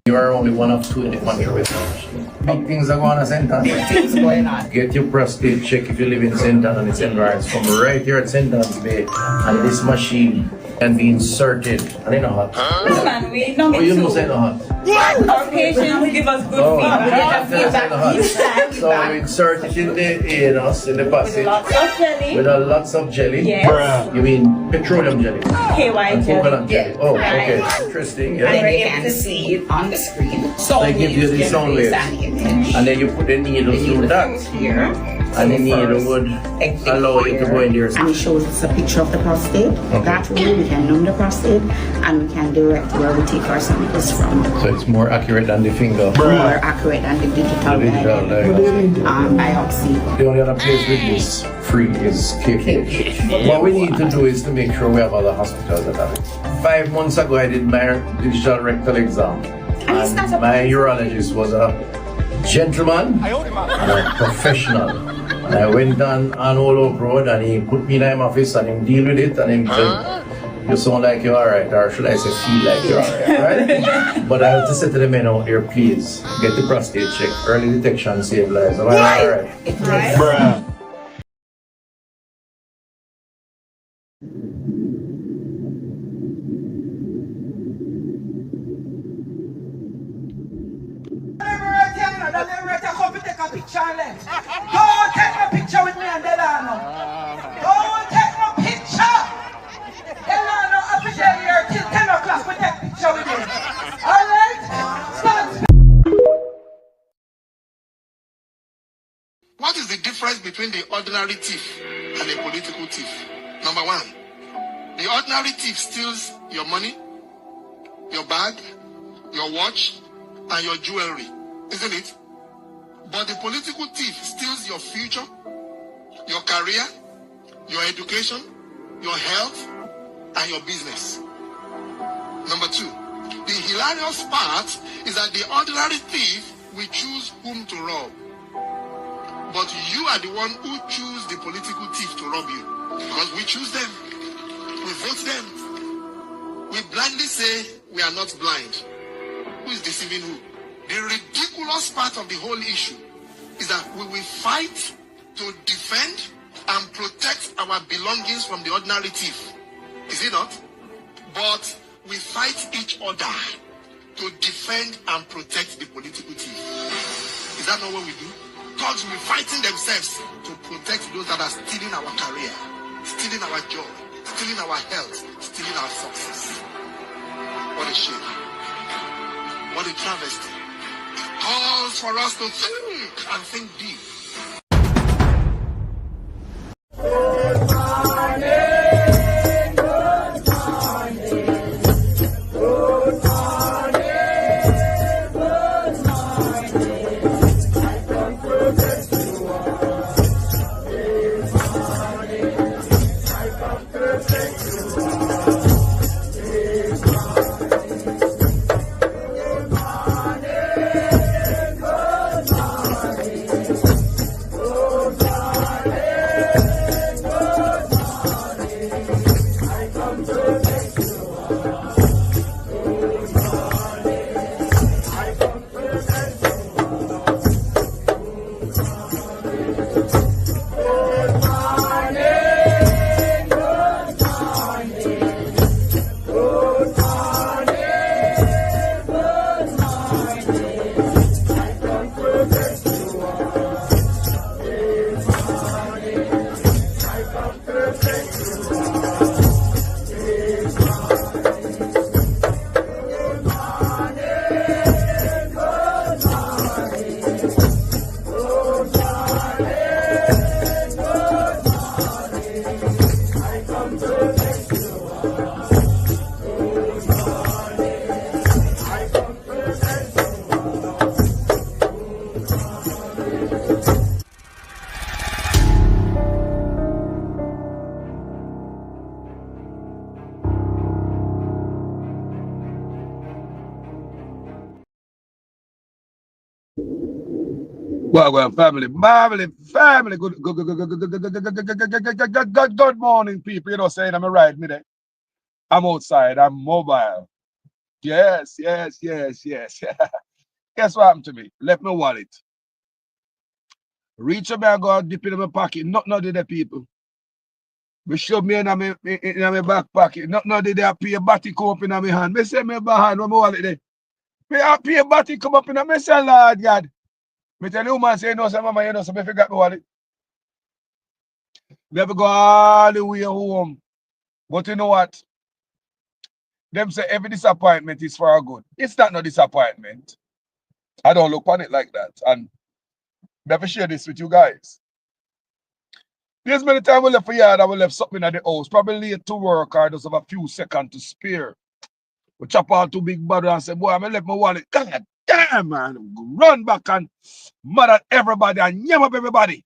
You are only one of two in the country with big things are going on St. Anne's. Big things going on. Get your prostate check if you live in St. Anne's and its environs. From right here at St. Anne's Bay, and this machine can be inserted. And you know hot. No man, we know Oh, you know say no hot. our patients give us good feedback. So we insert it in the anus, in the passage. Lots of jelly. With lots of jelly. Yes. You mean petroleum jelly? KY jelly. Coconut jelly. Oh, okay. Right. Interesting. And Yeah. then you can see it on the screen. So They give you the sound waves. And then you put the needle through that. Here. And the needle would allow you to go in there. And it shows us a picture of the prostate. That way we can numb the prostate and we can direct where we take our samples from. So it's more accurate than the finger. More accurate than the digital biopsy. The only other place with this free is KPH. What we need to do is to make sure we have other hospitals that have it. 5 months ago I did my digital rectal exam. And my urologist was a gentleman and a professional. And I went on all over road and he put me in my office and he deal with it and he said, you sound like you're alright, or should I say feel like you're alright, right? But I have to say to the men out here, please, get the prostate check. Early detection save lives. Am I alright? Right? Bruh. Don't take no picture with me and Delano. Don't take no picture. Delano, I'll be here till 10 o'clock. We take picture with you. Alright? Start. What is the difference between the ordinary thief and a political thief? Number one, the ordinary thief steals your money, your bag, your watch, and your jewelry, isn't it? But the political thief steals your future, your career, your education, your health, and your business. Number two, the hilarious part is that the ordinary thief will choose whom to rob. But you are the one who choose the political thief to rob you. Because we choose them. We vote them. We blindly say we are not blind. Who is deceiving who? The ridiculous part of the whole issue is that we will fight to defend and protect our belongings from the ordinary thief. Is it not? But we fight each other to defend and protect the political thief. Is that not what we do? Thugs will be fighting themselves to protect those that are stealing our career, stealing our job, stealing our health, stealing our success. What a shame. What a travesty. Calls for us to think and think deep. Well, family. Good morning, people. You know, saying I'm right, me there. I'm outside, I'm mobile. Yes. Guess what happened to me? Left my wallet. Reach up and go dip it in my pocket. Not did the people. Me shove me in my back pocket. Not did they pay a batty come up in my hand. Me say me behind where my wallet there. Me pay a batty come up in my say, Lord God. Me tell you man say no, say mama, you know, so me forgot my wallet. We have to go all the way home. But you know what? Them say every disappointment is for our good. It's not no disappointment. I don't look on it like that. And I have to share this with you guys. There's many times we left for yard and we left something at the house. Probably late to work or just have a few seconds to spare. We chop out two big brother and say, boy, I left my wallet. God damn, man. Run back and mad at everybody and yam up everybody.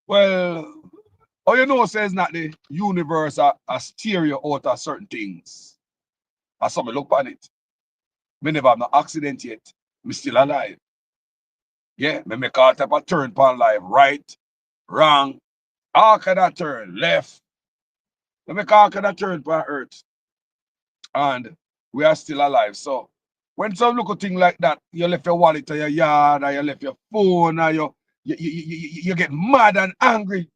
Well, all you know says not the universe a steer you out of certain things. I saw me look on it. Me never have no accident yet. Me still alive. Yeah, me make all type of turn upon life. Right, wrong, all kind of turn, left. Me make all kind of turn upon earth. And we are still alive. So when some little thing like that, you left your wallet to your yard, or you left your phone, or you get mad and angry.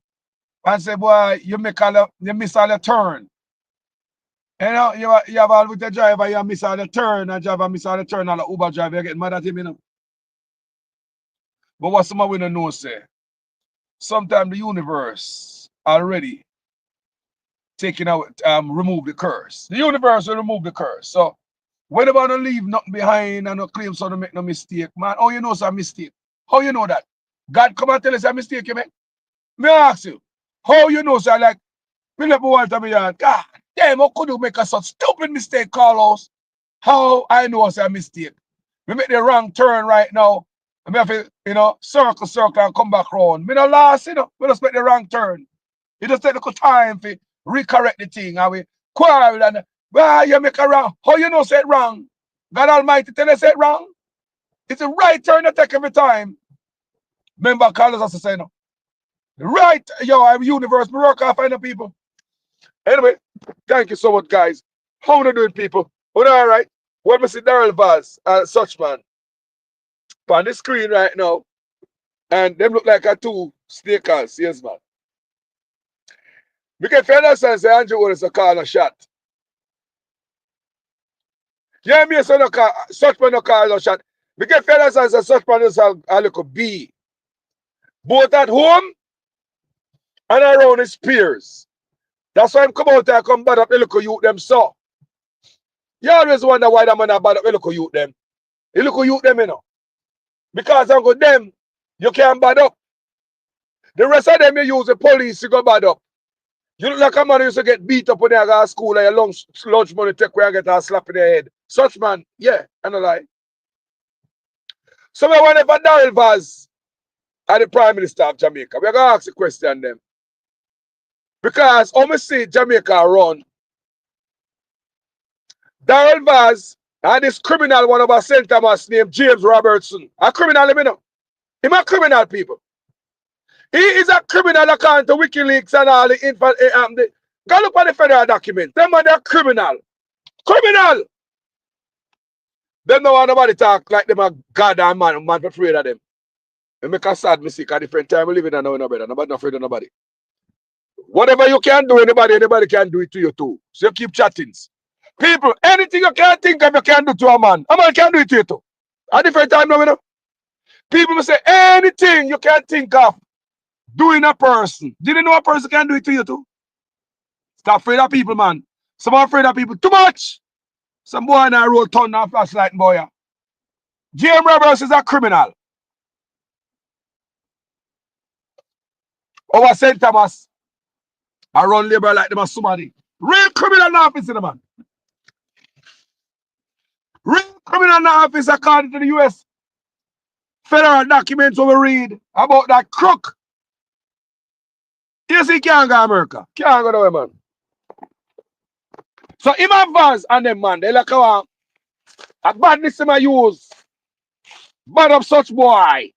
And say, boy, you miss all the turn. You know, you have all with the driver, you miss all the turn, and driver miss all the turn, and the Uber driver, you get mad at him, you know. But what some we don't know, say, sometimes the universe already taking out, remove the curse. The universe will remove the curse. So, whenever you leave nothing behind and no claim so to make no mistake, man, how you know it's a mistake? How you know that? God come and tell us a mistake you make? Me ask you, how you know, sir, like, me left my wife to me yard. God damn, how could you make a such stupid mistake, Carlos? How I know it's a mistake? We make the wrong turn right now. And we have to, you know, circle and come back round. Me no last, you know, we just make the wrong turn. It just take a time to recorrect the thing. And we quarrel and, well, you make a wrong. How you know say it wrong? God Almighty tell us it wrong? It's the right turn to take every time. Remember, Carlos has to say no. Right, yo, I'm universe, me work off find the people. Anyway, thank you so much, guys. How are you doing, people? All right? Well, Mr. Daryl Vaz, such man, on the screen right now, and them look like a two sneakers, yes, man. We can feel and say Andrew was a call a shot. Yeah, me say no call, such man no call a shot. We can feel and say such man is a little B. Both at home and around his peers. That's why I'm come out there and come bad up the little youth them so. You always wonder why that man are bad up the little youth them. The little youth them, you know. Because I'm good them, you can't bad up. The rest of them you use the police to go bad up. You look like a man who used to get beat up when they go to school and your lunch money take where you get a slap in the head. Such man, yeah, I don't lie. So we want if Daryl Vaz are the Prime Minister of Jamaica. We're gonna ask the question them. Because how me see Jamaica run, Daryl Vaz and this criminal one of our St. Thomas named James Robertson. A criminal, you know. He's a criminal, people. He is a criminal according to WikiLeaks and all the info. Go look at the federal document. Them man, they're criminal. Criminal! Them no want nobody talk like them a goddamn man for afraid of them. They make a sad mistake at different time we live in and now, brother. Nobody not afraid of nobody. Whatever you can do, anybody can do it to you too. So you keep chatting. People, anything you can think of, you can do to a man can do it to you too. At different time now, you know. People will say anything you can think of doing a person. Didn't know a person can do it to you too? Stop afraid of people, man. Some are afraid of people too much. Some boy in a road turn and flashlight boy. James Roberts is a criminal. Over St. Thomas. I run labor like them as somebody. Real criminal in the office, the man. Real criminal in the office according to the US federal documents we read about that crook. You see, he can't go to America. Can't go nowhere, man. So him and Vaz and them, man, they like a badness them I use. Bad up such boy.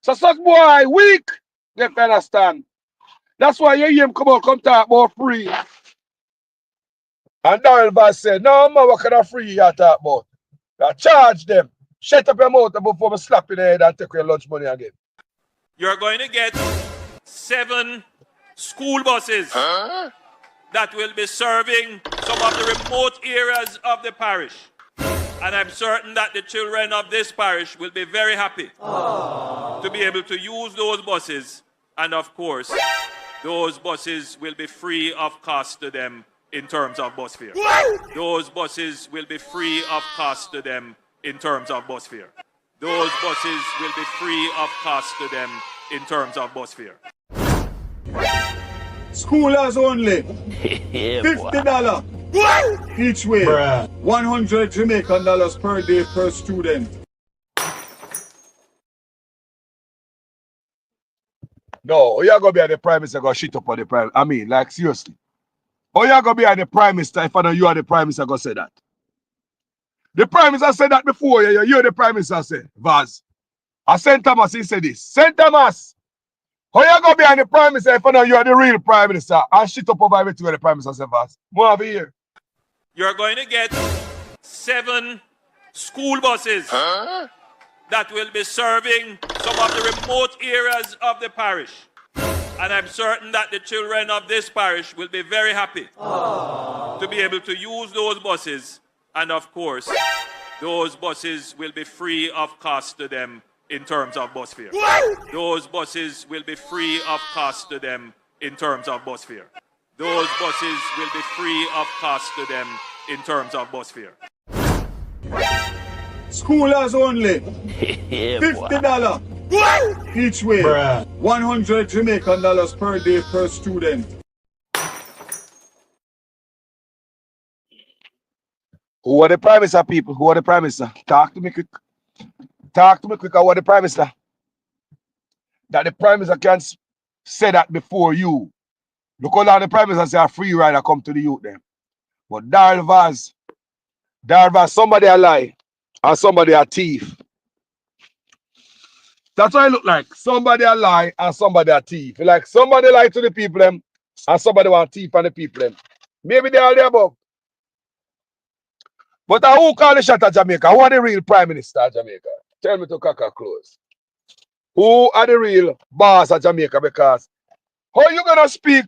So such boy weak. You understand? That's why you hear him come talk about free. And Darrell Vaz said, no, man, what kind of free you talk about? I charge them. Shut up your mouth before I slap in the head and take your lunch money again. You're going to get 7 school buses that will be serving some of the remote areas of the parish. And I'm certain that the children of this parish will be very happy to be able to use those buses. And of course, those buses will be free of cost to them in terms of bus fare. Those buses will be free of cost to them in terms of bus fare. Those buses will be free of cost to them in terms of bus fare. Schoolers only. $50 each way. 100 Jamaican dollars per day per student. No, you're going to be at the prime minister going to shit up on the prime. I mean, like, seriously. Or you're going to be at the prime minister if I know you are the prime minister going to say that. The prime minister said that before. You're the prime minister said, Vaz. I St. Thomas, he said this. St. Thomas, how you going to be at the prime minister if I know you are the real prime minister? And shit up over everything where the prime minister said, Vaz. More over here. You're going to get 7 school buses that will be serving some of the remote areas of the parish. And I'm certain that the children of this parish will be very happy to be able to use those buses. And of course, those buses will be free of cost to them in terms of bus fare. Those buses will be free of cost to them in terms of bus fare. Those buses will be free of cost to them in terms of bus fare. Schoolers only. $50 each way. 100 Jamaican dollars per day per student. Who are the prime minister people? Who are the prime minister? Talk to me quick. Talk to me quick. Who are the prime minister? That the prime minister can say that before you. Look how long the prime minister say a free rider come to the youth then. But Darrell Vaz, somebody a lie and somebody a thief. That's what it look like. Somebody a lie and somebody a thief. Like somebody lie to the people them and somebody want thief on the people them. Maybe they are the above. But who call the shot at Jamaica? Who are the real prime minister of Jamaica? Tell me to Kaka close. Who are the real boss of Jamaica? Because how you gonna speak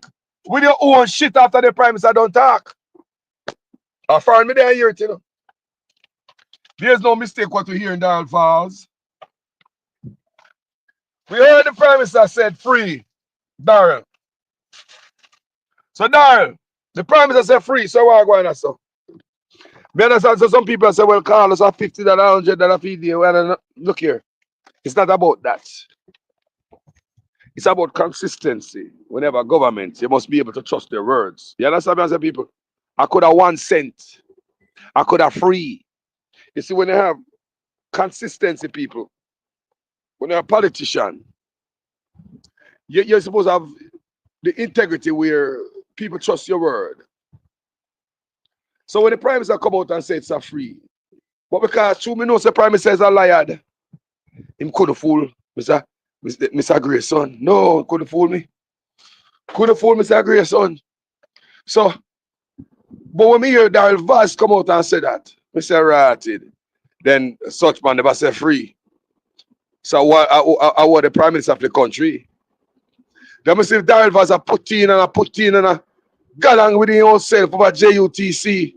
with your own shit after the prime minister don't talk? I found me there here, you know. There's no mistake what we hear in Darrell Vaz. We heard the prime minister said free, Darrell. So Darrell, the prime minister said free, so what are going on so? Me understand, so some people say, well, call us a $50, $100 fee deal. Well, look here, it's not about that. It's about consistency. Whenever government, you must be able to trust their words. You understand me, I say, people? I could have 1 cent. I could have free. You see, when you have consistency, people, when you're a politician, you're supposed to have the integrity where people trust your word. So when the prime minister come out and say it's a free, but because true me know the prime minister is a liar, him couldn't fool Mr. Grayson. No, couldn't fool me. Couldn't fool Mr. Grayson. So, but when me hear Darrell Vaz come out and say that, I say ratted, then such man never say free. So I want the prime minister of the country. Then I see if Darrell Vaz a put in and a got on with himself over JUTC.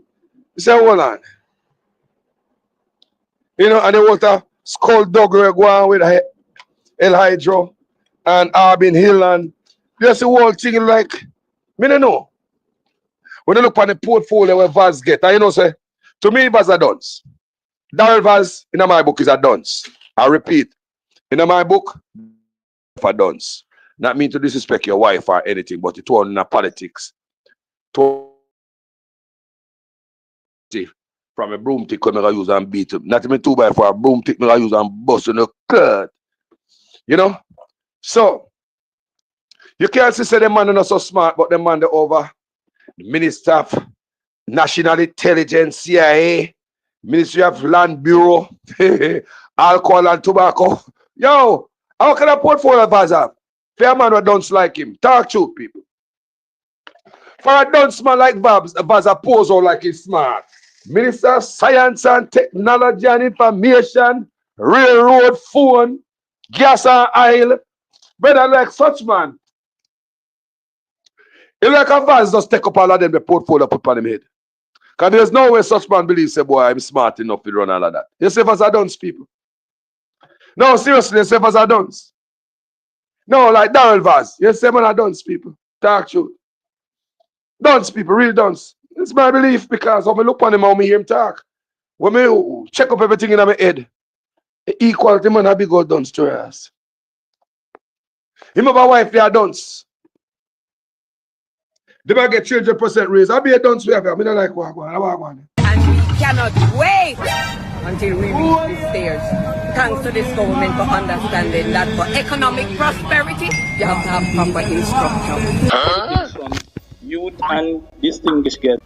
He said, hold on. You know, and they want to skullduggery go on with El Hydro and Arbin Hill and there's the whole thing like, me don't know. When you look at the portfolio where Vaz get, and you know, say, to me, Vaz a dunce. Darrell Vaz, in my book, is a dunce. I repeat, in my book, a dunce. Not mean to disrespect your wife or anything, but it's all in politics. From a broomstick when I use and beat him. Not even 2x4, a broomstick I use and bust in the cut. You know? So, you can't say the man is not so smart, but the man the over the Minister of National Intelligence, CIA, Ministry of Land Bureau, Alcohol and Tobacco. Yo, how can a portfolio advisor? Fair man who don't like him. Talk truth, people. For a dunce man like Vaz a pose out like he's smart. Minister of Science and Technology and Information, railroad, phone, gas and oil. Brother, like such man. He like a Vaz just take up all of them, the portfolio put on him head. Because there's no way such man believes, say, boy, I'm smart enough to run all of that. You say Vaz a dunce, people. No, seriously, you say Vaz a dunce. No, like Darrell Vaz. You say man a dunce, people. Talk truth. Dunce, people, real dunce. It's my belief because when I look on him, how I hear him talk. When I check up everything in my head, equal to man a big old dunce to your ass. Him have a wife, they are dunce. They might get 300% raise. I'll be a dunce with you. I mean, I like what one. And we cannot wait until we reach the stairs. Thanks to this government for understanding that for economic prosperity, you have to have proper instruction. Youth and distinguished guests,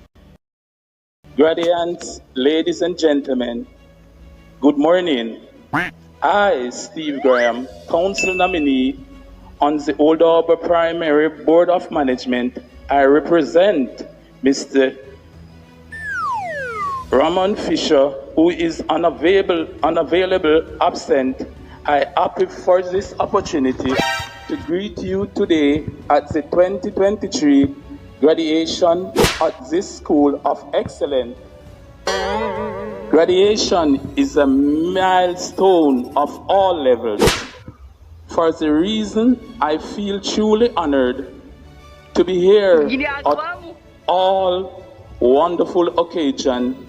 graduates, ladies and gentlemen, good morning. I, Steve Graham, council nominee on the Old Harbour Primary Board of Management, I represent Mr. Ramon Fisher, who is unavailable, absent. I am happy for this opportunity to greet you today at the 2023 graduation at this School of Excellence. Graduation is a milestone of all levels. For the reason I feel truly honored to be here at all wonderful occasion,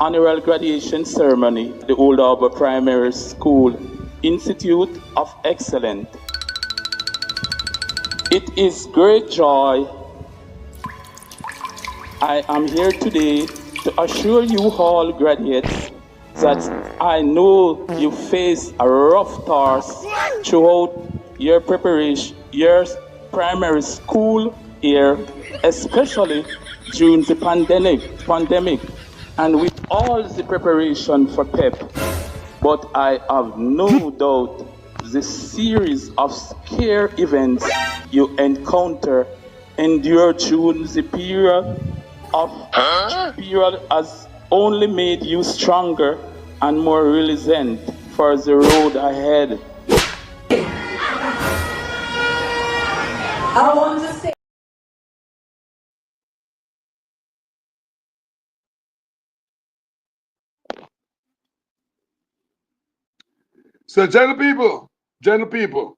annual graduation ceremony, the Old Harbour Primary School Institute of Excellence. It is great joy I am here today to assure you all graduates that I know you face a rough task throughout your preparation, your primary school year, especially during the pandemic, and with all the preparation for PEP. But I have no doubt the series of scare events you encounter endure during the period has only made you stronger and more resilient for the road ahead. I want to say So, gentle people,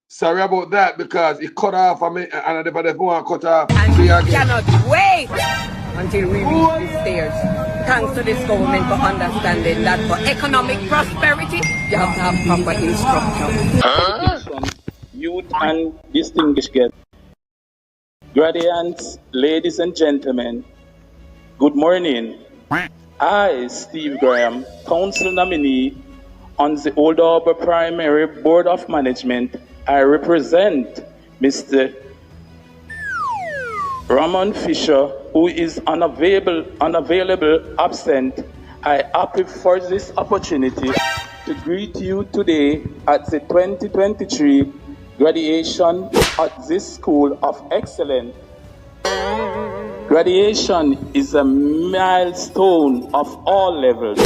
sorry about that because it cut off on me and I never want to cut off. and we cannot wait until we reach the stairs. Thanks to this government for understanding that for economic prosperity, you have to have proper instruction. Youth and distinguished guests, graduates, ladies and gentlemen, good morning. I, Steve Graham, council nominee on the Old Harbour Primary Board of Management, I represent Mr. Ramon Fisher, who is unavailable, absent. I am happy for this opportunity to greet you today at the 2023 graduation at this School of Excellence. Graduation is a milestone of all levels.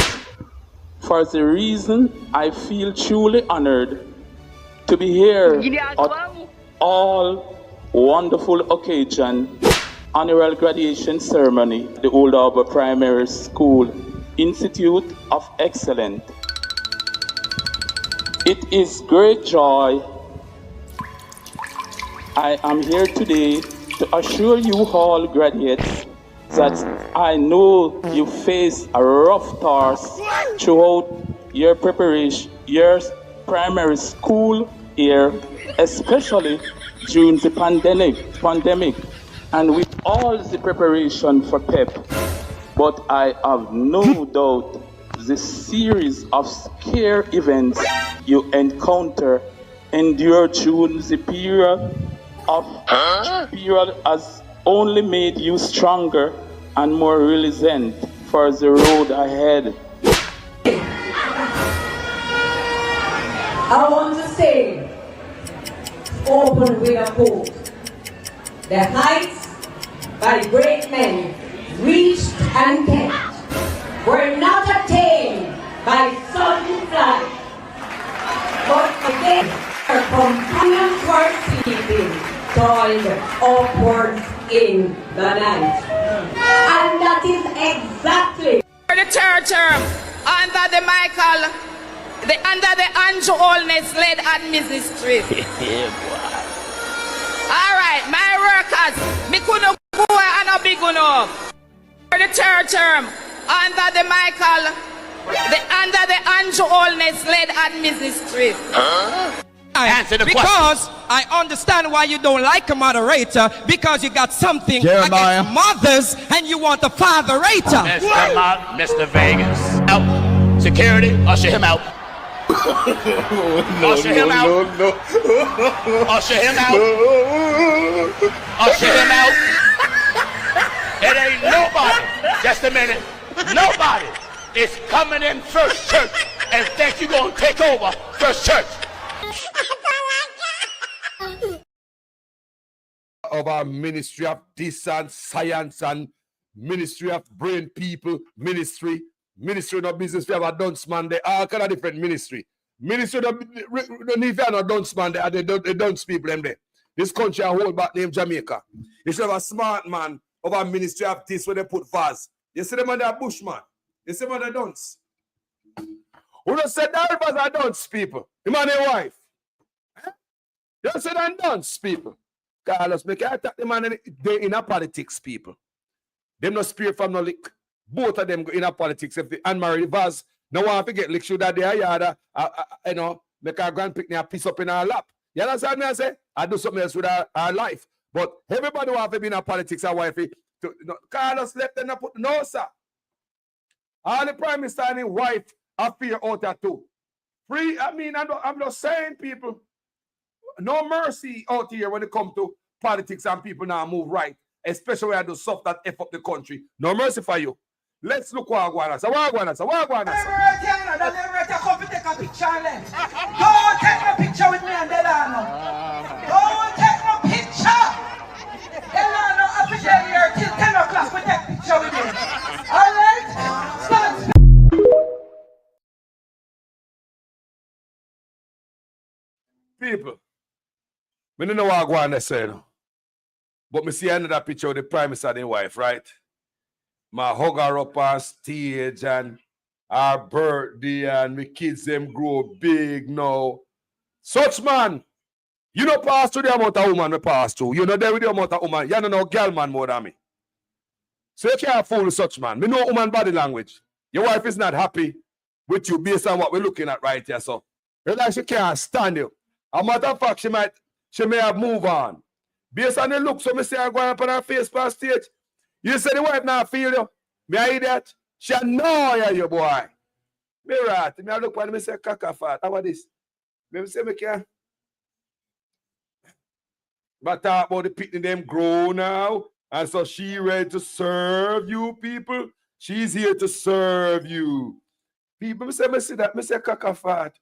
For the reason I feel truly honored to be here at all wonderful occasion, annual graduation ceremony, the Old Harbour Primary School Institute of Excellence. It is great joy I am here today to assure you all graduates that I know you face a rough task throughout your preparation, your primary school year, especially during the pandemic, and with all the preparation for PEP. But I have no doubt the series of scare events you encounter endure during the period has only made you stronger and more resilient for the road ahead. I want to say, open with a quote. The heights by great men, reached and kept, were not attained by sudden flight, but again our companions were sleeping, toiled upwards in the night. And that is exactly the third term under the under the Andrew Holness led administration. All right, my workers, me couldn't go and a big enough. For the third term under the under the Andrew Holness led administration. Answer the because question. I understand why you don't like a moderator, because you got something Jeremiah. against mothers and you want a fatherator. Mr. Vegas. Out. Security, usher him out. Usher him out. Usher him out. Usher him out. It ain't nobody. Just a minute. Nobody is coming in First Church and think you're going to take over First Church. Of our Ministry of this and Science and Ministry of Brain People Ministry of Business. We have a dunce man there, all kind of different ministry. Ministry of need a dunce man there, they dunce people them there. This country a whole back named Jamaica. You should have a smart man of our Ministry of this where they put Vaz. You see them on that bushman. You see them on the dunce. Who just said that Vaz are dunce people? Him and their wife. You said that dunce people. Carlos, make I attack the man they in a politics, people. Them no spear from no lick. Both of them go in a politics. If the Anne-Marie Vaz no want to get lick, should that they are yada, you know, make our grandpick a piece up in our lap. You understand me? I say, I do something else with our life. But everybody want to be in a politics and wifey. Carlos left them not put no, sir. All the prime minister and his wife are fear out there too. Free, I mean, I'm just saying, people. No mercy out here when it comes to politics and people now move right, especially when I do stuff that F up the country. No mercy for you. Let's look what I want. So what I want. Don't take a picture and them. Don't take no picture with me and Delano. Don't take no picture. Delano officially here till 10 o'clock. We take picture with him. All right? Start. People. I don't know what I want to say, no. But I see another picture of the Prime Minister and his wife, right? My hug her up on stage and our birthday and my kids them grow big now. Such man, you know pass to the amount of woman we pass to. You know there with the amount of woman. You don't know girl man more than me. So you can't fool such man. Me know woman body language. Your wife is not happy with you based on what we're looking at right here. So it's like she can't stand you. As a matter of fact, she may have moved on. Based on the look, so me say I go up on her face past stage. You say the wife not feel you. Me I hear that. She annoy you, boy. Me right. Me I look when me say caca fat. How about this? Me say me can. But talk about the picnic them grow now. And so she ready to serve you people. She's here to serve you. People me say that. Me say caca fat.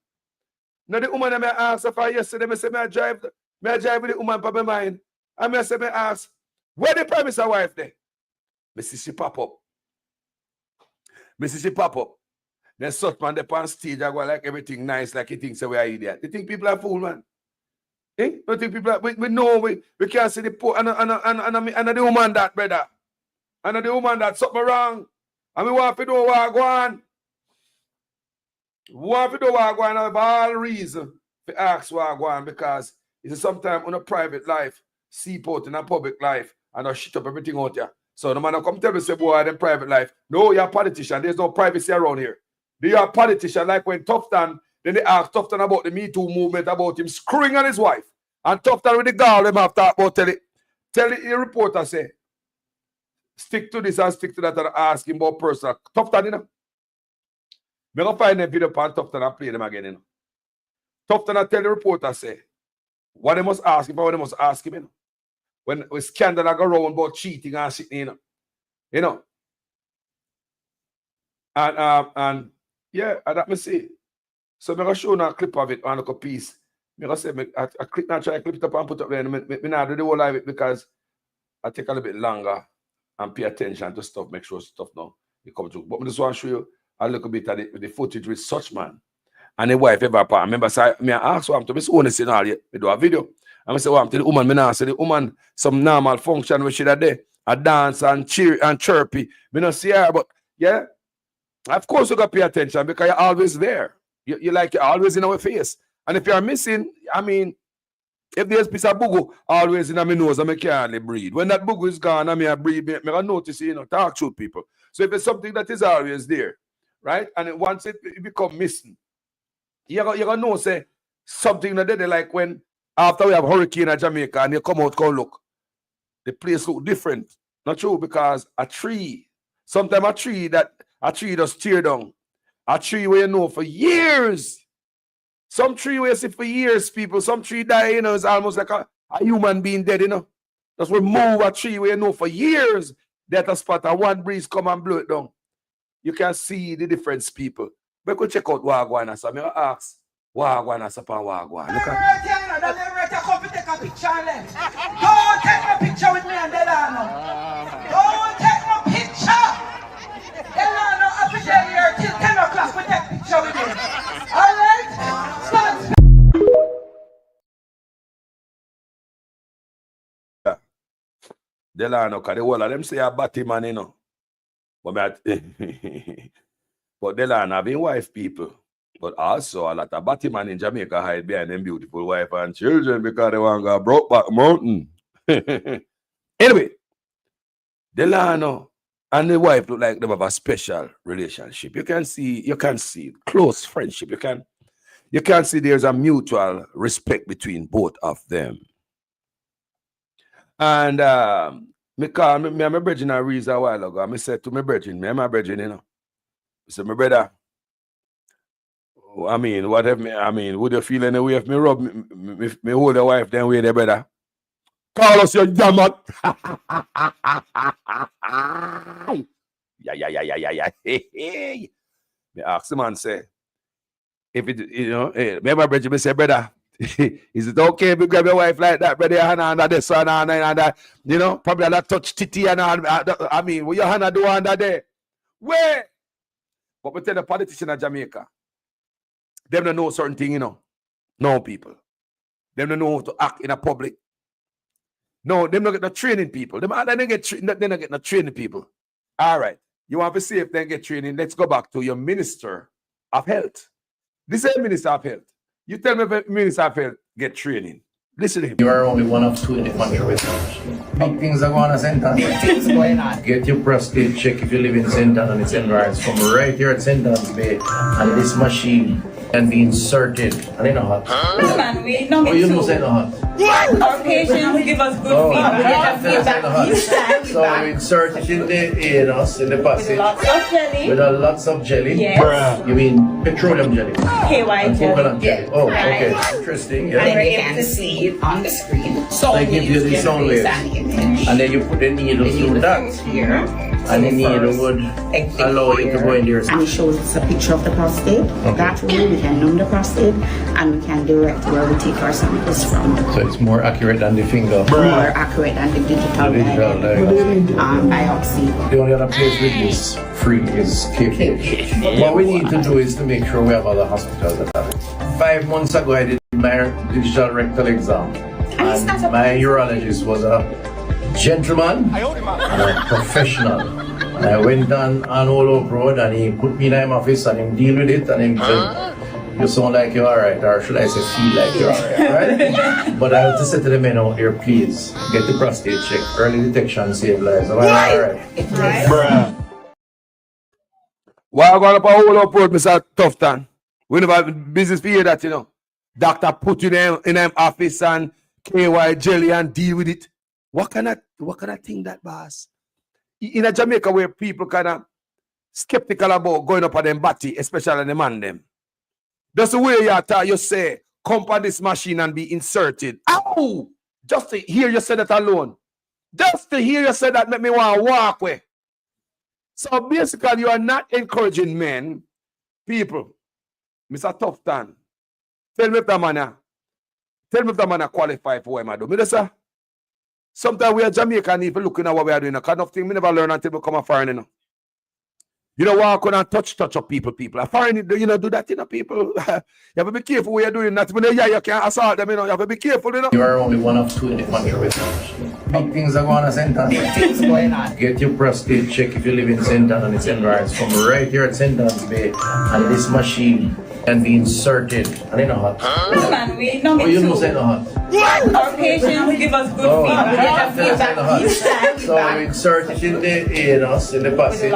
Now the woman I asked her for yesterday, me say I drive with the woman for my mind. And me say me ask, where the Prime Minister wife there? Me see she pop up. Then such man they on stage I go like everything nice, like he thinks we are idiot. You think people are fool, man? Eh? You think people are we know we can't see the poor and the woman that, brother. And the woman that something wrong. And we want to do what I go on. What if you do what I go on, I have all reason to ask what I go on, because it's sometimes on a private life, seep out in a public life, and I shit up everything out there. So no man come tell me say, boy, in private life. No, you're a politician. There's no privacy around here. You're a politician, like when Tufton, then they asked Tufton about the Me Too movement, about him screwing on his wife. And Tufton with the girl, them have talked about tell the reporter, say, stick to this and stick to that and ask him about personal. Tufton, you know? I'm going to find them video on Tufton and play them again, you know. Tufton I tell the reporter, say, what they must ask him, what they must ask him, you know. When scandal go around about cheating and shit, you know. You know. And yeah, that me see. So I'm going to show you a clip of it on a piece. I'm going to say, I try to clip it up and put it up there. I not do the whole of it because I take a little bit longer and pay attention to stuff, make sure stuff now it come through. But I just want to show you a little bit of the footage with such man and the wife ever apart. Remember, so I asked what I'm to me only saying all yet. We do a video. And I say, what I'm to the woman, me now say the woman some normal function which she there. A dance and cheer and chirpy. Me not see her, but yeah. Of course you gotta pay attention because you're always there. You're always in our face. And if you're missing, I mean, if there's a piece of bugu always in my nose, I can't hardly breathe. When that bugu is gone, I breathe, I notice, talk to people. So if it's something that is always there, right? And once it become missing, you're gonna know, say, something that they like when after we have hurricane in Jamaica and you come out, go look, the place look different. Not true, because a tree, sometimes a tree just tear down. A tree where you know for years. Some tree where you see for years, people. Some tree die, it's almost like a human being dead, Just remove a tree where you know for years that a spot and one breeze come and blow it down. You can see the difference, people. We could check out Wagwan and some. I ask Wagwan and Sapan Wagwan. Look at take a picture and left. Don't take no picture with me and Delano. Don't take no picture. Delano officially here till 10 o'clock. We take picture with him. Alright? Start. Delano, because the whole of them say a batty man, But but Delano having wife people. But also a lot of batty man in Jamaica hide behind them beautiful wife and children because they want to go broke back mountain. Anyway, Delano and the wife look like they have a special relationship. You can see close friendship. You can see there's a mutual respect between both of them. And me call me and my brethren a reason a while ago. I said to my brethren, I said, my brother, I mean, would you feel any way if me rub me hold the wife then way there, brother? Call us your damn Yeah. Me ask the man, say, if it, me my brother, me say, brother, is it okay if you grab your wife like that, brother, your hand under this one and that, probably that touch titty and all, I mean, what your hand do under there? Where? But we tell the politician of Jamaica, them don't know certain things, No, people. Them don't know how to act in a public. No, them don't get no training people. They don't get no training people. All right. You want to see if they get training? Let's go back to your Minister of Health. This is Minister of Health. You tell me if Minister of Health get training. Listen to him. You are only one of two in the country with big things are going on, St. Anne. Big things going on. Get your prostate check if you live in St. Anne and its environs. From right here at St. Anne's Bay, and this machine can be inserted. And they know hot. Man, we know you know say no hot. Our patients give us good feedback. So we insert it in the anus, in the passage. With lots of jelly. With lots of jelly. Yes. You mean petroleum jelly? KY jelly. Coconut jelly. Oh, okay. Interesting. Yeah. And then you can see it on the screen. So they give you the sound waves. And then you put the needle through that. Here. And the needle would allow you to go in there. And it shows us a picture of the prostate. Okay. That way we can numb the prostate and we can direct where we take our samples from. So it's more accurate than the finger. More accurate than the digital biopsy. The only other place with this free is KPH. What we need to do is to make sure we have other hospitals that have it. 5 months ago I did my digital rectal exam. And my urologist was a gentleman and a professional. And I went on all over road and he put me in my office and he deal with it and he said, you sound like you're alright, or should I say feel like you're alright, right? But I have to say to the men out there, please get the prostate check. Early detection save lives. Am I alright? Bruh. Why going up a whole up road, Mr. Tufton? We never have business for you that, Doctor put you in them office and KY jelly and deal with it. What kind of thing that, boss? In a Jamaica where people kind of skeptical about going up on them body, especially the man them. That's the way you say, come on this machine and be inserted. Ow! Just to hear you say that alone. Just to hear you say that make me want to walk away. So basically, you are not encouraging men, people. Mr. Tufton, tell me if the man qualify for what I do. Me say, Sometimes we are Jamaican even looking at what we are doing. Because enough thing we never learn until we become a foreigner. You know, walk on and touch up people. A foreigner, do that, people. You have to be careful what you're doing. That when you can't assault them, you have to be careful, You are only one of two in the country with big things are going on St. Anthony. Big things going on. Get your prostate check if you live in St. Anthony and its environs from right here at St. Anthony's Bay. And this machine can be inserted. And in a hot. Man, we know You know St. Hot. Our patients give us good feedback. So we insert it in the anus, in the passage.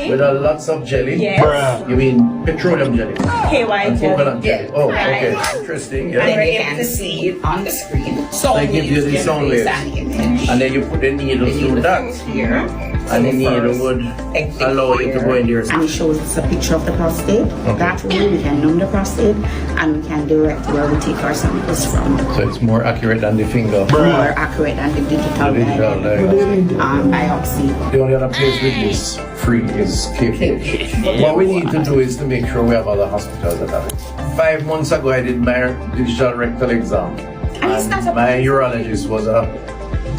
With lots of jelly. Yes. You mean petroleum jelly? KY Coconut jelly. jelly. Oh, okay. Interesting. Yeah. And you can see it on the screen. So They give you the sound waves. And then you put the needle through that. Here. And the needle would allow you to go in there. And it shows us a picture of the prostate. That way we can numb the prostate and we can direct where we take our samples from. So it's more accurate than the finger. More accurate than the digital biopsy. The only other place with this free is KPH. What we need to do is to make sure we have other hospitals that have it. 5 months ago I did my digital rectal exam. And my urologist was a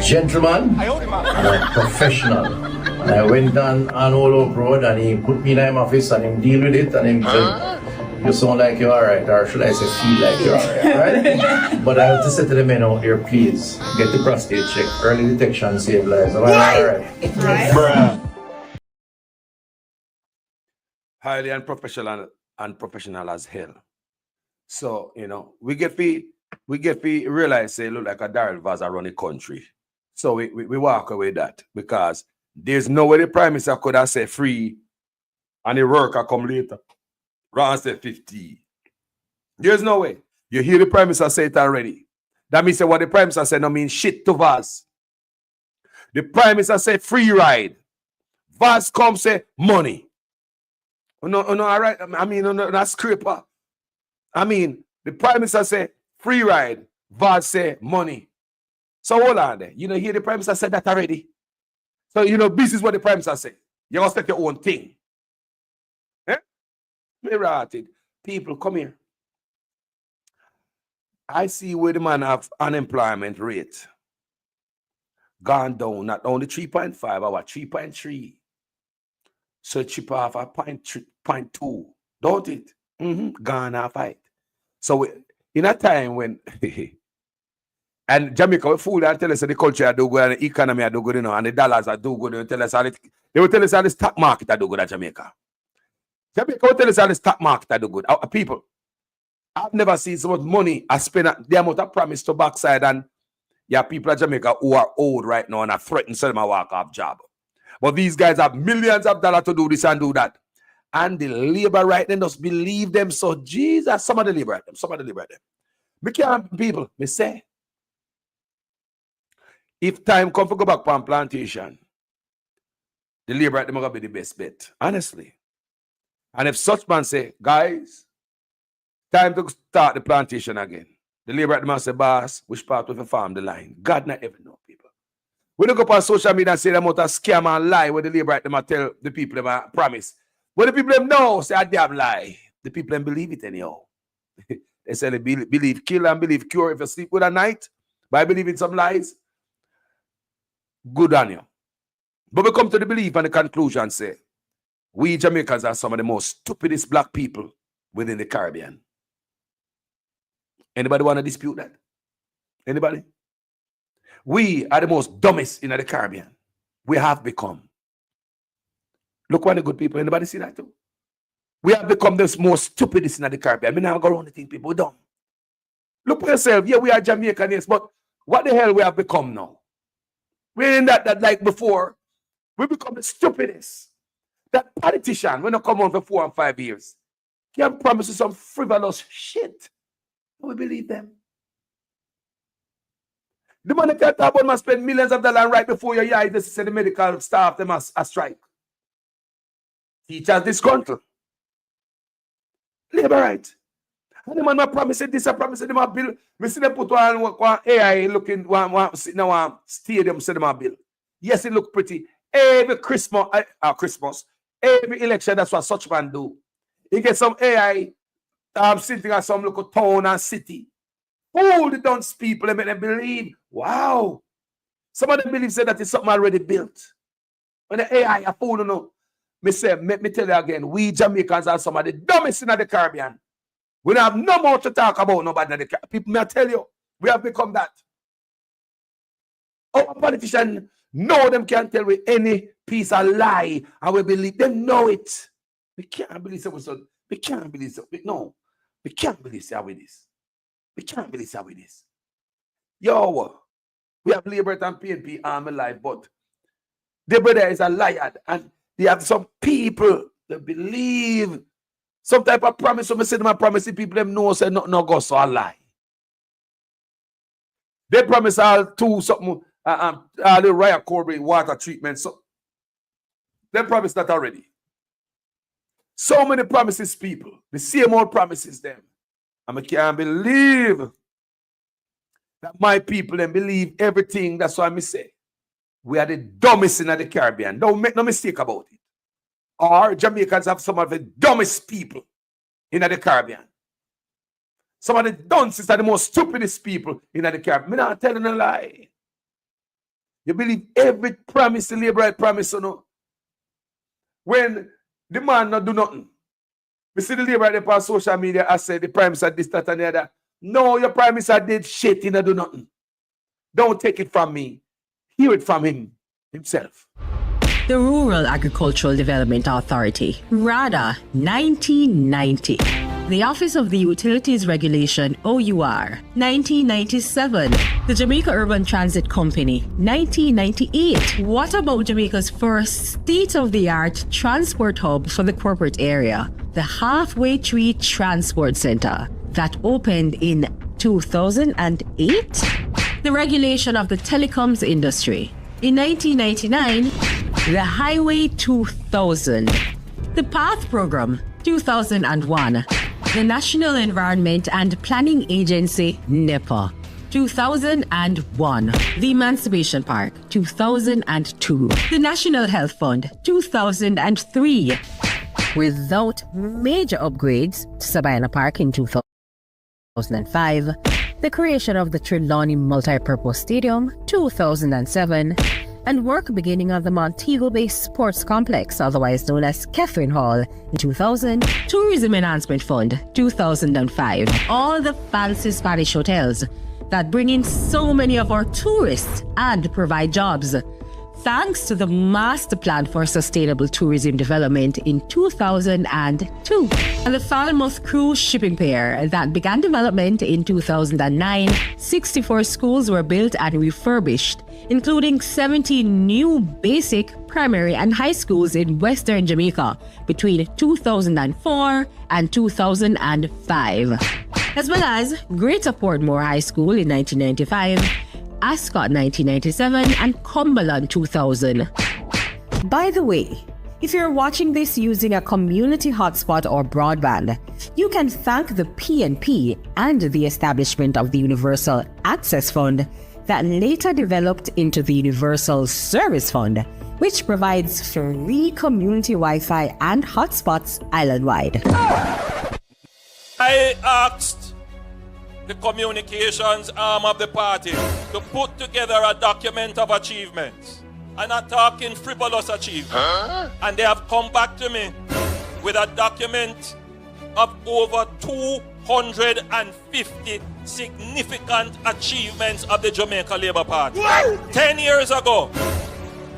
gentleman and a professional. And I went on all over road and he put me in my office and he deal with it and he said, you sound like you're alright, or should I say feel like you're alright, right? But I have to say to the men out here, please, get the prostate check. Early detection save lives. Am I alright? Highly unprofessional as hell. So, we get to realize, say, look like a Minister Vaz run the country. So we walk away that because there's no way the Prime Minister could have said free and the worker come later. Rather say 50. There's no way. You hear the Prime Minister say it already. That means what the Prime Minister said no mean shit to Vaz. The Prime Minister say free ride. Vaz come say money. No, all right. I mean, not scraper. I mean, the Prime Minister say free ride. Vaz say money. So hold on there. You hear the Prime Minister said that already. So, this is what the Prime Minister say. You must take your own thing. Eh? People, come here. I see where the man have unemployment rate gone down, not only 3.5, our 3.3. So cheap off a 0.2, don't it? Gone off it. So in a time when and Jamaica will fool and tell us that the culture do good and the economy do good, and the dollars are do good. They will tell us how the stock market do good at Jamaica. Jamaica will tell us how the stock market do good. People, I've never seen so much money I spend the amount of promise to backside, and people at Jamaica who are old right now and are threatened to sell them a walk-off job. But these guys have millions of dollars to do this and do that. And the labor right then just believe them. So Jesus, some of the labor right them. Me can't, people, me say, if time come for go back on plantation, the labor right them are going to be the best bet. Honestly. And if such man say, guys, time to start the plantation again. The labor right them say, boss, which part of the farm the line? God not ever know, people. We don't go up on social media and say them out a scam and lie where the labor right them tell the people them promise. But the people them know, say a damn lie. The people them believe it anyhow. They say they believe kill and believe cure if you sleep with a night by believing some lies. Good on you. But we come to the belief and the conclusion say, we Jamaicans are some of the most stupidest black people within the Caribbean. Anybody want to dispute that? Anybody? We are the most dumbest in the Caribbean. We have become. Look what the good people, anybody see that too? We have become the most stupidest in the Caribbean. I mean, I go around and think people dumb. Look for yourself. Yeah, we are Jamaican, yes, but what the hell we have become now? We're in that like before. We become the stupidest. That politician, when they come on for 4 and 5 years, can promise you some frivolous shit. We believe them. The money can talk about must spend millions of dollars right before your eyes. This is the medical staff, they must strike. Teachers disgruntled. Labor right. And the man promise this, I promise them a bill. I see them put one AI looking, sitting in one stadium, send them a bill. Yes, it look pretty. Every Christmas, every election, that's what such man do. He get some AI sitting at some local town and city. Hold the dunce people and make them believe, wow, Some of them believe say that it's something already built. When the AI a fool, no. Me say, let me tell you again, we Jamaicans are some of the dumbest in the Caribbean. We don't have no more to talk about nobody in the Caribbean. People, may I tell you, we have become that. Our politicians know them can't tell we any piece of lie, and we believe them know it. We can't believe so. We can't believe so. No, we can't believe so with this. We can't believe so with this. Yo, we have Labour and PNP army life, but the brother is a liar, and they have some people that believe some type of promise. So I say them a promise, the people them know say no go so a lie. They promise all two something, all the riot Corby water treatment. So they promise that already. So many promises, people. The same old promises them. And I can't believe that my people then believe everything. That's why I say we are the dumbest in the Caribbean. Don't make no mistake about it. Or Jamaicans have some of the dumbest people in the Caribbean. Some of the dunces are the most stupidest people in the Caribbean. I'm not telling a lie. You believe every promise the Labour promise, you know. When the man not do nothing. We see the Labour on social media, I said the Prime Minister this, that, and the other. No, your Prime Minister did shit, he not do nothing. Don't take it from me. Hear it from him himself. The Rural Agricultural Development Authority, RADA, 1990. The Office of the Utilities Regulation, OUR, 1997. The Jamaica Urban Transit Company, 1998. What about Jamaica's first state-of-the-art transport hub for the corporate area, the Halfway Tree Transport Center, that opened in 2008? The regulation of the telecoms industry. In 1999, the Highway 2000. The PATH Program, 2001. The National Environment and Planning Agency, NEPA, 2001. The Emancipation Park, 2002. The National Health Fund, 2003. Without major upgrades to Sabina Park in 2005. The creation of the Trelawney Multipurpose Stadium, 2007. And work beginning of the Montego Bay Sports Complex, otherwise known as Catherine Hall, in 2000. Tourism Enhancement Fund, 2005. All the fancy Spanish hotels that bring in so many of our tourists and provide jobs. Thanks to the Master Plan for Sustainable Tourism Development in 2002. And the Falmouth Cruise Shipping Pier that began development in 2009. 64 schools were built and refurbished, including 70 new basic, primary, and high schools in Western Jamaica between 2004 and 2005. As well as Greater Portmore High School in 1995, Ascot 1997, and Cumberland 2000. By the way, if you're watching this using a community hotspot or broadband, you can thank the PNP and the establishment of the Universal Access Fund that later developed into the Universal Service Fund, which provides free community Wi-Fi and hotspots island-wide. I asked the communications arm of the party to put together a document of achievements. I'm not talking frivolous achievements. And they have come back to me with a document of over 250 significant achievements of the Jamaica Labour Party. 10 years ago,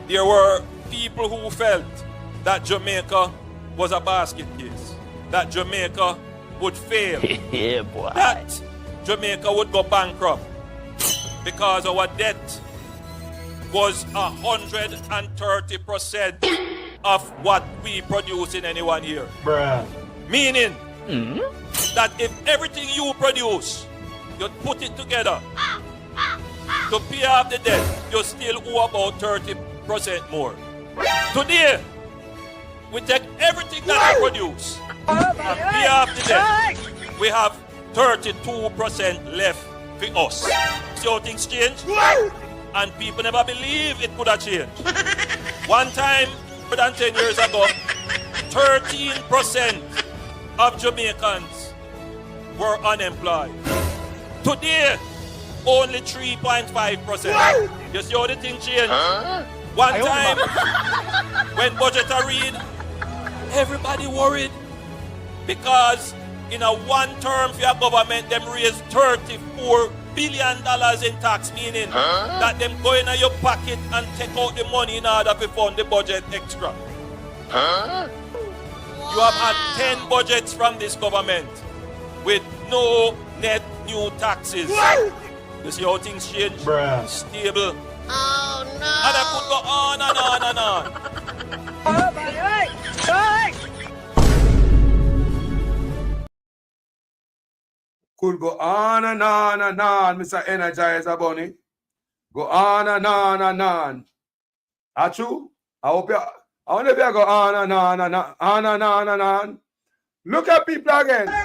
there were people who felt that Jamaica was a basket case, that Jamaica would fail, that Jamaica would go bankrupt because our debt was 130% of what we produce in any 1 year. Meaning that if everything you produce, you put it together to pay off the debt, you still owe about 30% more. Today, we take everything that we produce and pay off the debt. We have 32% left for us. See how things change? And people never believe it could have changed. One time, more than 10 years ago, 13% of Jamaicans were unemployed. Today, only 3.5%. You see how the thing changed? One time, when budget are read, everybody worried because in a one term for your government, them raise $34 billion in tax, meaning that them go in your pocket and take out the money in order to fund the budget extra. You have had 10 budgets from this government with no net new taxes. You see how things change? Stable. Oh no! And I could go on and on and on. Could go on and on and on, Mr. Energizer Bunny. Go on and on and on. Are true? I hope you. I wonder if you go on and on and on and on and on. Look at people again. Don't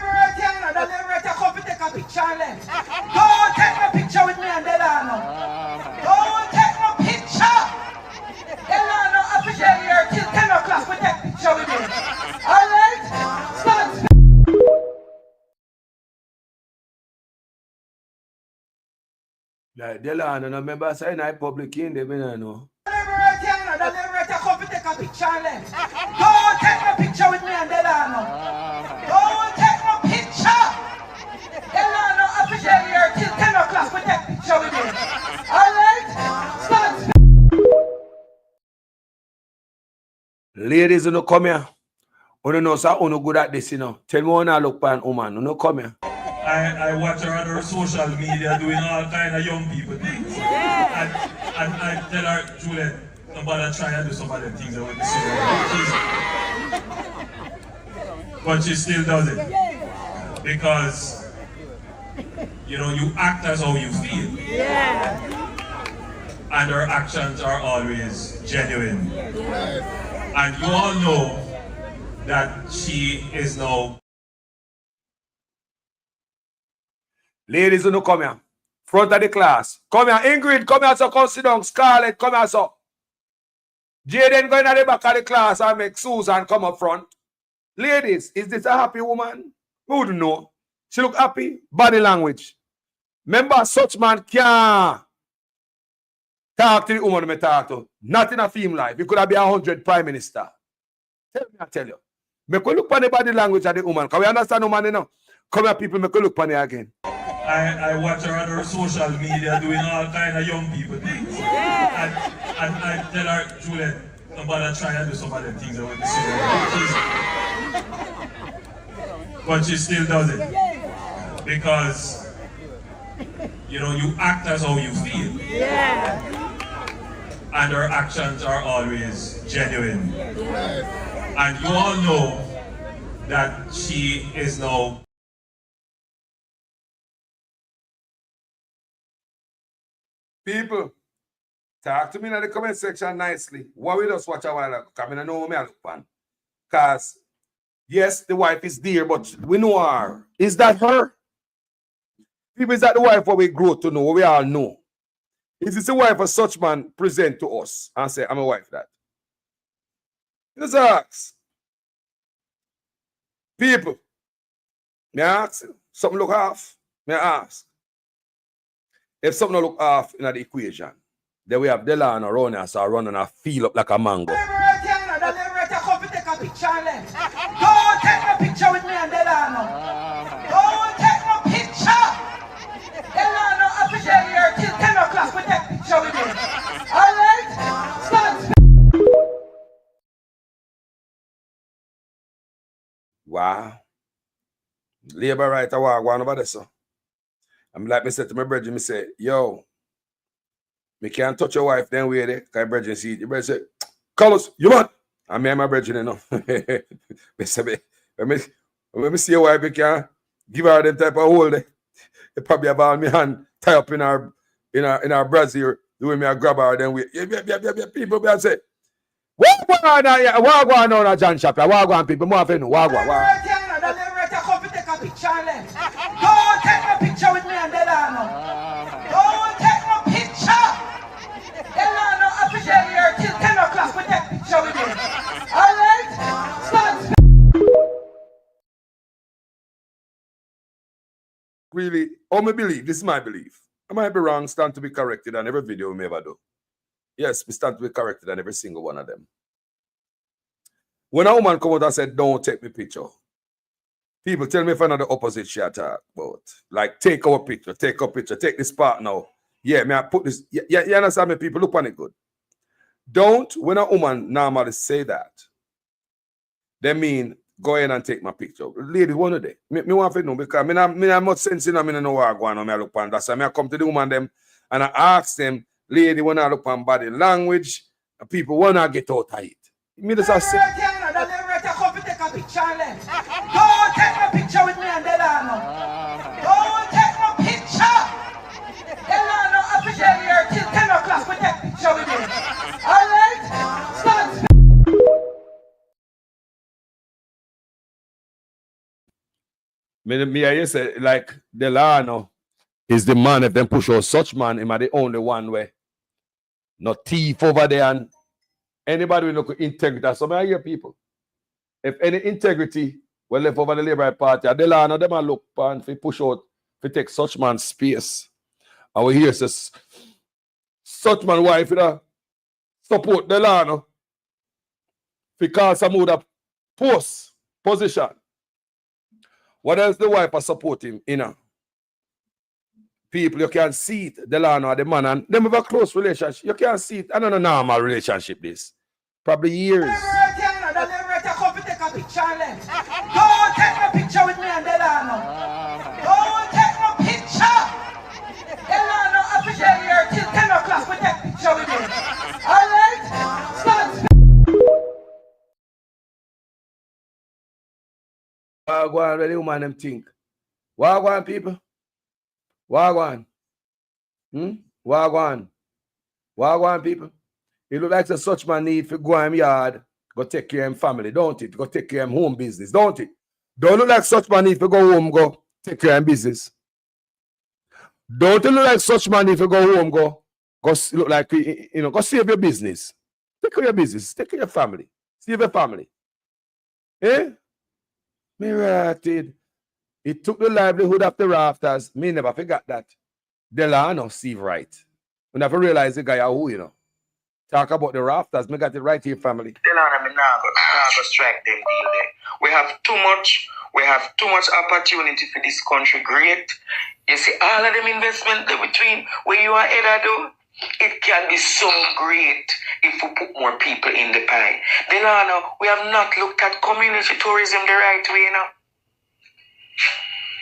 take a picture with me and Delano. Don't take no picture. Delano officially here till 10 o'clock. We take picture with him. All right? Start. Like Delano, no member saying I public in the know. Come take a picture and left. Don't take no picture with me and Delano. Don't take no picture. Delano officially here till 10 o'clock. We take picture with him. All right? Start. Ladies, you know come here. You know sir, you know good at this, you know. Tell me when I look for an woman, you know come here. I watch her on her social media doing all kind of young people things. And I tell her, Juliet, don't bother trying to do some of the things that we see. But she still does it. Because, you know, you act as how you feel. And her actions are always genuine. And you all know that she is now. Ladies, you know come here. Front of the class. Come here. Ingrid, come here, so come sit down. Scarlett, come here, so. Jaden going at the back of the class and make Susan come up front. Ladies, is this a happy woman? Who wouldn't know? She look happy. Body language. Remember, such man can't talk to the woman me talk to. Not in a film life. You could have been 100 prime minister. Tell me, I tell you. Make you look on the body language of the woman. Can we understand woman, you know? Come here, people, make you look on it again. I watch her on her social media doing all kind of young people things. And I tell her, Juliet, don't bother trying to do some of the things that we see. But she still does it. Because, you know, you act as how you feel. And her actions are always genuine. And you all know that she is now. People, talk to me in the comment section nicely. What we just watch a while ago, because I know me I look pan. Because, yes, the wife is there, but we know her. Is that her? People, is that the wife what we grow to know, what we all know? Is this the wife of such man present to us and say, I'm a wife that? Just ask. People, may I ask? Something look off? May I ask? If something look off in the equation, then we have Delano around us or running a feel up like a mango. Come take a picture and left. Don't take no picture with me and Delano. Don't take no picture. Delano officially here till 10 o'clock. We take picture with him. All right? Start. Wow. Labor right a walk one over there, so. I'm like me said to my brother, me say, yo, me can't touch your wife then way there. Because my brother see it. Your brother say, Carlos, you man. And me and my brother, you know. Me say, when me see your wife, me can't give her them type of hold there. They probably have all me hand tie up in our brassiere. The way me I grab her then way. Yeah. People be say, what going on here? What going on at John Shop? What going on, people? More often, what going on? Don't take no picture with me and Delano. Don't take no picture. Delano officially here till 10 o'clock. We take picture with him. All right? Start. Really, all me believe, this is my belief. I might be wrong, stand to be corrected on every video we ever do. Yes, we stand to be corrected on every single one of them. When a woman come out and said, don't take me picture, people tell me if another opposite she talk about. Like, take our picture, take this part now. Yeah, may I put this, you understand me, people? Look on it good. Don't, when a woman normally say that, they mean, go ahead and take my picture. Lady, one of them. Me want to know, because me not much sense in, I know what I go on, I look on that. So I come to the woman them, and I ask them, lady, when I look on body language, people want to get out of it. Me just say, Don't take a picture with me and Delano. Don't take no picture. Delano officially here till 10 o'clock. We take picture with me. All right? Start. Me I say, like, Delano is the man. If them push out such man, him are the only one way. No thief over there and anybody will look at integrity. So I hear people. If any integrity were left over the Labour Party, Delano, them a look and if push out, if take such man space. And we hear says such man wife support Delano because some would have position. What else the wife are supporting, People, you can see it, Delano or the man, and them have a close relationship. You can see it. I don't know normal relationship this. Probably years. Don't take a picture with me and Delano. Don't take no picture. Delano officially here till 10 o'clock. We take picture with me. All right? Start. Wagwan, where the woman them think? Wagwan, people? Wagwan. Wagwan. Wagwan, people. It look like such man need for go him yard, go take care of him family, don't it? Go take care of him home business, don't it? Don't look like such man need for go home, go take care of him business. Don't it look like such man need for go home, go look like, go save your business. Take care of your business, take care of your family. Save your family. Eh? Me ratted. It took the livelihood of the rafters. Me never forgot that. Delano Steve right. We never realize the guy who, Talk about the rafters. Me got it right here, family. Delano, me now go strike them deal there. We have too much opportunity for this country. Great. You see, all of them investment between where you are headed do, it can be so great if we put more people in the pie. Delano, we have not looked at community tourism the right way,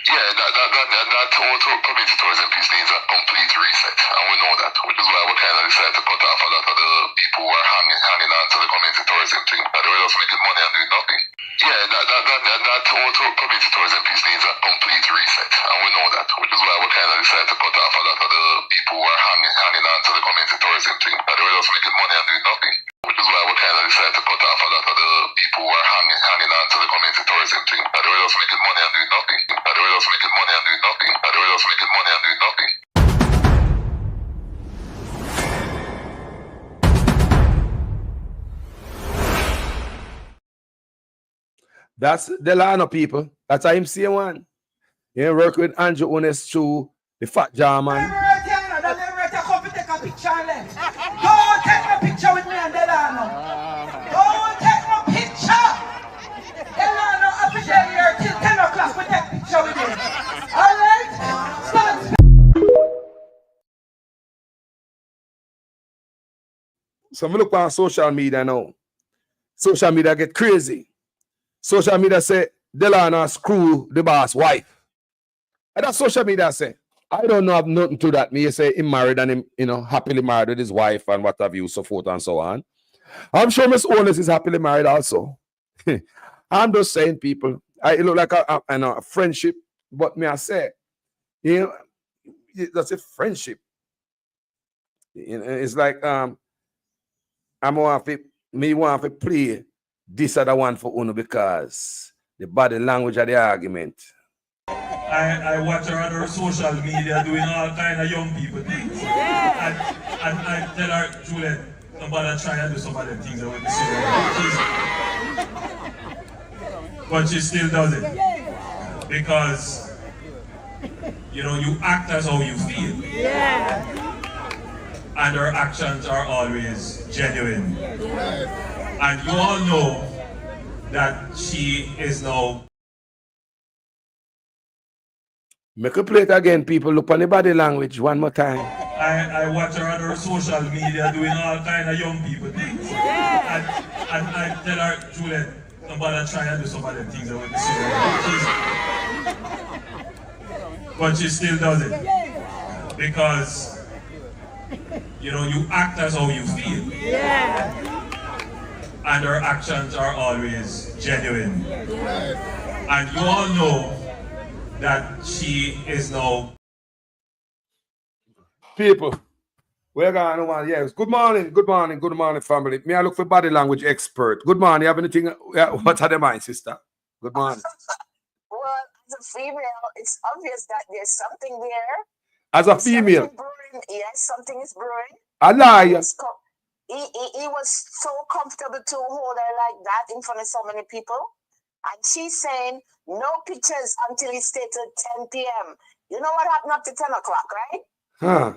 Yeah, that whole community tourism piece needs a complete reset, and we know that, which is why we kind of decided to cut off a lot of the people who are hanging on to the community tourism thing, but they were just making money and doing nothing. Yeah, that whole community tourism piece needs a complete reset, and we know that, which is why we kind of decided to cut off a lot of the people who are hanging on to the community tourism thing, but they were just making money and doing nothing. Which is why we kind of decided to cut off a lot of the people who are hanging on to the community tourism thing, but they were just making money and doing nothing. But they were just making money and doing nothing. But they were just making money and doing nothing. That's Delano, people. That's how him say one. He work with Andrew Ones through the Fat Jar man. Don't take no picture with me and Delano. Don't take no picture. Delano officially here till 10 o'clock. We take picture with me. All right? Start. So I'm look on social media now. Social media get crazy. Social media say Delano screw the boss wife. And that's social media say. I don't know, have nothing to that. Me say he married and him, happily married with his wife and what have you, so forth and so on. I'm sure Miss Owens is happily married also. I'm just saying, people, it look like a friendship, but me I say, that's a friendship. It's like I want to play this other one for Uno because the body language of the argument. I watch her on her social media doing all kind of young people things. And I tell her, Juliet, nobody try to do some of them things that would be serious. But she still does it. Because you know, you act as how you feel. And her actions are always genuine. And you all know that she is now. Make a play it again, people. Look on the body language one more time. I watch her on her social media doing all kind of young people things. And I tell her, Juliet, don't bother try and do some of the things that we see. But she still does it. Because, you know, you act as how you feel. And her actions are always genuine. And you all know that she is now. People, we're going on. Yes. Good morning, family. May I look for body language expert? Good morning. You have anything? What's on the mind, sister? Good morning. Well, as a female, it's obvious that there's something there. As a female? Yes, something is brewing. A liar. He was so comfortable to hold her like that in front of so many people. And she's saying, no pictures until he stated 10 p.m. You know what happened up to 10 o'clock, right? Huh.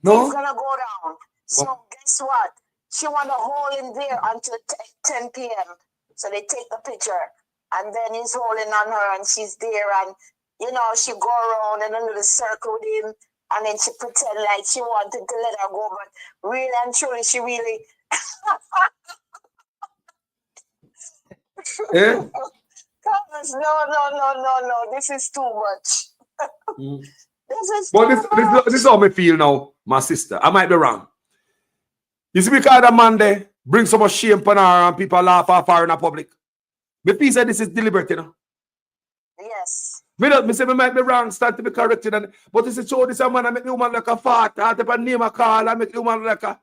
No? He's going to go down. So guess what? She want to hold him there until 10 p.m. So they take the picture. And then he's holding on her and she's there. And, you know, she go around in a little circle with him. And then she pretend like she wanted to let her go. But really and truly, she really... Eh? No. This is too much. This is how me feel now, my sister. I might be wrong. You see, because the man there bring so much shame upon her and people laugh off her in the public. Me feel say this is deliberate, you know. Yes. Me say me might be wrong, start to be corrected. But this is show this a man I make the woman like a fart. I type a name a call and make the woman like a.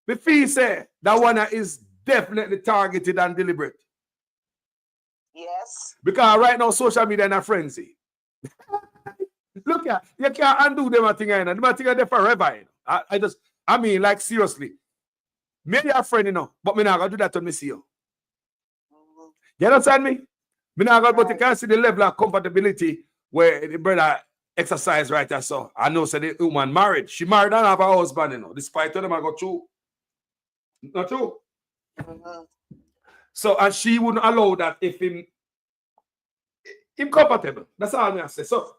Me feel say that one is definitely targeted and deliberate. Yes. Because right now social media in a frenzy. Look at you can't undo them a thing, you know. Them a thing are there forever. You know. I mean, like seriously. Maybe a friend, you know, but me not gonna do that when me see you. You understand me? Me not gonna, but you can see the level of comfortability where the brother exercise right there. So I know so the woman married. She married and have a husband, you know, despite them I got through. Not true. So and she wouldn't allow that if him comfortable. That's all I say. So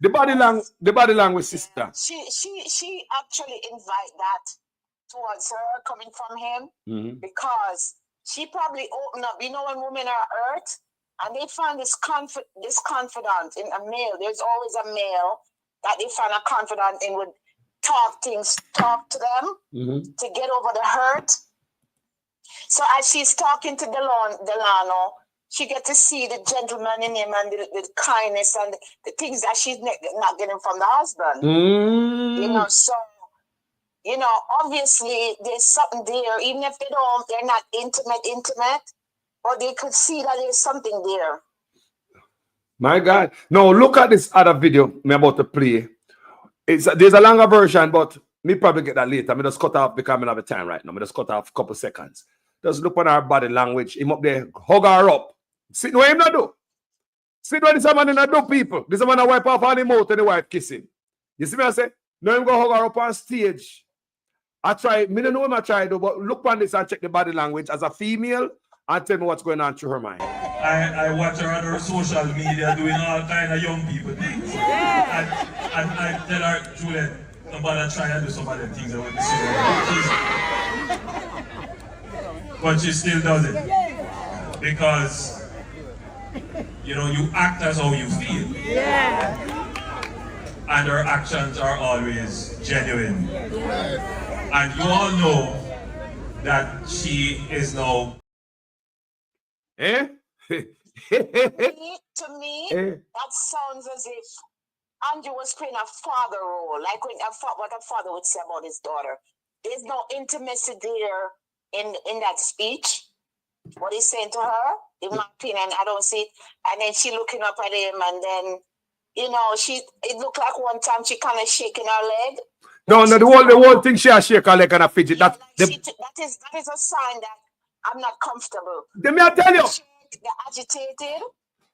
the body language, sister. She actually invite that towards her coming from him because she probably opened up. You know, when women are hurt and they find this confidant in a male, there's always a male that they find a confidant in would talk to them to get over the hurt. So as she's talking to Delano, she get to see the gentleman in him and the kindness and the things that she's not getting from the husband. You know, so, you know, obviously there's something there. Even if they're not intimate, but they could see that there's something there. My God. Now look at this other video I'm about to play. There's a longer version, but me probably get that later. I just cut off because I don't have the time right now. I just cut off a couple seconds. Just look on her body language. Him up there, hug her up. See what him not do? See what this man in a do, people? This man a wipe off on the mouth and the wife kissing. You see me I say? No, him go hug her up on stage. I don't know him I try to do, but look on this and check the body language as a female and tell me what's going on through her mind. I watch her on her social media doing all kind of young people things. And I tell her, Juliet, don't bother try and do some of the things that we see. But she still does it. Because, you know, you act as how you feel. And her actions are always genuine. And you all know that she is now. Eh? To me, that sounds as if Andrew was playing a father role, like what a father would say about his daughter. There's no intimacy there in that speech. What he's saying to her, in my opinion, I don't see it. And then she looking up at him, and then, you know, it looked like one time she kind of shaking her leg. No, the whole thing she has shake her leg and a fidget. That is a sign that I'm not comfortable. Let me tell you. They're agitated.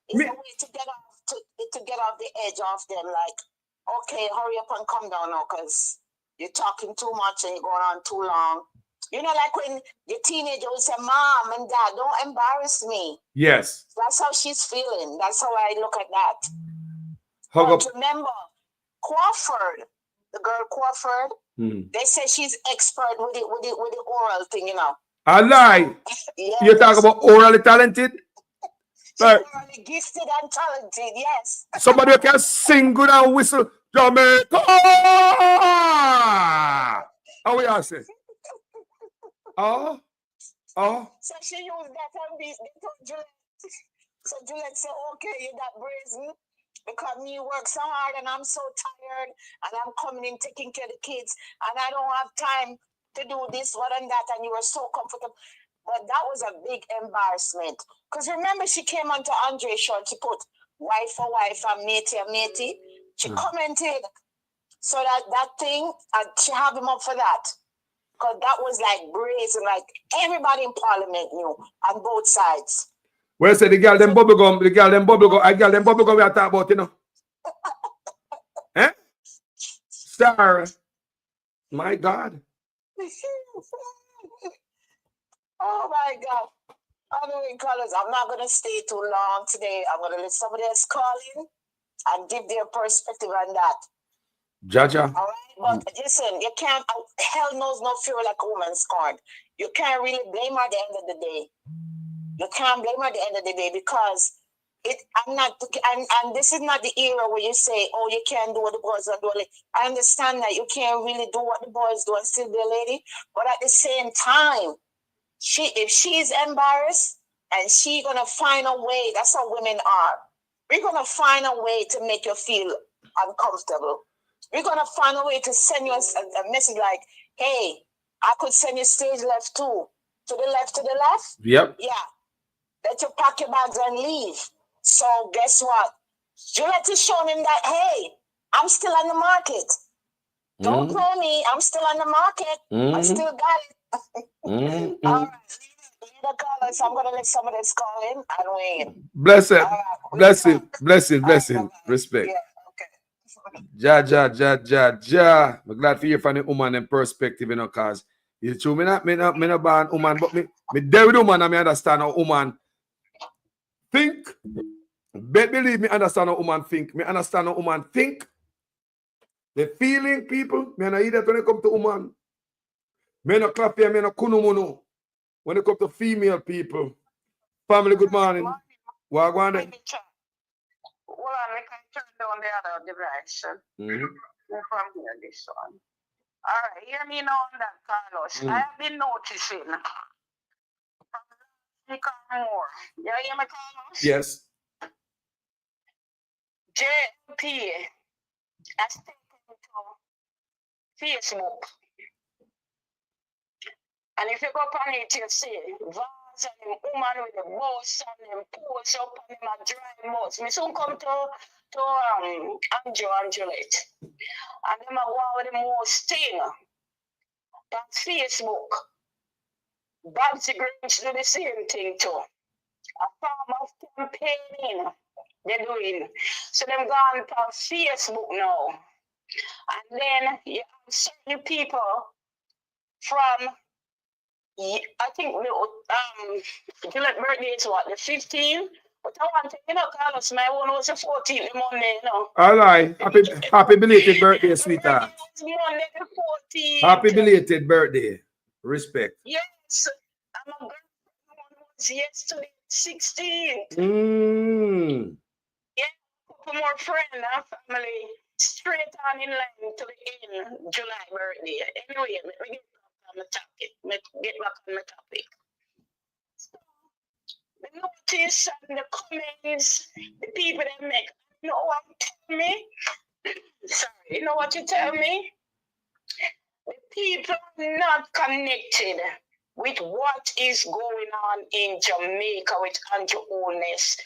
It's a way to get off to get off the edge of them, like, okay, hurry up and come down now, because you're talking too much and you're going on too long. You know, like when the teenager will say, Mom and Dad, don't embarrass me. Yes. That's how she's feeling. That's how I look at that. Hug up. But remember, Crawford, the girl Crawford, they say she's expert with the oral thing, you know. I lie. Yes. You talk about orally talented? Like, Orally gifted and talented, yes. somebody who can sing good and whistle. Jamaica! How we are say? Oh. So she used that and they told Juliet. So Juliet said, okay, you're that brazen because me work so hard and I'm so tired and I'm coming in taking care of the kids and I don't have time to do this, what and that, and you were so comfortable. But that was a big embarrassment. Because remember, she came onto Andre's show and she put wife for wife and matey and matey. She commented. So that thing, she have him up for that. Because that was like brazen, like everybody in Parliament knew on both sides. Well, say the girl them bubblegum we are talking about, you know. Eh? Star. My God. Oh my God. Anyway, colors, I'm not going to stay too long today. I'm going to let somebody else call in and give their perspective on that. Jaja. All right, but listen, you can't, hell knows no fear like a woman scorned. You can't really blame her at the end of the day. You can't blame her at the end of the day because and this is not the era where you say, oh, you can't do what the boys are doing. I understand that you can't really do what the boys do and still be a lady, but at the same time, if she's embarrassed and she's gonna find a way, that's how women are. We're gonna find a way to make you feel uncomfortable. We're gonna find a way to send you a message like, hey, I could send you stage left too. To the left? Yep. Yeah. Let you pack your bags and leave. So guess what? Juliet is showing him that, hey, I'm still on the market. Don't play me. I'm still on the market. I still got it. All right. Leave the caller, so I'm going to let somebody else call in and wait. Bless it. Right, Blessing. Respect. Yeah, Ja. I'm glad to hear from the woman and perspective, you know, cause it's true. Me not ban woman, but me there with woman and me understand how woman think. Believe me, understand how woman think. Me understand how woman think. The feeling people, me not either when it come to woman. Me no clap here, me no kunumuno. When it come to female people. Family, good morning. What going on? Hold on, we can turn down the other device. From here, this one. All right, hear me now on that, Carlos. I have been noticing from last week or more. You hear me, Carlos? Yes. JLP has taken to Facebook. And if you go on it, you see Vaz and the woman with the boss and them pose up and them a dry mouth. Me soon come to Andrew and Juliet. And them a go with the most thing. That Facebook. Babsy Grinch do the same thing too. A form of campaigning they're doing. So them gone to Facebook now. And then you have certain people from I think Juliet's birthday is what, the 15th? But I want to, Carlos, my one was the 14th Monday, you know. All right. Happy belated birthday, sweetheart. Monday the 14th. Happy belated birthday. Respect. Yes. And my birthday was yesterday, 16th. Yeah, a couple more friends and family straight on in line to the end July birthday. Anyway, let me get back on the topic. So, the notice and the comments, the people that make, you know what you tell me? Sorry, you know what you tell me? The people are not connected with what is going on in Jamaica with Andrew Holness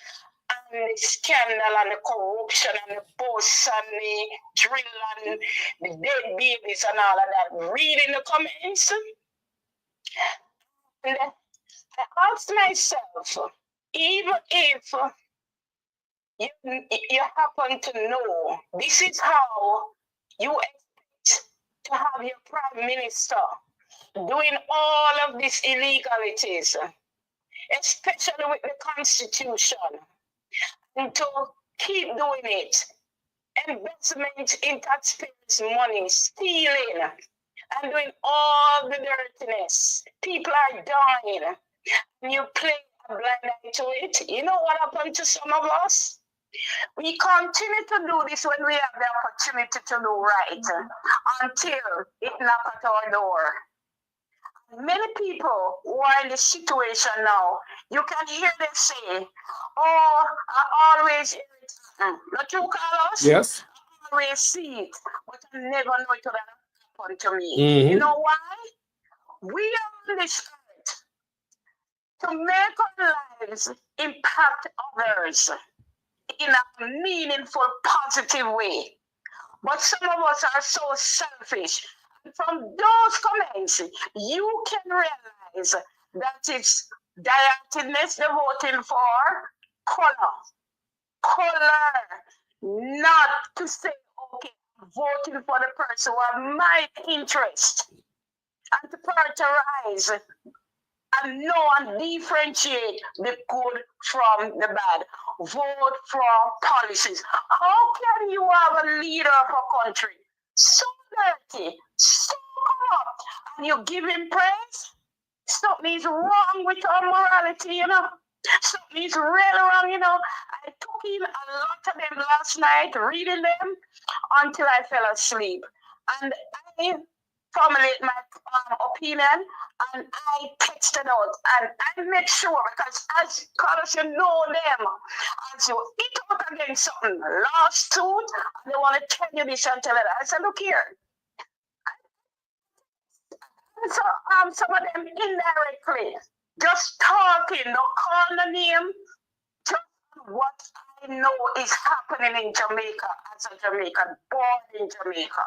and the scandal and the corruption and the boss and the drill and the dead babies and all of that. Reading the comments. And I asked myself, even if you happen to know this is how you expect to have your prime minister doing all of these illegalities, especially with the constitution, and to keep doing it. Investment in taxpayers' money, stealing, and doing all the dirtiness. People are dying, and you play a blind eye to it. You know what happened to some of us? We continue to do this when we have the opportunity to do right until it knocks at our door. Many people who are in this situation now, you can hear them say, oh, I always hear it. Not you, Carlos? Yes. I always see it, but I never know it would happen to me. You know why? We are on this earth to make our lives impact others in a meaningful, positive way. But some of us are so selfish. And from those comments, you can realize that it's dietedness they're voting for, color, not to say, okay, I'm voting for the person who have my interest, and to prioritize and know and differentiate the good from the bad. Vote for policies. How can you have a leader of a country so dirty, so corrupt, and you give him praise? Something is wrong with our morality, you know. Something is really wrong, you know. I took in a lot of them last night, reading them until I fell asleep. And I formulate my opinion, and I texted out, and I make sure, because as Carlos, you know them, as you eat out against something, lawsuit, and they want to tell you this and tell you that. I said, look here. So some of them indirectly, just talking, not calling the name, just what I know is happening in Jamaica as a Jamaican, born in Jamaica.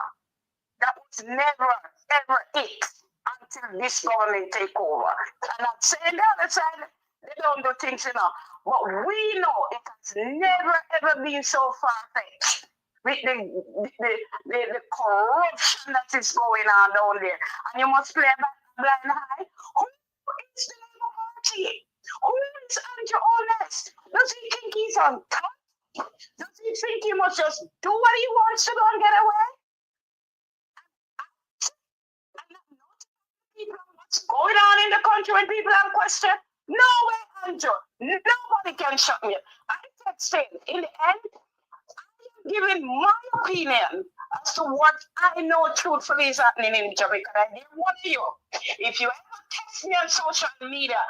That was never, ever it until this government take over. And I'm saying the other side, they don't do things, you know. But we know it has never, ever been so far-fetched with the corruption that is going on down there. And you must play a blind eye. Who is the Labour Party? Who is Andrew Honest? Does he think he's on top? Does he think he must just do what he wants to do and get away? What's going on in the country when people have questions? No way, Andrew. Nobody can shut me up. I said, stay. In the end, I'm giving my opinion as to what I know truthfully is happening in Jamaica. I didn't want you. If you ever text me on social media,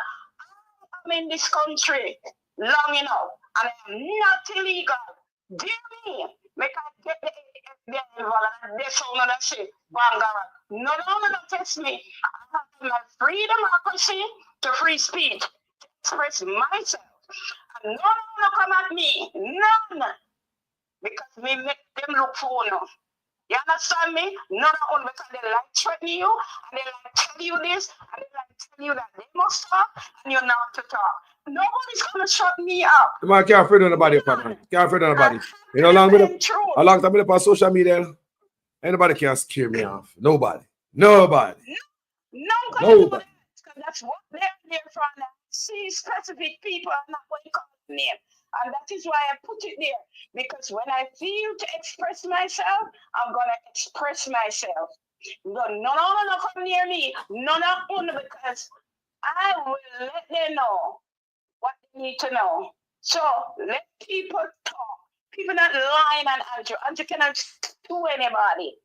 I'm in this country long enough, and I'm not illegal. Dear me, make I get the involved and this one and shit. No, test me. I have my free democracy to free speech, to express myself. And no come at me. None. Because we make them look for no. You understand me? None of them, because they like threaten you, and they like tell you this, and they like tell you that they must talk, and you're not to talk. Nobody's gonna shut me up. The man can't afraid of nobody, man. Can't afraid of nobody. You know, how long time on social media? Anybody can scare me off. Nobody. Nobody. Nobody. Because that's what they're there for. And I see specific people and not what you call name. And that is why I put it there. Because when I feel to express myself, I'm gonna express myself. No, come near me. None of them, because I will let them know what they need to know. So let people talk. People not lying on Andrew. Andrew cannot do anybody.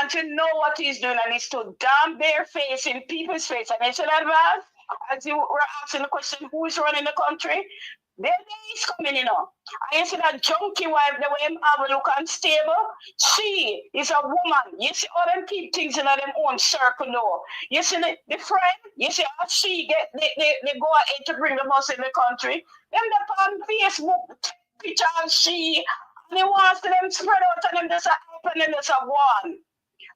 Andrew know what he's doing, and he's to damn bare face in people's face. And Minister Vaz, as you were asking the question, who is running the country? Their day is coming, you know. And you see that junkie wife, the way him have a look unstable, she is a woman. You see all them keep things in them own circle now. You see the friend, you see how she get, they go ahead to bring the bus in the country. Them the on Facebook, picture of she, and he wants to them spread out and them just a open and just a one.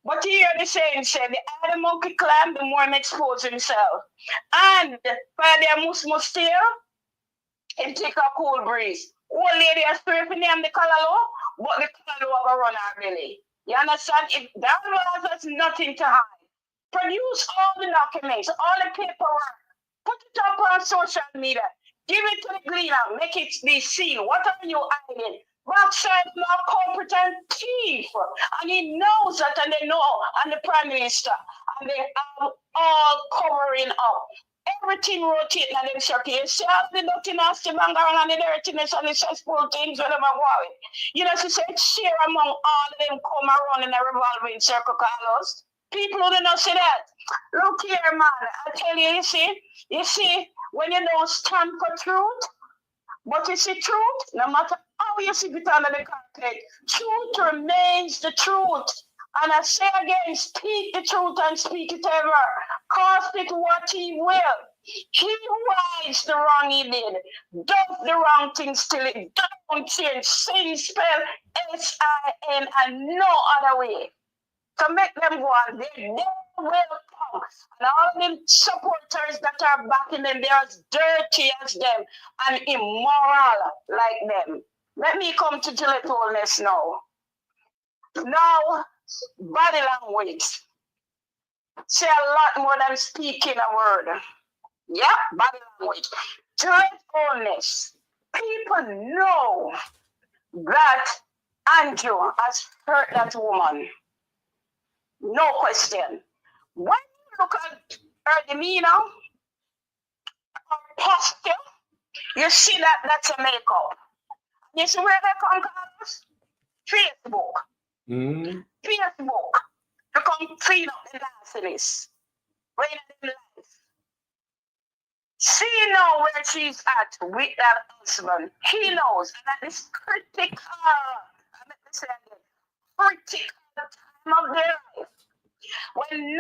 But here the saying said, the higher the monkey climb, the more him expose himself. And by their must steal, and take a cool breeze. Old lady has to name the color law, but the color law will run our belly. You understand? If that law has nothing to hide, produce all the documents, all the paperwork, put it up on social media, give it to the gleaner, make it be seen. What are you hiding? Backside more competent thief, and he knows that, and they know, and the Prime Minister, and they are all covering up. Everything rotating and them circle. You see all the dirty nasty banger and the dirtiness and the cesspool things when them are going. You know, she said share among all of them come around in a revolving circle, Carlos. People who don't see that. Look here, man. I tell you, you see, when you don't stand for truth, but you see truth, no matter how you see it under the carpet, truth remains the truth. And I say again, speak the truth and speak it ever. Cost it what he will. He who hides the wrong he did, does the wrong thing still, it don't change. Sin spell S-I-N and no other way. To make them go on, they will come. And all them supporters that are backing them, they're as dirty as them and immoral like them. Let me come to Gillette Wellness now. Now, body language. Say a lot more than speaking a word. Yeah, body language. Gillette Wellness. People know that Andrew has hurt that woman. No question. When you look at her demeanor, her posture, you see that that's a makeup. You see where they come, Carlos? Facebook. Facebook. To come clean up the nastiness. Rain in life. She knows where she's at with that husband. He knows. And that is critical. I meant to say again. Critical time of their life. When any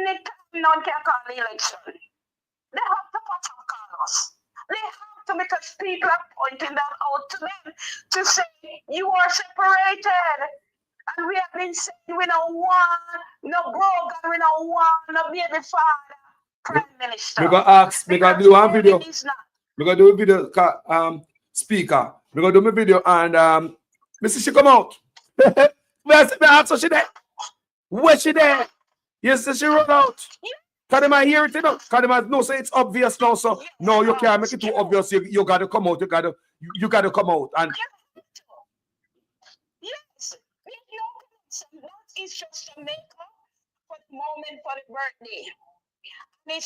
time none can call the election. They have to put up Carlos. They have to, because people are pointing that out to them to say, you are separated. And we have been saying we don't want no brogan, we don't want no baby father, Prime Minister. We're gonna do one video. We're gonna do a video, speaker. We're gonna do my video and Mr. She come out. Where's so she there? Where's she there? Yes, she run out. Can them hear it enough? Can them no say it's obvious now? So no, you can't make it too obvious. You gotta come out. You gotta come out and. Yes, that is just a makeup for the moment for the birthday. They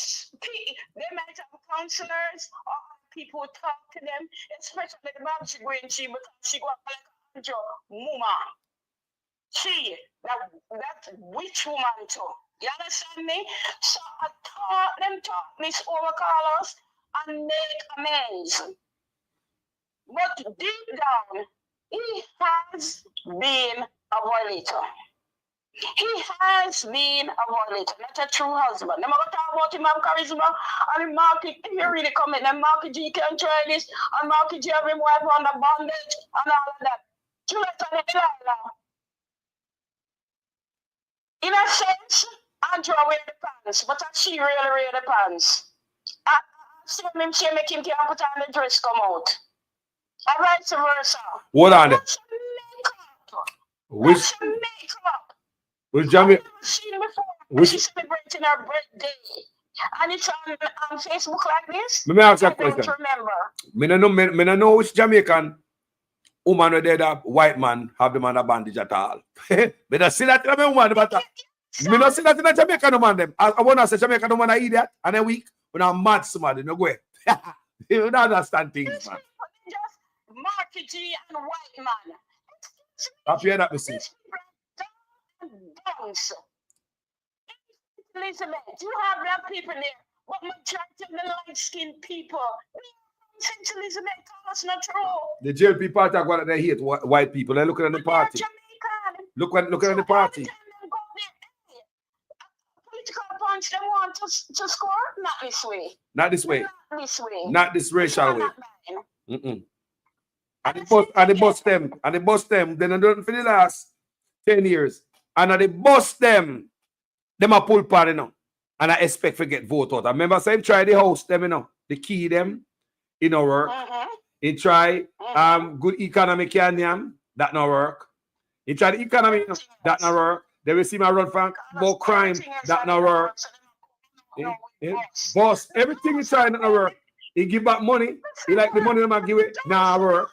might have counselors or people who talk to them, especially the mom she going to because she go like Mama. She, that witch woman too. You understand me? So I taught them this over Carlos and make amends. But deep down, he has been a violator. He has been a violator, not a true husband. I'm going to talk about him have charisma and Marky, if you really come in, and Marky G can try this, and Marky G have him wife on the bondage and all of that. In a sense, Andrew wear the pants, but she really wear the pants. I see him, she make him can't put on the dress come out. And vice versa. Hold on. That's a makeup. Which Jamie? She's celebrating her birthday. And it's on Facebook like this. Let me ask you a question. I don't remember. Me no know which Jamaican woman or that white man have them on a bandage at all. But I see that in a woman, but me not see that in a Jamaican woman them. I want to say Jamaican woman are idiot and a week when I'm mad somebody no go. You don't understand things, man. Just marketing and white man. I hear that, Missy. Elizabeth, you have black people there, but majority of the light-skinned people, Elizabeth, that's not true. The JLP party are going to hate white people. They're looking at the party. Look at the party. Political punch they want to score? Not this way. Not this way. Not this way. Not this racial way. And they bust them. Then they done for the last 10 years. And they bust them. Them a pull party now. And I expect to get vote out. I remember saying try the house them, the key them. It no work. He try good economy can that not work. He try the economy that not work. They will see my run from more crime that not work. Boss, everything he try not work. He give back money. He like the money that I give it nah work.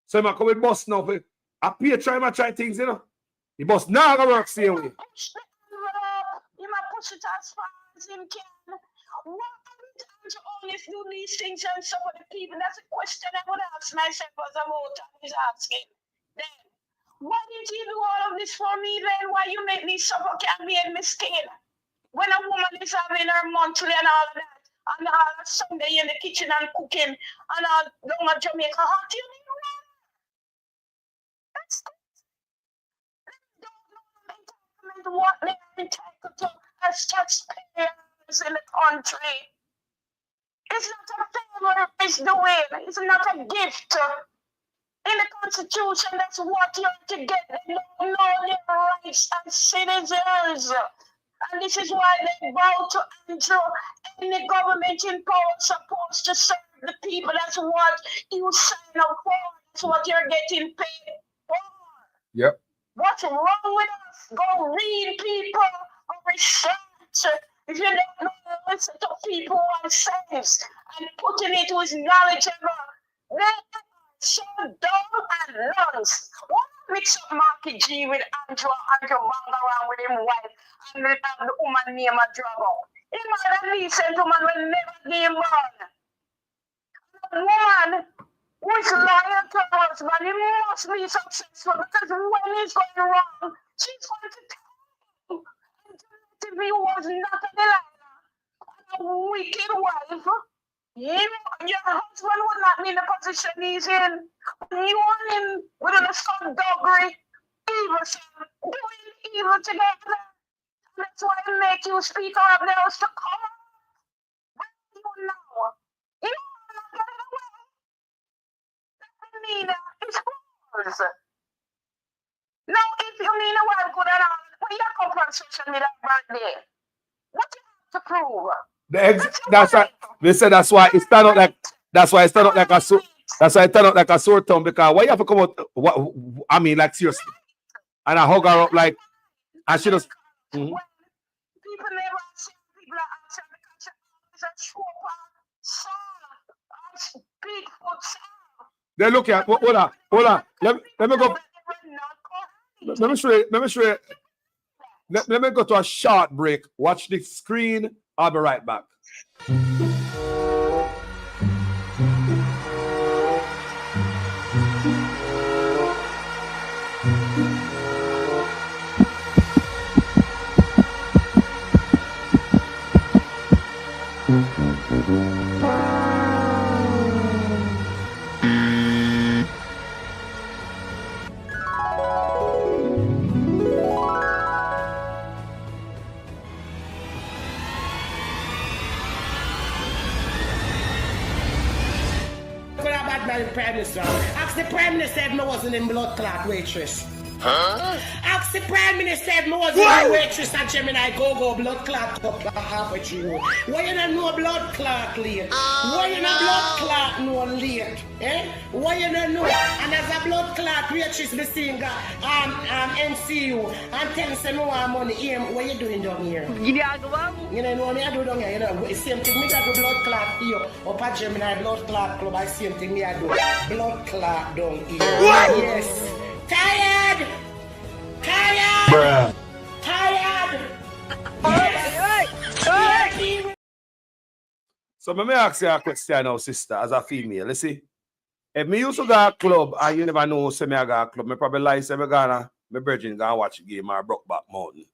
So I come with boss now. I pay try things, you know. The boss now gonna work same way. He might push it as far as him can. What to always do these things and some of the people? That's a question I would ask myself as a voter is asking. Then, why did you do all of this for me then? Why you make me suffer and be a miskin? When a woman is having her monthly and all of that, and all of Sunday in the kitchen and cooking, and all down at Jamaica, how do you mean that? That's what they're entitled to as taxpayers in the country. It's not a favor, it's the way. It's not a gift. In the Constitution, that's what you're to get. They don't know their rights as citizens. And this is why they bow to Andrew. Any government in power is supposed to serve the people. That's what you sign up for. That's what you're getting paid for. Yep. What's wrong with us? Go read people, go research. If you don't know, listen to people who are sense and putting it who is knowledgeable. They are so dumb and nuns. What mix up Marky G with Andrew bang around with him wife and they have the woman name a trouble? He might have decent woman will never be born. A woman who is loyal to her husband, he must be successful because when he's going wrong, she's going to tell him. And if he was not a Delilah, a wicked wife, your husband would not be in the position he's in. You want him with a skullduggery, evil, doing evil together. And that's why I make you speak up there to come on. When you know, you want to get it away. Nina, it's yours. Now, if you mean a while good and all, when you come from social media birthday, what you have to prove? That's why they said that's why it stand out like that's why it stand out like a sore thumb because why you have to come out I mean like seriously and I hug her up like and she just People never say people are outside because it's a super big foot sound. they look at hold on let me go let me show you let me go to a short break. Watch the screen. I'll be right back. Prime Minister. Ask the Prime Minister if I wasn't in blood clot waitress. Huh? Ask the Prime Minister if I wasn't in waitress at Gemini go blood clot cup halfway through. Why you not know blood clot late? Why you not blood clot no late? Eh? Why you not know? And as a blood clot waitress be seeing NCU and tell us no more money here. What you doing down here? You know what I do down here? You know, same thing me got do blood clot here. Up at Gemini blood clot club, I same thing me I do. Blood clot down here. Yes. Tired! Bruh. Tired! Yes. So let me ask you a question now, sister, as a female. Let's see. If me used to go a club and you never know say me I go a club, me probably lie say me gonna my virgin gonna watch a game or Brokeback Mountain.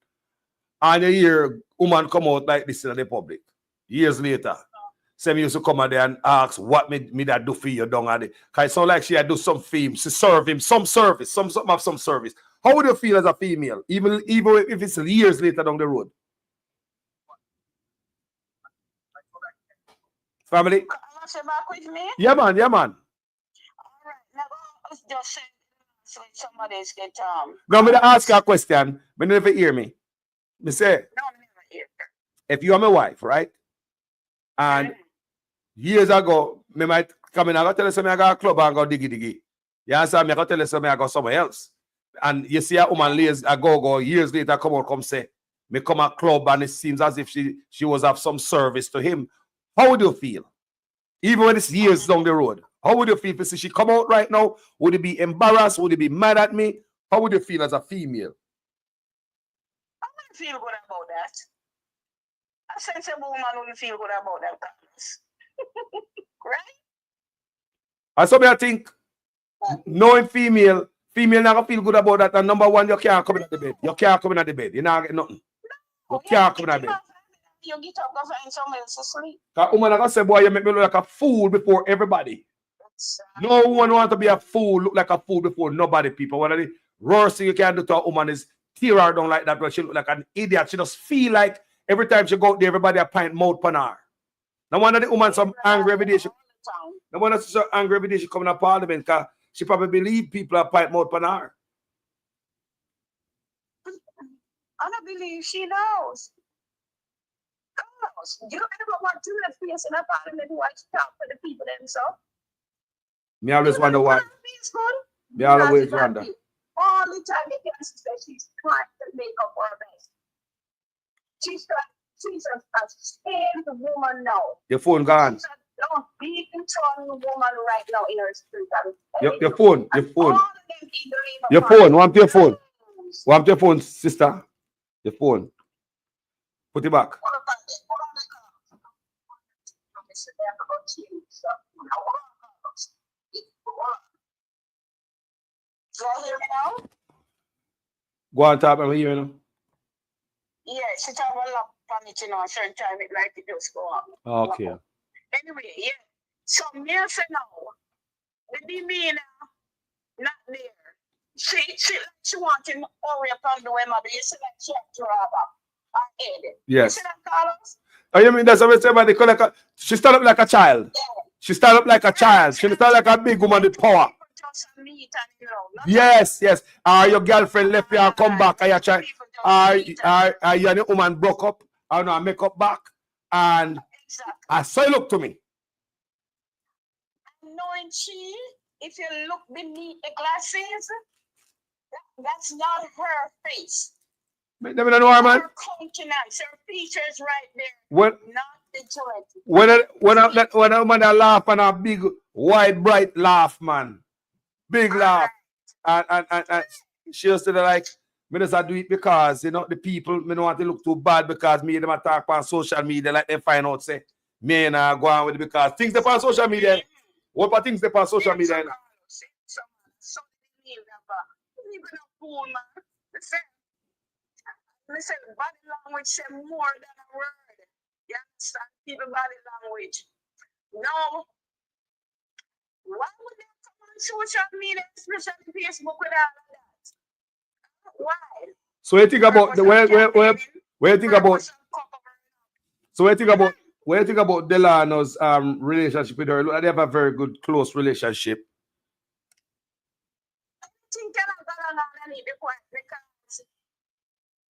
And you hear woman come out like this in the public. Years later. Say me used to come out there and ask what me that do for you down at it. Cause it sound like she had do some fame, she serve him some service, some service. How would you feel as a female, even if it's years later down the road? Family? Back with me? Yeah, man. Alright, now let's just say so somebody's get Now I'm gonna ask you a question. But never hear me. Me say, no, never hear. if you are my wife, right? And years ago, me might Come in, I gotta tell you something, I got a club and go diggy. You understand me? I gotta tell you something, I go somewhere else. And you see a woman go years later come say, me come a club and it seems as if she was of some service to him. How would you feel? Even when it's years down the road. How would you feel if you see she come out right now? Would you be embarrassed? Would you be mad at me? How would you feel as a female? I wouldn't feel good about that. A sensible woman wouldn't feel good about that, Carlos. Right? And so I think knowing female not gonna feel good about that. And number one, you can't come in at the bed. You can't come in at the bed. You're not getting nothing. You can't come in at the bed. You get up and find someone else to sleep. That woman are gonna say, boy, you make me look like a fool before everybody. No one want to be a fool, look like a fool before nobody, people. One of the worst thing you can do to a woman is tear her down like that, but she look like an idiot. She just feel like every time she go out there, everybody a pint mouth on her. Now one of the woman some angry every day. No one is so angry every day she come in a parliament because she probably believe people are pint mouth on her. I don't believe she knows. You don't ever want to let face in a parliament who wants to talk to the people themselves. Me always wonder why. Me always wonder. All the time the cancer says she's trying to make up her best. She's a scared woman now. Your phone gone. She's a don't beat and turn woman right now in her street. Your phone. Your phone. Want your phone. Want your phone, sister. Your phone. Put it back. Go on top and hear you. Yeah, she talk a lot on it, a certain time it like it just go on. Okay. Anyway, yeah. So me say now, the demeanor not there. She wants him hurry up and do him, but you see like she have to rob her head. Yes. You see that, Carlos? Oh, you mean that's what I say about the she stand up like a child. Yeah. She stand up like a child. She stand like a big woman with power. Yes. Your girlfriend left you and come back and you try. You and the woman broke up. I know, make up back. And I saw you look to me. Knowing she, if you look beneath the glasses, that's not her face. Let me know her, man. Her countenance, her features right there. What? Not the when a woman laugh and a big, wide, bright laugh, man. Big laugh. And she used to like, me just do it because, you know, the people, me don't want to look too bad because me them attack on social media, like they find out, say, me and go on with it because things they on social media. What about things they on social media? Listen, body language say more than a word. You understand? People body language. No. Why would they come on social media, especially Facebook, with all of that? Why? So you think about the where you think about what you think about Delano's relationship with her? They have a very good close relationship. I think because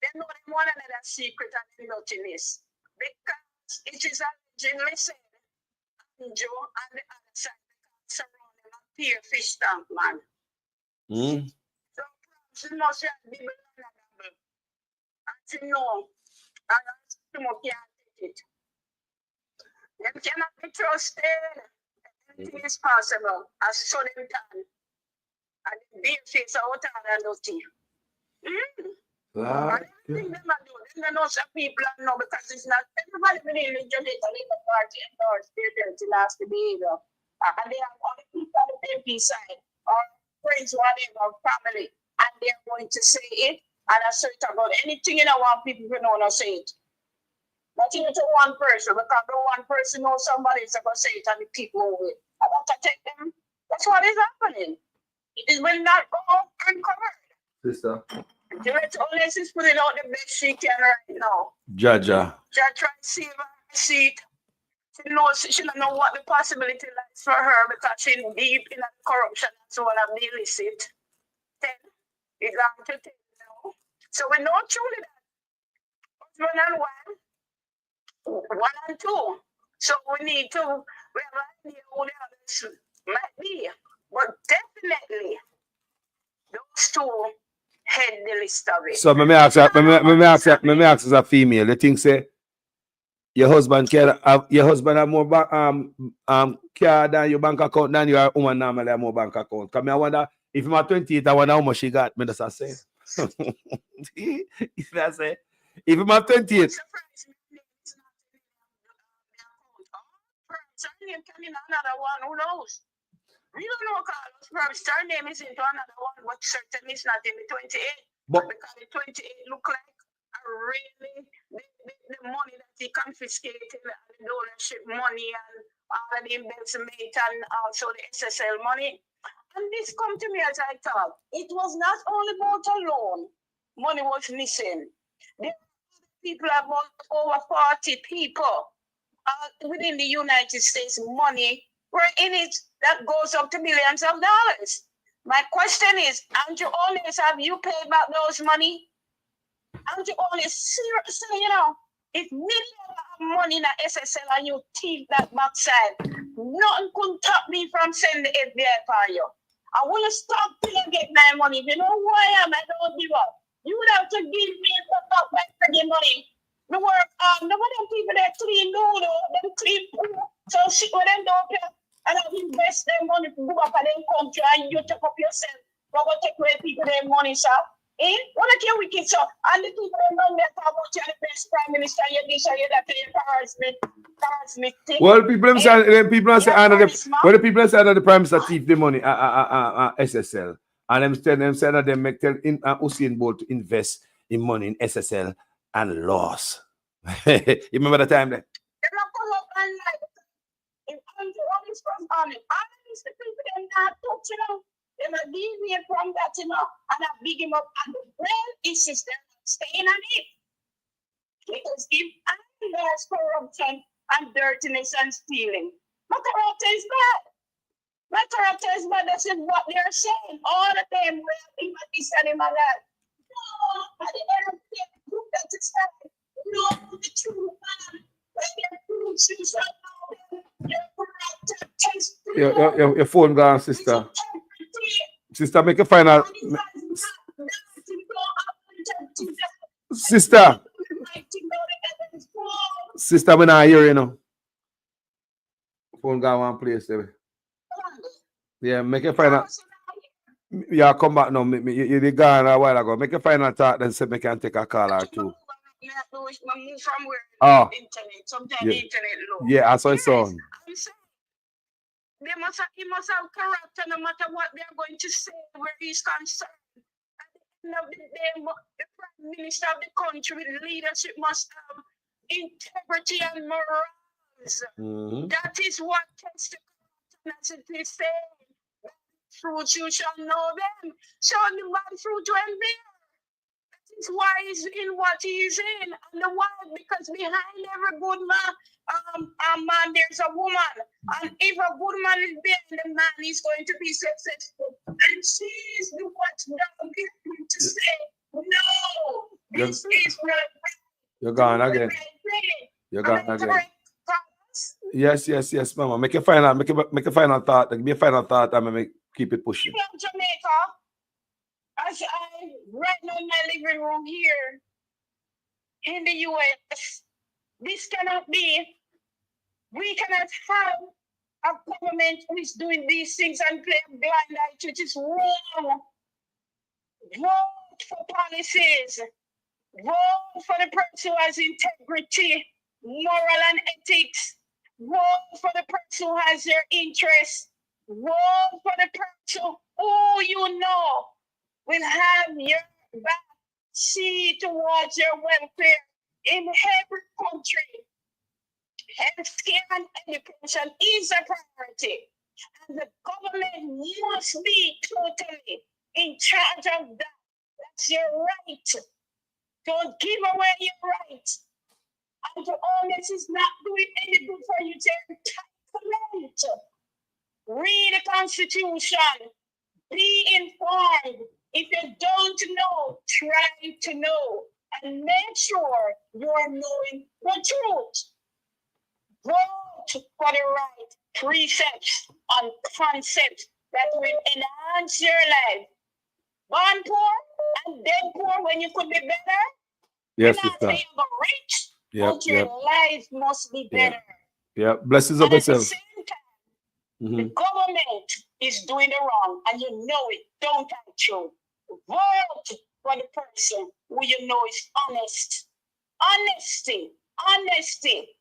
they know them one another secret and naughtiness. Because it is allegedly said Joe and the other side surround them a peer fish tank, man. So she must have been vulnerable. And she know, and she can't take it. Them cannot be trusted. Anything is possible. As so them can. And the beer face out and naughty. And everything them do, they know some people know because it's not everybody really judge it a little party and their dirty nasty behavior. And they have all the people on the MP side or friends, whatever, family, and they're going to say it. And I say it about anything you don't want people to know, not say it. Not even to one person, because the one person knows somebody is going to say it and the people move it. I want to take them. That's what is happening. It is when not all uncovered. Sister. Unless she's putting out the best she can right now. Jaja. Just try to save her seat. She don't know what the possibility lies for her because she's deep in that corruption and so on of the illicit. Then it's going to take now. So we know truly that 1 and 1, 1 and 2. So we need to, we have an idea who the other might be, but definitely those two head the list of it. So me ask as a female, you think say your husband have more car than your bank account than your woman normally have more bank account. Cause me I wonder if I'm 28, I wonder how much she got. Me just say. If I say if I'm 28. Surname can in another one, who knows? We don't know, Carlos. Perhaps surname is into another one, but certainly it's not in the 28. But because the 28 look like a really the money that he confiscated, and the ownership money, and all of the embezzlement, and also the SSL money. And this come to me as I thought. It was not only about a loan. Money was missing. There were people, about over 40 people within the United States, money were in it that goes up to millions of dollars. My question is, Andrew Onis, have you paid back those money? Andrew Onis, seriously, you know, if millions of money in the SSL and you thief that backside, nothing could stop me from sending the FBI for you. I want to stop till I get my money. If you know who I am, I don't give up. You would have to give me back the money. The work, the one of them people that clean noodle, them clean food, so shit with them don't pay, and I invest them money to go back in their country, and you take up yourself, but go take away people their money, sir. What I care wicked, sir, and the people that know that about you, the best prime minister, you this, you that, you harassment thing. Well, people say under the prime minister thief the money, SSL, and them say that they make tell Usain Bolt to invest in money in SSL. And loss. You remember the time there? They're not come up and like, if Andrew Onis was on it, all of these people, they're not touch, you know. They're not deviate from that, you know, and I big him up. And the real issue is they're not staying on it. Because if there's corruption and dirtiness and stealing, my character is bad. My character is bad. That's what they're saying. All of them will think that this and my dad. No, at the end of the day, prove that it's happening. No, the true man. When they're true, she's right now. Your phone gone, sister. Sister, make a final. Sister, when I hear you know. Phone gone one place, baby. Yeah, make a final. Yeah, come back now. You gone a while ago. Make a final thought, then say me can take a call or two. Oh, yeah, I saw it on. He must have character no matter what they are going to say where he's concerned. At the end of the day, the prime minister of the country with leadership must have integrity and morals. That is what takes the character, as it is saying. Fruits you shall know them. So the bad fruit will bear. That is why he's in what he is in. And the why, because behind every good man, there's a woman. And if a good man is behind the man, he's going to be successful. And she is the watchdog to say, no, this is right. You're gone again. You're gone again. Yes, mama. Make a final thought. Give me a final thought and keep it pushing. In Jamaica, as I right now in my living room here in the US, this cannot be. We cannot have a government who is doing these things and play a blind eye, which is wrong. Vote for policies. Vote for the person who has integrity, moral, and ethics. Vote for the person who has their interests. Vote for the person who you know will have your back, see towards your welfare in every country. Healthcare and education is a priority, and the government must be totally in charge of that. That's your right. Don't give away your right. And to all this is not doing any good for you. Entitlement. Read the Constitution. Be informed. If you don't know, try to know. And make sure you're knowing the truth. Vote for the right. precepts and concepts that will enhance your life. Born poor and dead poor when you could be better. Yes, You're not sister. saying about rich, Yep, but your yep. life must be better. Yeah, blessings of And at the yourself. same time, Mhm. the government is doing the wrong, and you know it. Don't touch you. Vote for the person who you know is honest. Honesty. Honesty.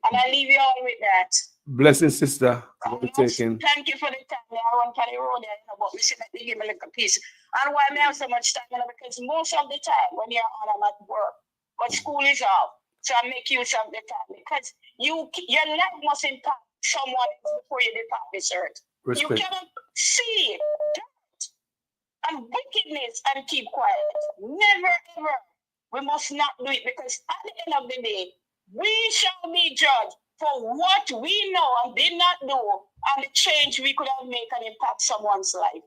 And I leave you all with that. Blessings, sister. What we taking? Thank you for the time. I want to road there, but we should give me like a piece. And why I have so much time, because most of the time when you're on, I'm at work, but school is off. So I make use of the time because your life must impact someone before you depart this earth. Respect. You cannot see dirt and wickedness and keep quiet. Never ever. We must not do it because at the end of the day, we shall be judged for what we know and did not do and the change we could have made and impact someone's life.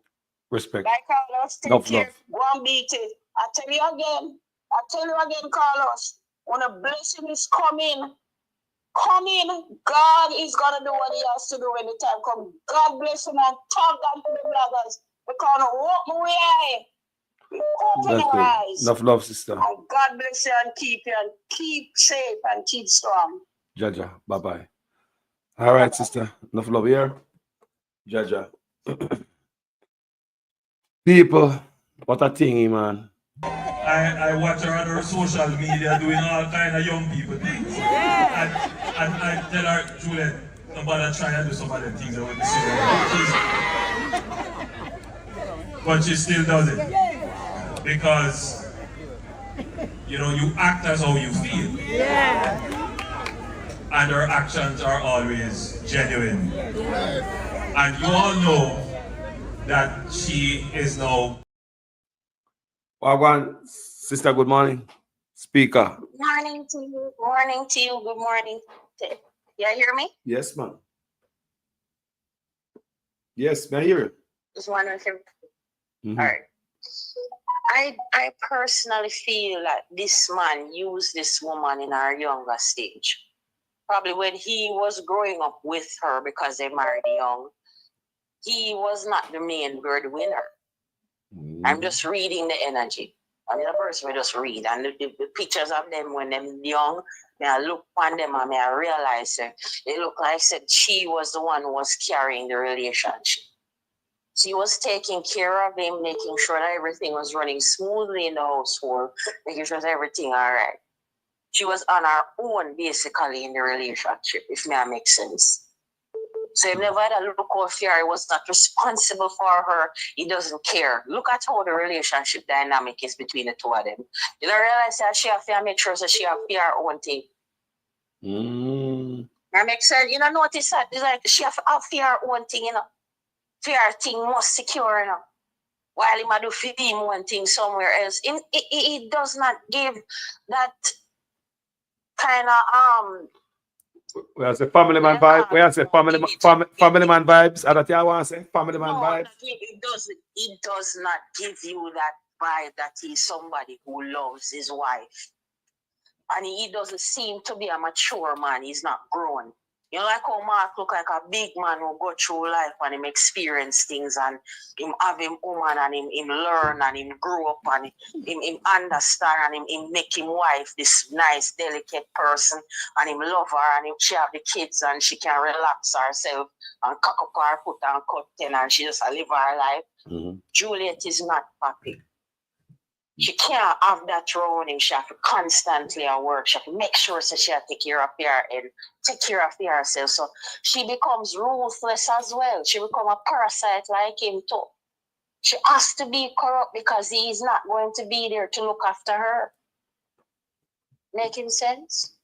Respect. Like Carlos, take care, go and beat it. I tell you again, Carlos, when a blessing is coming, God is going to do what he has to do when the time comes. God bless him and talk unto the brothers. Because open our eyes. Open our eyes. Enough love, sister. And God bless you and keep safe and keep strong. Jaja, bye-bye. All right, sister. Enough love here. Jaja. People, what a thingy, man. I watch her on her social media doing all kind of young people things. And I tell her, Juliet, don't bother try and do some of them things that we see. But she still does it. Because, you know, you act as how you feel. And her actions are always genuine. And you all know that she is now. Wagwan, sister, good morning. Speaker. Morning to you. Morning to you. Good morning. You hear me? Yes, ma'am. Yes, may I hear you? Just wondering if all right. I personally feel that this man used this woman in her younger stage. Probably when he was growing up with her because they married young, he was not the main breadwinner. I'm just reading the energy. I mean, the person will just read. And the pictures of them when them young, may I look on them and may I realize it looked like said she was the one who was carrying the relationship. She was taking care of him, making sure that everything was running smoothly in the household, making sure that everything all right. She was on her own, basically, in the relationship, if may make sense. So he never had a look how fair. He was not responsible for her. He doesn't care. Look at how the relationship dynamic is between the two of them. You don't realize that she have to make sure that she have her own thing. That makes sense. You know, notice that it's like she have her own thing, you know. Fear thing most secure, you know. While he might do for him one thing somewhere else. It does not give that kind of We have say family man vibe. We have say family man vibes. Are that you want to say? Family man vibes. It does not give you that vibe that he's somebody who loves his wife. And he doesn't seem to be a mature man. He's not grown. You know, like how Mark look like a big man who go through life and him experience things and him have him woman and him learn and him grow up and him understand and him make him wife this nice, delicate person and him love her and him she have the kids and she can relax herself and cock up her foot and cut ten and she just live her life. Juliet is not happy. She can't have that running. She have to constantly at work. She have to make sure that she have to take care of her and take care of herself. So she becomes ruthless as well. She becomes a parasite like him too. She has to be corrupt because he is not going to be there to look after her. Making sense?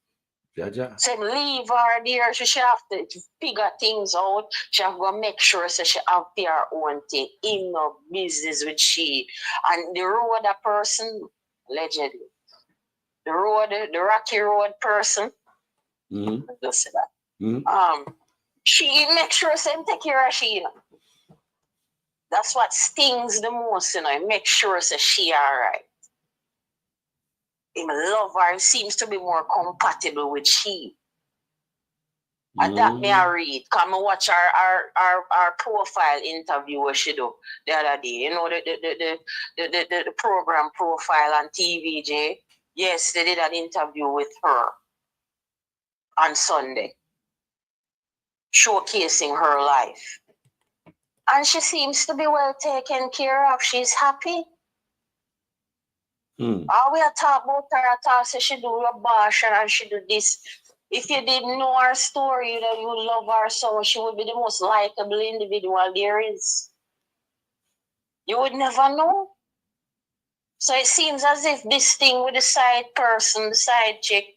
Yeah. So leave her there. She have to figure things out. She have to make sure so she have her own thing. In no business with she. And the road a person, allegedly. The rocky road person. Just say that. She make sure she take care of she, you know. That's what stings the most, you know. Make sure so she alright. Him love her, seems to be more compatible with she. And that me I read. Come and watch our profile interview where she do the other day. You know the program profile on TVJ. Yes, they did an interview with her on Sunday, showcasing her life. And she seems to be well taken care of. She's happy. All we are talking about her, I thought say she do abortion and she do this. If you didn't know her story, you know, you love her so she would be the most likable individual there is. You would never know. So it seems as if this thing with the side person, the side chick,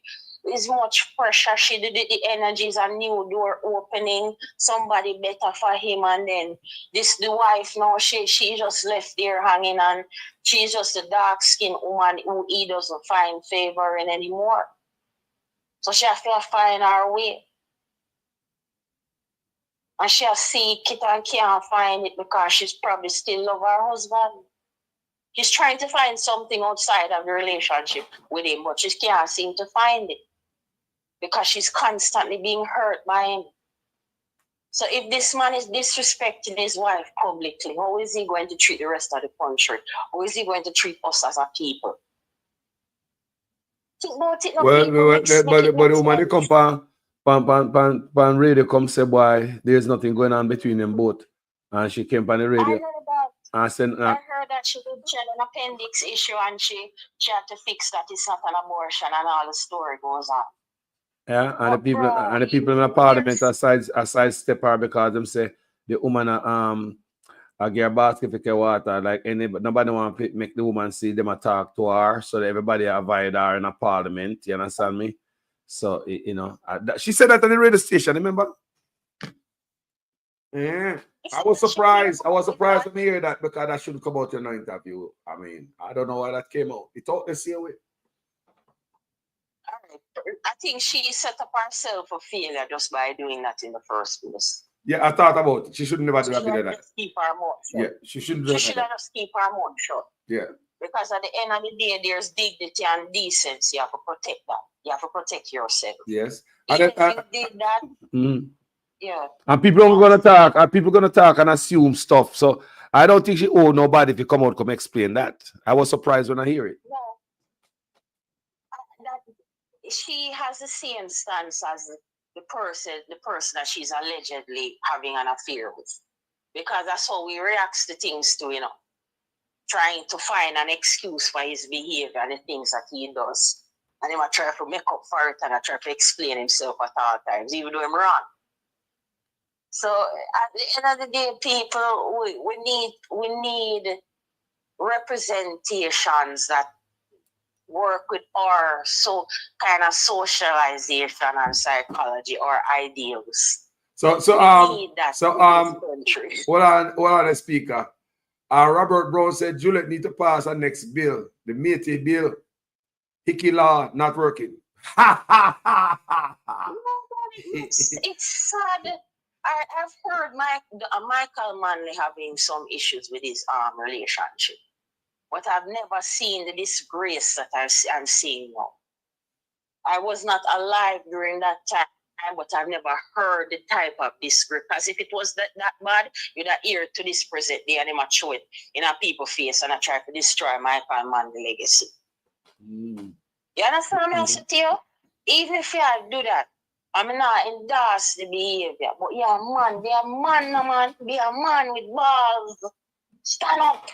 is much pressure. She did the energies, a new door opening, somebody better for him, and then the wife now, she just left there hanging on. She's just a dark-skinned woman who he doesn't find favor in anymore. So she has to find her way. And she has seek it and can't find it because she's probably still love her husband. She's trying to find something outside of the relationship with him, but she can't seem to find it because she's constantly being hurt by him. So if this man is disrespecting his wife publicly, how is he going to treat the rest of the country? How is he going to treat us as a people? Think about it, but the woman they come pan radio come say, boy, there's nothing going on between them both. And she came on the radio. I heard that she had an appendix issue and she had to fix that it's not an abortion and all the story goes on. Yeah, and the people in the parliament aside step her because them say the woman I get a basket for water, like nobody want to make the woman see them talk to her, so that everybody avoid her in a parliament. You understand me? So you know, she said that on the radio station. Remember? Yeah, I was surprised. I was surprised to hear that because that shouldn't come out in an interview. I mean, I don't know why that came out. It out the same way. I think she set up herself for failure just by doing that in the first place. Yeah, I thought about it. She shouldn't never do that. Just keep her mouth shut. Yeah, she shouldn't. She should have just keep her mouth shut. Yeah. Because at the end of the day, there's dignity and decency. You have to protect that. You have to protect yourself. Yes. If you did that, yeah. And people are gonna talk. And people gonna talk and assume stuff. So I don't think she owe nobody if you come explain that. I was surprised when I hear it. No. She has the same stance as the person that she's allegedly having an affair with. Because that's how we react to things too, you know. Trying to find an excuse for his behavior and the things that he does. And he might try to make up for it and I try to explain himself at all times, even though I'm wrong. So at the end of the day, people, we need representations that work with our kind of socialization and psychology or ideals. Hold on, the speaker. Robert Brown said Juliet need to pass our next bill, the Métis bill. Hickey law not working. It's sad. I've heard Michael Manley having some issues with his relationship. But I've never seen the disgrace that I'm seeing now. I was not alive during that time, but I've never heard the type of disgrace. Because if it was that bad, you'd have ear to this present day and they might show it in a people's face and I try to destroy Michael Manley's legacy. You understand what I'm saying to you? Even if you do that, I'm not endorse the behavior. But yeah, man, be a man, man. Be a man with balls. Stand up.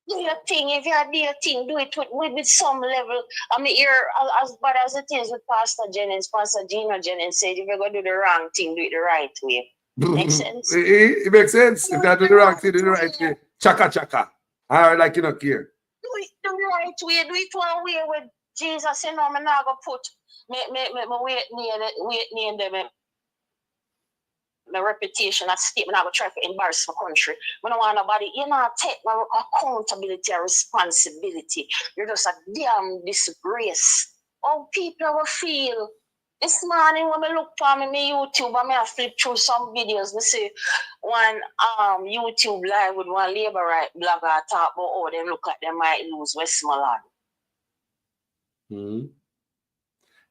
Do your thing. If you do your thing, do it with some level. I mean, here, as bad as it is with Pastor Jennings, Pastor Gino Jennings said, if you're going to do the wrong thing, do it the right way. Makes sense? It makes sense. If you do the wrong thing, do the right way. Chaka. I like you not care. Do it the right way. Do it one way with Jesus. You know, I'm not going to put my weight near them. My reputation at stake. I'm not going to try to embarrass my country. I don't want nobody, you know, take my accountability and responsibility. You're just a damn disgrace. How people will feel. This morning when I look for me on YouTube, I flip through some videos. I see one YouTube live with one labor right blogger talk about how they look like they might lose Westmoreland.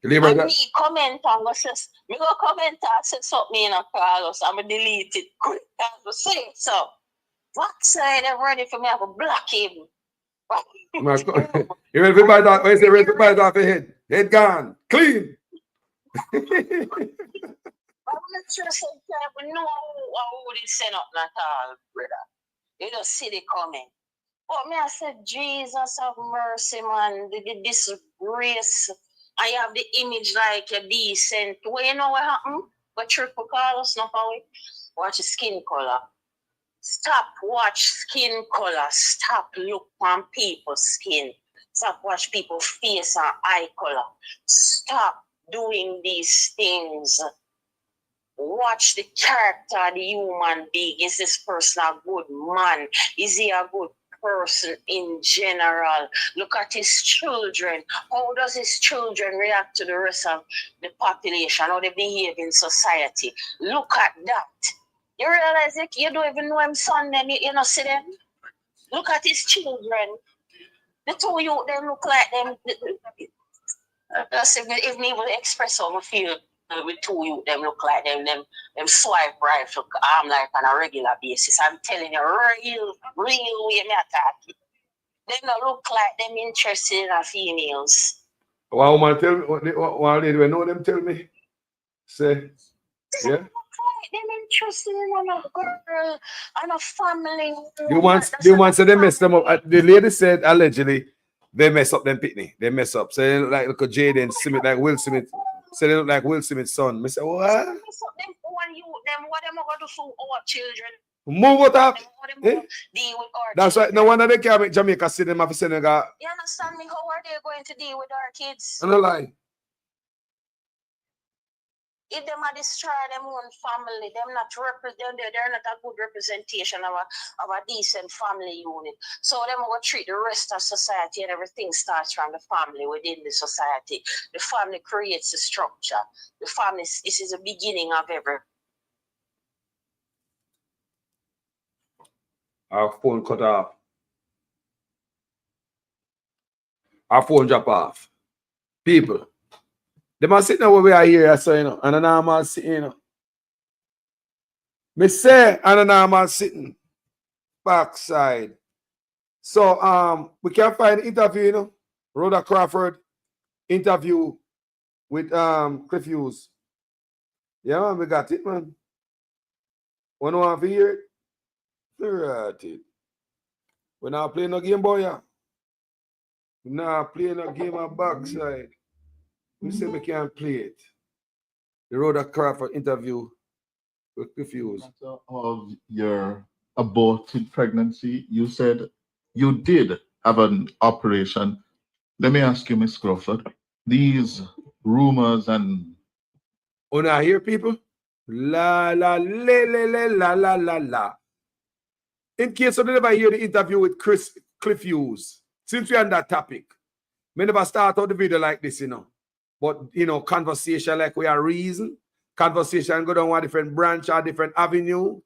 Labor and me comment and go say, me go comment and say something in a Carlos, and me delete it quick and go say it. So, what side I'm ready for me? I go block him. You ready to bite off? When you say ready to bite off your head? Head gone. Clean. But I'm not sure sometimes we know who they send up at all, brother. You just see the comment. But me, I said, Jesus have mercy, man. The disgrace. I have the image like a decent. Well, you know what happened? But triple Carlos, not how it. Watch the skin color. Stop watch skin color. Stop look on people's skin. Stop watch people's face and eye color. Stop doing these things. Watch the character of the human being. Is this person a good man? Is he a good person in general? Look at his children. How does his children react to the rest of the population? How they behave in society? Look at that. You realize it? You don't even know him son, then you don't see them. Look at his children. The two you them look like them. That's if me will express how I feel with two you them look like them swipe right look arm like on a regular basis. I'm telling you, real way me attack. They don't look like them interested in our females. One woman tell me, one lady we know them tell me, say, yeah. Them interested in a girl and a family. The one said they messed them up. The lady said allegedly they mess up them pitney. They mess up. So they look like Jaden Smith, like Will Smith. So they look like Will Smith's son. I say, what? Mess up them when you them what them going to do for our children. Move it up. Deal with our That's right. No wonder they can't make Jamaica see them after Senegal. You understand me? How are they going to deal with our kids? I don't lie. If them are destroy them own family, they're not a good representation of a decent family unit. So them will treat the rest of society, and everything starts from the family within the society. The family creates the structure. The family, this is the beginning of every. Our phone cut off. Our phone drop off. People. They must sit now where we are here, so you know, and a normal sitting, you know. Me say, and a normal sitting backside. So we can find interview, you know, Rhoda Crawford interview with Cliff Hughes. Yeah, man, we got it, man. One want to hear it? Right it. We're not playing no game, boy. Yeah. We're not playing no game on backside. We say we can't play it. The Rhoda Crawford interview with Cliff Hughes. Of your aborted pregnancy, you said you did have an operation. Let me ask you, Miss Crawford, these rumors and when I hear people, la la la la la la la la. In case you never hear the interview with Cliff Hughes, since we're on that topic, we never start out the video like this, you know. But, you know, conversation like we are reason, conversation go down one different branch or different avenue,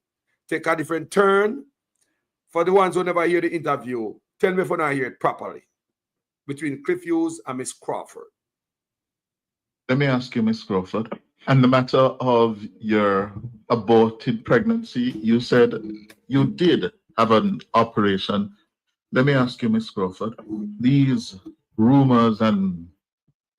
take a different turn. For the ones who never hear the interview, tell me if I hear it properly between Cliff Hughes and Miss Crawford. let me ask you, Miss Crawford, and the matter of your aborted pregnancy, you said you did have an operation. Let me ask you, Miss Crawford, these rumors and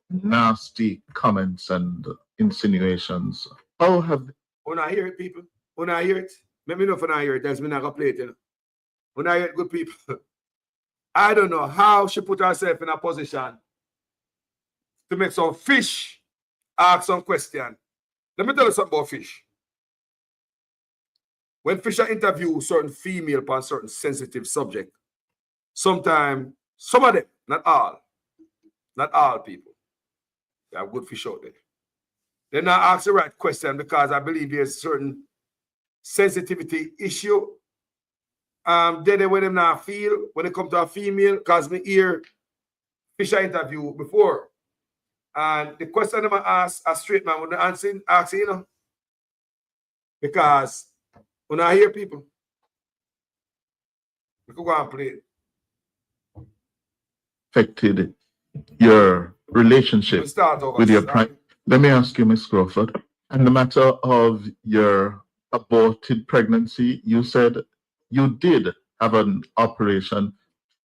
nasty comments and insinuations, how have... When I hear it, people, when I hear it, let me know if I hear it, that's me not going to play it, you know. When I hear it, good people, I don't know how she put herself in a position to make some fish ask some question. Let me tell you something about fish. When fish are interview certain female upon certain sensitive subject, sometimes, some of them, not all people, they have good fish out there. They not ask the right question because I believe there's certain sensitivity issue. They with them now feel when it comes to a female, because me hear Fisher interview before. And the question I'm ask a straight man when they answer, you know. Because when I hear people, we could go and play it. Affected your relationship with your prime. Let me ask you, Miss Crawford, and the matter of your aborted pregnancy, you said you did have an operation.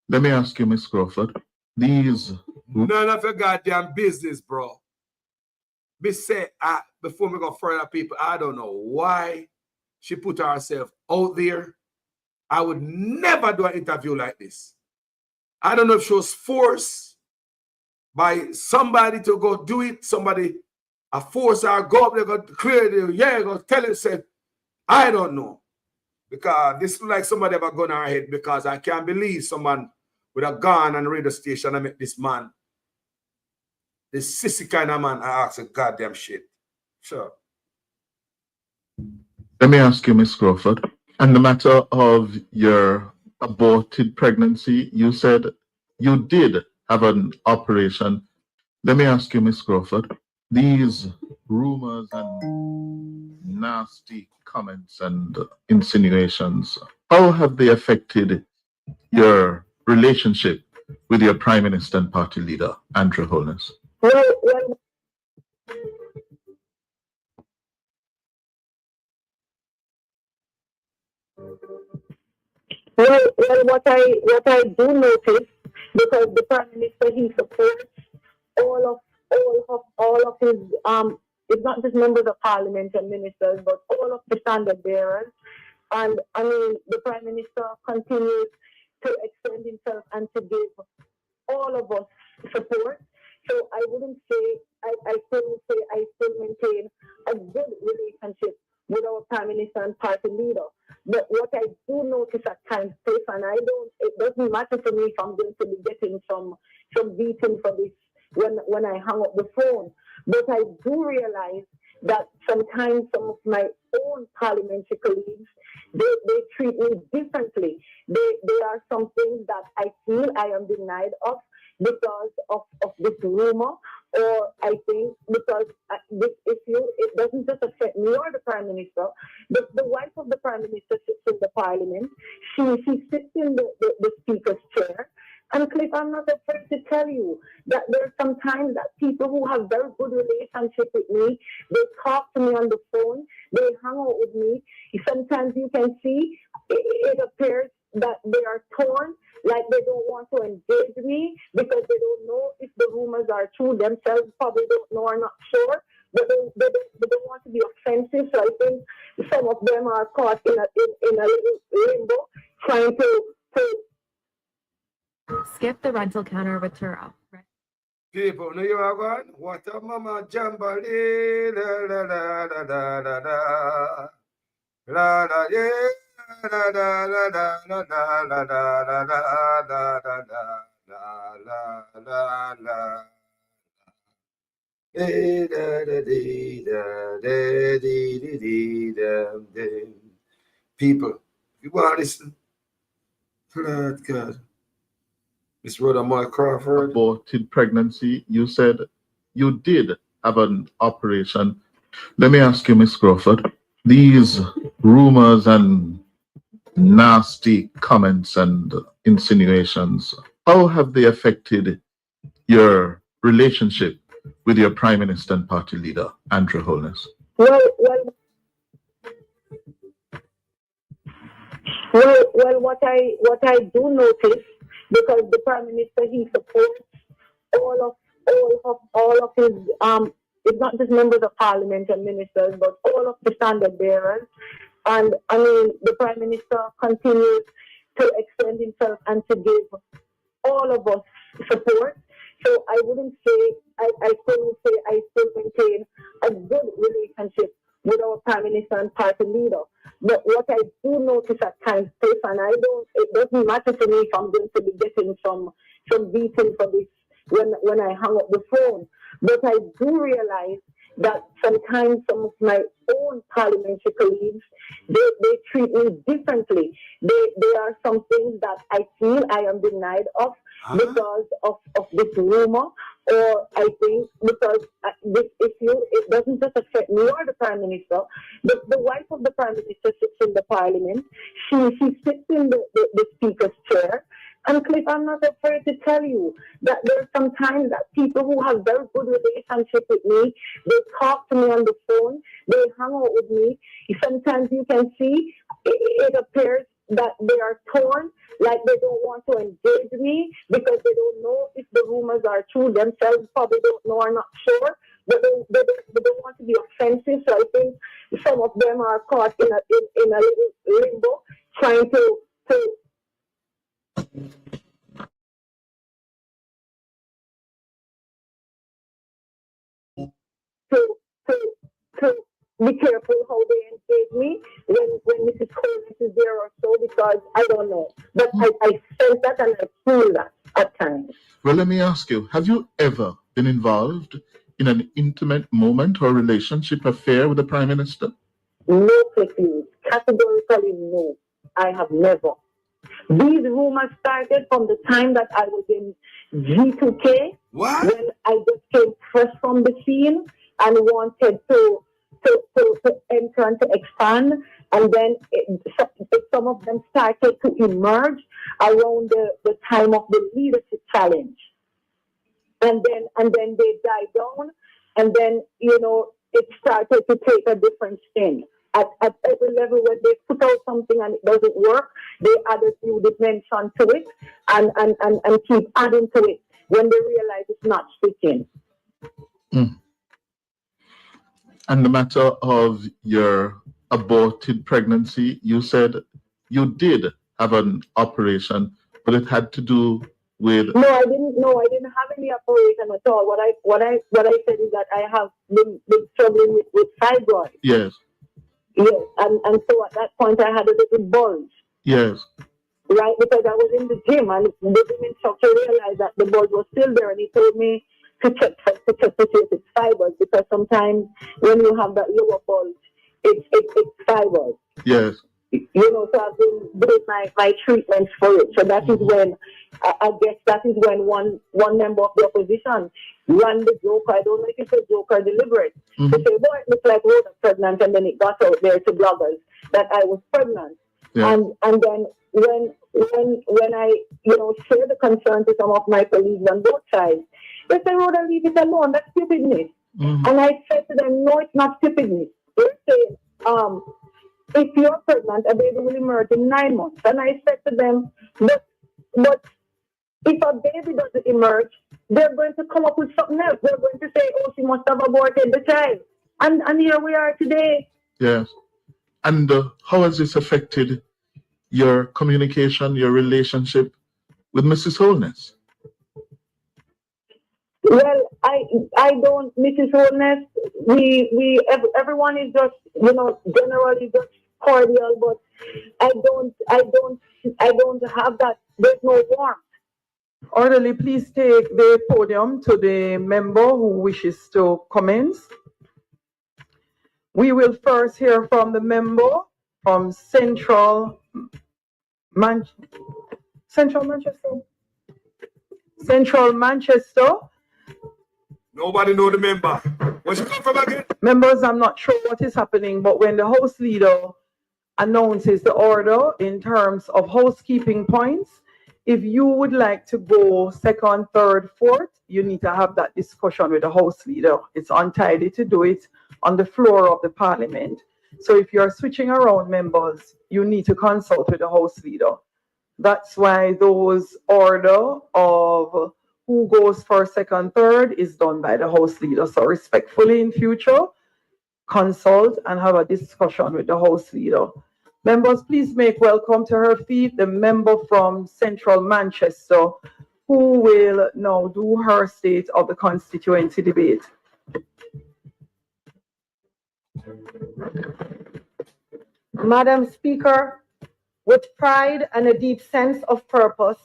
Let me ask you, Miss Crawford, these... None of your goddamn business, bro. Me say, before we go further, people, I don't know why she put herself out there. I would never do an interview like this. I don't know if she was forced by somebody to go do it. Somebody, a force her go up there, go clear the, go tell her, say, I don't know. Because this looks like somebody have a gun in her head, because I can't believe someone with a gun and a radio station I met this man. This sissy kind of man, I ask a goddamn shit. Sure. Let me ask you, Miss Crawford, and the matter of your aborted pregnancy, you said you did have an operation. Let me ask you, Miss Crawford, these rumors and nasty comments and insinuations, how have they affected your relationship with your Prime Minister and party leader, Andrew Holness? Well, what I do notice, because the Prime Minister, he supports all of his it's not just members of Parliament and ministers, but all of the standard bearers. And I mean, the Prime Minister continues to extend himself and to give all of us support. So I wouldn't say, I still maintain a good relationship with our Prime Minister and party leader. But what I do notice at times, and it doesn't matter to me if I'm going to be getting some beating for this when I hang up the phone. But I do realize that sometimes some of my own parliamentary colleagues, they treat me differently. There are some things that I feel I am denied of because of this rumor, or I think because this issue, it doesn't just affect me or the Prime Minister. The wife of the Prime Minister sits in the Parliament. She sits in the Speaker's chair. And Cliff, I'm not afraid to tell you that there's sometimes that people who have very good relationship with me, they talk to me on the phone, they hang out with me. Sometimes you can see it appears that they are torn, like they don't want to engage me because they don't know if the rumors are true. Themselves probably don't know or not sure, but they don't want to be offensive. So I think some of them are caught in a little limbo, trying to skip the rental counter with Turo. People, know you are going? What a mama jamboree, la la la la la la la. La la yeah, la la la la la la la la la la la la. People, you want to listen? Lord God. Miss Rhoda Moy Crawford. Aborted pregnancy, you said you did have an operation. Let me ask you, Miss Crawford, these rumors and nasty comments and insinuations, how have they affected your relationship with your Prime Minister and party leader, Andrew Holness? Well, what I do notice, because the Prime Minister, he supports all of his it's not just members of Parliament and ministers, but all of the standard bearers. And I mean, the Prime Minister continues to extend himself and to give all of us support. So I wouldn't say, I still maintain a good relationship with our Prime Minister and party leader. But what I do notice at times, and it doesn't matter to me if I'm going to be getting some beating for this when I hang up the phone. But I do realize that sometimes some of my own parliamentary colleagues, they treat me differently. There are some things that I feel I am denied of because of this rumor, or I think because this issue, it doesn't just affect me or the Prime Minister. The wife of the Prime Minister sits in the Parliament. She sits in the Speaker's chair. And Cliff, I'm not afraid to tell you that there's sometimes that people who have very good relationship with me, they talk to me on the phone, they hang out with me. Sometimes you can see it appears that they are torn, like they don't want to engage me because they don't know if the rumors are true. Themselves probably don't know or not sure, but they don't want to be offensive. So I think some of them are caught in a little limbo, trying to be careful how they engage me when Mrs. Holmes is there or so, because I don't know. But I sense that and I feel that at times. Well, let me ask you, have you ever been involved in an intimate moment or relationship affair with the Prime Minister? No, please. Categorically no. I have never. These rumors started from the time that I was in G2K, when I just came fresh from the scene and wanted to enter and to expand, and then some of them started to emerge around the time of the leadership challenge, and then they died down, and then it started to take a different spin. At every level, when they put out something and it doesn't work, they add a new dimension to it and keep adding to it when they realize it's not sticking. And the matter of your aborted pregnancy, you said you did have an operation, but it had to do with... No, I didn't have any operation at all. What I said is that I have been struggling with fibroids. Yes. Yes, and so at that point I had a little bulge. Yes. Right, because I was in the gym and the gym instructor realized that the bulge was still there, and he told me to check to see if it's fibers, because sometimes when you have that lower bulge, it's fibers. Yes. So I've been doing my treatments for it. So that is when, I guess that is when one member of the opposition ran the joke. I don't know if it's a joke or deliberate. To say, boy, it looks like Rhoda pregnant, and then it got out there to bloggers that I was pregnant. Yeah. And then when I share the concern to some of my colleagues on both sides, they say, Rhoda, leave it alone. That's stupidness. And I said to them, no, it's not stupidness. They're saying, if you're pregnant, a baby will emerge in 9 months. And I said to them, but if a baby doesn't emerge, they're going to come up with something else. They're going to say, oh, she must have aborted the child. And here we are today. Yes. And how has this affected your communication, your relationship with Mrs. Holness? Well, I don't, Mrs. Holness, everyone is just, generally just cordial, but I don't have that. There's no warmth. Orderly, please take the podium to the member who wishes to comment. We will first hear from the member from Central Manchester. Nobody know the member. Where she come from again? Members, I'm not sure what is happening, but when the House Leader announces the order in terms of housekeeping points, if you would like to go second, third, fourth, you need to have that discussion with the House Leader. It's untidy to do it on the floor of the Parliament. So if you're switching around members, you need to consult with the House Leader. That's why those order of who goes first, second, third is done by the House Leader. So respectfully in future, consult and have a discussion with the House Leader. Members, please make welcome to her feet the member from Central Manchester, who will now do her State of the Constituency debate. Madam Speaker, with pride and a deep sense of purpose,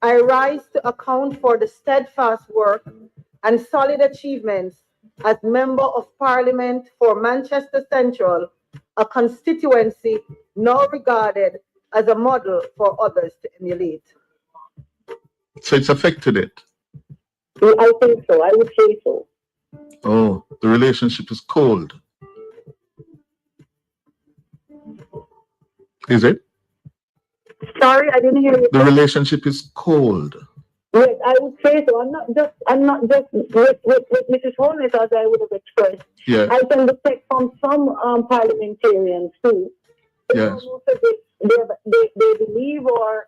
I rise to account for the steadfast work and solid achievements as Member of Parliament for Manchester Central, a constituency now regarded as a model for others to emulate. So it's affected it? I think so. I would say so. Oh, the relationship is cold. Is it? Sorry, I didn't hear you. The relationship is cold. Yes, I would say so. I'm not just with Mrs. Holmes as I would have expressed. Yeah. I can detect from some parliamentarians too. Yes. They believe, or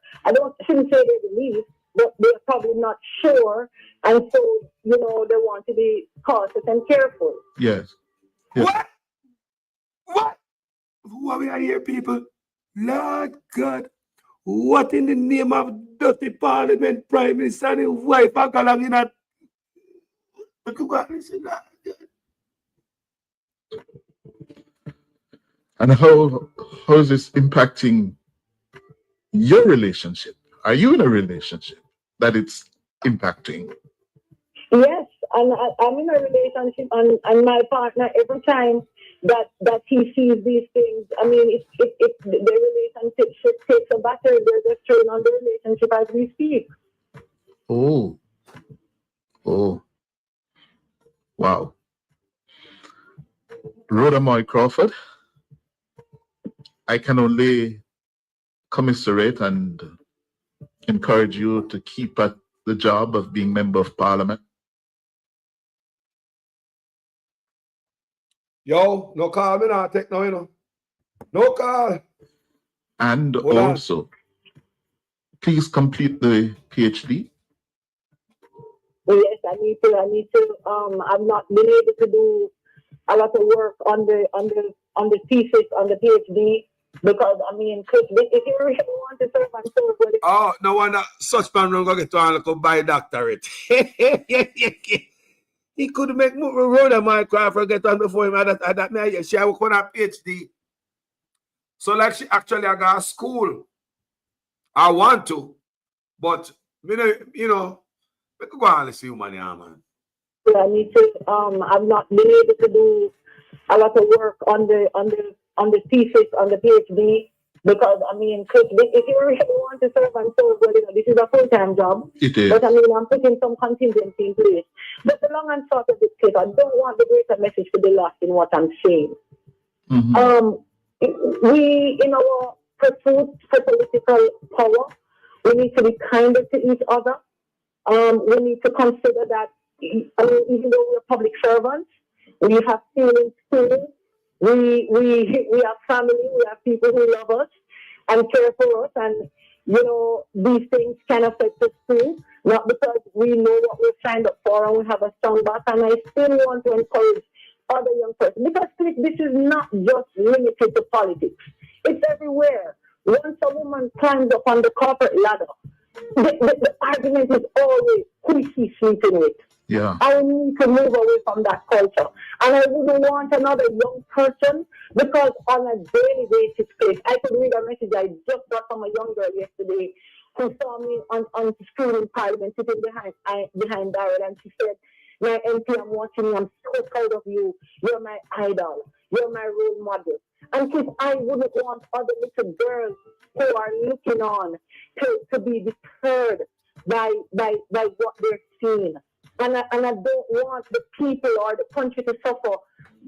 shouldn't say they believe, but they're probably not sure, and so they want to be cautious and careful. Yes. Yes. What? Who are we here, people? Lord God. What in the name of dirty parliament, prime minister and his wife are going in at? And how is this impacting your relationship? Are you in a relationship that it's impacting? Yes, and I'm in a relationship, and my partner, every time that he sees these things, I mean, if the relationship takes a batter, they're just turning on the relationship as we speak. Oh. Wow. Rhoda Moy Crawford, I can only commiserate and encourage you to keep at the job of being Member of Parliament. Yo, no call me now, take no, No call. And also, please complete the PhD. Yes, I need to. I've not been able to do a lot of work on the thesis, on the PhD, because I mean, if you really want to serve and serve with it. Oh, no wonder such man don't go get to and buy doctorate. He could make Rhoda Moy Crawford get on before him. That she work on a PhD. So like she actually I got a school. I want to, but we could go and see money, man. I need to. I've not been able to do a lot of work on the thesis, on the PhD, because I mean, if you really want to serve and serve, well, this is a full-time job. It is. But I mean, I'm putting some contingency in place. But the long and short of it, I don't want the greater message to be lost in what I'm saying. Mm-hmm. We, in our pursuit for political power, we need to be kinder to each other. We need to consider that, even though we're public servants, we have feelings too. We have family, we have people who love us and care for us, and these things can affect us too, not because we know what we're signed up for and we have a strong back. And I still want to encourage other young persons, because this is not just limited to politics. It's everywhere. Once a woman climbs up on the corporate ladder, the argument is always who is she sleeping with. Yeah. I need to move away from that culture. And I wouldn't want another young person, because on a daily basis, I could read a message I just got from a young girl yesterday who saw me on the screen in Parliament sitting behind Darrell, and she said, "My MP, I'm watching you. I'm so proud of you. You're my idol. You're my role model." And because I wouldn't want other little girls who are looking on to be deterred by what they're seeing. And I don't want the people or the country to suffer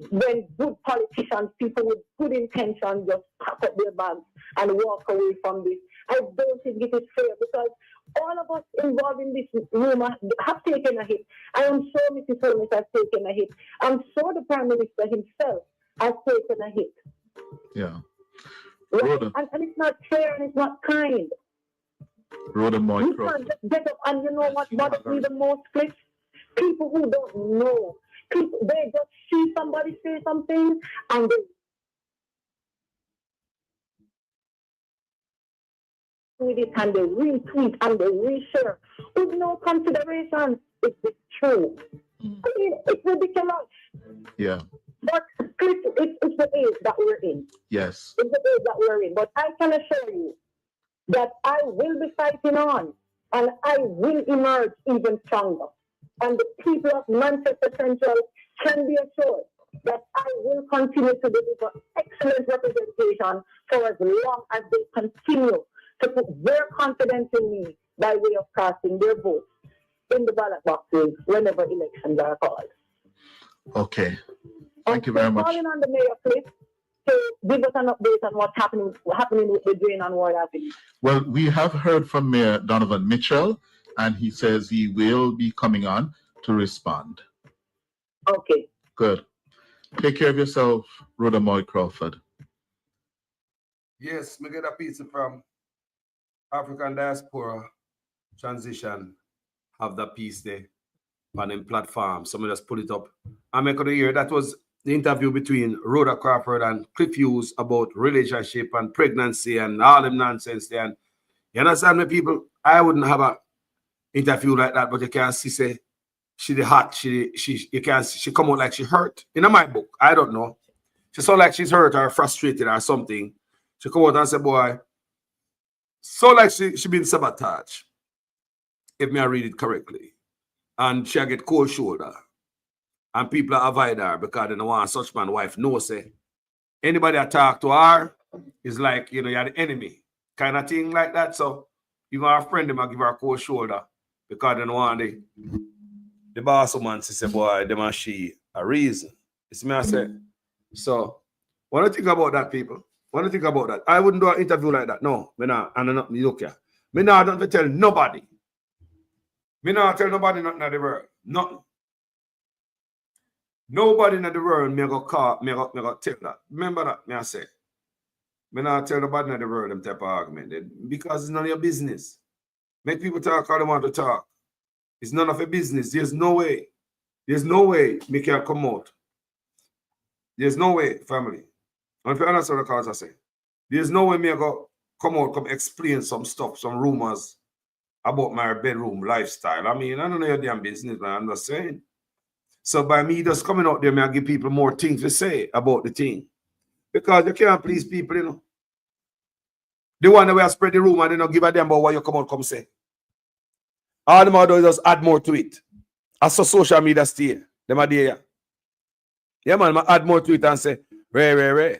when good politicians, people with good intentions, just pack up their bags and walk away from this. I don't think it is fair, because all of us involved in this room have taken a hit. I am sure Mrs. Holmes has taken a hit. I'm sure the Prime Minister himself has taken a hit. Yeah. Right? And it's not fair and it's not kind. Rhoda Moy You Crawford. can't just get up, and you know what bothers me the most, Chris? People who don't know. People, they just see somebody say something and they with it and they retweet and they reshare with no consideration. It's true. I mean, it's ridiculous. Yeah. But Chris, it's the age that we're in. Yes. It's the age that we're in. But I can assure you that I will be fighting on, and I will emerge even stronger. And the people of Manchester Central can be assured that I will continue to deliver excellent representation for as long as they continue to put their confidence in me by way of casting their votes in the ballot boxes whenever elections are called. Okay. Thank you very much. Calling on the mayor, please, to give us an update on what's happening with the drain on Ward Avenue. Well, we have heard from Mayor Donovan Mitchell, and he says he will be coming on to respond. Okay. Good. Take care of yourself, Rhoda Moy Crawford. Yes, me get a piece from African Diaspora Transition. Have that piece there on them platform. Somebody just put it up. I make the hear that was the interview between Rhoda Crawford and Cliff Hughes about relationship and pregnancy and all them nonsense there. And you understand me, people? I wouldn't have a interview like that, but you can see say she the hot. She come out like she hurt. In my book, I don't know. She sound like she's hurt or frustrated or something. She come out and say, boy, so like she been sabotaged. If me I read it correctly. And she get cold shoulder. And people are avoid her because they don't want such man wife know say. Anybody that talk to her is like, you know, you're the enemy. Kind of thing like that. So even our friend them I give her a cold shoulder because they don't want the boss woman to say, boy, them and she a reason. It's me I say. So what do you think about that, people? What do you think about that? I wouldn't do an interview like that. No, me not. And not me look here. Me not don't tell nobody. Me not tell nobody nothing in the world. Nothing. Nobody in the world me go call, me go tell that. Remember that, me I say. Me not tell nobody in the world them type of argument. Because it's none of your business. Make people talk how they want to talk. It's none of your business. There's no way. There's no way me can come out. There's no way, family. And if you understand what the cause I say, there's no way me go come out, come explain some stuff, some rumors about my bedroom lifestyle. I mean, I don't know your damn business, man. I'm just saying. So by me just coming out there, I give people more things to say about the thing. Because you can't please people, you know. The one that will spread the rumor, they don't give a damn about what you come out, come say. All them are doing is just add more to it. As so social media stay. Them are there. Yeah, man, I add more to it and say, Ray.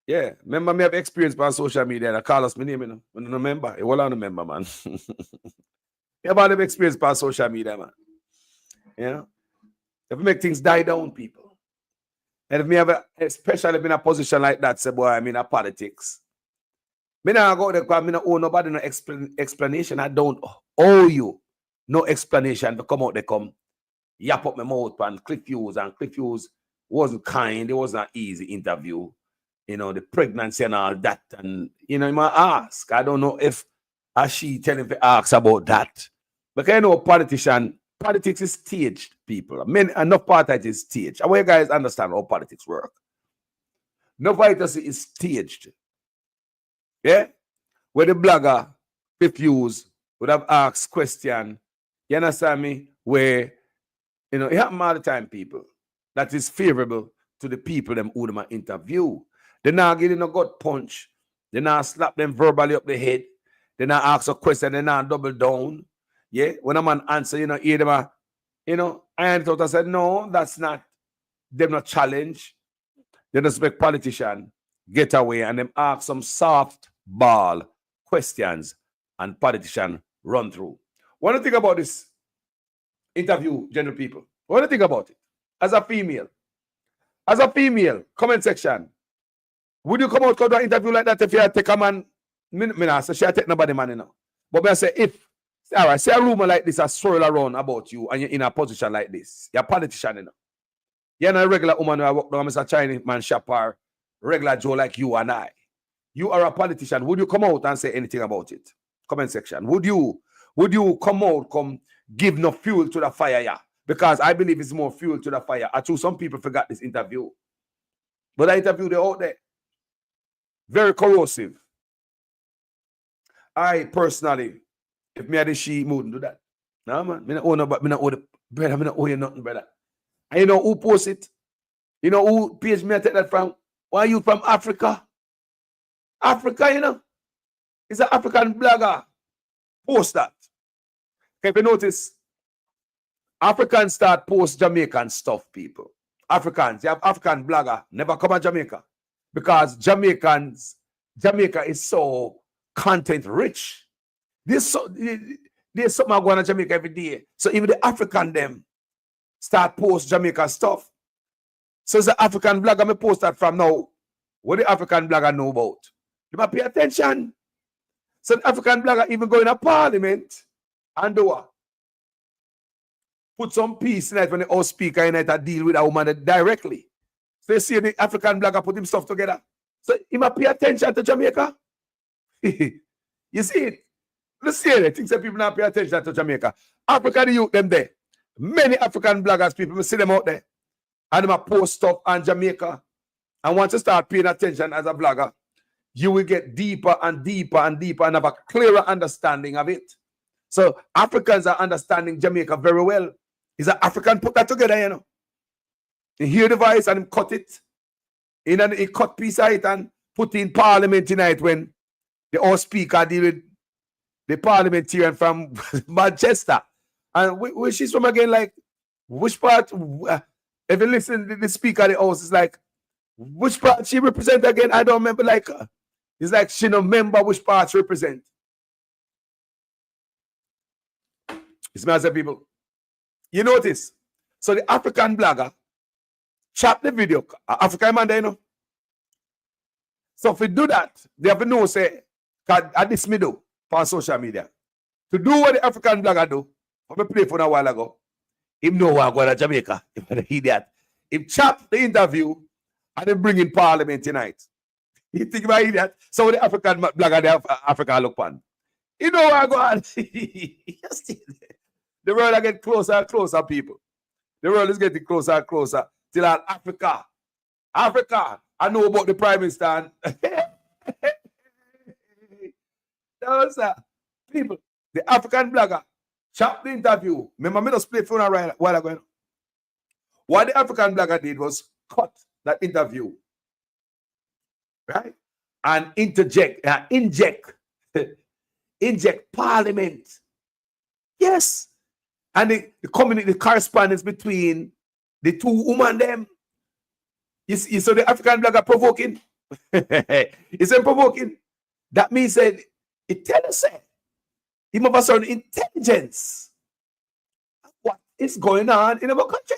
Yeah, remember me have experience on social media and I call us my name, you know. I don't remember. You all remember, man. You have experience on social media, man. You know? If we make things die down, people. And if me have especially been in a position like that, say, boy, I'm in a politics. Me not go there because I don't owe nobody no explanation. I don't owe you no explanation to come out there, come yap up my mouth and Cliff Hughes. And Cliff Hughes wasn't kind. It wasn't an easy interview. You know, the pregnancy and all that. And, you know, you might ask. I don't know if she telling to ask about that. Because you know, politics is staged, people. Enough politics is staged. I want you guys understand how politics work. Enough politics is staged. Yeah? Where the blogger, Cliff Hughes, would have asked question. You understand me? Where, you know, it happens all the time, people. That is favorable to the people them who them interview. They not give them a gut punch. They not slap them verbally up the head. They not ask a question. They not double down. Yeah, when a man answer, you know, hear them, you know, I thought I said, no, that's not, them not challenge. They just make politician get away and them ask some soft ball questions and politician run through. What do you think about this interview, general people? What do you think about it? As a female, comment section. Would you come out to an interview like that if you take a man? Me not say she take nobody man, you know. But I say if, all right, say a rumor like this has swirl around about you and you're in a position like this. You're a politician, you know. You're not a regular woman who I walk down Mr. Chinese man shop or regular Joe like you and I. You are a politician. Would you come out and say anything about it? Comment section. Would you come out, come give no fuel to the fire, yeah? Because I believe it's more fuel to the fire. I some people forgot this interview. But I interviewed her out there. Very corrosive. I personally, if me had a she, wouldn't do that. No, man. Me not owe nobody, me not owe the brother, me not owe you nothing, brother. And you know who post it? You know who page me I take that from? Why are you from Africa? Africa, you know? It's an African blogger. Post that. If you notice, Africans start post Jamaican stuff, people. Africans, you have African blogger, never come to Jamaica. Because Jamaica is so content rich. There's something going on in Jamaica every day. So even the African them start post Jamaica stuff. So the African blogger me post that from now. what the African blogger know about. They must pay attention. So the African blogger even go in a parliament and do what? Put some peace in it when the House Speaker in it and deal with a woman directly. So you see the African blogger put himself together. So he must pay attention to Jamaica. You see it? Let's see it. Things that people not pay attention to Jamaica. Africa, the youth, them there. Many African bloggers, people see them out there. And them post stuff on Jamaica. And once you start paying attention as a blogger, you will get deeper and deeper and deeper and have a clearer understanding of it. So Africans are understanding Jamaica very well. Is an African put that together, you know. He hear the voice and he cut it. And he cut piece of it and put in parliament tonight when the House Speaker deal with the parliamentarian from Manchester. And where she's from again, like, which part, if you listen to the Speaker of the House, it's like, which part she represent again? I don't remember, like, it's like she don't remember which part she represent. It's massive people. You notice? So the African blogger chop the video. African man there, you know. So if we do that, they have to know, say, at this me do for social media. To do what the African blogger do, I play for a while ago. Him know what going to Jamaica. If I hear that. Him chop the interview and then bring in parliament tonight. You think about that? So the African blogger, they have Africa look on. You know what go on? The world is getting closer and closer, people. The world is getting closer and closer till Africa. Africa, I know about the Prime Minister. Those people, the African blogger, chop the interview. Remember, me just played for a while ago. What the African blogger did was cut that interview, right? And inject parliament. Yes. And the correspondence between the two women them. You saw the African blogger provoking. He said provoking. That means that it tells us he must have certain intelligence of what is going on in our country.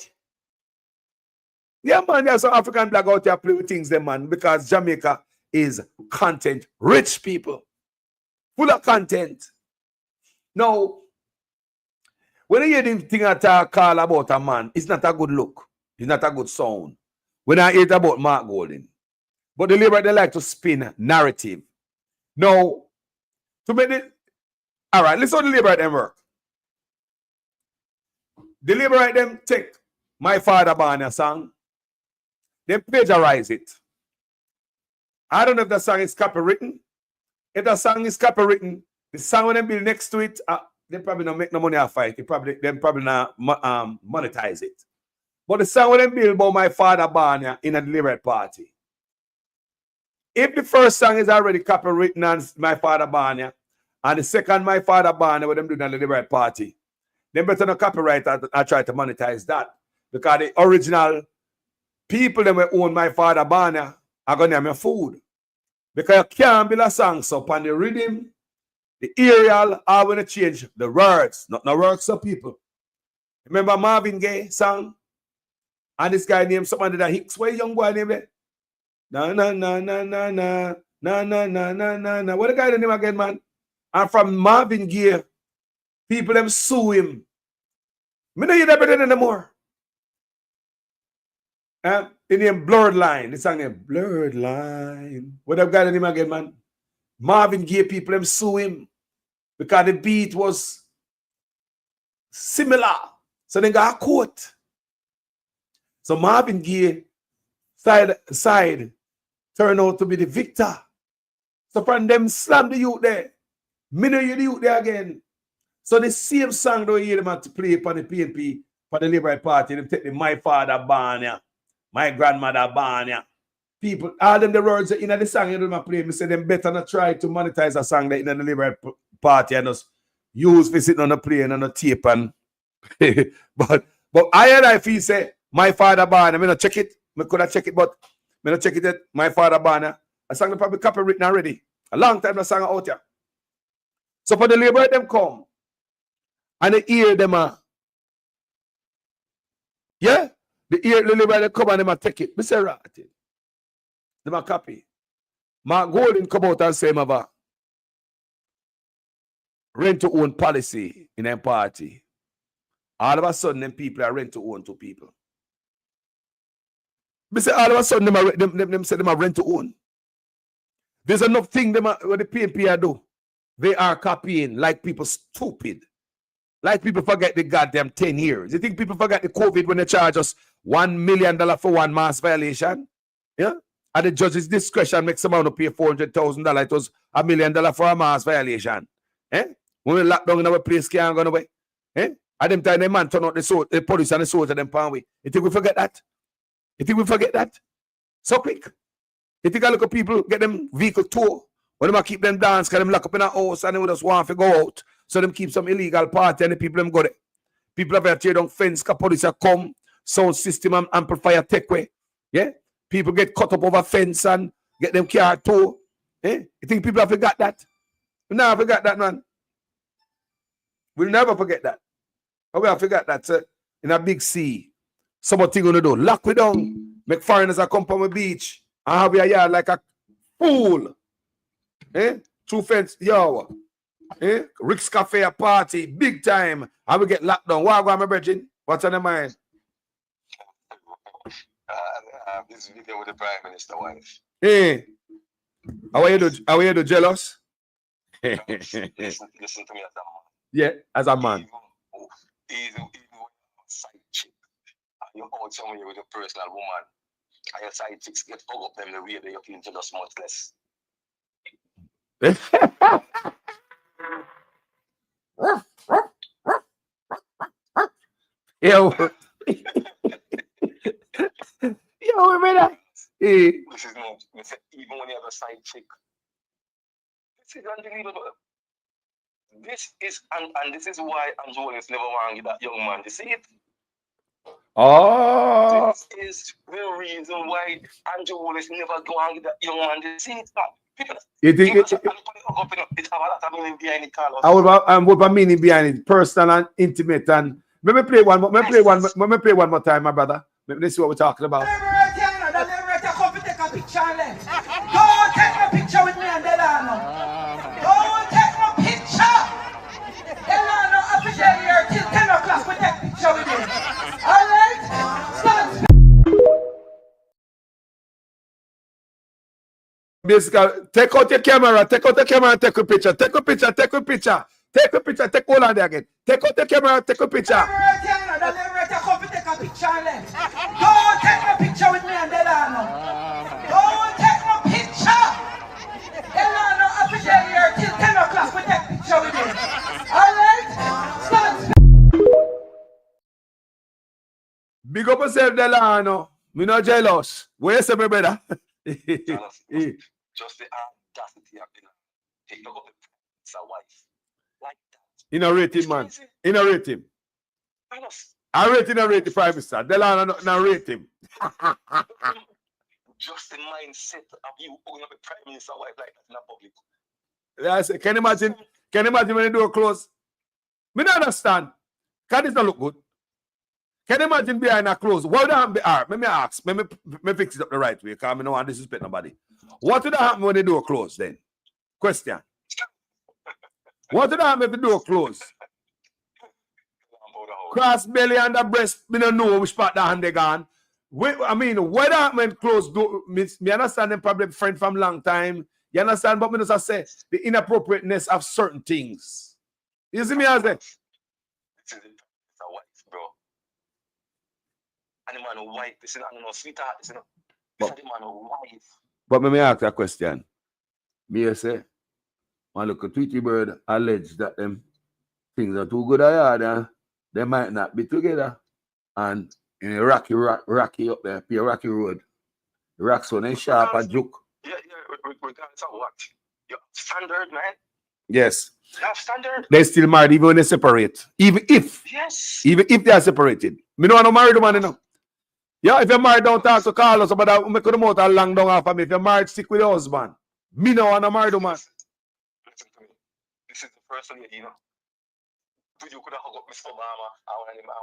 Yeah, man, there's some African blogger out there play with things, them man, because Jamaica is content rich people. Full of content. Now, when I hear them thing I call about a man, it's not a good look. It's not a good sound. When I hear it about Mark Golding. But the Labour, they like to spin narrative. Now, to make it, all right, listen to the Labour them work. The Labour them take My Father Born a song, they plagiarize it. I don't know if the song is copywritten. If the song is copywritten, the song when they build next to it, they probably don't make no money off it. They probably not monetize it. But the song when they build about My Father Born in a Liberate Party. If the first song is already copywritten on My Father Born, and the second My Father Born, what them doing on the Liberate Party, they better not copyright and try to monetize that. Because the original people that own My Father Born are going to have your food. Because you can't build a song so upon the rhythm, the aerial, are going to change the words, not the words of people. Remember Marvin Gaye song? And this guy named somebody that Hicks, what young boy named it? Na na na na na na na na na na na na. What the guy name again, man? And from Marvin Gaye, people them sue him. Me don't hear that better anymore. The name Blurred Line. The song name Blurred Line. What that guy name again, man? Marvin Gaye, people them sue him because the beat was similar. So they got a quote. So Marvin Gaye side turned out to be the victor. So from them slam the youth there. Me no hear the youth there again. So the same song don't hear them to play upon the PNP for the Labour Party. They take the My Father Born, My Grandmother Born. People, all them the words in the song you don't play. Me say them better not try to monetize a song that in the Labour Party and just use for sitting on the plane and a tape and but I and I feel say My Father Born. I mean, check it. I could have check it, but I not check it yet. My Father Born. A song that probably copywritten already. A long time the song out here. So for the Labour, them come and they hear them. Yeah, the Labour they come and them take it. Me say right. Them a copy. Mark Golden come out and say him have a rent to own policy in them party. All of a sudden, them people are rent to own to people. But say all of a sudden, them say them are rent to own. There's enough thing them what the PNP are do. They are copying like people stupid. Like people forget the goddamn 10 years. You think people forget the COVID when they charge us $1 million for one mass violation? Yeah? At the judge's discretion makes someone to pay $400,000. It was $1 million for a mass violation. Eh? When we lock down in our place, can't go away. Eh? At them time, the man turn out the police and the soldier them pan away. You think we forget that? You think we forget that? So quick. You think a lot of people get them vehicle tow when they keep them dance, because them lock up in a house and they just want to go out. So them keep some illegal party and the people them go there. People have to tear down fence, because police have come, sound system and amplifier take away. Yeah? People get cut up over fence and get them car tow. Eh? You think people have forgot that? We never forgot that, man. We'll never forget that. We have forgot that, sir. In a big sea. Something gonna do. Lock we down. Make foreigners come from the beach and have a yard like a fool. Eh? Two fence, yo. Eh? Rick's Cafe a party, big time. And we get locked down. What am I bridging? What's on the mind? This video with the Prime Minister wife. Hey. How are you do jealous? Listen to me as a man. Yeah, as a man. Even side chick. You out somewhere with a personal woman. And your side chicks get hung up them the way they feel jealous much less. Yo. Yo, brother. Hey. This is no, even when you have a side chick. This is unbelievable. This is, and this is why Andrew Willis never want to get that young man. You see it? Oh. This is the reason why Andrew Willis never go and get that young man. You see it? People, you think it have a lot of meaning behind it, Carlos. What meaning behind it? Personal and intimate. And let me play one more time, my brother. Let me see what we're talking about. Come take a picture and left. Don't take no picture with me and Delano. Don't take no picture. Delano officially here till 10 o'clock. We take picture with him. Alright? Stand. Basically, take out your camera, take a picture, take a picture. Take all on there again. Take out the camera, take a picture. Come take a picture and left. Don't take no picture with me and Delano. Don't take no picture. Delano officially here till 10 o'clock. We take picture with him. Alright? Stand. Big up yourself, Delano. Me not jealous. Where you say, my brother? Just the audacity of take up the wife. Like that. You know, rate him, man. You know, rate him. I rate the Prime Minister. Delano not rate him. Just the mindset of you putting up a Prime Minister wife like that in the public. I say, can you imagine when the door close? Me don't understand. Can this not look good? Can you imagine behind a close? What would happen? Let me ask. Let me fix it up the right way, because I don't want to disrespect nobody. What would happen when the door close then? Question. What would happen if the door close? Cross belly and the breast, me don't know which part the hand they gone. I mean, what happened close door? Me understand them probably friend from long time. You understand? But me just say the inappropriateness of certain things. You see me as that? This is a wife, bro. And the man wife, this is not sweetheart, this is not. This is the man wife. But me ask a question. Me say, man, look at Tweety Bird allege that them things are too good and they might not be together. And in a rocky up there, be a rocky road. The rocks on a sharp and joke. Yeah, regardless of what? Your standard, man. Yes. You have standard. They still married even when they separate. Even if they are separated. Me no want to marry the man, you know. Yeah, if you're married, don't talk to Carlos about that. Make them out a long down after me. If you're married, stick with your husband. Me no want to marry the man. Listen to me. This is the first lady, you know. you could have hung up Mr. Obama. I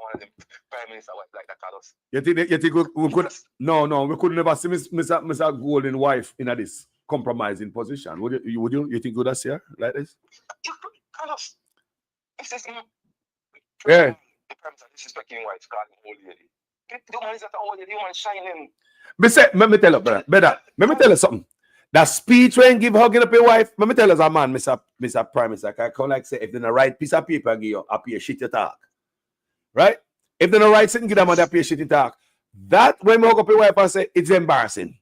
want them Prime Minister like that, Carlos. You think we could? No, we could never see Mr. Golden wife in this compromising position. Would you think good as here like this? Carlos, this is Yeah. the Prime Minister disrespecting white, calling old lady. The man is that old lady, the man shining. Let me tell you, brother. Let me tell you something. That speech when give hugging up your wife, let me tell you as a man, Mr. Prime Minister, I can like say if they don't write piece of paper and give you a piece shit you talk. Right? If they don't write something, give them a piece shit you talk. That when we hug up your wife and say it's embarrassing.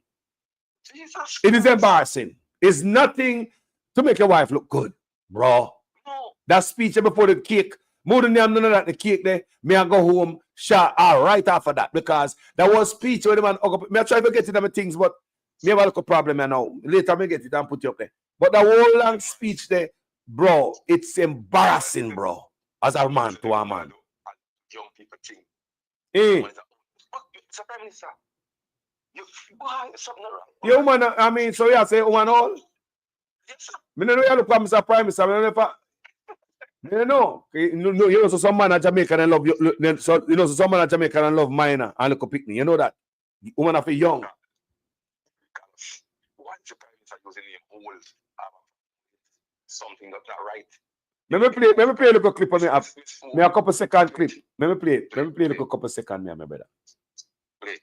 Jesus. It is embarrassing. It's nothing to make your wife look good, bro. No. That speech before the cake, more than none of that, the cake there, me I go home, shot right after that. Because that was speech where the man hug up. Me I try to get to them things, but me have a little problem now. Later, me get it and put you up there. But the whole long speech there, bro, it's embarrassing, bro. As a man to a man. Young people think. Hey. Mr. Prime Minister, why is something wrong? You woman, I mean, so you say woman all? Yes, sir. Me no know you look at Mr. Prime Minister. You know, so some man at Jamaica and love you. So you know, so some man at Jamaica and love minor and look a picnic. You know that woman of a young. Why is the Prime Minister using him old? Something that's not right. Let me play a little clip on me. A couple second clip. Let me play a little couple second, my brother.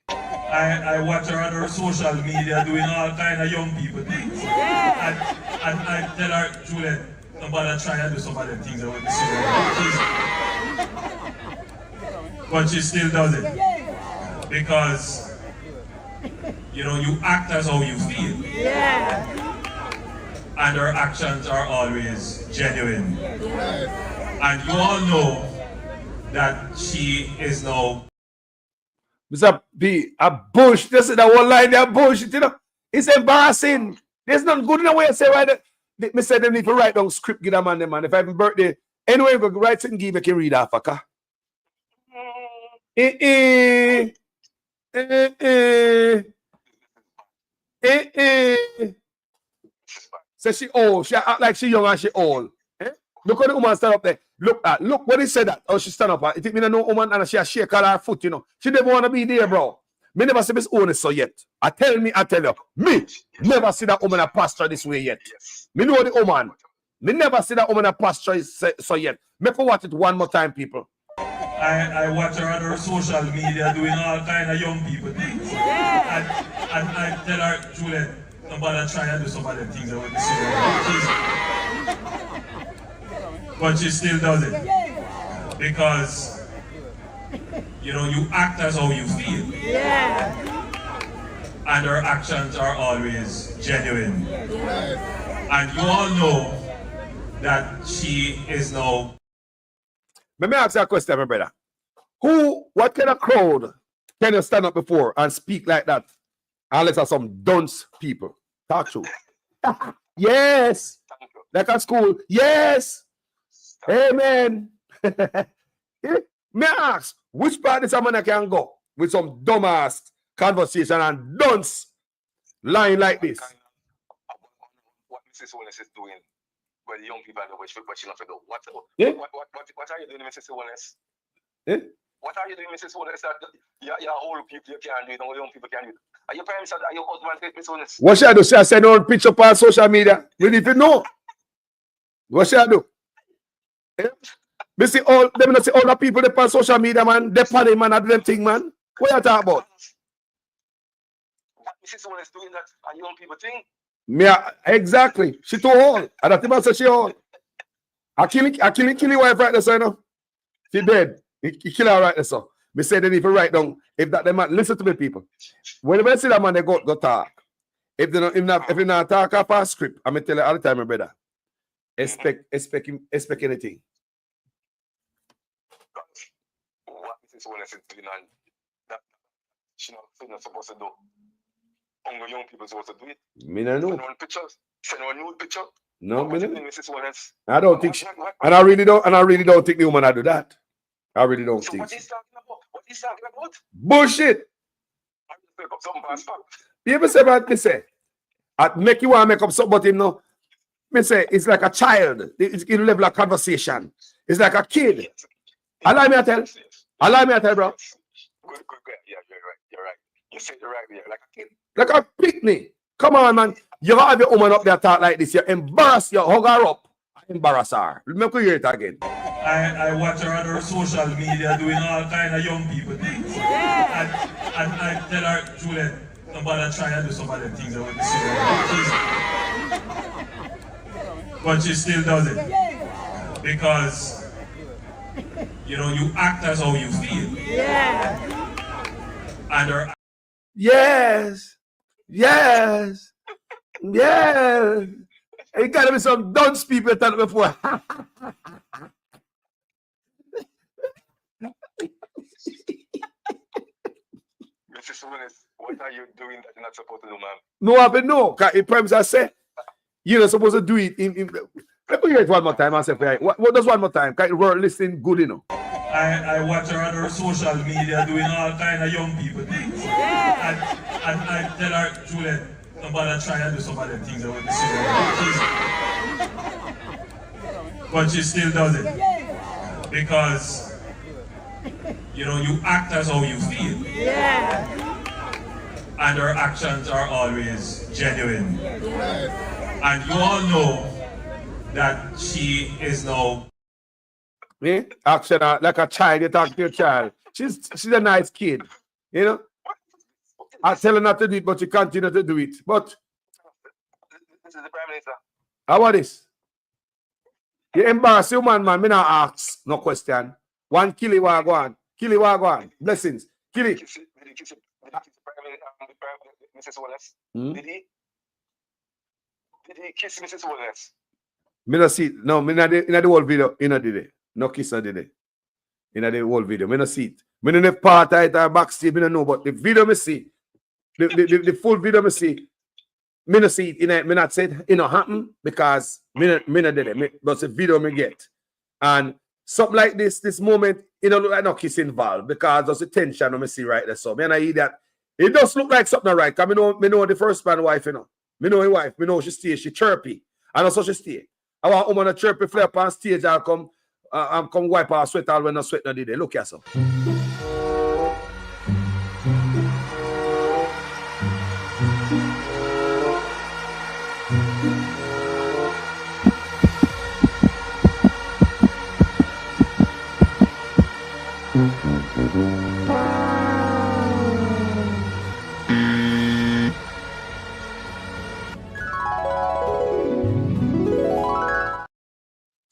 I watch her on her social media doing all kind of young people things. And I tell her, Juliet, nobody try and do some of them things that would be but she still does it. Because, you know, you act as how you feel. And her actions are always genuine. And you all know that she is now Mr. B, a bush. This is the one line there, bullshit, you know. It's embarrassing. There's nothing good in the way I say right. Me say them need to write down script, give them man. If I have a birthday, anyway, go write something, give me can read off, okay? Say she old. She act like she young and she old. Look at the woman stand up there. Look what he said that. Oh, she stand up. I think me no woman and she a shake her foot, you know. She never want to be there, bro. Me never see this owner so yet. I tell you, me never see that woman a pastor this way yet. Me know the woman. Me never see that woman a pastor so yet. Me for watch it one more time, people. I watch her on her social media doing all kind of young people things. And I tell her, Juliet, nobody try and do some of them things that would be but she still does it. Because, you know, you act as how you feel. And her actions are always genuine. And you all know that she is now. Let me ask you a question, my brother. What kind of crowd can you stand up before and speak like that? Unless are some dunce people. Talk to. Yes. Like at school. Yes. Amen. Me ask, which part is a man can go with some dumbass conversation and dunce lying like this? What Mrs. Wallace is doing, where the young people are doing, but she not to do. What are you doing, Mrs. Wallace? What are you doing, Mrs. Wallace? You're old people, you can't do it, and young people can't do it. Are your parents, are your husband, Mrs. Wallace? What should I do? Should I send on picture on social media? We need to know. What should I do? Me see all them not see all the people that on social media, man. They party, man, and them thing, man. What you talking about? Mrs. Wallace doing that, and young people think. Exactly. She too old. And that man said she old. I kill your wife right there, so you know. She dead. He kill her right there, so. Me say they need to write down. If that them man, listen to me, people. When they see that man, they go talk. If they not talk off a script, I'm tell you all the time, my brother. Expect anything. What Mrs. Wallace is doing and that she's not supposed to do. Only young people supposed to do it. Me no know. Send one pictures. Send one nude picture. No, me no. Mrs. Wallace. I don't think she, and I really don't think the woman I do that. I really don't think. What he's talking about? What he's talking about? Bullshit. I just make up something past fact. You ever say about me say? I make you want to make up something about him now. Me say it's like a child. It's in level of conversation. It's like a kid. Allow me to tell. Allow me to tell, bro. Good. Yeah, you're right. You said you're right. Yeah, like a kid. Like a picnic. Come on, man. You have your woman up there talk like this. You embarrass her, hug her up. Embarrass her. Let me hear it again. I watch her on her social media doing all kind of young people things. And I tell her, Juliet, nobody try and do some of the things that we see. But she still does it. Because, you know, you act as how you feel. Yeah. And her... Yes. Yes. Yes. It gotta be some dunce people that before. Mrs. Willis, what are you doing that you're not supposed to do, man? No, I mean, no. It perhaps I say, you're not supposed to do it in let me hear it one more time. I say, what does one more time? We're listening good, you know. I watch her on her social media doing all kind of young people things. And I tell her, Juliet, nobody try and do some of the things that we see. But she still does it. Because, you know, you act as how you feel. And her actions are always genuine. And you all know that she is now... Me? Action like a child, you talk to your child. She's a nice kid, you know. I tell her not to do it, but she continue to do it. But this is the Prime Minister. how about this? You embarrass your man, me not ask no question. One kill it, go on. Kill it, go on. Blessings. Kill it. Did he kiss the Mrs. Wallace? Did he kiss Mrs. Wallace? Me not see it. No, me not in the whole video. You know did it. No kiss her did it. In the whole video. Me not see it. Me not have part of it or backstage. Me not know. But the video me see. The full video me see. Me not see it. Me not say it not happen because me not did it. But the video me get. And something like this moment, it don't look like no kiss involved because there's a tension me see right there. So me and I hear that. It does look like something right. Because me know the first man wife, you know. Me know his wife. Me know she stay. She chirpy. And also she stay. I want woman to chirpy flare up on stage and come wipe her sweat all when no sweat no did it. Look here, so.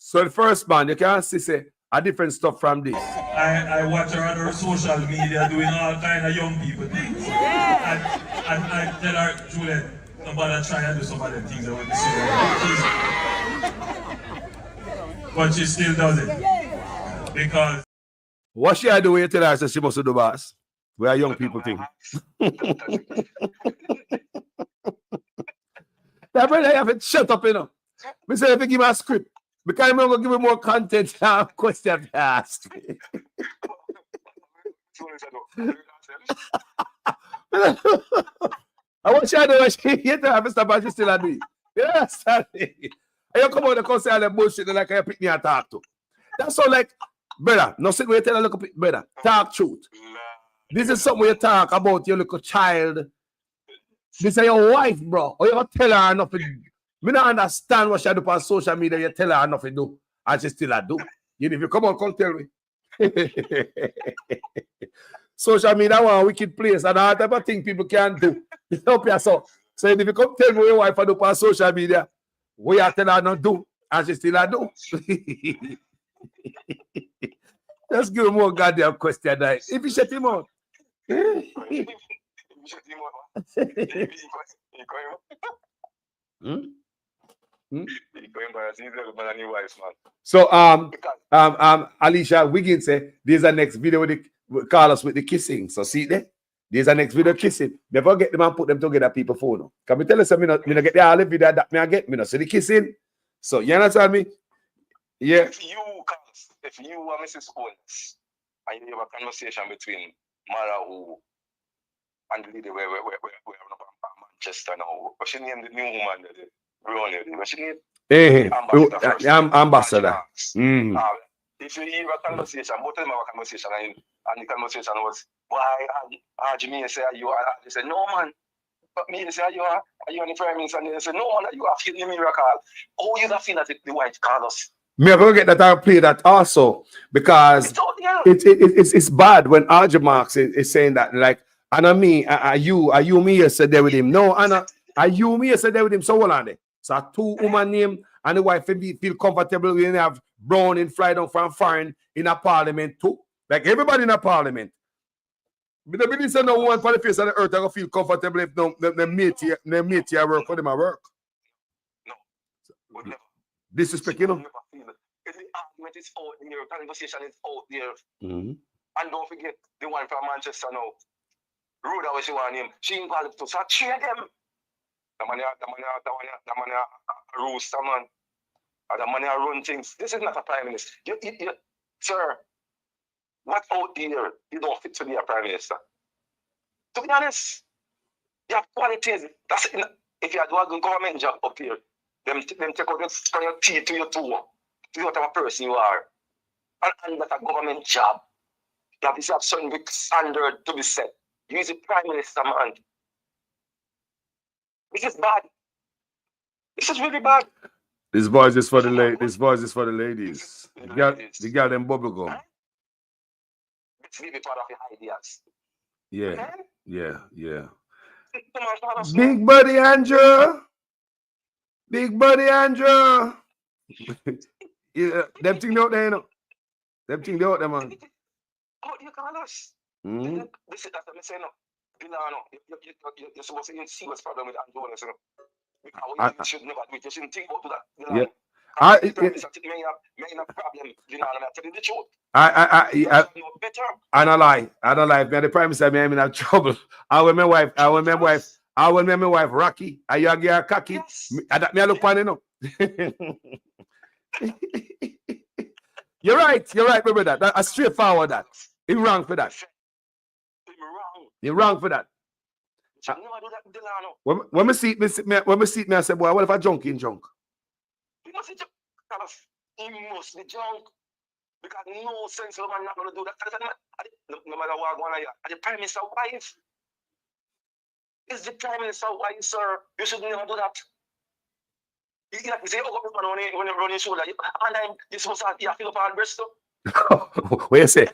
So the first man, you can see say a different stuff from this. I watch her on her social media doing all kind of young people things. And I tell her, Juliet, nobody try and do some of the things that we see. But she still does it. Because... What she do when you tell her that she must do, boss? We are young people think. That brother, you have to shut up, you know. Me say, if you give me a script, because I'm going to give you more content and questions asked. I want you to know when she hit her, Mr. Vaz, you still do it. Yes, you come out and come say all the bullshit like you pick me and talk to. That's all like, brother, no sit where you tell a little brother, talk truth. This is something you talk about your little child. This is your wife, bro. Or you tell her nothing. Me don't understand what she do on social media. You tell her nothing do, and she still a do. You know, if you come on, come tell me. Social media one wicked place, and all type of thing people can do. Help you so. So if you come tell me what your wife do on social media, what you tell her not do, and she still a do. Just give him more goddamn question. If you shut him out. So Alicia Wiggins said there's a next video with the call us with the kissing. So see there? There's a next video kissing. Never get them and put them together, people phone. Can we tell us me not get the all video that me I get me not. So the kissing. So you understand me? Yeah. If you and Mrs. Owens and you have a conversation between Mara who and the lady where Manchester now, what's she name, the new woman that what's she name? Ambassador. if you hear a conversation, both of them have a conversation, and the conversation was, why, Jimmy say, are you? They said, no, man. But me, they say, are you the Prime Minister? And they said, no, man, you are feeling the miracle. Oh, you don't feel that the white Carlos. Me, I'm going to get that I'll play that also, because it's bad when RJ Marks is saying that, like, Anna me, are you me yesterday with him? No, Anna, are you me yesterday with him? So what are they? So two woman name and the wife feel comfortable when they have Brown in fly down from foreign in a parliament too. Like everybody in a parliament. But the minister no one for the face of the earth I feel comfortable if the mate here work for them at work. No. Would never. Disrespect, you know. The argument is out there, conversation is out there. Mm-hmm. And don't forget the one from Manchester now. Ruda was she want him. She involved to so cheer them. The man rooster man. The man run things. This is not a prime minister. Sir, what out there you don't fit to be a prime minister? To be honest, you have qualities. That's it. If you do a good government job up here, them take out your teeth to your toe. To what type of person you are. And that's a government job. You have to have certain big standard to be set. You is a prime minister, man. This is bad. This is really bad. This voice is for the ladies. This voice is for the ladies. The girl them bubble gum. It's really part of your ideas. Yeah. Okay? Yeah. Big buddy Andrew. Big buddy Andrew. Yeah, them thing out there, you know. Them thing out there, man. Oh, you call us. This is that's what I'm saying. You're supposed to see what's problem with Andrew, you know. Because you should never do it. You shouldn't think about that. Yeah. May have problem, you know, I'm telling the truth. I don't lie. Me the prime minister, I'm in trouble. I will my wife Rocky. Are you a cocky? Yes. Me look funny, you know. You're right, my brother. That's straightforward. That you're wrong for that. You're wrong for that. When me see me, I say, boy, what if I junk in junk? He must be junk. Because no sense of man not going to do that. No matter what going on, the prime minister wife. It's the prime minister wife, sir. You should never do that. You say, when you run your shoulder, and then you're supposed to feel up on breast. What you say?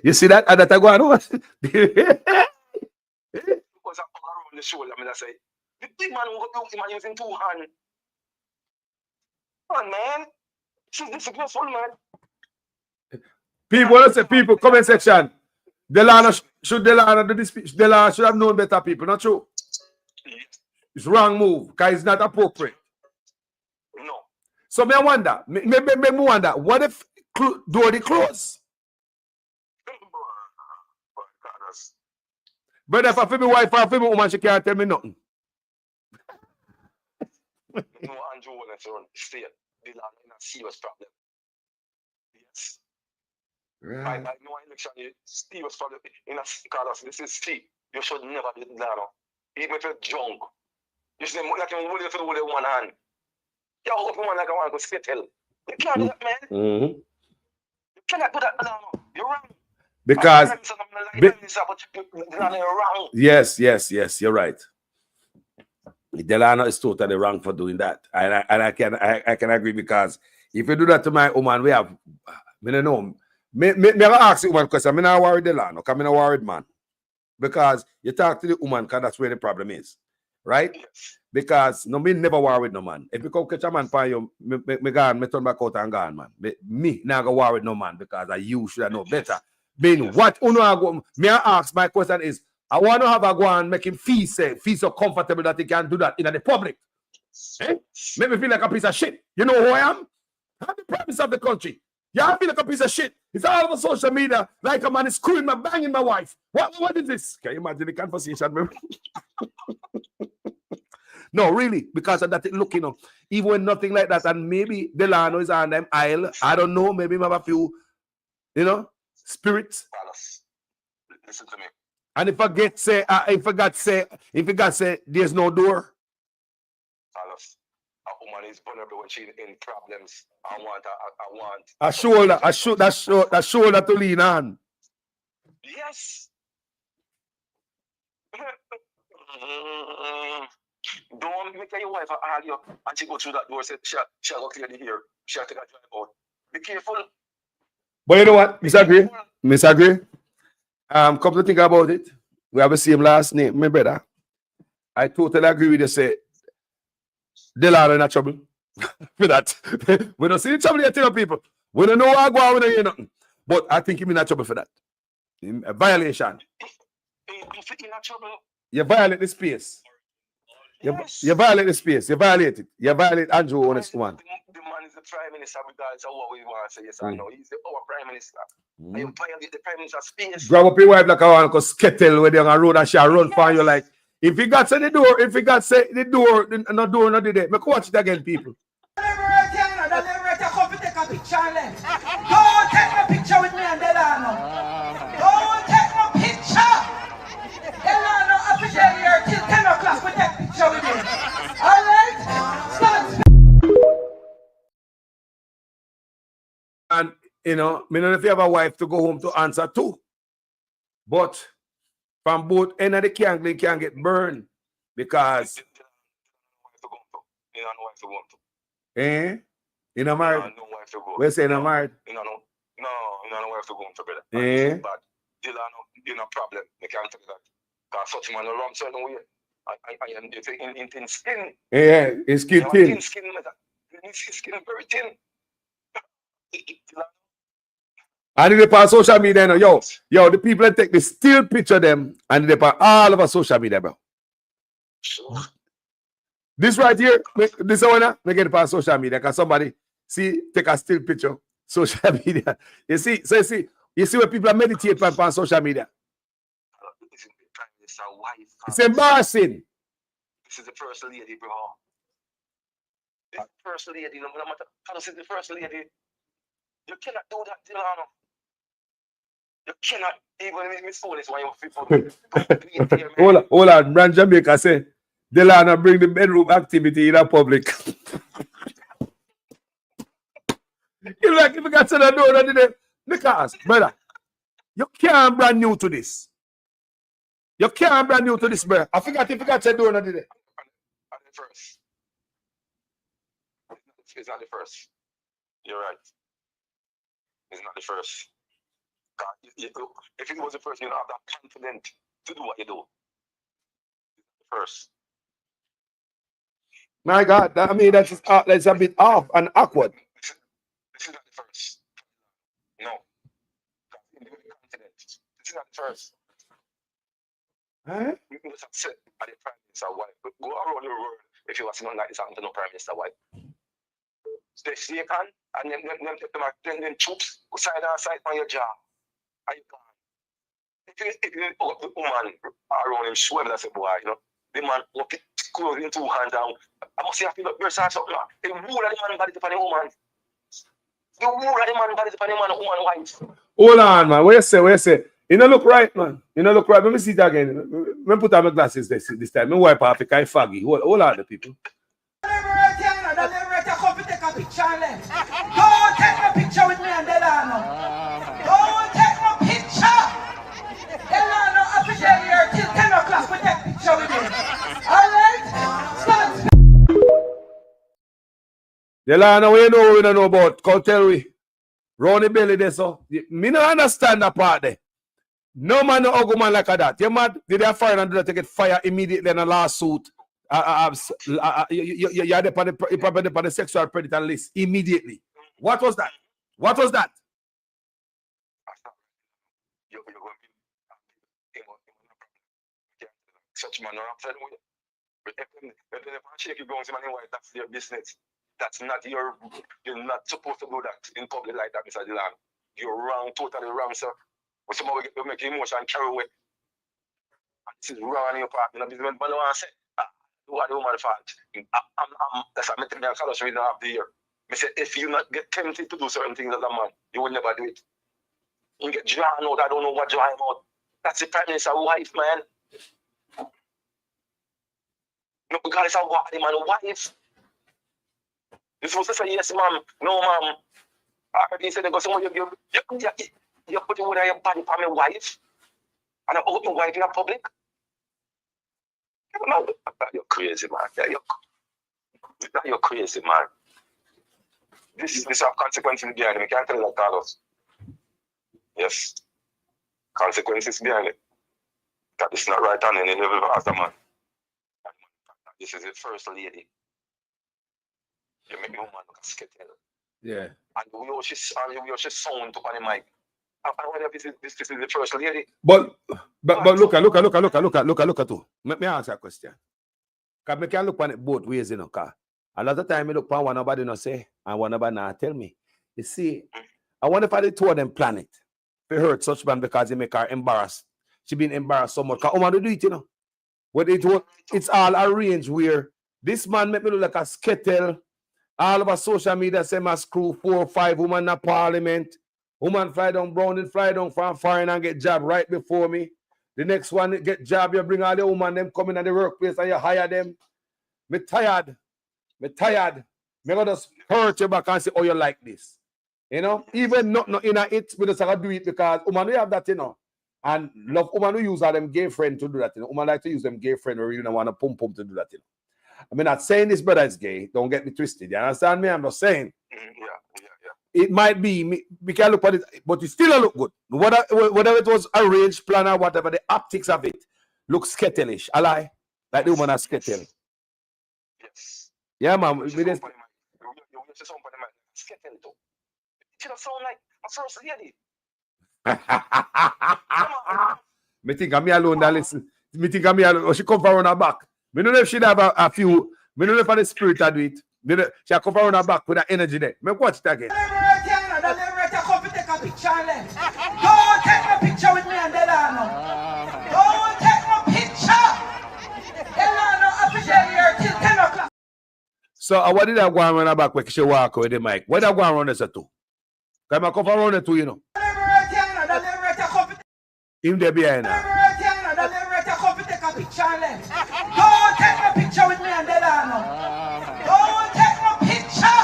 You see that? And that I go on over? Because I'm around the shoulder, I say, the big man who got him using two hands. Come on, man. She's disgraceful, man. People, comment section. Delano should have known better people, not true? It's wrong move, because it's not appropriate. No. So me wonder, what if door the close? But if I feel my wife or I feel my woman, she can't tell me nothing. No, Andrew Wallace run state. They are in a serious problem. Yes. Right. I know election serious problem in a Carlos. This is Steve. You should never do that. Even if you're drunk. You should like you hold it with one hand. You open one like I want to settle. You can't do that, man. You cannot do that, no. You're wrong. Because yes, you're right. Delano is totally wrong for doing that, and I can agree, because if you do that to my woman, we have, I don't know. Me ask you one question. I'm not worried Delano, because I'm not worried man, because you talk to the woman, because that's where the problem is, right? Yes. Because no, me never worry with no man. If you come catch a man for you, me turn back out and gone, man. Me not go worry with no man, because you should know better. Being what uno go, me ask my question is, I want to have a go and make him feel safe, feel so comfortable that he can do that in the public. Make me feel like a piece of shit. You know who I am? I'm the prime minister of the country. Yeah, I feel like a piece of shit. It's all over social media, like a man is screwing my banging my wife. What is this? Can you imagine the conversation? No, really, because of that look, you know, even when nothing like that, and maybe Delano is on them aisle, I don't know, maybe have a few, you know, spirits. Listen to me. And if I get say, if I got say, there's no door. Carlos, a woman is vulnerable when she's in problems. I want a shoulder to lean on. Yes. Don't make your wife argue and she go through that door say she'll go clear the hair. She'll take a drive out. Be careful. But you know what? Misagree. Come to think about it. We have the same last name, my brother. I totally agree with you. Say, Delano in trouble for that. We don't see the trouble yet, people. We don't know what go on, we don't hear nothing. But I think he's in trouble for that. A violation. In trouble. You violate the space. You violate the space. You violate it. You violate Andrew Honest One. The man is the Prime Minister, regardless of what we want to say. Yes, I know. He's our Prime Minister. And you violate the Prime Minister's space. Grab up your wife like I want to skettle when they're on the road and she'll run for you like, if you got say the door, if you got say the door, not the day. Make watch it again, people. Don't come to take a picture and left. Don't take no picture with me and Delano. Don't take no picture. Delano officially here till 10 o'clock. We take picture with him. All right? Start. And, you know, I don't know if you have a wife to go home to answer to. But from both ends of the candle, it can get burned. Because... Eh? You know married? We're saying I'm married. No, wife to go home to brother. Eh? But Delano, you know, problem. I can't tell you that. Because such man around certain way. I am in thin skin. Yeah, his skin thin. His skin very thin. And they on social media, yo, the people that take the still picture them and they on all over social media, bro. This right here, this one, they get it on social media because somebody take a still picture, social media. You see where people are meditate on social media. It's embarrassing. This is the first lady, bro. This is the first lady. No matter how this is the first lady. You cannot do that, Delano. You cannot even miss phone is why you Hold on, Brand Jamaica say Delano bring the bedroom activity in a public. You like if you got to the door today, because brother, you can't brand new to this. You can't brand new to this, brother. I forgot if you got to the door today. First. It's not the first. You're right. It's not the first. If it was the first, you don't have that confidence to do what you do. It's the first. My God, I mean that's a bit off and awkward. This is not the first. No. This is not the first. Huh? You can just sit at the Prime Minister wife. Go around the world if you want something like this happen to no Prime Minister wife. They shake hand and then take them then troops side and side on your jaw. And you can. If you up the woman around him, swear that's a boy, you know. The man walk it close in 2 hands down. I must say I feel like you're something. The wool of the man body upon the woman. The wool of the man body upon the man, woman wife. Hold on, man. What you say? You don't look right, man. You don't look right. Let me see it again. Let me put on my glasses this time. Let me wipe off the kind of foggy. Hold on, the people. Come take a picture and left. Don't take no picture with me and Delano. Don't take no picture. Delano officially here till 10 o'clock. We take picture with him. All right? Start. Delano, we don't know about. Come tell we. Round the belly there, so. Me don't understand that part there. No man, no ugly man like that. You mad? Did they fire and do that to get fire immediately in a lawsuit? You're probably on the sexual predator list immediately. What was that? What was that? Such man are upset with you. If they shake you going to money, that's their business. That's not you're not supposed to do that in public like that, Mr. Delano. You're wrong, totally wrong, sir. But somehow we make emotion carry away. This is wrong on your part. You know, this man don't want to say, what the woman's fault. That's what I'm telling you, I can't reason half the year. I say, if you not get tempted to do certain things as a man, you will never do it. You get drawn out, I don't know what drawn out. That's the Prime Minister's wife, man. No, regardless of what the man's wife. You're supposed to say yes, ma'am, no, ma'am. He said, because you put your body for my wife, and I put my wife in the public. You're crazy, man. You're crazy, man. This have consequences behind it. We can't tell that, Carlos. Yes. Consequences behind it. That is not right on any level as a man. This is the first lady. You make the woman look scared. Yeah. And we all should sound to the mic. And whether this is the first lady. But look at too. Let me answer a question. Because I can look on it both ways, you know. Cause a lot of time I look on one nobody not say and one nobody not tell me. You see, I wonder if I did two of them plan it. They hurt such man because they make her embarrassed. She been embarrassed so much. Because woman do it, you know. But it's all arranged where this man make me look like a skittle. All over social media say my screw 4 or 5 women in the parliament. Woman fly down Browning, fly down from foreign and get job right before me. The next one get job, you bring all the women, them coming at the workplace and you hire them. Me tired. Me gonna just hurt you back and say, oh, you like this. You know? Even not in it, we just have to do it because woman, we have that, you know. And love woman who use them gay friend to do that, you know. Woman like to use them gay friend or you don't want to pump to do that, you know. I'm not saying this brother is gay. Don't get me twisted. You understand me? I'm not saying. It might be, we can look at it, but it still look good. Whatever it was arranged, plan or whatever, the optics of it looks skettelish. I lie. Like the woman has skettel. Yes. Yeah, man. You sound like a first lady. Me think I'm me alone that listen. Me think I'm me alone. She come from her back. Me don't know if she'd have a few. Me don't know if the spirit I do it. She come from her back with that energy there. Me watch it again. Don't take no picture with me and Delano. Don't take no picture. Delano officially here till 10 o'clock. So what did I go around her back when she walk with the mic? What did I go around this too? Can I come around it too, you know? Him there behind her. Don't take no picture with me and Delano. Don't take no picture.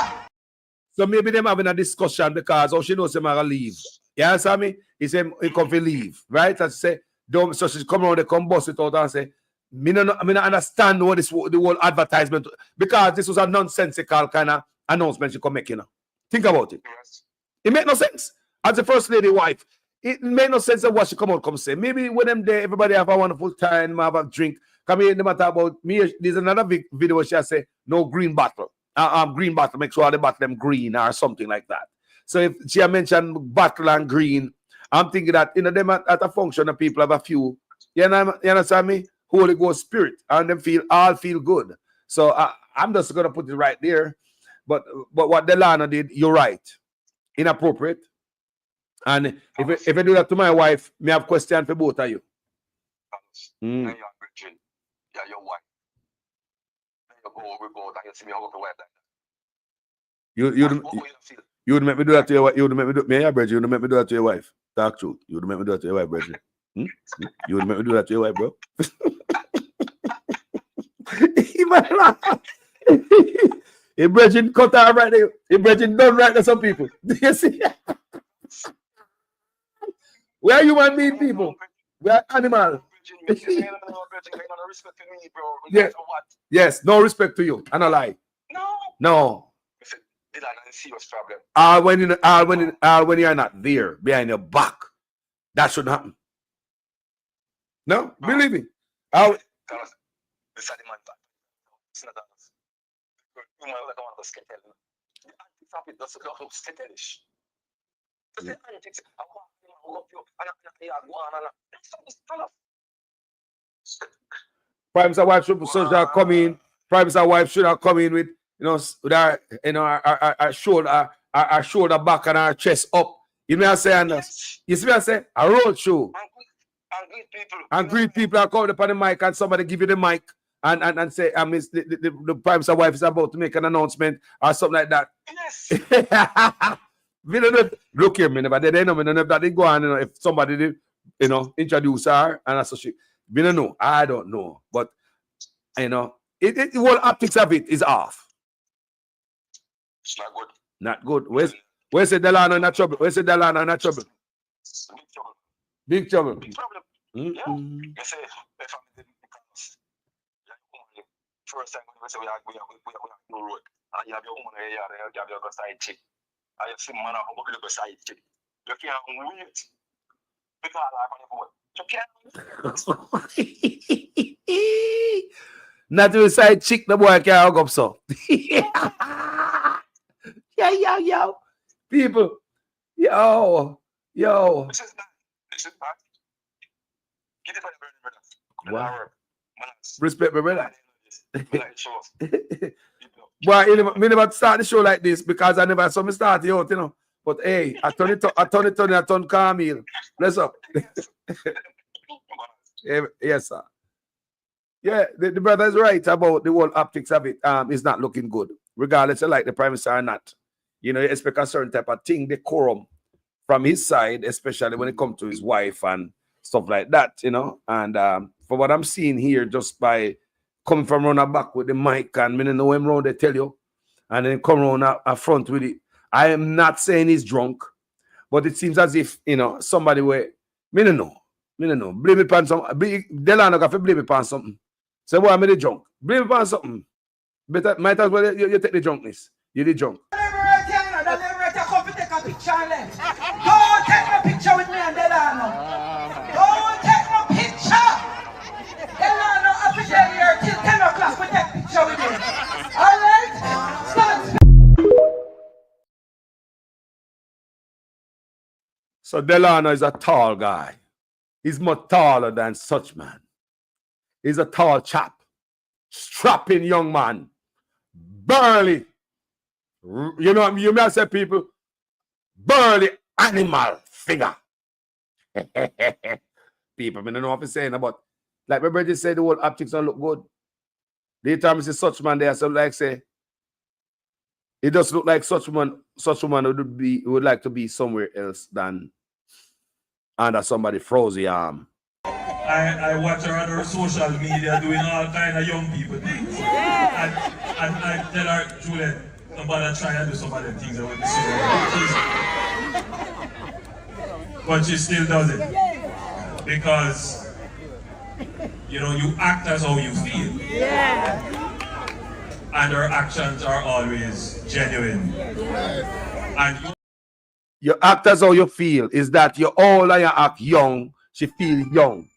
So maybe them having a discussion because she knows them are gonna leave. You understand me? He said he come to leave, right? And say, don't. So she come around, they come bust it out and say, I mean, I understand what the whole advertisement because this was a nonsensical kind of announcement she come make, you know. Think about it. It make no sense. As the first lady wife, it made no sense of what she come out come say. Maybe when them there, everybody have a wonderful time, have a drink. Come here, no matter about me. There's another video where she say no green bottle. Green bottle, make sure all the bottle them green or something like that. So if she mentioned bottle and green, I'm thinking that you know them at a function of people have a few. You understand me? Holy Ghost spirit, and them all feel good. So I'm just gonna put it right there. But what Delano did, you're right. Inappropriate. And if I do that to my wife, me have question for both of you. Yeah, your wife. We go and you see me hug up the wife like that. You would make me do that to your wife. You would make me do you would make me do that to your wife. Talk true. You would make me do that to your wife, Bridget. You would make me do that to your wife, bro. If Bridget cut out right there, if Bridget done right to some people. Do you see? We are human being people. We are animals. Yes. Yes, no respect to you. I don't lie. No. When you're not there behind your back, that should happen. No, believe me. Prime wife should have come in. Prime wife should have come in with with our our shoulder back and our chest up. You know what I'm saying? You see what I say? A road show. And greet people are coming up on the mic and somebody give you the mic and say, the Prime wife is about to make an announcement or something like that. Yes. Look here, man, but they know that they go on, if somebody did, introduce her and associate. We don't know. I don't know. But the whole optics of it is off. It's not good. Not good. Where's the Delano in trouble? Where's the Delano in trouble? Big trouble. Big trouble. Big problem. Mm-hmm. Yeah. You say, if I'm in the first time when we say we have no road, and you have your woman here, you have your side chick, and you see man how much you side chick. You can't wait because I can't. Not even side chick, the boy can't hug up so. Yo. People. Yo. This is bad. Get it for the brother. Wow. Respect my brother. Boy, me never start the show like this because I never saw me start it out, you know. But hey, I turn Camille. Bless up. Yes, sir. Yeah, the brother is right about the whole optics of it. It's not looking good, regardless of like the prime minister or not. You know, you expect a certain type of thing, decorum from his side, especially when it comes to his wife and stuff like that, you know. And for what I'm seeing here, just by coming from around the back with the mic and me know him around, they tell you, and then come around up front with it. I am not saying he's drunk, but it seems as if, you know, somebody where me no know. Blame it on something. Delano got to blame it on something. Say, boy, I'm the drunk. Blame it on something. Better, might as well you take the drunkness. You the drunk. Don't take a picture with me and Delano. Don't take no picture. Delano officially here till 10 o'clock. We take picture with him. All right? Stand. So Delano is a tall guy. He's much taller than such man. He's a tall chap. Strapping young man. Burly. You know, you may say people, burly animal figure. People, I don't know what I'm saying about. Like my brother said, the whole optics don't look good. The time is such man there, so like say, it does look like such woman would like to be somewhere else than under somebody frozen arm. I watch her on her social media doing all kind of young people things. And I tell her, Juliet, nobody try and do some of them things that we see. But she still does it. Because, you know, you act as how you feel. And her actions are always genuine. And you act as how you feel. Is that you're old and you act young, she feel young.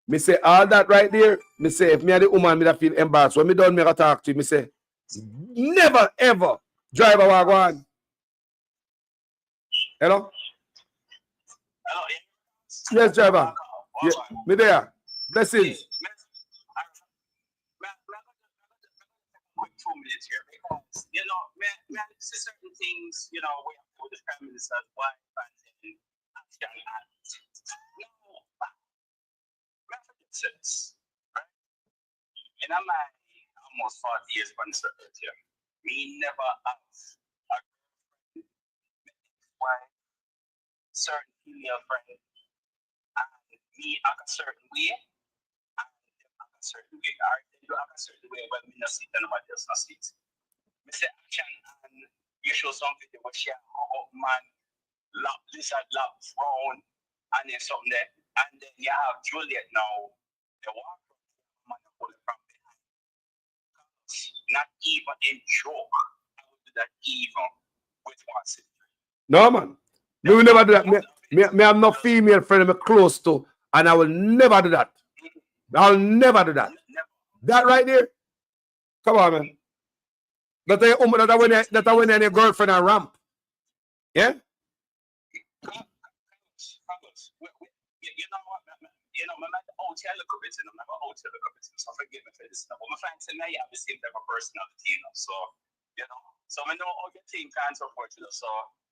Me say all that right there, me say if me and the woman me that feel embarrassed, when me done me talk to you, me say, never ever drive a wagon. Hello? Yes, driver. Yeah, me there. Blessings. Quick 2 minutes here because, you know, man, see certain things, you know, we have to do the Prime Minister's wife and then action and no, sense, right? In my almost 40 years on this earth here, me never have a girlfriend, wife, certain female friend, and me act a certain way, and them act a certain way. Or they do act a certain way when me not see and nobody else not see it. Me say action and you show something that was share hug man, lap lizard, lap frown, and then something there. And then you have Juliet now, the walk man pull it from behind. Not even in joke. I would do that even with one sister. No man. Me will never do that. Me have no female friend I'm close to, and I will never do that. I'll never do that. That right there. Come on, man. That when your girlfriend a ramp. Yeah? You know, my hotel look a bit, and I'm a hotel look a bit, so forgive me for this. But my friends say, I have the same type of personality, you know. So, you know, so I know all your team can support you, so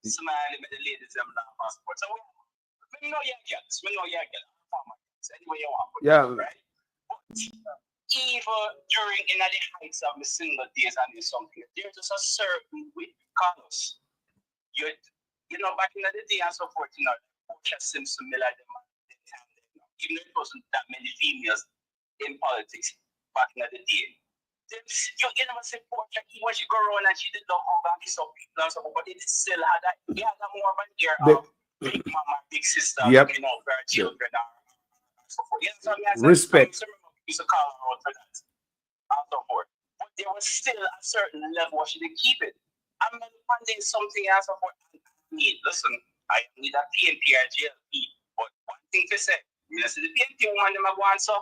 smiling with the ladies, them not passport. So, we know you're girls, anyway you want, yeah. Right? But even during in the heights of my single days and something, there's just a certain way colors. You know, back in the day and so forth, you know, just Simpson, Miller, them. Even though it wasn't that many females in politics back in the day, You never say poor like even when she go around and she did not come back kiss up people and stuff, but it still had that more of an ear of big mama, big sister, looking out for her children and so forth. You know what I mean? Respect. I remember we used to call her out for that and so forth. But there was still a certain level where she did keep it. I mean, one day something and so forth. I mean, listen, I need a PNP or GLP, but one thing to say, I see the PNP woman them a go on so.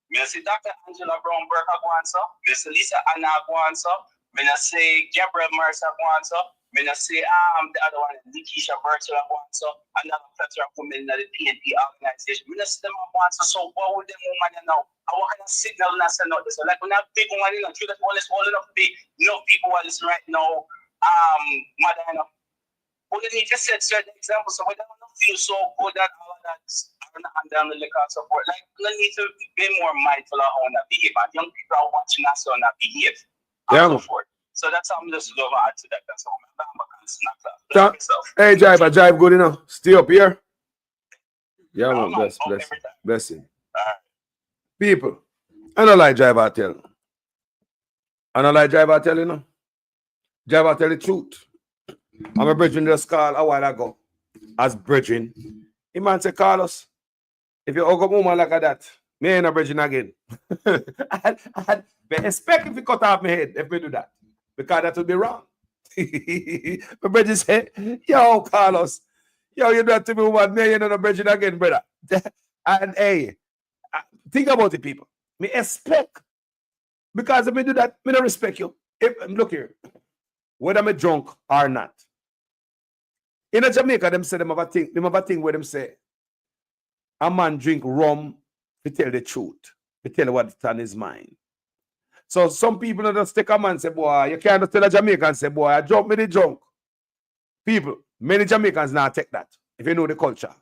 I see Dr. Angela Brown Burke a go on so. I see Lisa Anna go on so. I say Gabriel Mercer go on so. I say the other one, Nikisha Birchall go on so. Another plethora of women in the PNP organization. I see them go on so. So what would them woman know? What kind of signal and send out this? Like when that big one, you know, true that one is all enough to be enough people are listening right now. Mother, you know. We need to set certain examples so we don't feel so good that all of that and down the liquor support. Like we need to be more mindful of how we behave. And young people are watching us on that behave and so forth. So that's how I'm just going to add to that. That's how I'm Hey, Jive good enough. Stay up here. Yeah, man. Blessing. People, I don't like Jive I tell. I don't like Jive I tell you know. Jive I tell the truth. I'm a brethren just call a while ago. As brethren. The man say, Carlos, if you hug a woman like that, me ain't a brethren again. I'd expect if you cut off my head if we do that. Because that would be wrong. My brethren say, yo, Carlos, yo, you do that to me, woman, me ain't a brethren again, brother. And hey, think about it, people. Me expect. Because if me do that, me don't respect you. Look here. Whether I'm drunk or not. In Jamaica, them say them have a thing where them say a man drink rum to tell the truth, to tell what's on his mind. So some people just take a man and say, boy, you can't just tell a Jamaican say, boy, I drunk me the drunk. People, many Jamaicans now take that, if you know the culture.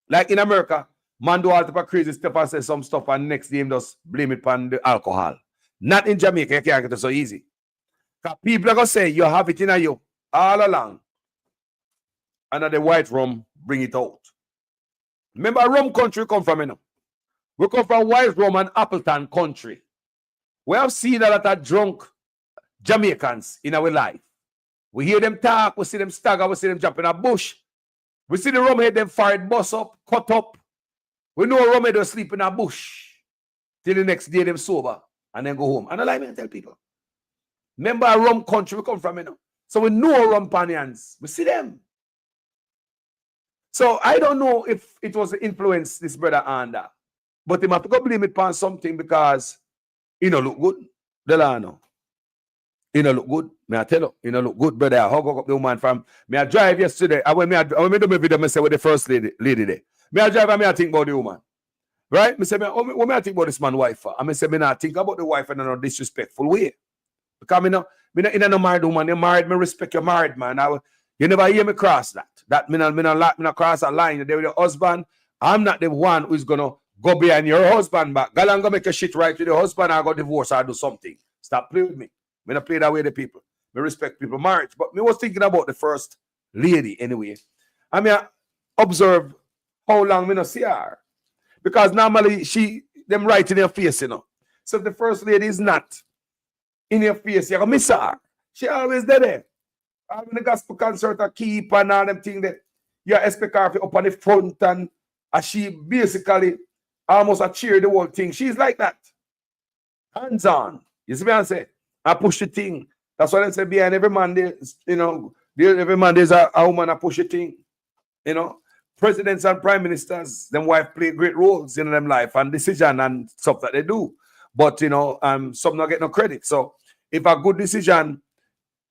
Like in America, man do all type of crazy stuff and say some stuff and next day him just blame it on the alcohol. Not in Jamaica, you can't get it so easy. Because people are going to say, you have it in you all along. And the white rum bring it out. Remember, rum country come from, you know. We come from white rum and Appleton country. We have seen a lot of drunk Jamaicans in our life. We hear them talk, we see them stagger, we see them jump in a bush. We see the rum head, them fired bus up, cut up. We know rum head will sleep in a bush till the next day them sober and then go home. And I like me to tell people. Remember, a rum country we come from, you know. So we know rum panians. We see them. So I don't know if it was the influence this brother under, but he have to go blame it upon something because he don't look good. Delano. He don't look good. May I tell you, he don't look good, brother. I hug up the woman from me. I drive yesterday. When me do my video, I say with the first lady there. Me I drive and me I think about the woman. Right? Me say what me I think about this man's wife for? I me say me not think about the wife in a disrespectful way. Because me no married woman. You married, me respect your married man. You never hear me cross that. That me not cross a line. They with your husband. I'm not the one who's gonna go behind your husband back. Girl, I'm gonna make a shit right with your husband. I go divorce or do something. Stop playing with me. Me not play that way the people. Me respect people marriage. But me was thinking about the first lady anyway. I mean, I observe how long me not see her. Because normally them right in your face, you know. So if the first lady is not in your face, you're gonna miss her. She always there. I'm in the gospel concert, a keep and all them things that you expect her up on the front and she basically almost a cheer the whole thing. She's like that. Hands on. You see what I'm saying? I push the thing. That's what I say behind every man there, you know, every man there's a woman I push the thing. You know, presidents and prime ministers, them wife play great roles in them life and decision and stuff that they do. But you know, some not get no credit. So if a good decision,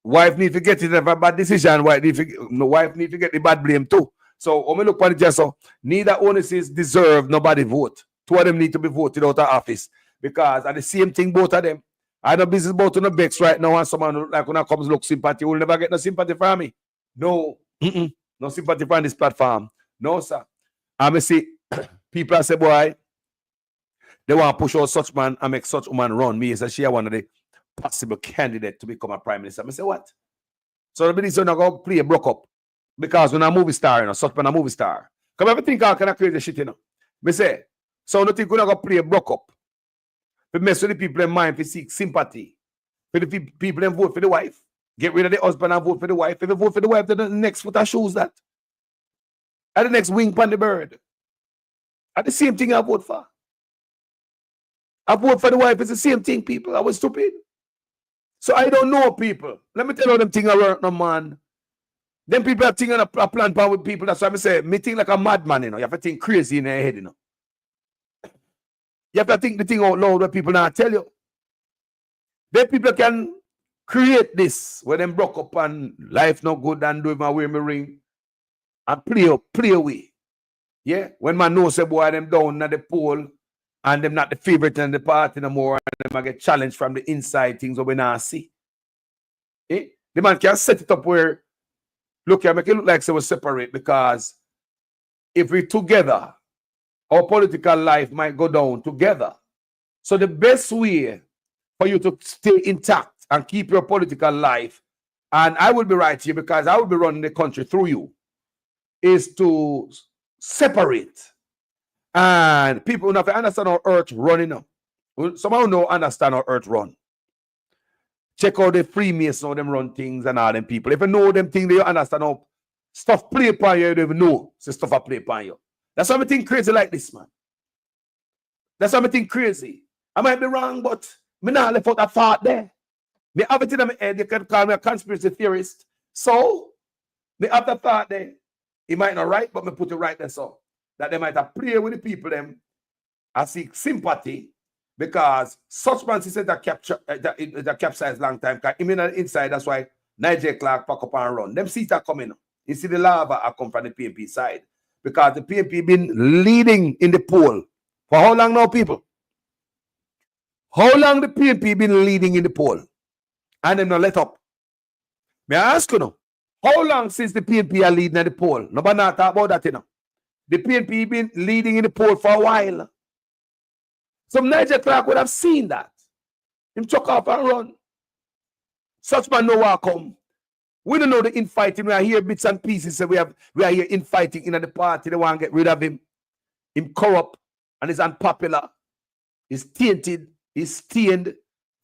wife need to get it. If a bad decision, wife need to get the bad blame too. So when we look at it, just so neither onus deserve nobody vote. Two of them need to be voted out of office because at the same thing, both of them. I know business about on the Bex right now, and someone like when I comes look sympathy, will never get no sympathy from me. No, no sympathy from this platform. No, sir. I see people say, boy, they want to push out such man and make such woman run. Me as she one of the possible candidate to become a prime minister. I say, what? So the minister not go play a broke up because when a movie star, you know, such man a movie star. Come everything all kind of crazy shit, you know. Me say, so no think we're not go play a broke up. to mess with the people in mind, to seek sympathy. For the people that vote for the wife. Get rid of the husband and vote for the wife. If you vote for the wife, then the next foot I shows that. And the next wing on the bird. And the same thing I vote for. I vote for the wife. It's the same thing, people. I was stupid. So I don't know people. Let me tell you them things I work no man. Them people are thinking a plan power with people. That's why I say, me think like a madman, you know. You have to think crazy in your head, you know. You have to think the thing out loud what people not tell you. Then people can create this where them broke up and life not good and do my wear me ring and play away. Yeah, when man knows say boy them down at the poll and them not the favorite in the party no more and them I get challenged from the inside things that we not see. Eh? The man can set it up where look, I make it look like so we separate because if we together, our political life might go down together. So the best way for you to stay intact and keep your political life, and I will be right here because I will be running the country through you, is to separate. And people who have to understand how earth running up. Someone who understand how earth run. Check out the Freemasons, how them run things and all them people. If you know them things, you understand how stuff play upon you, you don't even know so stuff I play upon you. That's why I think crazy like this, man. That's why I think crazy. I might be wrong, but me not left out that thought there. Me have it in my head, you can call me a conspiracy theorist. So, me have that thought there. It might not right, but me put it right there so. That they might have pray with the people them and seek sympathy because such man said that capsized long time. Because him in the inside, that's why Nigel Clark pack up and run. Them seats are coming. You see the lava are come from the PNP side. Because the PNP been leading in the poll. For how long now, people? How long the PNP been leading in the poll? And them not let up. May I ask you now? How long since the PNP are leading in the poll? Nobody not talk about that, you know. The PNP been leading in the poll for a while. Some Nigel Clark would have seen that. Him chuck off and run. Such man know what come. We don't know the infighting. We are here bits and pieces. So we are here infighting in the party. They want to get rid of him. Him corrupt and is unpopular. He's tainted. He's stained.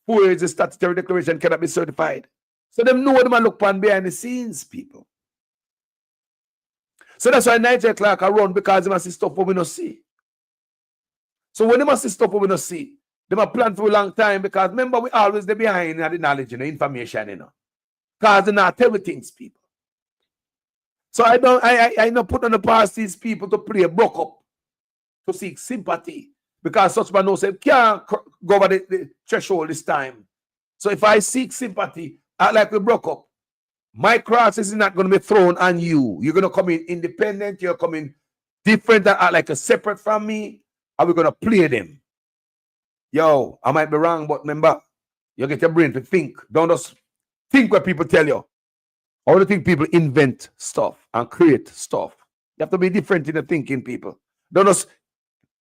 4 years the statutory declaration cannot be certified. So them know them and look upon behind the scenes, people. So that's why Nigel Clark are run because they must see stuff we don't see. So when they must see stuff we don't see, they must plan for a long time because remember we always the behind the knowledge and the information, you know. Because they not tell things, people. So I don't put on the past these people to play a broke up to seek sympathy. Because such man knows they can't go over the threshold this time. So if I seek sympathy, act like we broke up. My cross is not going to be thrown on you. You're going to come in independent. You're coming different and act like a separate from me. And we're going to play them. Yo, I might be wrong, but remember, you get your brain to think. Don't just think what people tell you. All the think people invent stuff and create stuff. You have to be different in the thinking, people. Don't just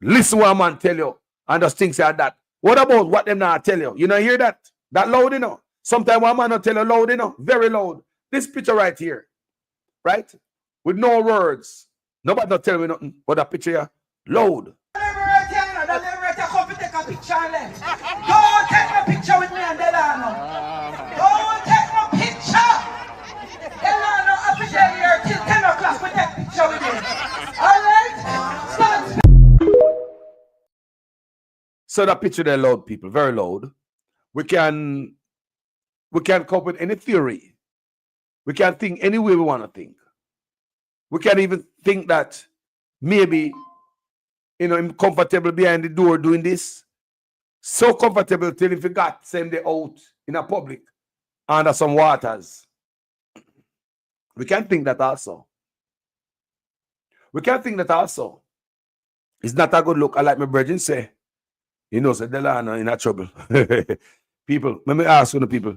listen what a man tell you and just think like that. What about what them not tell you? You know, hear that? That loud, you know? Sometimes one man not tell you loud, you know? Very loud. This picture right here, right? With no words. Nobody not tell me nothing but that picture here. Loud. Come take a picture and left. Don't take no picture with me and Delano. Don't take no picture. Delano officially here till 10 o'clock. We take picture with me. Alright? Stand. So that picture there loud, people, very loud. We can come up with any theory. We can think any way we want to think. We can even think that maybe, you know, I'm comfortable behind the door doing this. So comfortable till if you got same day out in a public under some waters. We can think that also. We can think that also. It's not a good look. I like my brethren say, you know, say Delano in a trouble. People, let me ask you the people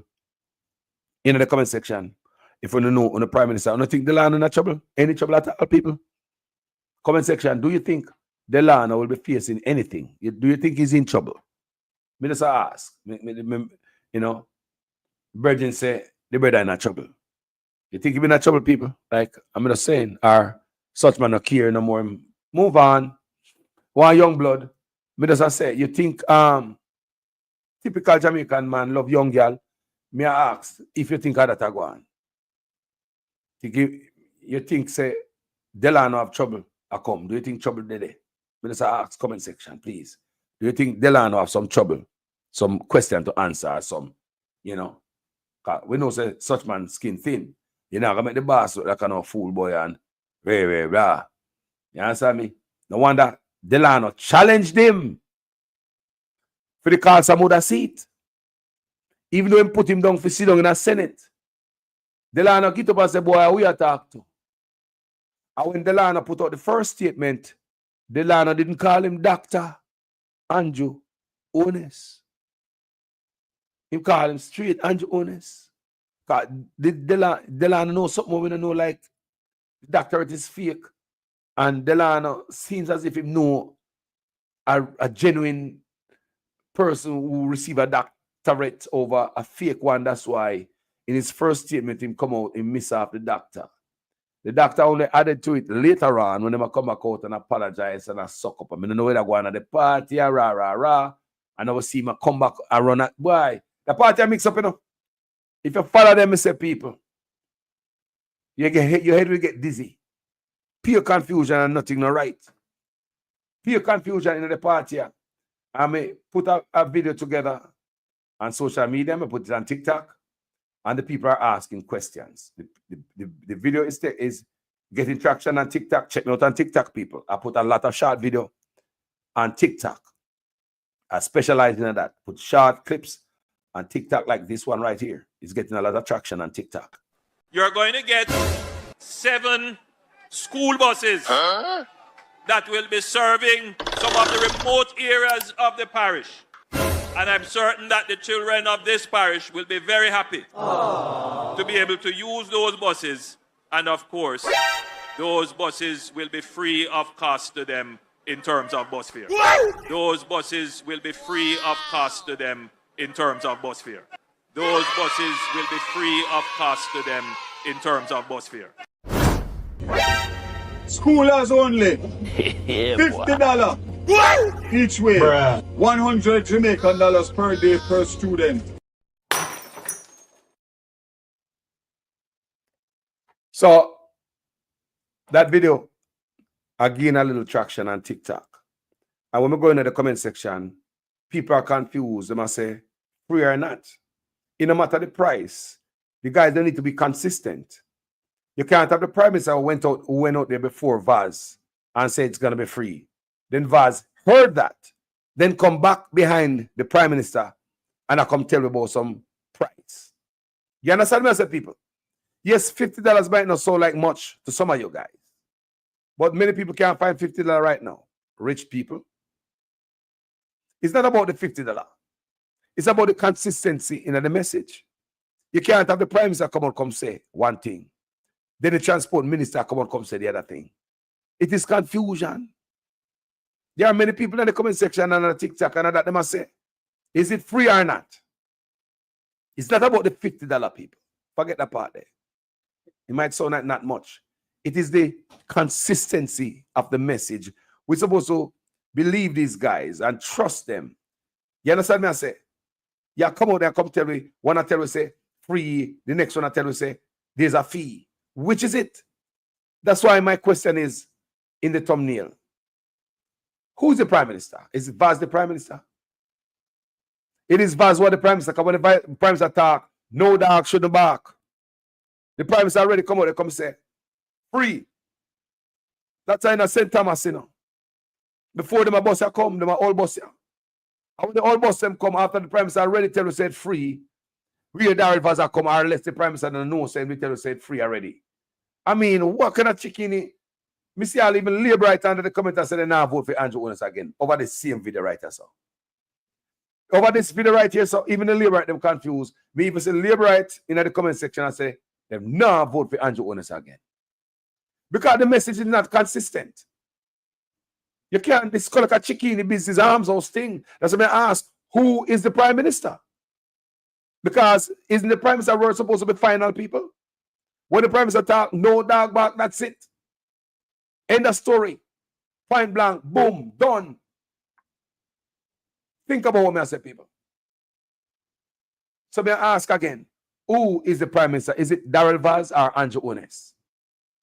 in the comment section. If you don't know on the Prime Minister, I don't think Delano in a trouble. Any trouble at all, people? Comment section, do you think Delano will be facing anything? Do you think he's in trouble? Minister ask. You know, brethren say the brother in a trouble. You think he been in trouble, people? Like I'm just saying, or such man not care no more. Move on. One young blood. Minister say, you think typical Jamaican man, love young girl. Me I ask if you think of that go on. You think say Delano have trouble I come. Do you think trouble there? Minister ask comment section, please. Do you think Delano have some trouble? Some question to answer, some, you know. We know say such man skin thin. You know, I make the boss look like a fool boy and blah. You understand me? No wonder Delano challenged him for the cause of mother seat. Even though he put him down for sit down in the Senate. Delano get up and say, boy, we are talk to. And when Delano put out the first statement, Delano didn't call him Dr. Andrew Honest. He called him straight Andrew Honest. Delano know something we don't know, like the doctorate is fake. And Delano seems as if he know a genuine person who received a doctorate over a fake one. That's why in his first statement, him come out and miss off the doctor. The doctor only added to it later on when they come back out and apologize and I suck up. I mean, I know where they're going at the party, rah. And I will see him come back and run at why? The party I mix up, you know. If you follow them, I say people, your head will get dizzy. Pure confusion and nothing no right. Pure confusion in the party. I may put a video together on social media, I put it on TikTok. And the people are asking questions. The video is getting traction on TikTok. Check me out on TikTok, people. I put a lot of short video on TikTok. I specialize in that. Put short clips on TikTok like this one right here. It's getting a lot of traction on TikTok. You're going to get 7 school buses that will be serving some of the remote areas of the parish. And I'm certain that the children of this parish will be very happy to be able to use those buses. And of course, those buses will be free of cost to them in terms of bus fare. Those buses will be free of cost to them in terms of bus fare. Those buses will be free of cost to them in terms of bus fare. Schoolers only. $50 each way. 100 Jamaican dollars per day per student. So that video again a little traction on TikTok. And when we go into the comment section, people are confused. They must say free or not. It no matter the price. The guys don't need to be consistent. You can't have the Prime Minister who went out there before Vaz and said it's going to be free. Then Vaz heard that. Then come back behind the Prime Minister and I come tell you about some price. You understand me, I said, people? Yes, $50 might not sound like much to some of you guys. But many people can't find $50 right now. Rich people. It's not about the $50. It's about the consistency in the message. You can't have the Prime Minister come say one thing. Then the Transport Minister come say the other thing. It is confusion. There are many people in the comment section and on TikTok and that they must say, is it free or not? It's not about the $50 people. Forget that part there. It might sound like not much. It is the consistency of the message. We're supposed to believe these guys and trust them. You understand me? I say, yeah, come out there, come tell me. One I tell you say free. The next one I tell you say there's a fee. Which is it? That's why my question is in the thumbnail. Who's the Prime Minister? Is Vaz the Prime Minister? It is Vaz what the Prime Minister. Because when the Prime Minister talk, no dog shouldn't bark. The Prime Minister already come out there come say free. That's in St. Thomas, you know. Before them a bus come, them a all bus here. And when the all bus them come after the Prime Minister already tell you said free, we Darrell Vaz come or less the Prime Minister don't know saying we tell you said free already. I mean, what kind of chicken? Me see I'll even labor right under the comment and say they now vote for Andrew Honest again over the same video right here, so. Over this video right here, so even the labor right them confused. Me even say labor right in the comment section and say they now vote for Andrew Honest again. Because the message is not consistent. You can't discuss like a chicken in the business arms house thing. That's why I ask, who is the Prime Minister? Because isn't the Prime Minister word supposed to be final, people? When the Prime Minister talk, no dog bark, that's it. End of story. Point blank, boom, done. Think about what I say, people. So may I ask again, who is the Prime Minister? Is it Darrell Vaz or Andrew Unes?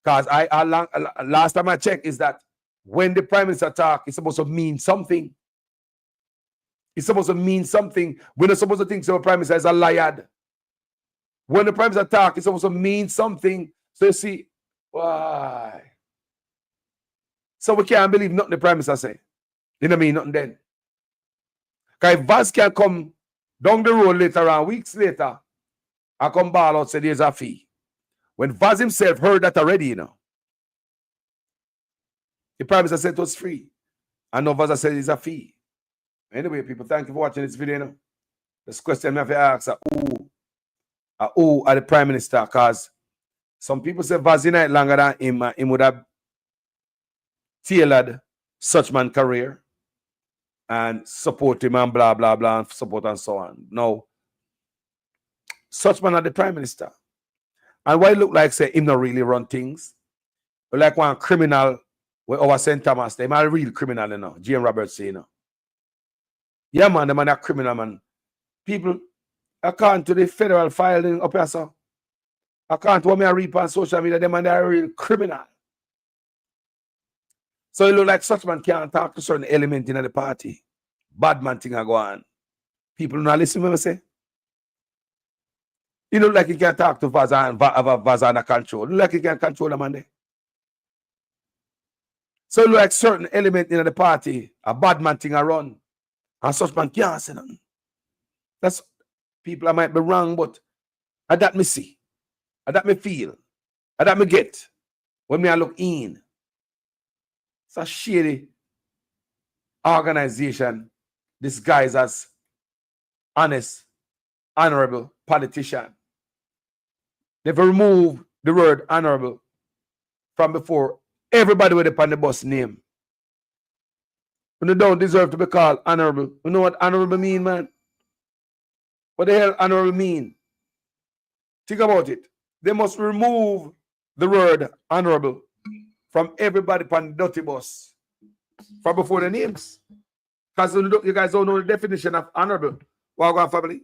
Because last time I checked is that when the Prime Minister talk, it's supposed to mean something. It's supposed to mean something. We're not supposed to think so. Prime Minister is a liar. When the Prime Minister talk, it's supposed to mean something. So you see, why? So we can't believe nothing the Prime Minister say. You know what I mean? Nothing then. Because if Vaz can come down the road later on, weeks later, I come ball out, say there's a fee. When Vaz himself heard that already, you know. The Prime Minister said it was free. And now Vaz said it's a fee. Anyway, people, thank you for watching this video. You know. This question I have to ask who are the Prime Minister? Because some people say Vaz night longer than him. Him would have tailored such man career and support him and blah, blah, blah, and support and so on. No. Such man are the Prime Minister. And why it look like, say, him not really run things? Like one criminal with over St. Thomas. They are a real criminal, you know. Jane Roberts, you know. Yeah, man, the man a criminal, man. People, according to the federal filing up here, so according to what I read on social media, the man they are a real criminal. So it look like such man can't talk to certain element in the party. Bad man thing go on. People not listen to me say. You look like he can talk to Vaz under control. It look like he can control the man there. So it look like certain element in the party, a bad man thing run. And such man can't say nothing. That's people I might be wrong, but I that me see. I that me feel. I that me get. When me I look in. It's a shady organization disguised as honest, honorable politician. They've removed the word honorable from before everybody with upon the bus name. When you don't deserve to be called honorable. You know what honorable mean, man? What the hell honorable mean? Think about it. They must remove the word honorable from everybody upon the dirty bus from before the names. Because you guys don't know the definition of honorable. Wagwan family.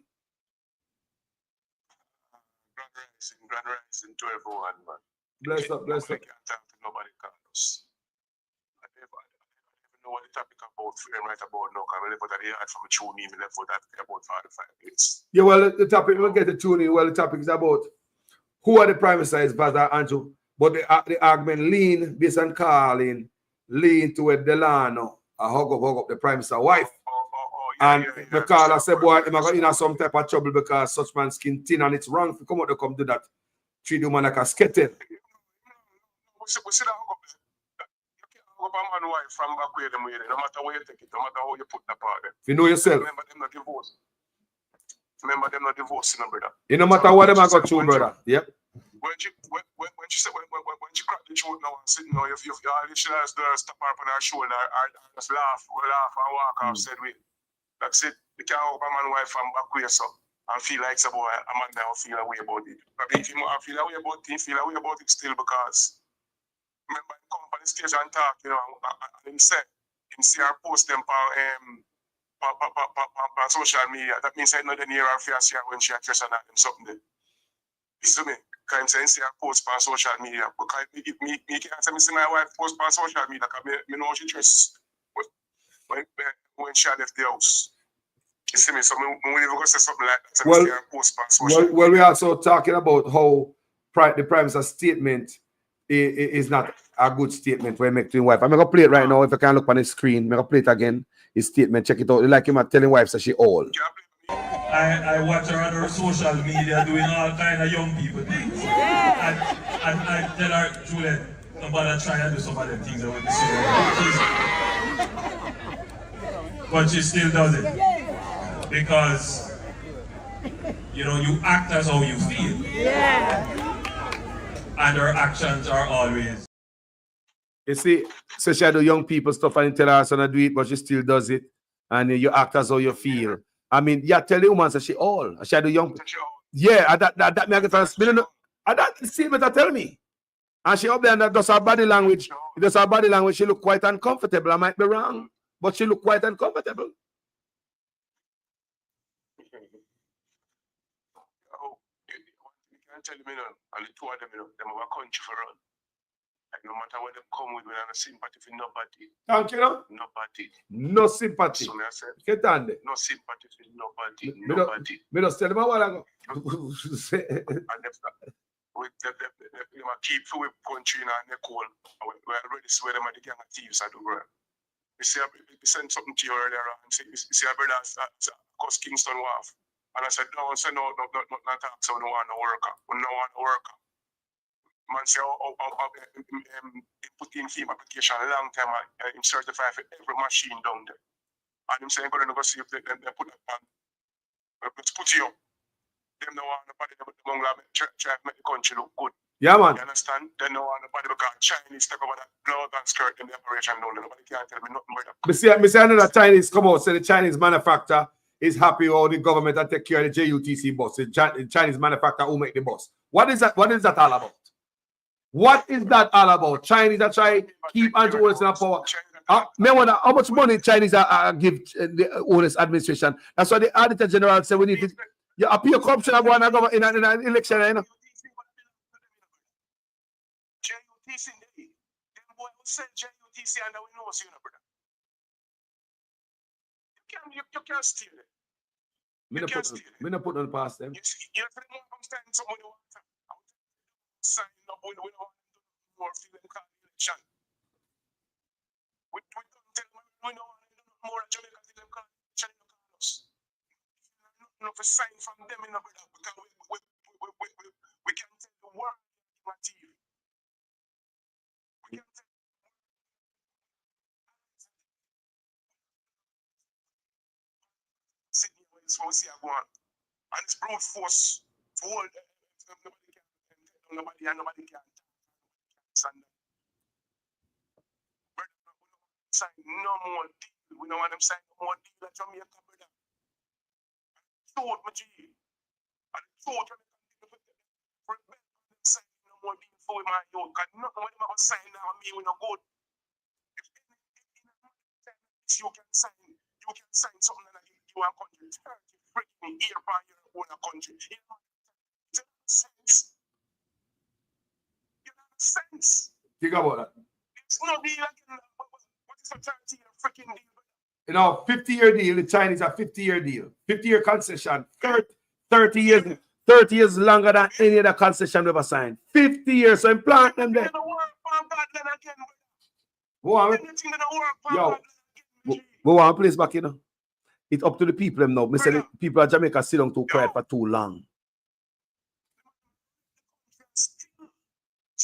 Grand rising to everyone, man. Bless up, bless up. I can't talk to nobody, Carlos. I never know what the topic about right about now. I left out of the yard from a tune in, left out about 45 minutes. Yeah, well, the topic, we'll get to tune in. Well, the topic is about who are the Prime Minister is Vaz Andrew. But the argument lean, based on calling, lean to a Delano, a hug up the Prime Minister wife. The caller said, boy, I'm going to in some type of trouble because such man skin thin and it's wrong to come out to come do that. Treat the man like a skeleton. We see that hug up there. You can't hug up a man wife from back where them way, no matter where you take it, no matter how you put the part there. If you know yourself. Remember them not divorced. Remember them not divorced, no brother. You no matter what them I got through, brother. Yep. When she cracked the throat now and sitting now, if you should have stop her on her shoulder or just laugh and walk off, said we. That's it. You can't hug a man wife from back where so and feel like some boy a man now feel a way about it. But if you feel a way about it, feel a way about it still because remember he come on the stage and talk, you know, and him see her post them on social media. That means I know the near her face here when she address and them something there. You see me? Because I'm saying see her post on social media. Because if me can't say me see my wife post on social media because me know she dress when she left the house. You see me? So we never go say something like that. Well, see her post on social media. Well, we're also talking about how the Prime Minister's statement is not a good statement when make to his wife. I'm going to play it right now. If I can look on the screen, I'm going to play it again. His statement, check it out. Like him telling wife that she old. I watch her on her social media doing all kind of young people things. And I tell her, Juliet, nobody try to do some of them things that would be but she still does it. Because, you know, you act as how you feel. And her actions are always. You see, so she do young people stuff and tell her son to do it, but she still does it. And you act as how you feel. I mean, yeah, tell the woman that she all. She do young people. Yeah, that me I get her. That statement that tell me. And she up there and does her body language. Does her body language, she look quite uncomfortable. I might be wrong, but she look quite uncomfortable. tell you, and the two of them, them have a country for run. Like no matter where they come with, we have no sympathy for nobody. Thank you, no? Nobody. No sympathy. So I said, Get on there. no sympathy for nobody. Nobody. Me just tell them a while ago. And they keep the country in our neck hole. We already swear them at the gang of thieves at the world. We sent something to you earlier and say, you see a brother across Kingston Wharf. And I said, no, not talk, so we don't want no worker. We don't want no worker. Man say, he put in FEMA application a long time and him certify for every machine down there. And him saying, go to see if they put that on. Let's put you up. Them no want nobody but the Mongla try to make the country look good. Yeah, man. You understand? They no want nobody because Chinese step over that blood and skirt in the operation down there. Nobody can't tell me nothing about that. Me see another Chinese come out, say the Chinese manufacturer is happy or the government and take care of the JUTC bus. The Chinese manufacturer who make the bus. What is that all about? What is that all about? Chinese are trying to keep anti-owners in power. Me wonder how much money Chinese are give the owners administration. That's why the Auditor General said we need to appear corruption in an election. You know? JUTC, them boy who sell JUTC and we know you, brother. You can't steal it. Me not put on past them. You have to understand someone who wants to sign up with more feeling election. We don't tell them we don't want to do more Jamaica till them call us. No for sign from them in the brother because we can tell the world on TV. We can tell Sydney where it's supposed to go on. And it's brute force to hold nobody can stand them. Brother, we don't want them sign no more deal. We don't want them sign no more deal at Jamaica, brother. Truth, my G. And the truth, for them sign no more deal for my youth. Because nothing when them sign now me we no good. If you can sign something like you are country 30 freaking year by your own country. It doesn't make sense. Sense. Think about that. It's no deal again. What is a 30-year freaking deal? You know, 50-year deal. The Chinese a 50-year deal. 50-year concession. 30 years longer than any other concession we ever signed. 50 years. So implant them there. Yo, we want a place back, you know. It's up to the people now. Me say the people of Jamaica sit down too quiet for too long.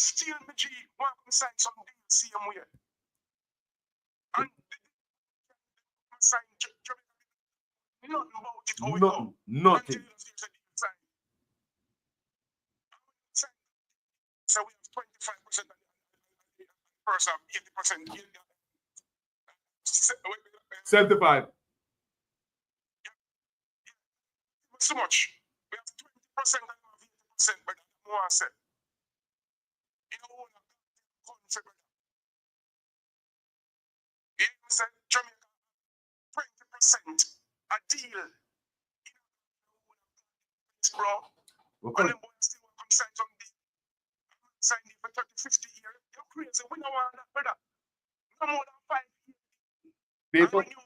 Still, my G, want to sign some deal, see him where. And sign nothing about it, how it go. Nothing. So we have 25% of the person, 80%. 75. So much. We have 20% and 80%, but more I said. Jamaica 20% a deal. Bro. And them boys still want to come sign some deal. Sign it for 30, 50 years. You're crazy. We don't want that, brother. No more than 5 years. People. Things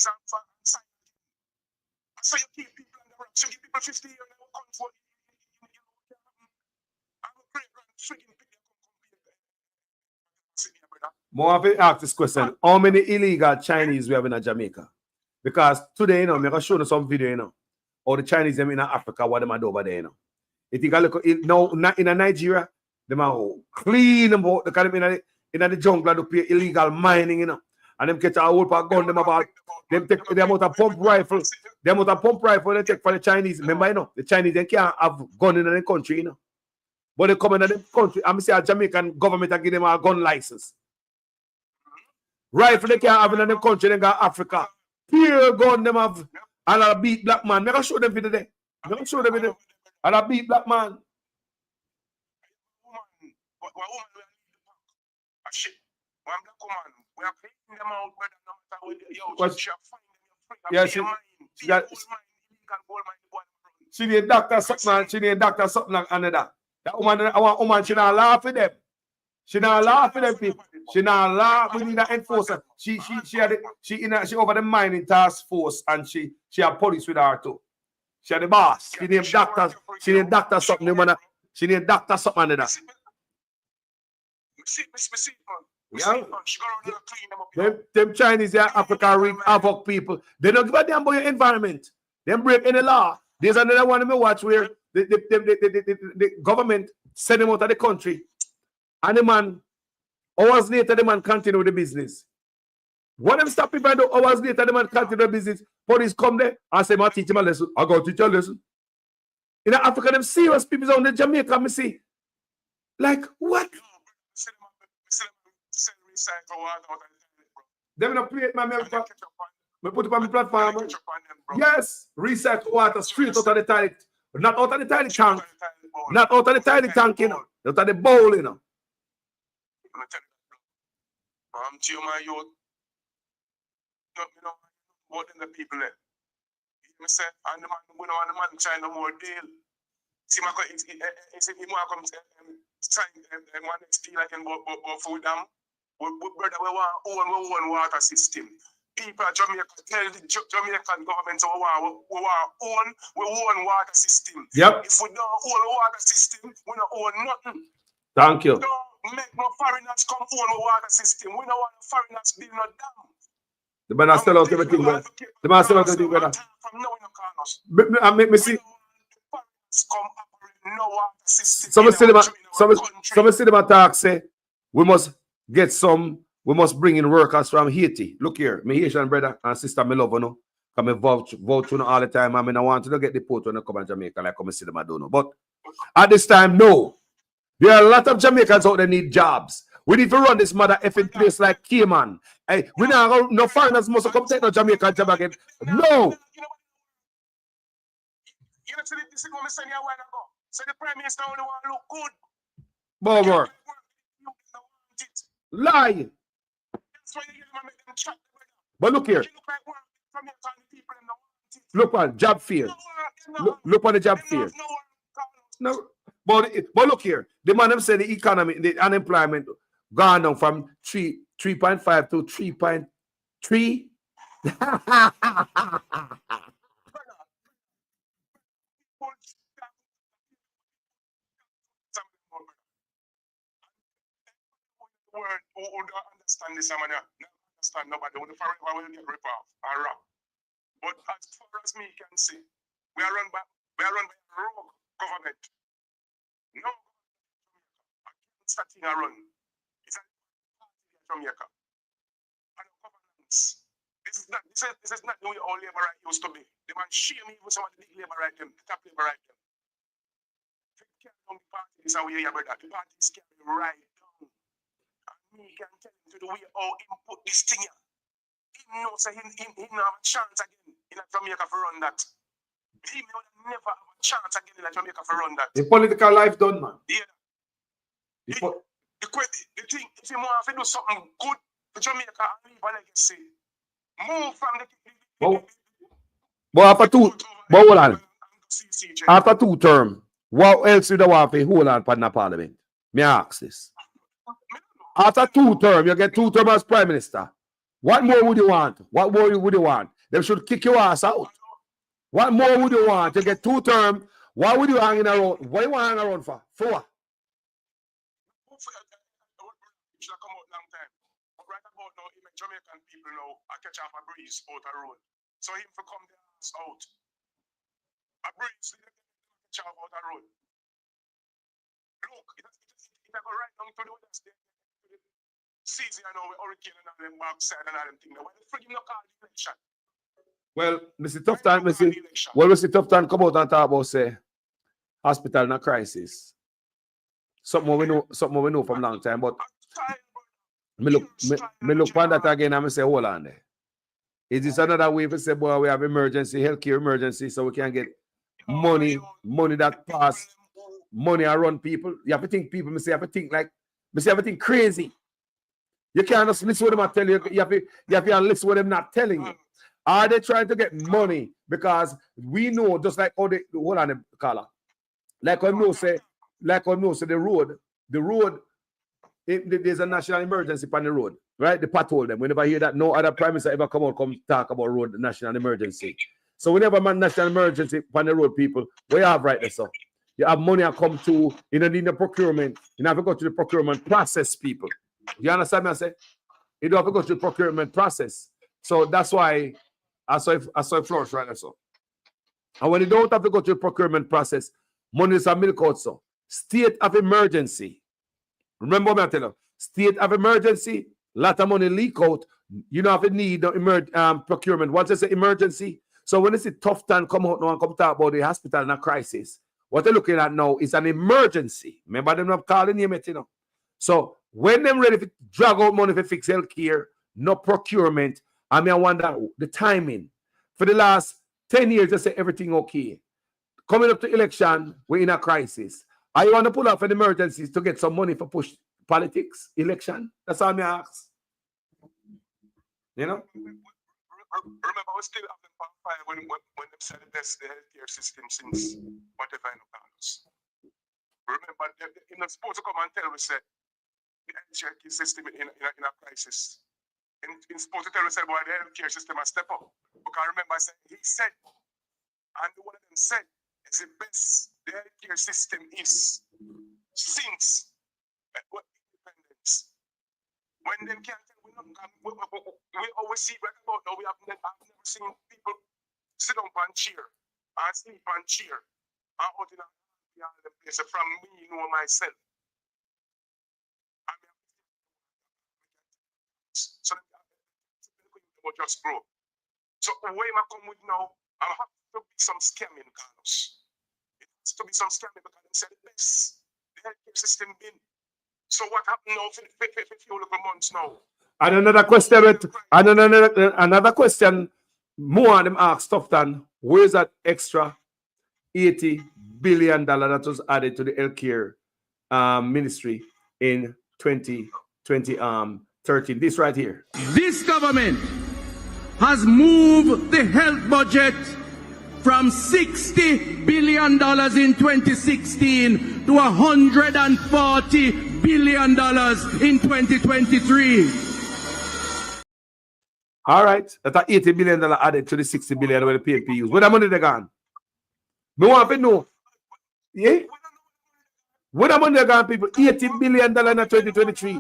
are signed. So you keep people on the road. So you give people 50 years and they will come for you. I'm a great freaking people. More of it ask this question. How many illegal Chinese we have in Jamaica? Because today, you know, I'm going to show you some video, you know. All the Chinese them in Africa, what them are do over there, you know. You think I look now in Nigeria, them are clean them out. They can in the jungle to pay illegal mining, you know. And them catch a whole pack gun, them about them take them out of pump rifle. Them out of pump rifle they take for the Chinese. Remember, you know, the Chinese they can't have gun in the country, you know. But they come in the country. I'm saying a Jamaican government and give them a gun license. Rifle they can't have in the country, they got Africa. Pure gun them have and a beat black man. Never show them video today. Never show them video. And a beat black man. Yeah, She need doctor something, she need doctor something and another. That woman, she not laugh with them. She not laugh with them people. She not laugh. We need an enforcer. She over the mining task force and she had police with her too. She had the boss. She named doctor. She named doctor something. She named doctor something another. Yeah. Them Chinese, they are African rig havoc people. They don't give a damn about your environment. They break any law. There's another one I watch where the government send him out of the country. And the man, hours later, the man continue with the business. When them stop people, hours later, the man continue the business. Police come there and say, I teach him a lesson. I go teach you a lesson. In Africa, them serious people on the Jamaica, me see. Like, what? Them not play it, man. Me put it on the platform. Man. Yes, recycle water straight out of the toilet. Not out of the toilet tank. Not out of the toilet tank, you know. Out of the bowl, you know. I'm to my youth. You know, what in the people there. You say, and the man, we know, and the man trying no more deal. See, my he said, he want to come sign one next deal like in food dam. We brother, we want own water system. People at Jamaica tell the Jamaican government we want own water system. Yep. If we don't own water system, we don't own nothing. Thank you. Don't make no foreigners come own a water system. We don't want foreigners build no dam. The man has still out everything, brother. The man still out everything, brother. Make me see. Some see them attack say we must bring in workers from Haiti. Look here, my Haitian brother and sister, me love you know. Come and vouch all the time. I mean, I want to get the port when I come to Jamaica, like come and see them, I don't know. But at this time, no. There are a lot of Jamaicans out there need jobs. We need to run this mother effing place like Cayman. Hey, we now no foreigners must come take no Jamaican job again. No. So the Prime Minister only want to look good. Bower. Lie. But look here. Look on job fair. Look on the job fair. No. But look here. The man them said the economy, the unemployment gone down from 3.5 to 3.3. Word who don't understand this, I mean, not understand nobody. Who forever will get rip off and rap. But as far as me can see, we are run by a rogue government. No, I can't start in a run. It's a Jamaica. And governance. This is not the way all labor right used to be. The man shame me with some of the big labor right them, the top labor right them. If you can't come to the party, this is how we hear about that. The parties carry right down. Me can tell him to the way how he put this thing here. He knows that he have a chance again in Jamaica for run that. He will never have a chance again in Jamaica for run that. The political life done, man. Yeah. The thing, if you want to do something good for Jamaica and leave a legacy, move from the hold on. After 2 terms, what else do you want to hold on for the parliament? Me ask this. After 2 terms, you get 2 terms as Prime Minister. What more would you want? What more would you want? They should kick your ass out. What more would you want? You get 2 terms. Why would you hang around? What do you want to hang around for? For what? Jamaican people now, I catch off a breeze out the road. So him for come the ass out. A breeze, he catch off out the road. Look, it go right down to the other state. Season, I know, hurricane and all them backside and all them things. Why the freaking no call the election? Well, Mr. Tough Time, Mr. Tough Time come out and talk about say hospital in a crisis. Something we know from long time, but me look on that again and I say, hold on there. Is this another way to say, boy, we have emergency, healthcare emergency, so we can get money that pass, money around people? You have to think people, you have to think crazy. You can't just listen to them and tell you, you have to listen to them not telling you. Are they trying to get money? Because we know, just like how they hold on the color. Like I know say the road, there's a national emergency on the road, right? The pothole them. Whenever I hear that, no other prime minister ever come talk about road national emergency. So whenever man national emergency on the road, people, what you have right there, so you have money that come to, you don't need the procurement, you don't have to go to the procurement process, people. You understand me? I say you don't have to go to the procurement process. So that's why I saw it flourish right there, so. And when you don't have to go to the procurement process, money is a milk out, so. State of emergency. Remember what I tell you? State of emergency, lot of money leak out. You don't have to need no procurement. Once it's an emergency, so when it's a tough time, come out now and come talk about the hospital in a crisis. What they're looking at now is an emergency. Remember them not calling you, you know. So when them ready to drag out money for fix health care, no procurement, I mean, I wonder the timing. For the last 10 years, they say everything okay. Coming up to election, we're in a crisis. I want to pull off an emergency to get some money for push politics, election. That's all I ask. You know? Remember, I was still up in part 5 when they said the best healthcare system since whatever in Carlos. Remember, they're not supposed to come and tell us that the healthcare system in a crisis. And supposed to tell us about the healthcare system and step up. Because remember, he said, and one of them said, is the best the healthcare system is since independence. When them can't tell we always see right about now, I've never seen people sit on one chair and sleep on chair and out in a place from me, you know myself. So just grow. So where I come with now, I have to be some scamming, Carlos. It has to be some scamming because they said the best the healthcare system been. So what happened now for a few little months now? And another question, more of them asked Tufton, where's that extra $80 billion that was added to the healthcare ministry in 2013? This right here. This government has moved the health budget from $60 billion in 2016 to $140 billion in 2023. All right, that's $80 billion added to the $60 billion where the PNP use. Where the money they gone? We want to know. Yeah? Where the money they gone, people? $80 billion in 2023.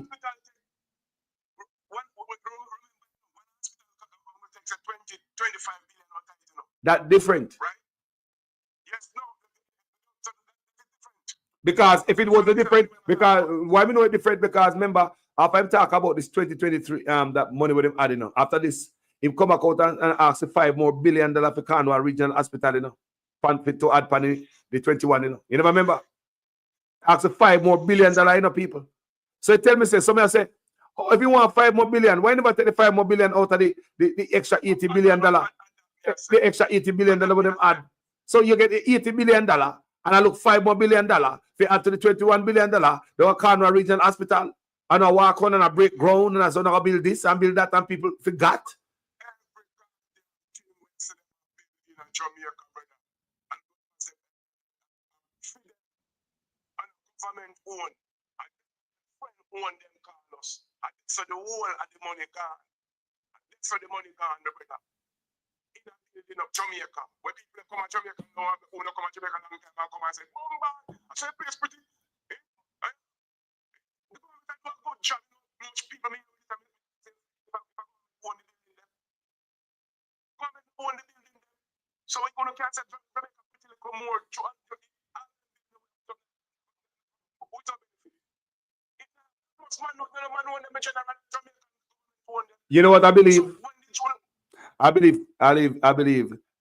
That different. Right? Yes, no. Because if it was a different, because why we know it different? Because remember, after I talk about this 2023, that money with him adding up. After this, he come back out and ask the $5 billion more for Cornwall Regional Hospital, you know, to add the 21, you know. You never remember? Ask the $5 billion more, you know, people. So you tell me, say, somebody say, oh, if you want $5 billion more, why never take the $5 billion more out of the extra $80 billion? The extra $80 billion with them add. So you get the $80 billion and I look $5 billion if you add to the $21 billion, the Cornwall Regional Hospital, and I walk on and I break ground and I say, I build this and build that, and people forgot. Government own them, Carlos. So the whole of the money gone. So the money gone, the brother. In Jamaica, where people come to Jamaica now, who don't come to Jamaica and come and say, Bomba, I say, place pretty. The government do a good job. Most people own the building. So we're going to cancel Jamaica pretty little more. You know what I believe? I believe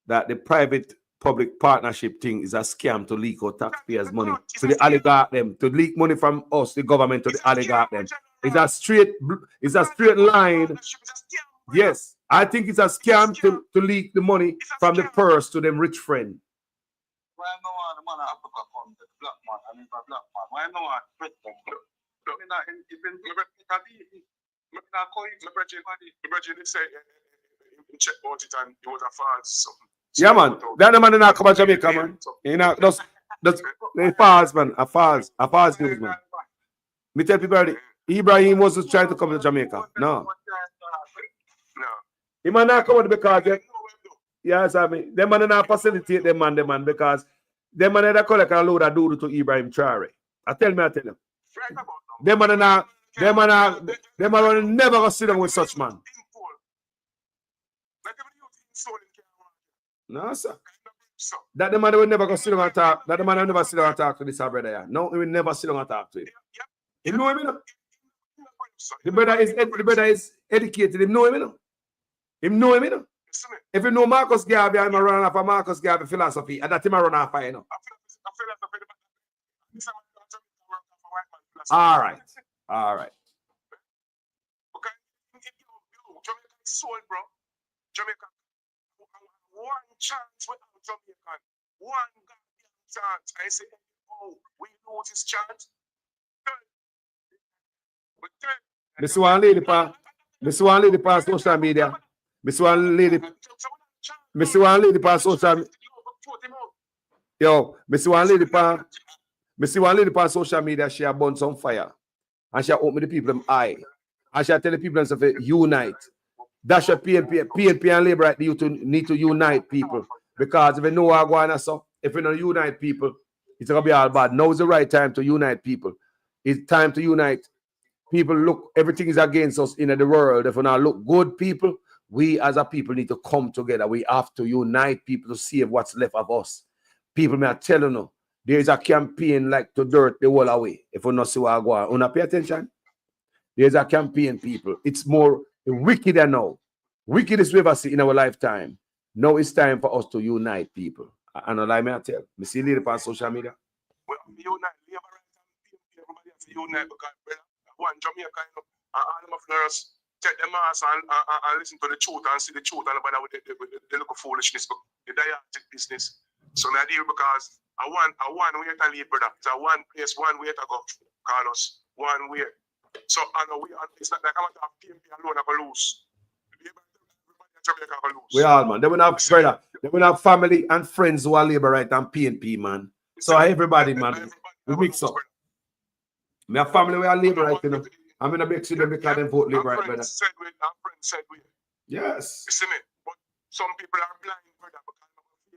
that the private-public partnership thing is a scam to leak out taxpayers' money to the oligarch them, to leak money from us, the government, to the oligarch them. It's a straight line. Yes, I think it's a scam to leak the money from the purse to them rich friend. Why no one the man of Africa come to the black man and if a black man? Why no one fit them? check about it and it was a false something. Yeah, man. That the man not come to Jamaica, man. You know, that's they false, man. A false news, man. Me tell people already, Ibrahim wasn't trying to come to Jamaica. No. He might not come out because yes, I mean, them man not facilitate them man, because them man that collect a load of doodle to Ibrahim Traore. I tell him. Them man never gonna sit down with such man. No, sir. That the man will never go sit down and talk. That the man will never sit down and talk to this brother here. No, he will never sit down and talk to him. You know him, you know? The brother is educated. Him know him, you know? Him know him, you know? If you know Marcus Garvey, I'm a run off of Marcus Garvey philosophy, and that him a run off of, you know? All right. Soul, bro. Jamaica. One chance without Jamaican. One goddamn chance. I say, oh, we lose this chance. Miss one lady pa social media. Miss one lady pa social media. Yo, Miss one lady pa social media. She have burnt some fire, and she open the people them eye, and she tell the people themselves unite. That's your PNP and Labour right. You need to unite people, because if you know what going on, so if you don't unite people, it's gonna be all bad. Now is the right time to unite people. It's time to unite. People look, everything is against us in the world. If we not look good, people, we as a people need to come together. We have to unite people to save what's left of us. People may tell you, there is a campaign like to dirt the wall away. If we not see what going on, you not pay attention. There's a campaign, people. It's more wicked than now. Wickedest we ever see in our lifetime. Now it's time for us to unite, people. And I may tell. Me see later on social media. Well, unite because one Jamaica, you know, and all of us take the mass and listen to the truth and see the truth and about the look of foolishness, the dialectic business. So I deal because I want way to leave, brother. It's a one place, one way to go, Carlos. One way. So I know it's not like I'm going to have PMP alone, I go lose. We all, man. They will have brother. They will have family and friends who are Labour right and PNP, man. So everybody, man, we mix up. We have family who are Labour right, you know. I'm gonna make sure them because they vote Labour right, brother. Yes. You see me? But some people are blind, brother, because they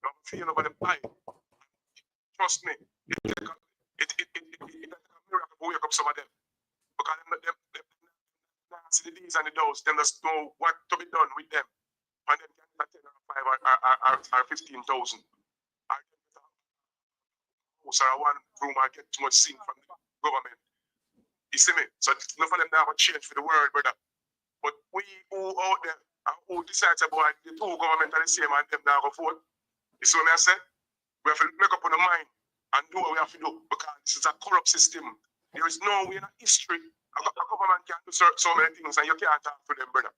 don't feel over the eye. Trust me. It's a miracle to wake up some of them. Because them see the D's and the does, them just know what to be done with them. And then get 10 or 5 or 15,000. So I want room I get too much sin from the government. You see me? So none of them now have a change for the world, brother. But we who out there and who decides about the two government are the same and them now go vote. You see what I say? We have to make up on the mind and do what we have to do, because this is a corrupt system. There is no way in history a government can do so many things and you can't talk to them, brother.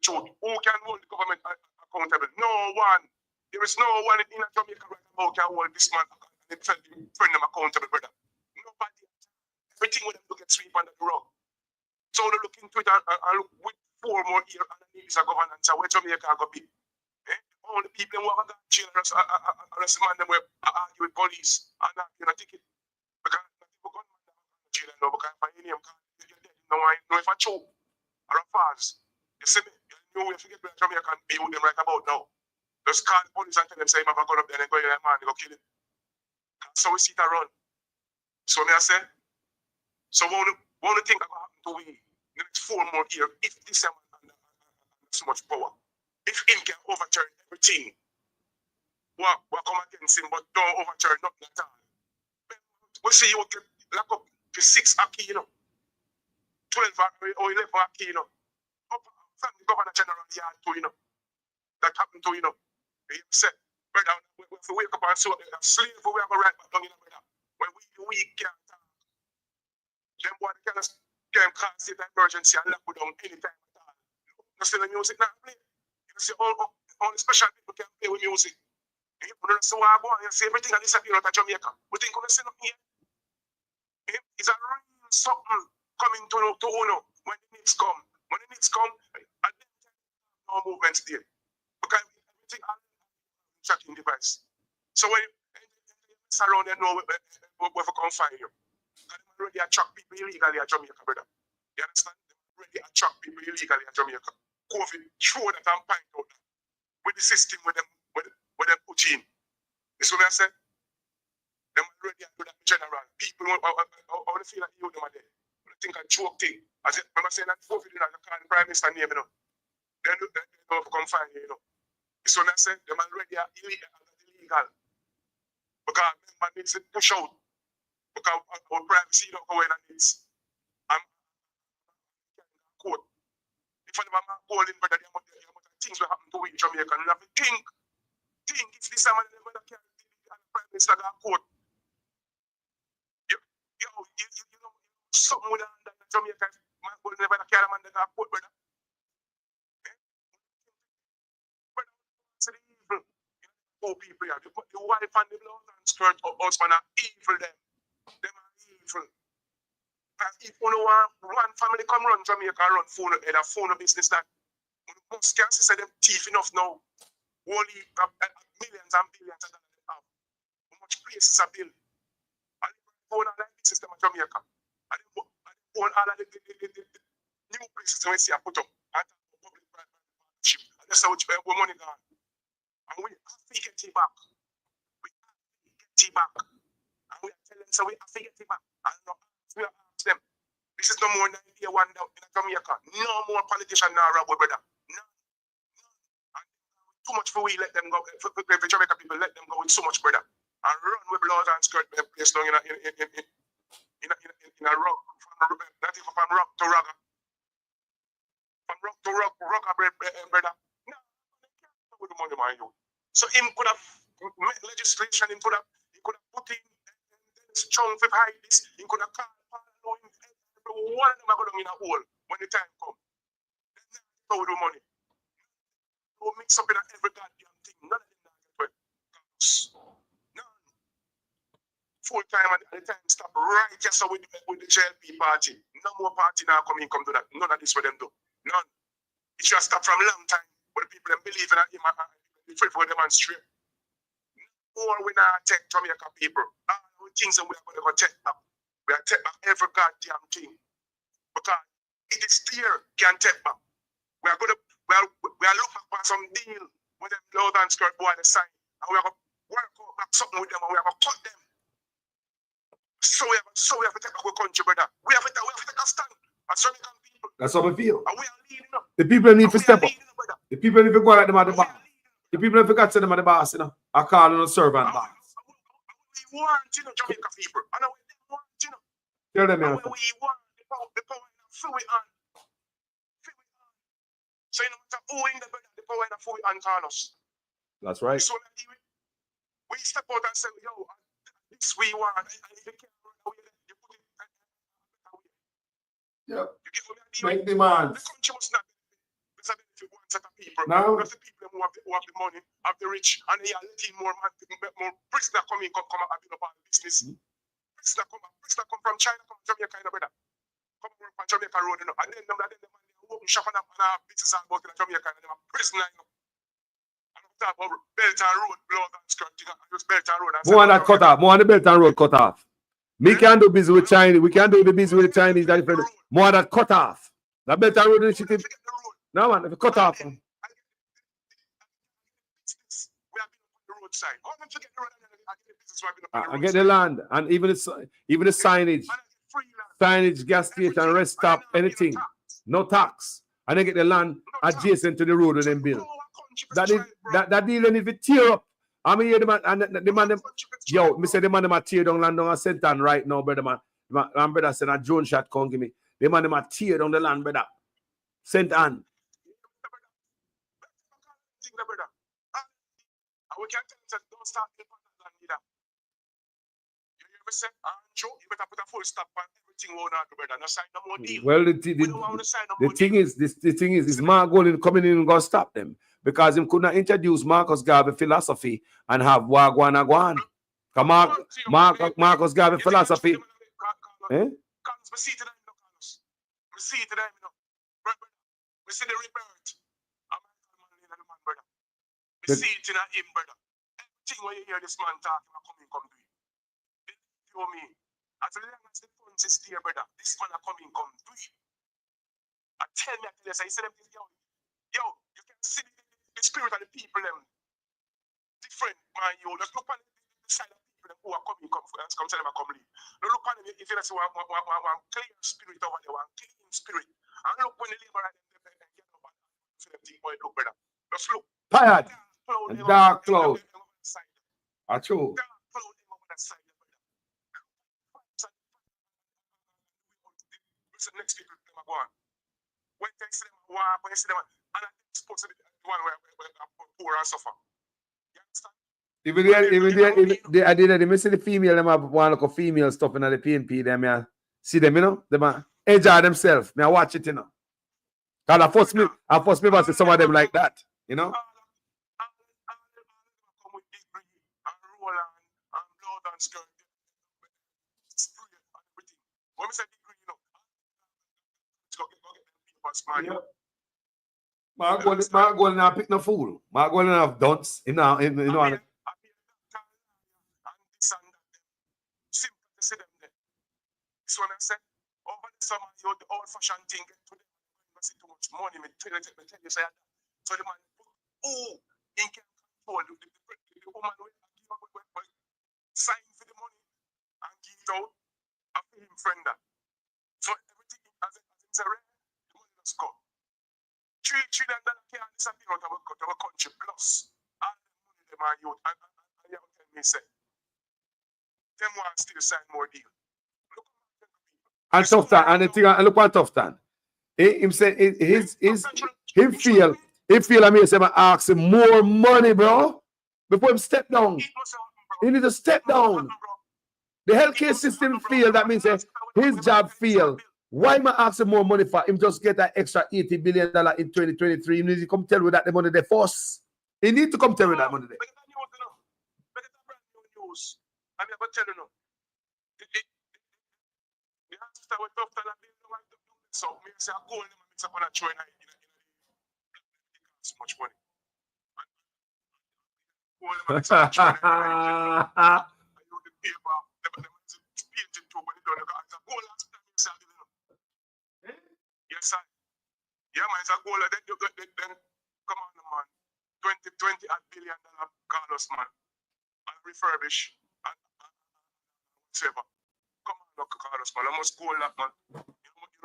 Who can hold the government accountable? No one. There is no one in Jamaica right now can hold this man and friend them accountable, brother. Nobody. Everything with them to get sweep under the rug. So they look into it and look with 4 more years underneath the governance where Jamaica go be. All the people who have got jail arrest man them will argue with police and not get a ticket. Because people gun man jail now because if I name you're dead. No, I know if I choke or a false. You see me? You know if you get to Jamaica and be with them right about now. Just call the police and tell them say I'm going up there and go in there man, they go kill him. So we see it run. So me I say, so one thing that will happen to we in the next 4 more years if this man has so much power. If him can overturn everything, what come against him, but don't overturn nothing at all. We see you get lock up to 6 Aki, you know. 12 or 11 Aki, you know. Up from the Governor General yard too, you know. That happened to, you know. He said, brother, we have to wake up and so a slave we have a right back down, you know, brother. When we can't talk. Them boy can cause state of emergency and lock you down anytime at all. You see the music now play. You see only special people can play with music. You don't see what I go on, you see everything that disappear out of Jamaica. We think we're seeing nothing here. It's a real something coming to Uno when the needs come. When the needs come, and no movements there. Because everything on tracking device. So when it's around there, know where to come find you. And they already attract people illegally at Jamaica, brother. You understand? They already attract people illegally at Jamaica. COVID, show that and point out that. With the system where them put in. You see what I said? Them already do that in general. People, how they feel like you them are there. I think a joke thing. As I remember saying that COVID, you know, you can't Prime Minister name, you know. They don't come find you, you know. You see what I said? Them already are illegal. Because member needs to push out. Because our privacy don't go in and it's court. If I never call in, brother, there are things will happen to we in Jamaica. You have to think if this time the Prime Minister got court. You know, something with that Jamaica, man, will never carry man that got court, brother. Brother, it's the evil. Poor people, yeah. The wife and the blood and skirt of husband are evil, them. Them are evil. And if you know one family come run Jamaica, run phone and a phone business that most can't say them thief enough now. Only millions and billions of dollars they have. How much places are built? And they own all the system of Jamaica. And they own all of the new places we see are put up. And public-private partnership. And that's how where money gone. And we have to get it back. We have to get it back. And we are telling them, so we have to get it back. And we are asking them. This is no more than a one down in Jamaica. No more politician now, Robo, brother. No. And too much for we let them go. For Jamaica people, let them go with so much, brother. And run with blood and skirt place down in a rock. Not even from rock to rock. From rock to rock, brother. No, with the money, man, you. So him could have made legislation, he could have put in strong for hide this, he could have called him. One of them are going in a hole when the time comes. Then how we do money. We'll mix up in every goddamn thing. None of them get well. None. Full time and the time stop right here so with the JLP party. No more party now come to that. None of this for them do. None. It should have stopped from a long time. But the people them believe in him and free for demonstrate. Or we not take Jamaica people. All the things that we are going to go take back. We are take back every goddamn thing. Because it is there, can take back. We are looking for some deal with them blood and skirt boy the sign. And we are going to work out back something with them and we are going to cut them. So we have to take back our country, brother. We have to take a stand as Jamaican people. That's how we feel. And we are leading up. The people need to step up. The people need to go at them at the boss. The people need to forget to them at the boss, you know. I call them a servant boss. We want, you know, Jamaica people. And we want, you know. Tell them, we want the power and feel it on. So you know matter who in the brother, the power and feel it on Carlos. That's right. So we step out and say, yo, this we want. And if you can't run away, you put it away. Yep. You get what I mean? Make demands. The country must not be benefit one set of people. No. Because the people who have the money, have the rich, and they are letting more prisoners come and build up our business. Prisoner come from China, come from Jamaica, brother. Come from Jamaica road, you know. And then them open shop and have business about in Jamaica, and them a prisoner, you know. And I'm talking about belt and road, blood and skirt, just belt and road. More on that cut off. More on the belt and road cut off. Me can't do business with Chinese. We can't do the business with the Chinese. That different. More on that cut off. That belt and road initiative. No man, if you cut off. I get the land and even the signage, gas station, rest stop, anything, no tax, and they get the land adjacent to the road and then build. That deal, and if it tear up, I mean, the man, and the man, yo, me say the man them a tear down land down a Sentan right now, brother man. My brother said a drone shot come give me. The man them a tear down the land, brother. Sentan. We can't tell them don't start the land either. You ever say, Joe, you better put a full stop on everything we want to do, brother. No sign no more deal. Well, the thing is Mark Golden coming in and gonna stop them because him could not introduce Marcus Garvey philosophy and have Wagwan Agwan. Marcus Garvey philosophy. Eh? We see the rebirth. I'm a man, brother. We see it in him, brother. Everything when you hear this man talking, come do it. You know me. As long as the funds is there, brother, this man come do it. I tell you, I say them, yo, you can see the spirit of the people, them different, man. You just look on the side of people who are coming, come tell them I come leave. No, look on them, if you see one clear spirit over there, one clean spirit. And look when the labor and them get up and see them thing, boy, look, brother. Just look. Tired. And dark cloud. I true. Dark cloud over that side, brother. Listen, next people, them are going. When they see them walk, when you see them, and I'm supposed to be the one where poor and suffer. You understand? I did see the female, them have one look of female stuff in the PNP, them yeah. See them, you know, them enjoy themselves. Me I watch it, you know. Cause I first me see some of them like that, you know. Come with degree and roll and blood and skirt, spray and everything. When we say degree, you know, go get them papers, man. Yeah. My goal now pick no fool. My goal now have dunce, you know. And this and that, simple to see them there. This one I said, over the summer, you the old-fashioned thing, get to them, you see too much money, me tell you say that. So the man put, in can control the woman will sign for the money and give it out after him friend that. So everything as it's a rent, the money must come. $3 trillion can't disappear out of our country plus all the money them are youth. And you have to tell me, say, them want still sign more deal. Look at people. And tough time, and the thing, and look what tough time. Him say him feel I mean say I ask him more money, bro. Before him step down. He need to step down. The healthcare system feel that means his job feel. Why am I asking more money for him just get that extra $80 billion in 2023? He needs to come tell me that the money they force. He need to come tell me that money there. But it's brand new news. I'm going to tell you now. The hospital with tough time and so me say I go and mix up on a tray in so much money. Go and mix up on a tray in the paper, paint it too, but it don't go and go last time you say yes, sir. Yeah, man, it's a goal. Then come on, man. $20 billion Carlos, man. And refurbish and whatever. Come on, look, Carlos, man. How much goal that, man?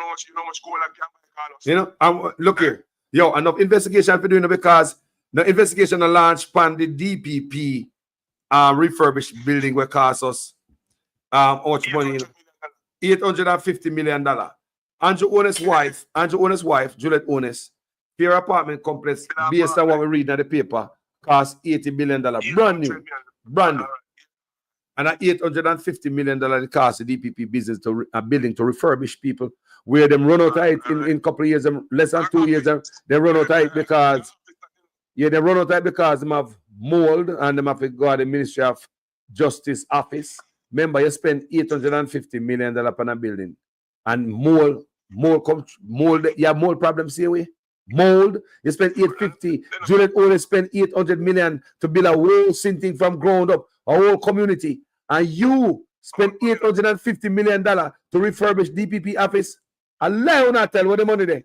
You know much goal that can buy Carlos. You know, look here. Yo, enough investigation for doing it because the investigation launched on the DPP refurbished building where cost us how much money? $850 million. Andrew Owen's wife, Juliet Owens, her apartment complex, based on what we read in the paper, cost $80 billion. Brand new. And at $850 million it cost the DPP business to a building to refurbish people, where them run out of it in a couple of years, less than 2 years, they run out of it because they have mold and they have to go to the Ministry of Justice office. Remember, you spend $850 million on a building. And mold, you have mold problems here, we? Mold, you spend $850. Juliet only spent $800 million to build a whole thing from ground up, a whole community. And you spend $850 million to refurbish DPP office. I lie on that tell where the money there.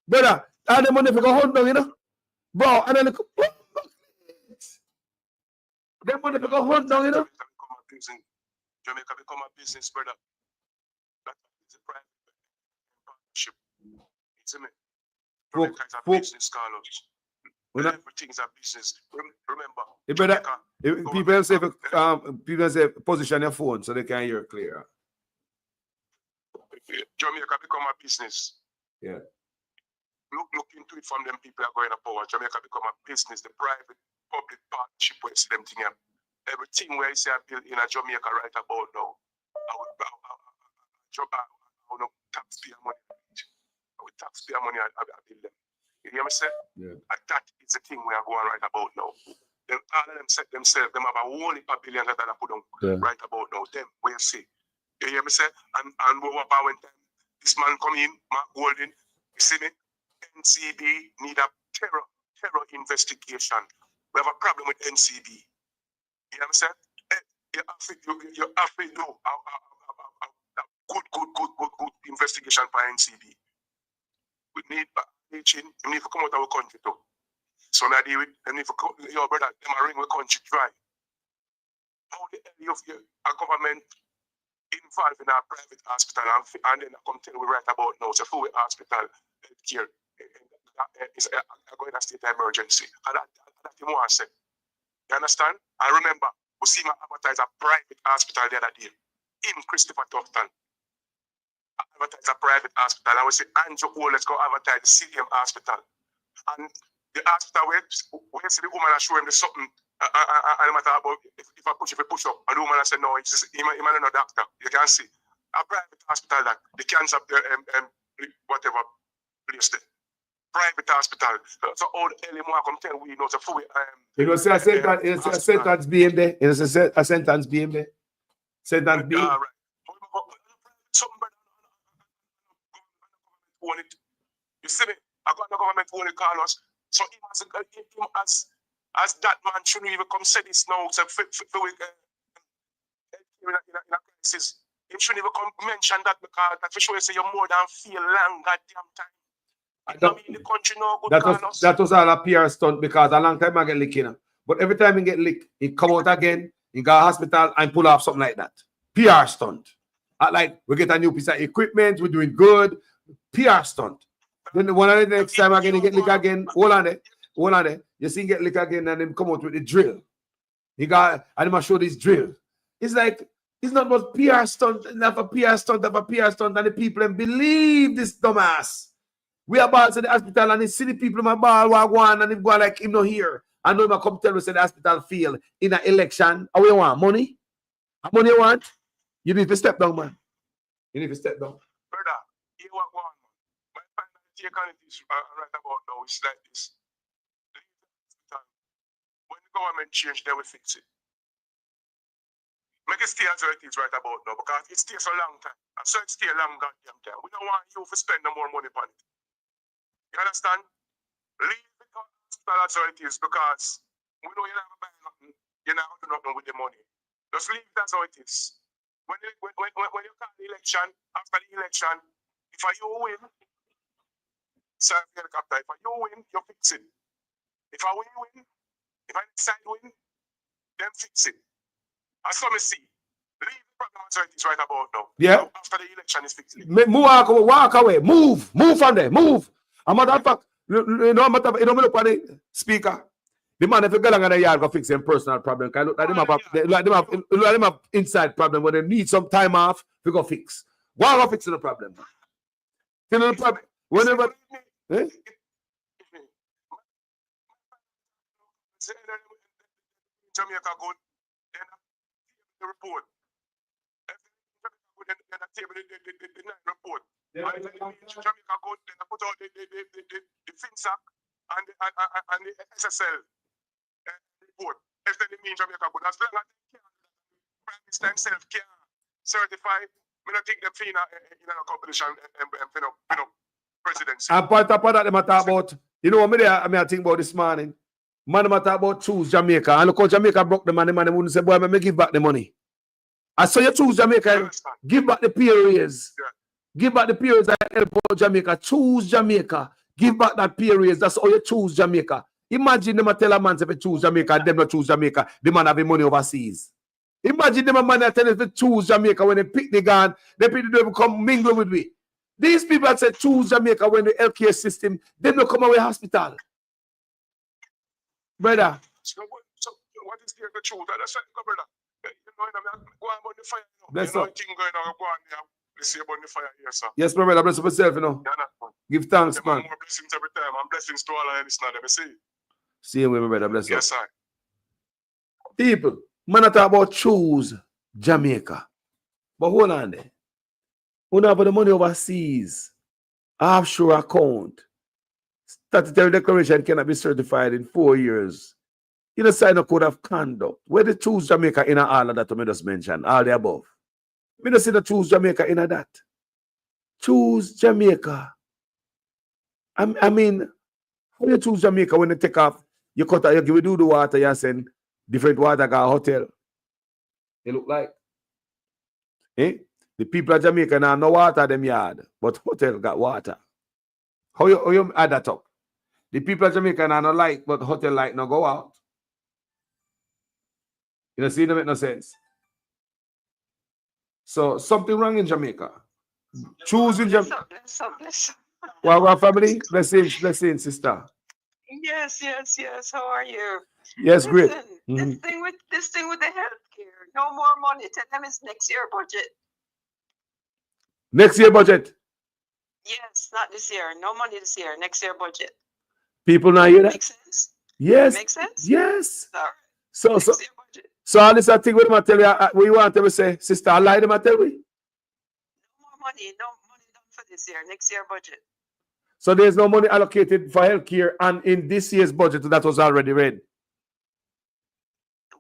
Brother, all the money for go hunt down, you know? Bro, and then the money for go hunt down, you know? Jamaica become a business, brother. That is a private partnership. It's a Jamaica is a business, Carlos. Everything's a business. Remember, people say position your phone so they can hear clear. Jamaica become a business. Yeah. Look into it from them people are going to power. Jamaica become a business. The private public partnership where it's them thing. Everything where you say I build in a Jamaica right about now, I would taxpayer money. I would taxpayer money I build them. You hear me say? Yeah. And that is the thing we are going right about now. Then all of them set themselves, them have a whole heap of billion that I put on right about now. Them, where you see. You hear me say? And what about when time this man come in, Mark Golden, you see me? NCB need a terror investigation. We have a problem with NCB. You know what I'm saying? You have to do a good investigation by NCB. We need teaching. We need to come out of our country too. So now they need to come, your brother, them are ring the country dry. How the hell you a government involved in a private hospital and then I come tell we right about now, so full hospital care is going to state of emergency. And that you want to say. You understand? I remember we see my advertise a private hospital the other day in Christopher Tufton. Advertise a private hospital. I would say, Andrew, let's go advertise the CDM hospital. And the hospital where see the woman and show him the something and the matter about if I push up. And the woman I said, no, it's just, he's not a doctor. You can see. A private hospital that the cancer whatever place there. Private hospital. So all the early more come tell we know the full you know, say a sentence being there. You know, say a sentence being there. Sentence being. Right. You see me? I got the government who only call us. So him as that man shouldn't even come say this now. So in a crisis, he shouldn't even come mention that because that for sure you say you're more than feel long goddamn time. That was all a PR stunt because a long time I get licked, you know. But every time he get licked, he come out again, he go to hospital and pull off something like that. PR stunt. Like we get a new piece of equipment, we're doing good. PR stunt. Then one of the next time again, he get licked again. Hold on there. You see him get licked again and then come out with the drill. He got, and him show this drill. It's like, it's not about PR stunt, enough a PR stunt, and the people and believe this dumbass. We are about to the hospital and they see the people in my ball walk on and they go like him not here. I know him come tell me say the hospital fail in an election. How you want? Money? How money you want? You need to step down, man. You need to step down. Brother, you want one. My final take on it is right about now. It's like this. When the government change, they will fix it. Make it stay as it is right about now because it stays a long time. And so it stay a long goddamn time. We don't want you to spend no more money on it. You understand? Leave the hospital as it is because we know you're not going to buy nothing. You're not going to do nothing with the money. Just leave it as it is. When you call the election, after the election, if you win, serve the helicopter. If you win, you fix it. If I win, if I decide win, then fix it. As some see, leave the problem as it is right about now. Yeah. After the election is fixed. Walk away. Move from there. Move. A matter of fact, you know, look at the speaker. The man, if you go along in the yard, go fix them personal problem. Look at them have inside problem when they need some time off, we go fix. Why go fix the problem? You know the problem. Whenever. Jamaica good, then the report. Then I table the night report. And if Jamaica good, then I put out the FinSac and the SSL report. If they mean Jamaica good, as long as they can, Prime Minister himself can certify, I don't think they're in a competition presidency. And part of that, they talk about, you know what I think about this morning? Man, talk about choose Jamaica. And look how Jamaica broke the money, man, they wouldn't say, boy, let me give back the money. I saw you choose Jamaica, give back the periods. Yeah. Give back the periods that help out Jamaica. Choose Jamaica. Give back that periods. That's how you choose Jamaica. Imagine them tell a man if you choose Jamaica, them not choose Jamaica, the man having money overseas. Imagine them a man that tell us to choose Jamaica when they pick the gun, they come mingle with me. These people that say choose Jamaica when the healthcare system, they don't come away hospital. Brother. So what is the truth? That's right, brother. Go on about the fire. Bless up. Bless you about the fire here, sir. Yes, brother. Bless up yourself, you know. Give thanks, man. More blessings every time. And blessings to all of this now. Let me see. See you, my brother. Bless up. Yes, sir. People, man, I talk about choose Jamaica. But hold on there. When have the money overseas, offshore account, statutory declaration cannot be certified in 4 years. You don't sign a code of conduct. Where they choose Jamaica in all of that I just mentioned, all the above. We don't see the choose Jamaica in that. Choose Jamaica. I mean, how you choose Jamaica when you take off? You cut out, you do the water, you send different water got a hotel. They look like. Eh? The people of Jamaica now no water them yard, but hotel got water. How you add that up? The people of Jamaica now no light, but hotel light no go out. You know, see, it make no sense. So something wrong in Jamaica. Choosing Jamaica. Well, family, blessings, sister. Yes. How are you? Yes, great. Listen, this thing with the healthcare. No more money. Tell them it's next year budget. Next year budget. Yes, not this year. No money this year. Next year budget. People now hear that? Makes sense. Yes. Makes sense. Yes. Sorry. So all this I think what I tell you, what you want to say, sister, I lie them I tell you. No money done for this year. Next year budget. So there's no money allocated for healthcare, and in this year's budget that was already read.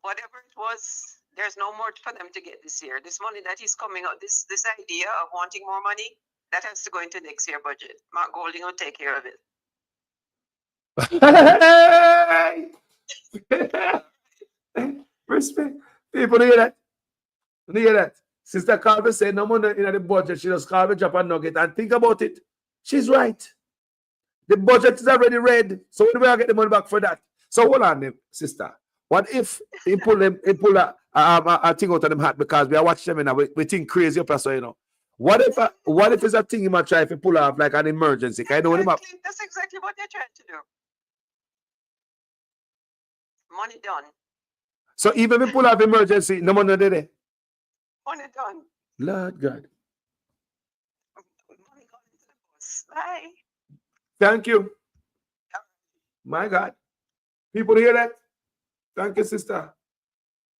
Whatever it was, there's no more for them to get this year. This money that is coming out, this idea of wanting more money, that has to go into next year budget. Mark Golding will take care of it. Respect. People hear that. Hear that. Sister Carver said no money in the budget. She just carve drop a nugget and think about it. She's right. The budget is already read. So when do I get the money back for that? So hold on, sister. What if he pull a thing out of them hat because we are watching them and we think crazy up so you know. What if it's a thing you might try to pull off like an emergency? That's exactly what they're trying to do. Money done. So even if we pull off emergency, no money there. Money done. Lord God. Money gone into the bus. Bye. Thank you. My God. People hear that? Thank you, sister.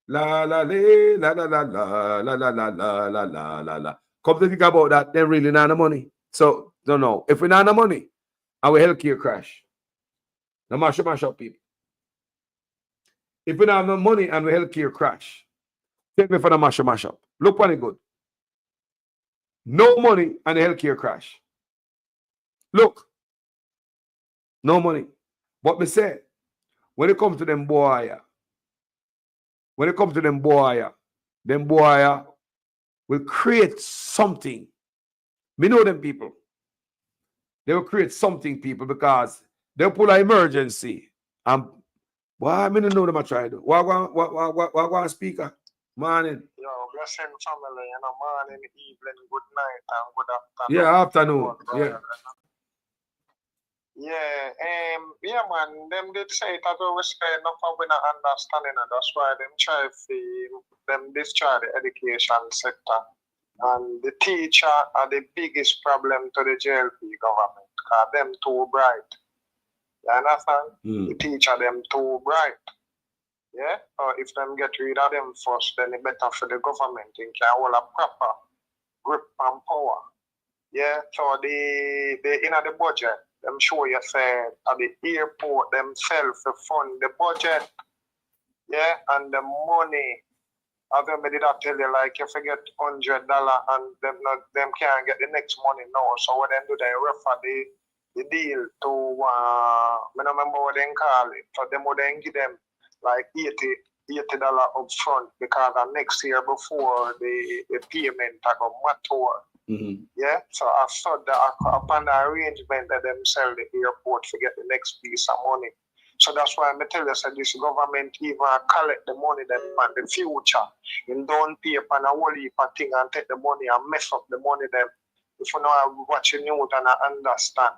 La la la la la la la la la la la la la la. Come to think about that, then really not the money. So don't know. If we not the money, our healthcare crash. No mash up people. If we don't have no money and we healthcare crash, take me for the mash up. Look what it good. No money and the healthcare crash. Look. No money. But me say, when it comes to them boy will create something. We know them people. They will create something, people, because they'll pull an emergency. Why I mean know them I try to. What speaker? Morning. Yo, blessing family, morning, evening, good night, and good afternoon. Yeah, afternoon. Yeah. Yeah, man, them did say that we say enough of we not understanding, and that's why them try them destroy the education sector. And the teacher are the biggest problem to the JLP government, because them too bright. You understand? The teacher them too bright. Yeah? Or if them get rid of them first, then it's better for the government and can hold a proper grip and power. Yeah, so the budget, them show you say at the airport themselves fund the budget. Yeah, and the money. As them did I tell you, like if you get $100 and them can't get the next money now. So what them do, they refer the deal to I don't remember what they call it. So them would then give them like $80 up front because next year before the payment I got mature. Yeah, so I thought that upon the arrangement that them sell the airport to get the next piece of money. So that's why I tell you that this government even collect the money them in the future. And don't pay upon a whole heap of thing and take the money and mess up the money them. If you know what you know and I understand.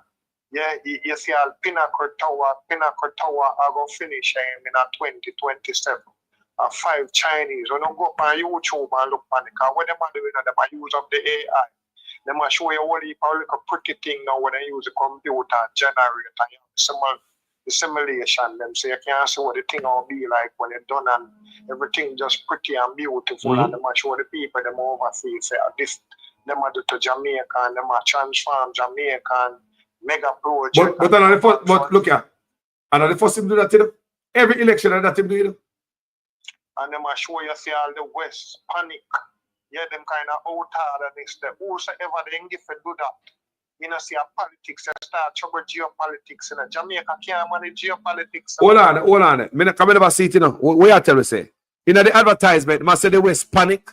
Yeah, you see Pinnacle Tower I go finish in 2027. 5 Chinese. When you go up on YouTube and look on it, because what them are doing, them are use of the AI. They might show you all the pretty thing now when they use the computer and generate and the simulation. Them so you can't see what the thing will be like when it's done and everything just pretty and beautiful. And they might show the people them overseas say this them are do to Jamaica and them are transform Jamaica and mega project. But look here. And the first thing do that to them. Every election that team do it. And them are show you see all the West panic. Yeah, them kind of out hard and this. Whosoever they give to do that. You know, see, politics, you start trouble geopolitics. You know, Jamaica can't manage geopolitics. Hold on. I never see it, you know. What you tell me say? You know, the advertisement, must say the West panic.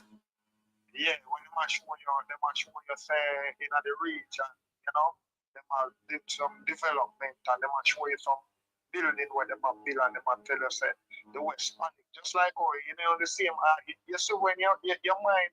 Yeah, when they show you, say, in the region, you know, they might do some development and they might show you some building where they might build and they might tell you, say, the West panic. Just like, you know, the same, you see when your mind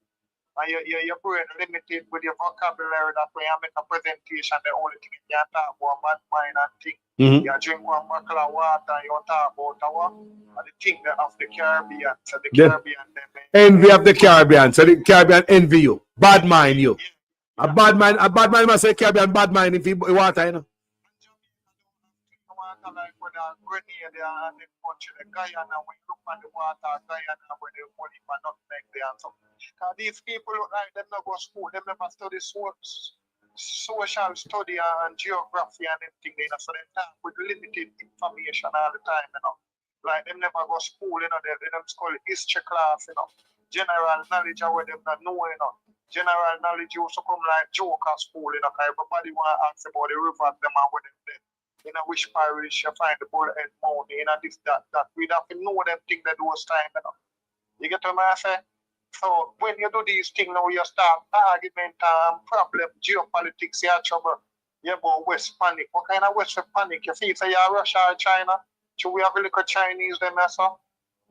and your brain limited with your vocabulary, that when you make a presentation, the only thing you can talk about mad mind and think. You drink one bottle of water, you talk about and the thing of the Caribbean. So the Caribbean, Envy of the Caribbean. So the Caribbean envy you. Bad mind you. A bad mind must say Caribbean bad mind if you water, you know. Like with a grenade and the country, the Guyana, when you look at the water, Guyana, where the money for nothing there and something. Because these people look like them not go to school, them never study social study and geography and everything, you know, so they talk with limited information all the time, you know. Like them never go to school, you know, they them school history class, you know. General knowledge of what them not know, you know. General knowledge used to come like joke at school, you know, because everybody want to ask about the river, them and what them did. You know, which parish you find the bullhead mound, you know, this, that. We'd have to know them things that those time, you know. You get what I say? So when you do these things now, you start argument, problem, geopolitics, you have trouble. You about West panic. What kind of West panic? You feel say you're Russia or China? Should we have a little Chinese them or so?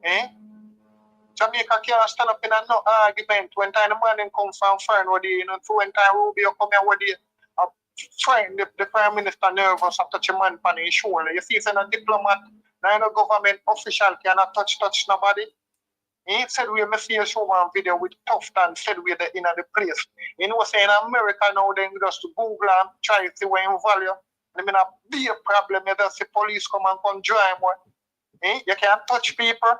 Jamaica can't stand up in a no argument. When time the man come from foreign, what you know, when time Rubio come here, what friend, the Prime Minister nervous after touch a man on his shoulder. You see, it's a diplomat, now no government official cannot touch nobody. He said we may see a show one video with tough and said we the in the place. You know, say in America now, then just to Google and try to see where in value. I mean, be a problem. You just see police come and come drive one. You can't touch people.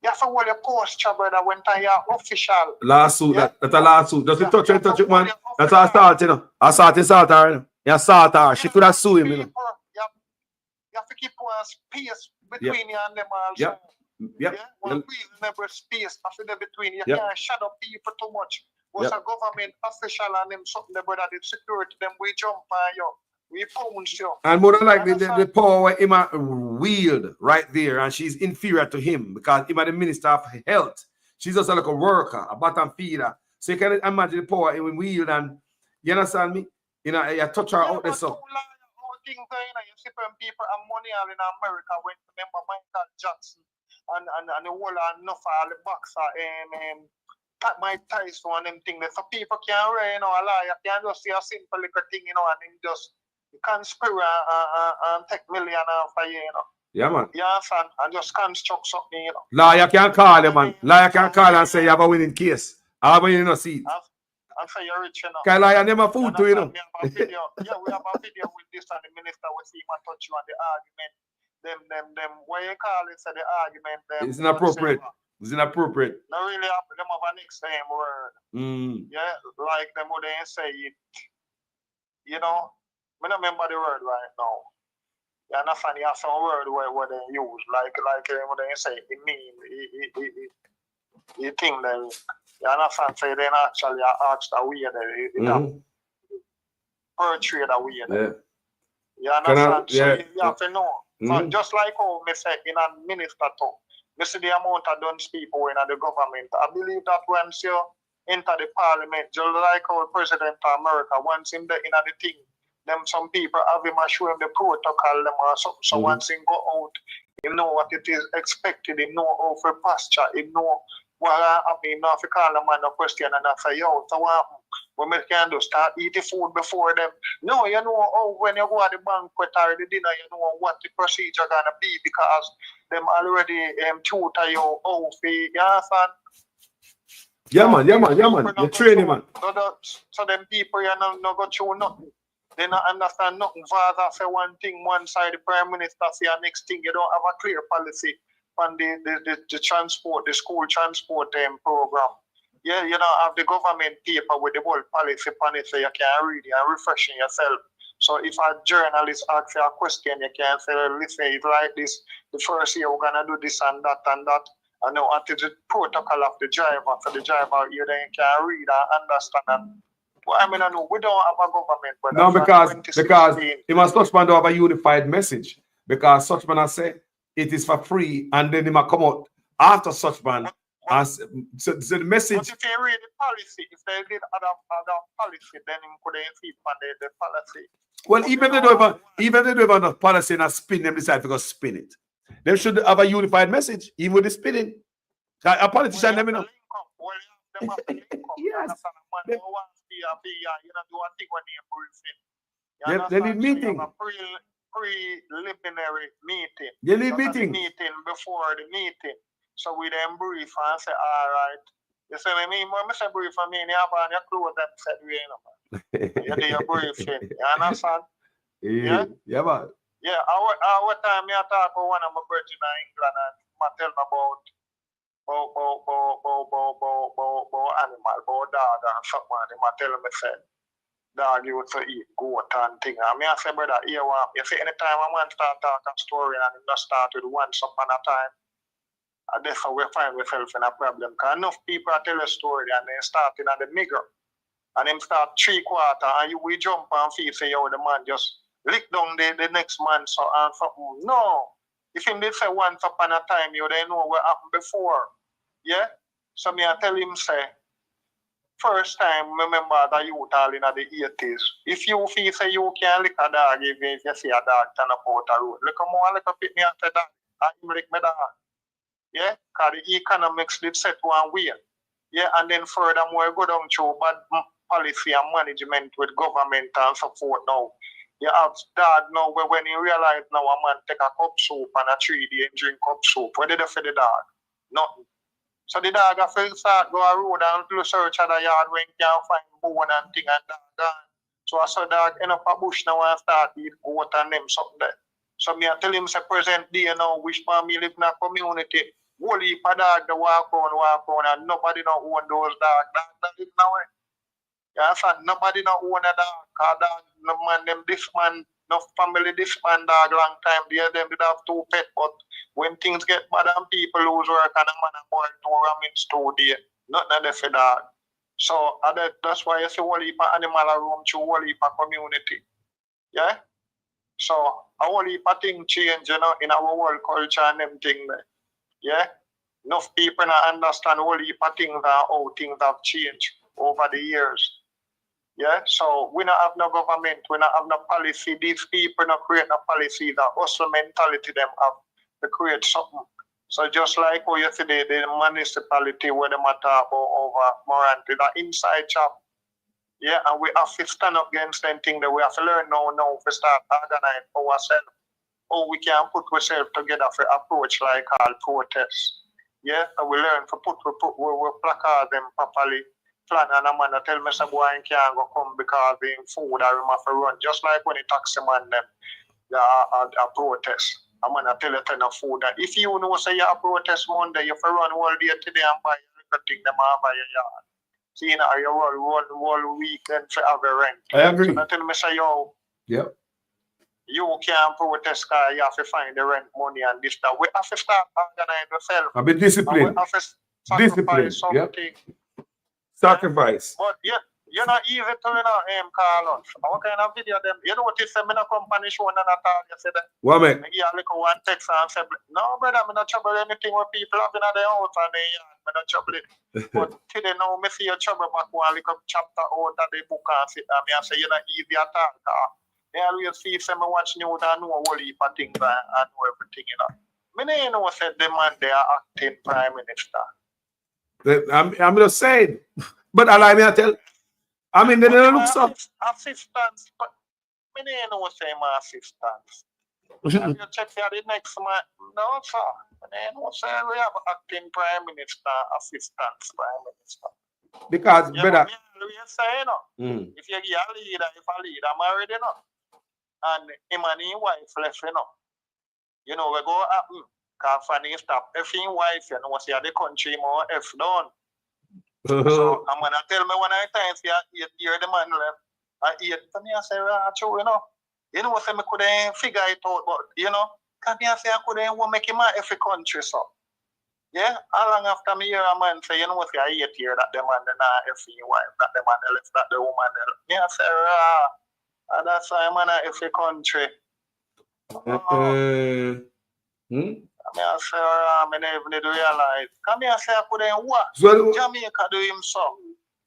You have to hold your posture, brother, when you're official. Lawsuit, that's a lawsuit. Just to touch it, man. That's how I start, you know. I start her, you know. You start her. She could have sued him, you know. You have to keep one space between you and them also. One reasonable space after the between. You can't shut up people too much. Was a government official and them something, the brother, the security, them we jump on you. We pounce you. And more than likely, the power him wield right there, and she's inferior to him because him the Minister of Health. She's just like a worker, a bottom feeder. So you can imagine the power him wield, and you understand me? You know, you touch her out there so. You see when people have money all in America when remember Michael Jackson and the whole enough all the boxer and Mike Tyson and them things. So people can't you know a lie. You can just see a simple little thing, you know, and then just conspire and take million for you, you know. Yeah, man. Yeah, son, and just construct something, you know. Liar can't call you, man. Liar can't call and say you have a winning case. I have a winning seat. And say you're rich, you know. Can liar never food to, you know. We have a video with this and the minister will see him and touch you on the argument. Them what you call it, say the argument. It's inappropriate. It's inappropriate. Not really them have a next same word. Yeah, like them would they say it. You know, I don't remember the word right now. You understand? You have some word where they use, like what they say, it mean, you think that, you understand? So then actually asked a way that portray that way. You understand? So you have to know. So just like how me say in a minister talk, me see the amount of dunce people in the government. I believe that once you enter the parliament, just like our president of America, once in the thing, them some people have him show him the protocol them or something. So once he go out, you know what it is expected, you know how for pasture, you know what happening. Now if you call a man a question and I say, yo, so what happened? When we can do start eating food before them. No, you know how when you go at the banquet or the dinner, you know what the procedure gonna be because them already tutor you how for you understand? Yeah, man. You're training, man. So them people you not go through nothing. They don't understand nothing. Vaz say one thing, one side, the Prime Minister say the next thing. You don't have a clear policy on the transport, the school transport program. Yeah, you don't have the government paper with the whole policy on it so you can read it and refreshing yourself. So if a journalist asks you a question, you can say, listen, it's like this. The first year we're gonna do this and that and that. And now until the protocol of the driver, so the driver you then can read and understand and Well, I mean, I know we don't have a government, but no, because he must Suchman to have a unified message. Because Suchman has said it is for free, and then he must come out after Suchman. So the message. But if they read the policy, if they did other policy, then he couldn't see the policy. Well, even if they don't have enough policy and spin, them decide to go spin it. They should have a unified message, even with the spinning. A politician, let me know. Yes. They need meeting. Preliminary meeting. They need meeting. Meeting before the meeting. So we then brief and say, all right. You say, when I say brief for me, you have on your clothes and said, you do your briefing. You understand? Yeah, man. Yeah, our time I talk about one of my brethren in England and I tell me about animal, about dog and something. And I tell me, say, dog used to eat goat and thing. And I say, brother, you see, anytime a man start talking a story and he just start with once upon a time, and that's how we find ourselves in a problem. Because enough people tell a story and they start in the middle. And them start 3/4 and we jump and feel say, yo, the man just lick down the next man. So and something. No. If him did say once upon a time, you they know what happened before. Yeah? So me I tell him say, first time remember that you all in the 80s. If you feel say you can lick a dog if you see a dog turn up out the road. Look more lick a pick me after that. I him lick me dog. Yeah, because the economics did set one way. Yeah, and then furthermore, go down to bad policy and management with government and support now. You have dog now where when you realize now a man take a cup soup and a 3 day and drink cup soup. What did they for the dog? Nothing. So the dog have to start go a road and do search at the yard when you can't find bone and thing and dog gone. So I saw dog end up a bush now and start eat goat and them something there. So me I tell him say present day now which for me live in a community. Whole heap of dog that walk on, and nobody don't own those dogs. That is no way. You understand? Nobody don't own a dog. Because dog, no man, them this man, no family, this man dog long time. Them did have 2 pets, but when things get bad and people lose work and a man and boy 2 ramen stew there, nothing there for dog. So that's why you see whole heap of animal roam through whole heap of community. Yeah? So a whole heap of things change, you know, in our world culture and them things there. Yeah, enough people not understand all heap of things and how things have changed over the years. Yeah, so we not have no government, we not have no policy. These people not create no policy. The hustle mentality them have to create something. So just like how yesterday the municipality where they talk about over morality, the inside job. Yeah, and we have to stand up against them thing that we have to learn now to start organizing ourselves. Or we can put ourselves together for approach like all protests. Yeah, and we learn to put placard them properly. Plan and a man tell me some boy can't go come because they food or him have to run. Just like when the taxi man them a protest. A man tell you no food. And if you know say you have protest Monday, you have to run all day today and buy everything them have by your yard. See now you all weekend for have a rent. I agree. So tell me say yo. Yep. You can't protest because you have to find the rent money and this that. We have to start organizing ourselves. I've been disciplined. We have to sacrifice something. Yep. Sacrifice. But yeah, you're not easy to call us. What kind of video them? You notice them in a company show and not all you say that. What man? You have like one text and say, no brother, I'm not trouble anything with people have in their house and they I'm not trouble it. But today now me see your trouble back one little chapter out of the book and say, I say you're not easy at all. They always see if I watch news and know a whole heap of things and know everything, you know. I know said the man they are acting prime minister. I'm just saying. But allow me to tell. I mean, they don't look so. Assistance, but I know say my assistance. Have you check here the next man? No, sir. I know say we have acting prime minister, assistance prime minister. Because, yeah, brother. Say, you know, if you get a leader, if a leader married, you know. And him and his wife left, you know, we go happen. Because funny stop. If his wife, you know, see the country more F down. So I'm gonna tell me when I time see 8 years the man left. I 8 to me I say, true, you know. You know, say me couldn't figure it out, but you know, can me I say I couldn't make him every country so. Yeah, how long after me hear a man say, you know what, I hate here that the man not effing wife, that the man left, that the woman left. Me I say, and that's why I'm in a effing country. Me I say, me never need to realize. Come here, say I couldn't what? So, Jamaica do him so.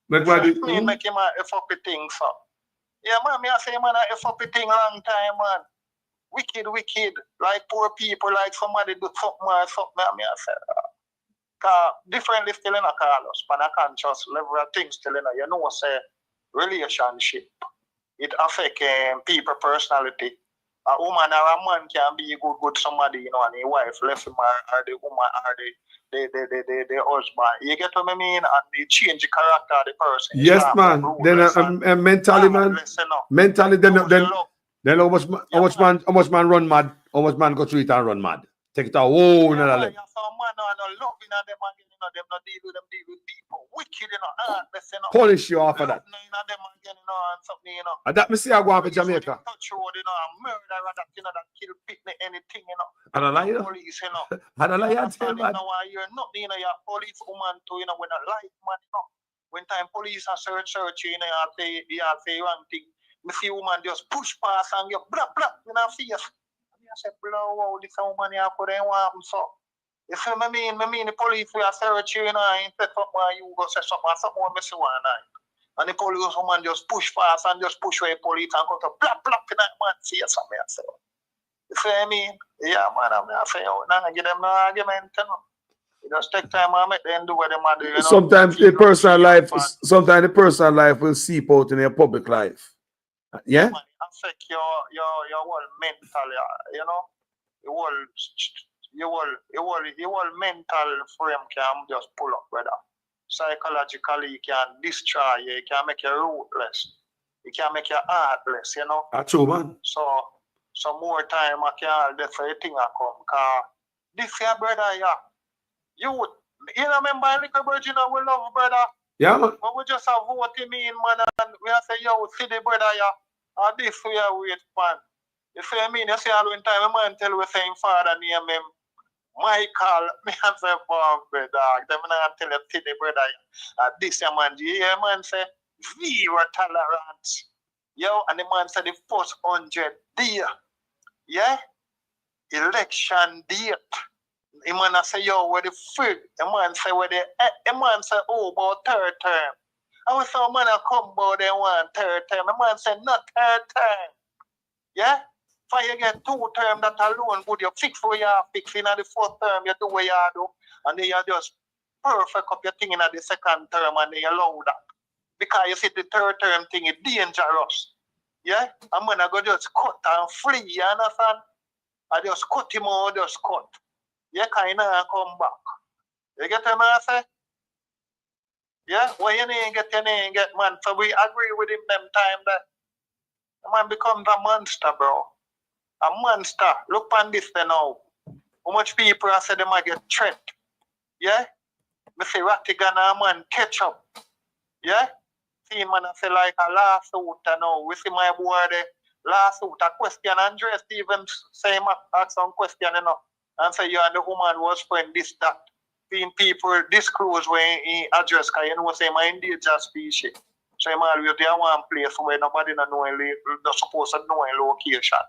make him a F up the thing so. Yeah, man, me I say, man, a F up the thing long time, man. Wicked, like poor people, like somebody do something or something. Me I say, differently still in a Carlos, but I can't just level of things still in a, you know, say, relationship. It affects people personality. A woman or a man can be good somebody, you know, and a wife left him or the woman or the husband. You get what I mean? And they change the character of the person. Yes, man. Then mentally, man. Mentally, then how much man run mad? How much man go through it and run mad? Take it a whole another level. Punish you off of that. And that me see I go on for Jamaica. I don't lie, you know. I don't lie, I tell man. When time police are search, you know, you say one thing. Me see woman just push past and you blah in her face. I say, blow out this woman you couldn't want so. You see me mean the police we are search you, you know, and say something you go say something me see one night. And the police woman just push past and just push away police and go to blah in that man face something I say. You see what I mean? Yeah, man, I say, oh, now give them no argument, you know. You just take time and make them do what they want to do. You know? Sometimes the personal life will seep out in your public life. Yeah? It affect your whole mental, you know. Your whole mental frame can just pull up, brother. Psychologically, it can destroy you, it can make you ruthless, it can make you heartless, you know. That's true, man. So more time I can definitely think I come. Cause this year, brother, yeah. You know, remember little bird, you know, we love brother. Yeah, man. But we just have vote him in, man, and we have say, yo, see the brother, yeah. And this we are wait, man. You see what I mean? You see all the time, a man tell we saying father name him Michael, me and say, brother, them not tell you, see the brother, yeah. This yeah, man, yeah, man say, zero tolerance. Yo, and the man said the first 100 day, yeah, election date. The man say, yo, where the food? The man say, oh, about third term. I was so man, I come about them one third term. The man say, not third term. Yeah? If you get 2 term, that alone would you fix where you are fixing at the 4th term, you do what you do. And then you just perfect up your thing in the 2nd term and then you allow that. Because you see the 3rd term thing is dangerous. Yeah? I'm gonna go just cut and free, you understand? I just cut him out, just cut. You kind of come back. You get what I say? Yeah? When you ain't get, man. So we agree with him them time that the man becomes a monster, bro. A monster. Look on this then now. How much people I say they might get threat? Yeah? Me say Rattigan a man catch up. Yeah? See man I say like a lawsuit now. We see my boy there. Lawsuit, a question. Andrea Stevens say ask some question, you know. And say you and the woman was friend this, that. Being people disclose when he address, because you know say my endangered species. So I'm always there one place where nobody not supposed to know a location.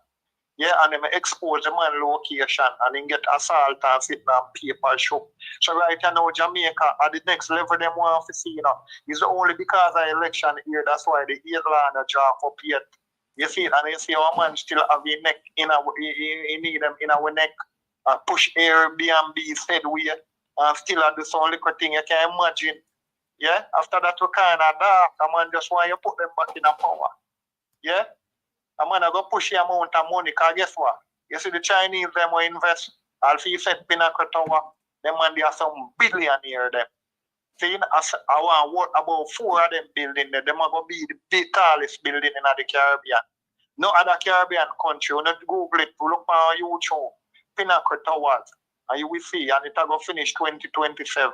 Yeah, and then expose the man location and then get assault and sit down paper show. So right now Jamaica at the next level them want to see, you know. It's only because of election here, that's why the airline draw up yet. You see it, and you see our man still have a neck in our need them in our neck. Push Airbnb said we still do some little thing you can imagine. Yeah, after that we kind of dark. A man just want you put them back in a power. Yeah, a man go push the amount of money. Cause guess what? You see the Chinese them will invest. I'll see set Pinnacle Tower. Them man they are some billionaire them. See, I want about 4 of them building there. Them are going to be the tallest building in the Caribbean. No other Caribbean country. You not Google it. Look on YouTube. Pinnacle Towers. And you will see. And it will finish 2027.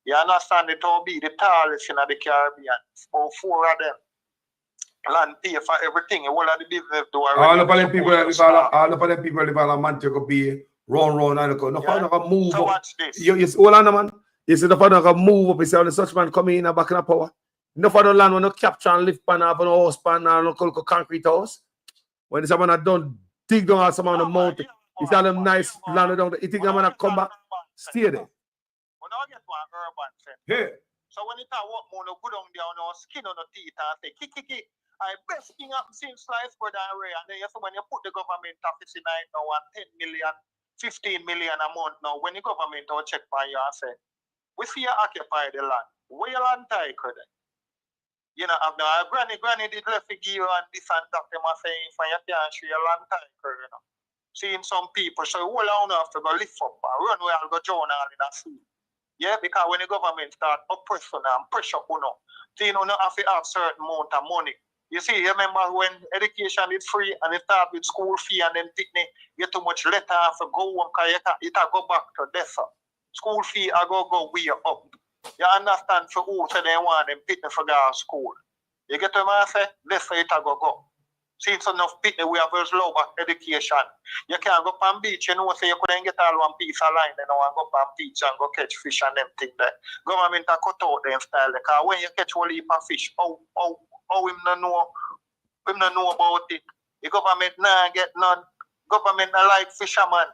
You understand? It will be the tallest in the Caribbean. About 4 of them. Land pay for everything. All of the business do already. All of them people live on Montego Bay, round and go. No father can move So up. watch this. You hold on, man. You see the father can move up. You see how the such man come in and back in the power. No father land when no capture and lift pan up on a house pan and no concrete house. When someone had done dig down on some on the mountain, you see them nice land down there. You think I'm gonna come back? Stay there. When I get one urban center. Yeah. So when it a walk more, no go down there, no skin on the teeth and say, kiki. I best thing up since sliced bread and ray. And then you see when you put the government office in now 10 million, 15 million a month now, when the government will check by you and say, we see you occupy the land. Where your land title then? You know, have no granny did left to give you and this and that. Them are saying for you can't show your land title, you know. Seeing some people, so all I have to go lift up and run where I'll go join all in a sea. Yeah, because when the government start oppressing and pressure on you, so you know, not have to have certain amount of money. You see, you remember when education is free and it start with school fee and then you too much letter have to go home because it go back to death. School fee I go way up. You understand for who so they want them pitney for go to school. You get what I say? That's why it go. Since enough pitney we have very low back education. You can't go on beach, you know, say you couldn't get all one piece of line, then you want to go on beach and go catch fish and them thing there. Government a cut out them style because when you catch one heap of fish, him no know about it. The government nah get none. Government not like fisherman.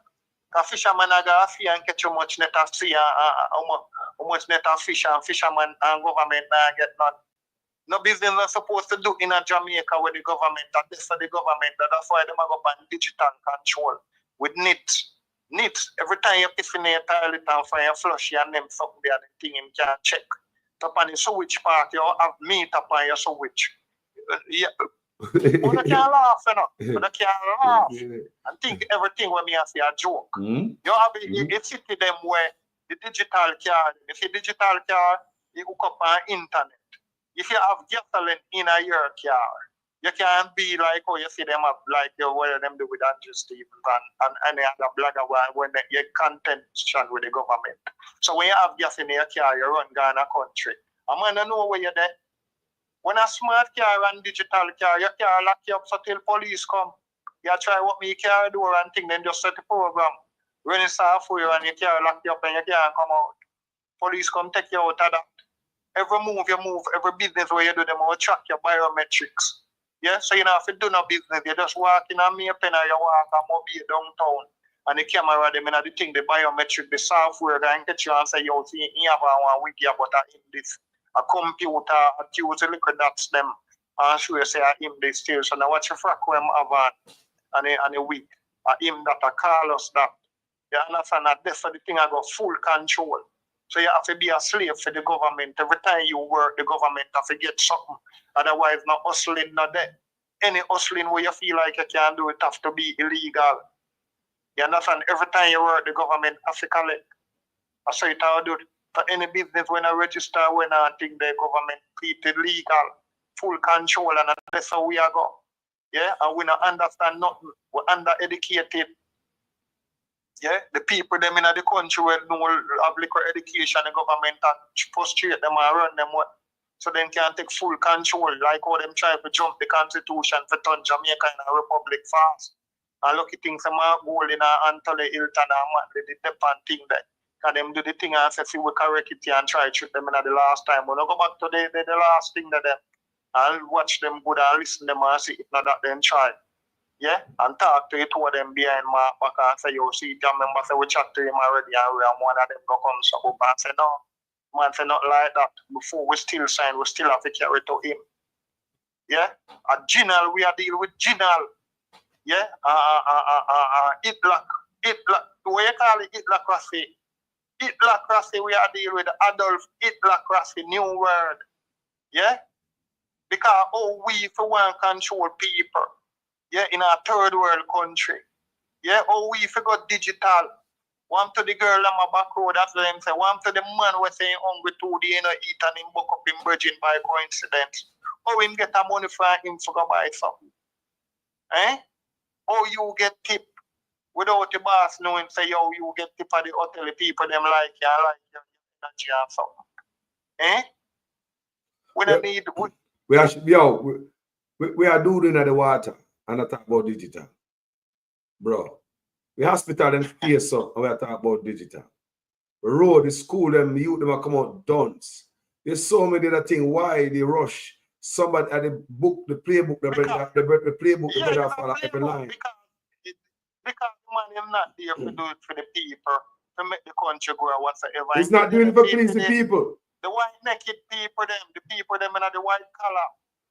Because fisherman a go see and catch how much net of sea how much net of fish and fisherman and government nah get none. No business are supposed to do in a Jamaica with the government. That's for the government. That's why they go on digital control with NIT. Every time you piss in your toilet and for your flush your name something there, the thing him can check. Up on the sewage part, you have meat up on your sewage. Yeah. But you can't laugh, you know. But you can't laugh and think everything when me say a joke. You have a city them where the digital car, if you digital car, you hook up on internet. If you have gasoline in your car, you can't be like, oh, you see them up like what them do with Andrew Stevens and any other blogger when you contention with the government. So when you have gas in your car, you run Ghana country. I'm gonna know where you're there. When a smart car and digital car, your car lock you up so till police come. You try what me car door and thing, then just set the program. When it's off for you and your car lock you up and you can't come out. Police come take you out of that. Every move you move, every business where you do, them will track your biometrics. Yeah, so you know if you do no business, you just walk in a mere pen or you walk a mobile downtown and the camera them in the thing, the biometric, the software and get you and say, yo, see, you have one week here, but in this a computer, use a little dots them and show you say him this still. So now watch your frack when have and a week. Him that a call us that. You understand that that's the thing I got full control. So you have to be a slave for the government. Every time you work, the government have to get something. Otherwise, no hustling, not there. Any hustling where you feel like you can do it have to be illegal. You understand? Every time you work, the government has to collect. So it how do it. For any business when I register, when I think the government treat it legal, full control, and that's how we are go. Yeah, and we don't understand nothing. We're undereducated. Yeah, the people them in the country where no have liquor education, the government and frustrate them and run them so they can take full control, like how them try to jump the constitution for turn Jamaica in a republic fast. And lucky things them are gold in Anthony Hilton and Matley, the depend thing there. And them do the thing and say, see, we correct it and try to shoot them in the last time. But I go back to the last thing that them and watch them good and listen them and see it not that then try. Yeah, and talk to it to them behind my back and say, yo, see, your member say we chat to him already and one of them go come so up and say, no, man say not like that. Before we still sign, we still have to carry to him. Yeah, a Ginal, we are deal with Ginal. Yeah, what you call it, Hitlercracy, we are deal with Adolf Hitlercracy, new word. Yeah, because we for one control people. Yeah, in a third world country. Yeah, we forgot digital. One to the girl on my back road, that's what them say. One to the man who saying hungry 2 days no eat and him buck up in Virgin by coincidence. Him get a money for him to go buy something. Eh? You get tip without the boss knowing say, yo, you get tip at the hotel, the people them like you energy and something. Eh? We don't need we are doing at the water and I talk about digital. Bro, The hospital them face up, and we are talking about digital. The road, the school, them, the youth, them are come out dunce. There's so many other things. Why they rush? Somebody at the book, the playbook, the playbook, the better follow every line. Because man, I'm not there to do it for the people, to make the country grow whatsoever. He's not doing it for please the people. The white naked people, the people them in the white collar.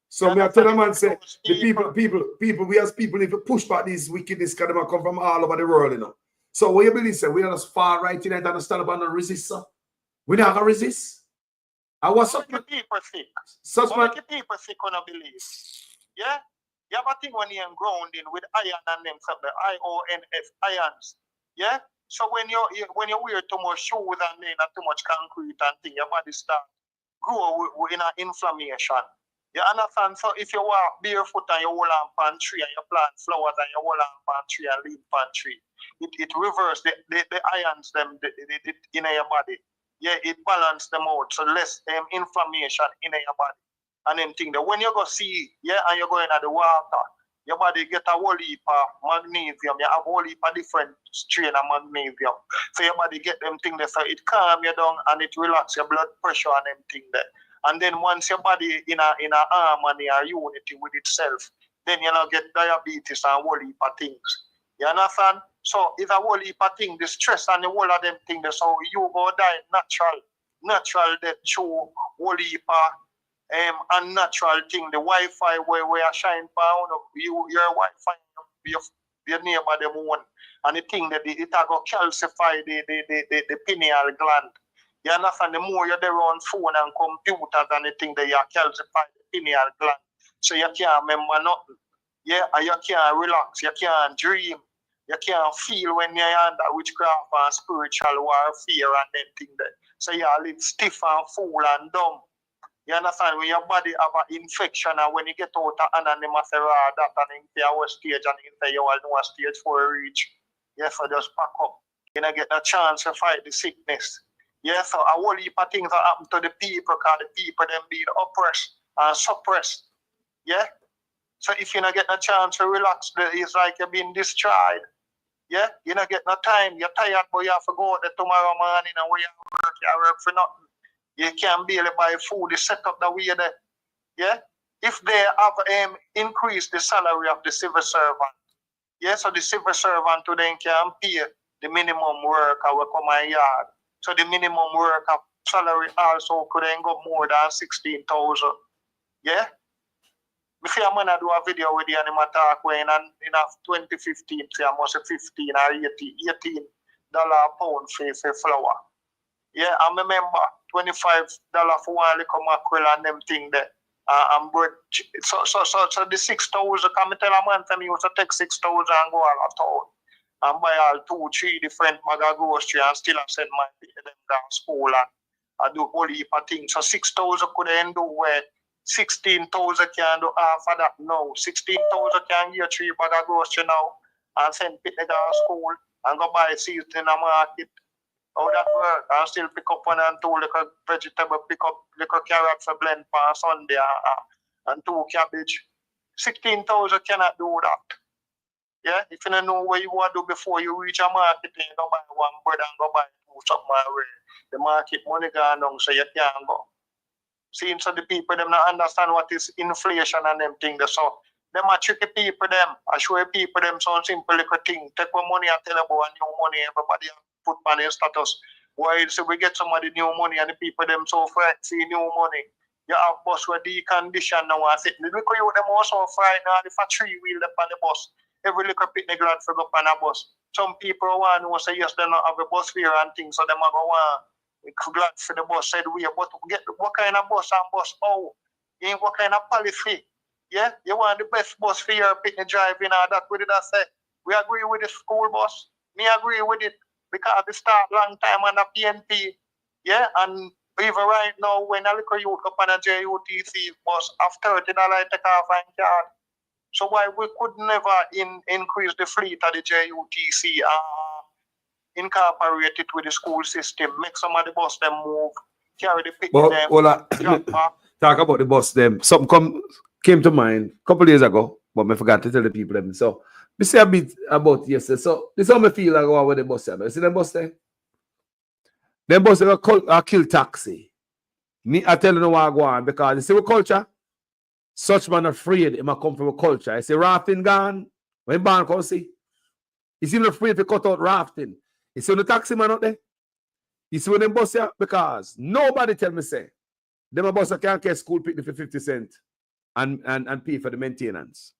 So me I tell them and say, the people, we as people need to push back these wickedness because they come from all over the world, you know. So what you believe, say, we are just far right tonight and stand up and resist, sir. We not gonna resist. I was so people sick. Such man people sick on a belief. Yeah? You have a thing when you're grounding with iron and them something, IONS, ions. Yeah? So when you wear too much shoes and then too much concrete and thing, your body start grow in an inflammation. You understand? So if you walk barefoot and you hold on pan tree and you plant flowers and you hold on pan tree and leaf pan tree, it reverse the ions them in your body. Yeah, it balance them out. So less inflammation in your body. And then thing that when you go see, yeah, and you go into the water, your body get a whole heap of magnesium. You have a whole heap of different strain of magnesium. So your body get them things there. So it calm you down and it relax your blood pressure and them thing there. And then once your body in a harmony or unity with itself, then you know get diabetes and a whole heap of things. You understand? So it's a whole heap of things, the stress and the whole of them things. So you go die natural death through whole heap of unnatural thing. The Wi-Fi where you shine pound of your Wi-Fi, your neighbor them one. And the thing that it go calcify the pineal gland. You understand? The more you're there on phone and computers and the thing that you calcify the pineal gland. So you can't remember nothing. Yeah, and you can't relax, you can't dream, you can't feel when you're under witchcraft and spiritual warfare and them thing there. So you live stiff and fool and dumb. You understand? When your body have an infection and when you get out of anonymous that and you have a stage and you say you will know a stage 4 reach. Yes, so just pack up. You don't get a chance to fight the sickness. Yes, so a whole heap of things that happen to the people because the people them being oppressed and suppressed. Yeah? So if you don't get a chance to relax, it's like you're being destroyed. Yeah? You don't get no time. You're tired, but you have to go out there tomorrow morning and where you work for nothing. You can't barely buy food. You set up the way there. Yeah? If they have increased the salary of the civil servant, yeah, so the civil servant today can pay the minimum worker will come a yard. So the minimum worker salary also could then go more than 16,000. Yeah? If you man do a video with the animal talk when in 2015, say I must say 15 or $18 a pound for flour. Yeah, I remember $25 for one little mackerel and them thing there. And bread. So the 6,000, come tell a man to me you to take 6,000 and go all of town and buy all 2-3 different bag of grocery and still send my them down school and do all heap of things. So 6,000 could end up where 16,000 can do half of that now. 16,000 can get 3 bag of grocery now and send people to school and go buy seeds in the market. How that work? And still pick up 1 and 2 little vegetable, pick up little carrot for blend for Sunday and 2 cabbage. 16,000 cannot do that. Yeah, if you don't know what you want to do before you reach a market, you go buy 1 bread and go buy 2 something away. The market money gone down, so you can't go. Seeing so the people them not understand what is inflation and them things. So them are tricky people them. I show people them some simple little thing. Take one money and tell about new money, everybody put on their status. While so we get some of the new money and the people them so frightened see new money. You have bus where decondition now and sit. Look at you them also frightened now if a 3-wheel up on the bus. Every little picnic glad for go on a bus. Some people want to say yes, they don't have a bus fare and things, so them are go on. Glad for the bus said we but get what kind of bus and bus oh in what kind of policy. Yeah, you want the best bus for your picnic driving and that what did I say? We agree with the school bus. Me agree with it because they start long time on the PNP. Yeah, and even right now when I look at you up on a JUTC bus after $30 take off and card. So why we could never increase the fleet of the JUTC incorporate it with the school system, make some of the bus them move, carry the picnic them, drop back. Talk about the bus them. Something came to mind a couple days ago, but I forgot to tell the people them. So We say a bit about yesterday. So this is how I feel like go with the bus there. You see them bus there? Them bus there a kill taxi. Me, I tell you no what I go on because you see what culture? Such man afraid it might come from a culture. I say rafting gone. When born come see. He's even afraid to cut out rafting. You see the taxi man out there? You see when them bus here? Because nobody tell me say them a bus can't get school picnic for 50 cents and pay for the maintenance.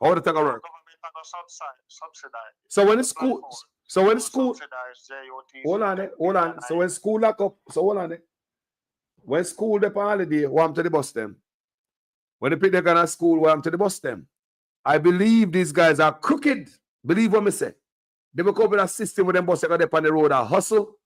How the thing work? So when the school, hold on. So when school lock up, so hold on. When school they on holiday, warm to the bus them. When they pick their gun at school, warm to the bus them. I believe these guys are crooked. Believe what me say. They will come with a system with them bus they on the road and hustle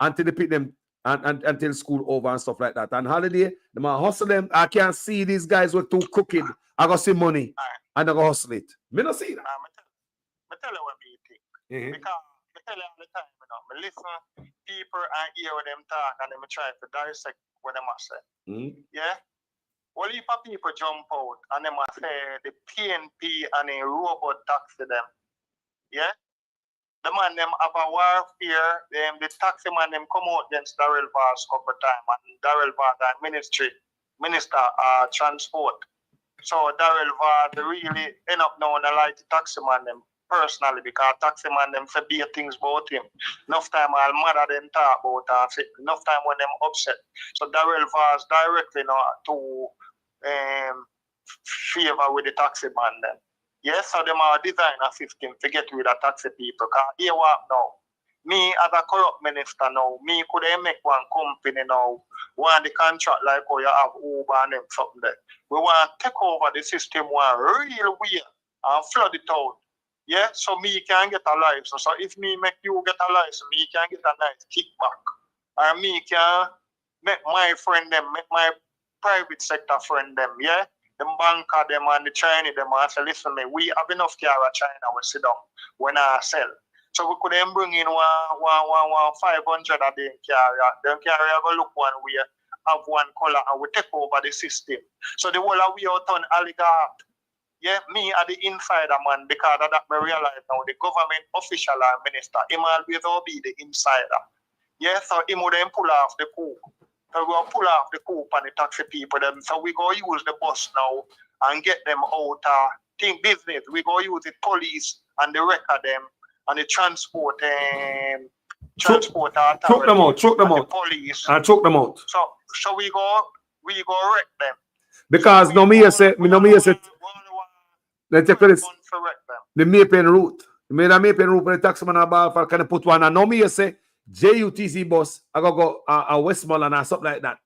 until they pick them and until school over and stuff like that. And holiday, they might hustle them. I can't see these guys were too crooked. I got see money and I go hustle it. Me not see that. I tell you what me think. Because I tell you all the time, I listen people and hear what them talk and them try to dissect what them say. Yeah? Well, if people jump out and them say the PNP and the robot taxi them, yeah? The man them have a warfare, the taxi man them come out against Darrell Vaz couple time and Darrell Vaz and Minister Transport. So Darrell Vaz really end up knowing I like the taxi man them personally because taxi man them say big things about him. Enough time I'll mother them talk about enough time when them upset. So Darrell Vaz directly to favor with the taxi man them. Yes, so them are design a system to get rid of taxi people. Because here what now? Me as a corrupt minister now, me could make one company now, want the contract like how you have Uber and them something there. We want to take over the system one real weird and flood it out. Yeah, so me can get a license. So if me make you get a license, me can get a nice kickback. Or me can make my friend them, make my private sector friend them, yeah? The banker them and the Chinese them and say, listen me, we have enough car at China we sit down when I sell. So we could then bring in one 500 a day carrier. Then carrier go look one way, have one color and we take over the system. So the whole of we out on oligarch. Yeah, me are the insider man because of that me realize now the government official and minister, him always will be the insider. Yeah, so him would then pull off the coup. So we will pull off the coup on the taxi people them. So we go use the bus now and get them out think business. We go use the police and the record them and the transport authority. Choke them out. The police. And choke them out. So we go wreck them. Because so no me say let's take this. The Mapen route. The Mapen route for the taxi man about for can put one and no me say JUTC bus, I go Westmoreland or something like that.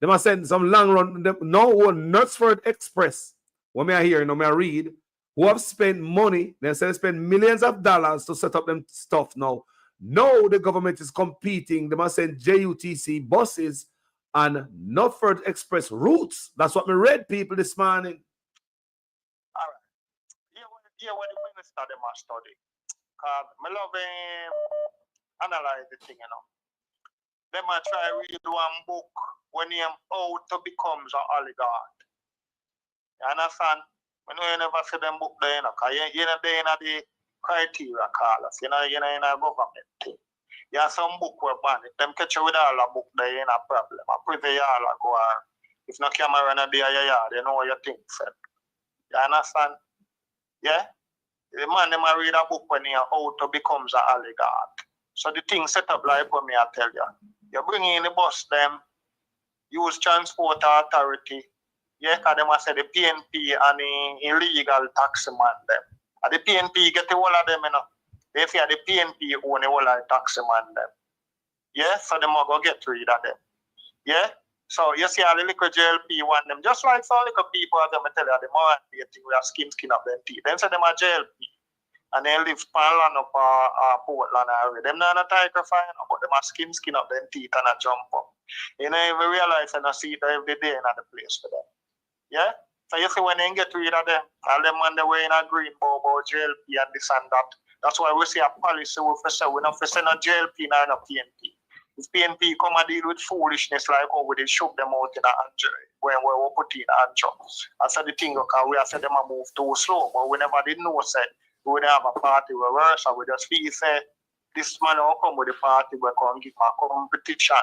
They must send some long run. No one Knutsford Express. When me I hear, me I read, who have spent money, they say they spend millions of dollars to set up them stuff now. Now the government is competing. They must send JUTC buses and Knutsford Express routes. That's what me read people this morning. All right. Here when the minister they must study. Because I love analyze the thing, They might try read one book when you how to become an oligarch. You understand? When you never see them book there, because you're not there in the criteria callers, you're not in a government thing. You have some book where ban it. Them catch you with all the book there in a problem. I prove you all go on. If no camera in there, they know what you think, said. You understand? Yeah? The man them read a book when you how to become an oligarch. So the thing set up like what me I tell you. You bring in the bus them, use transport authority. Yeah, because them say the PNP and the illegal taxi man them. And the PNP get the whole of them, They fear the PNP own the whole of the taxi man them. Yeah, so them will go get rid of them. Yeah? So you see all the little JLP want them, just like some little people as them tell you, the more they think we have skin up them teeth. Then say them are JLP. And they live Panland up Portland area. Them not a tiger fine, but them a skin up them teeth and a jump up. You know, you realize and I see it every day in the place for them. Yeah? So you see when they get rid of them, all them on the way in a green bobo, JLP and this and that. That's why we see a policy we say we not send a JLP and a PNP. If PNP come and deal with foolishness like how we shoot them out in a when we put in a job. I said the thing, okay, we have said them a move too slow, but we never did know said We would have a party where worse, and we just feel say this man will come with the party, we come give a competition.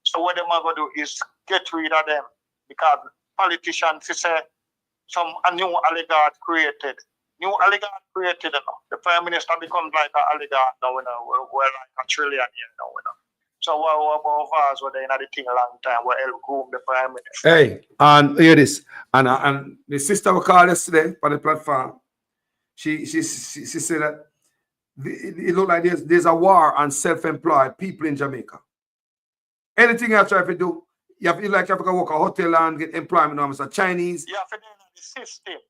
So what them are going to do is get rid of them because politicians say a new oligarch created. New oligarch created, you know. The prime minister becomes like an oligarch now, you know. We're like a trillionaire now, you know. So what about Vaz were they in the thing a long time where help groom the prime minister? Hey, and hear this. And the sister we called yesterday on the platform, she said that it looks like there's a war on self-employed people in Jamaica. Anything you try to do, you have to work a hotel and get employment. I'm a Chinese. You have to do the system.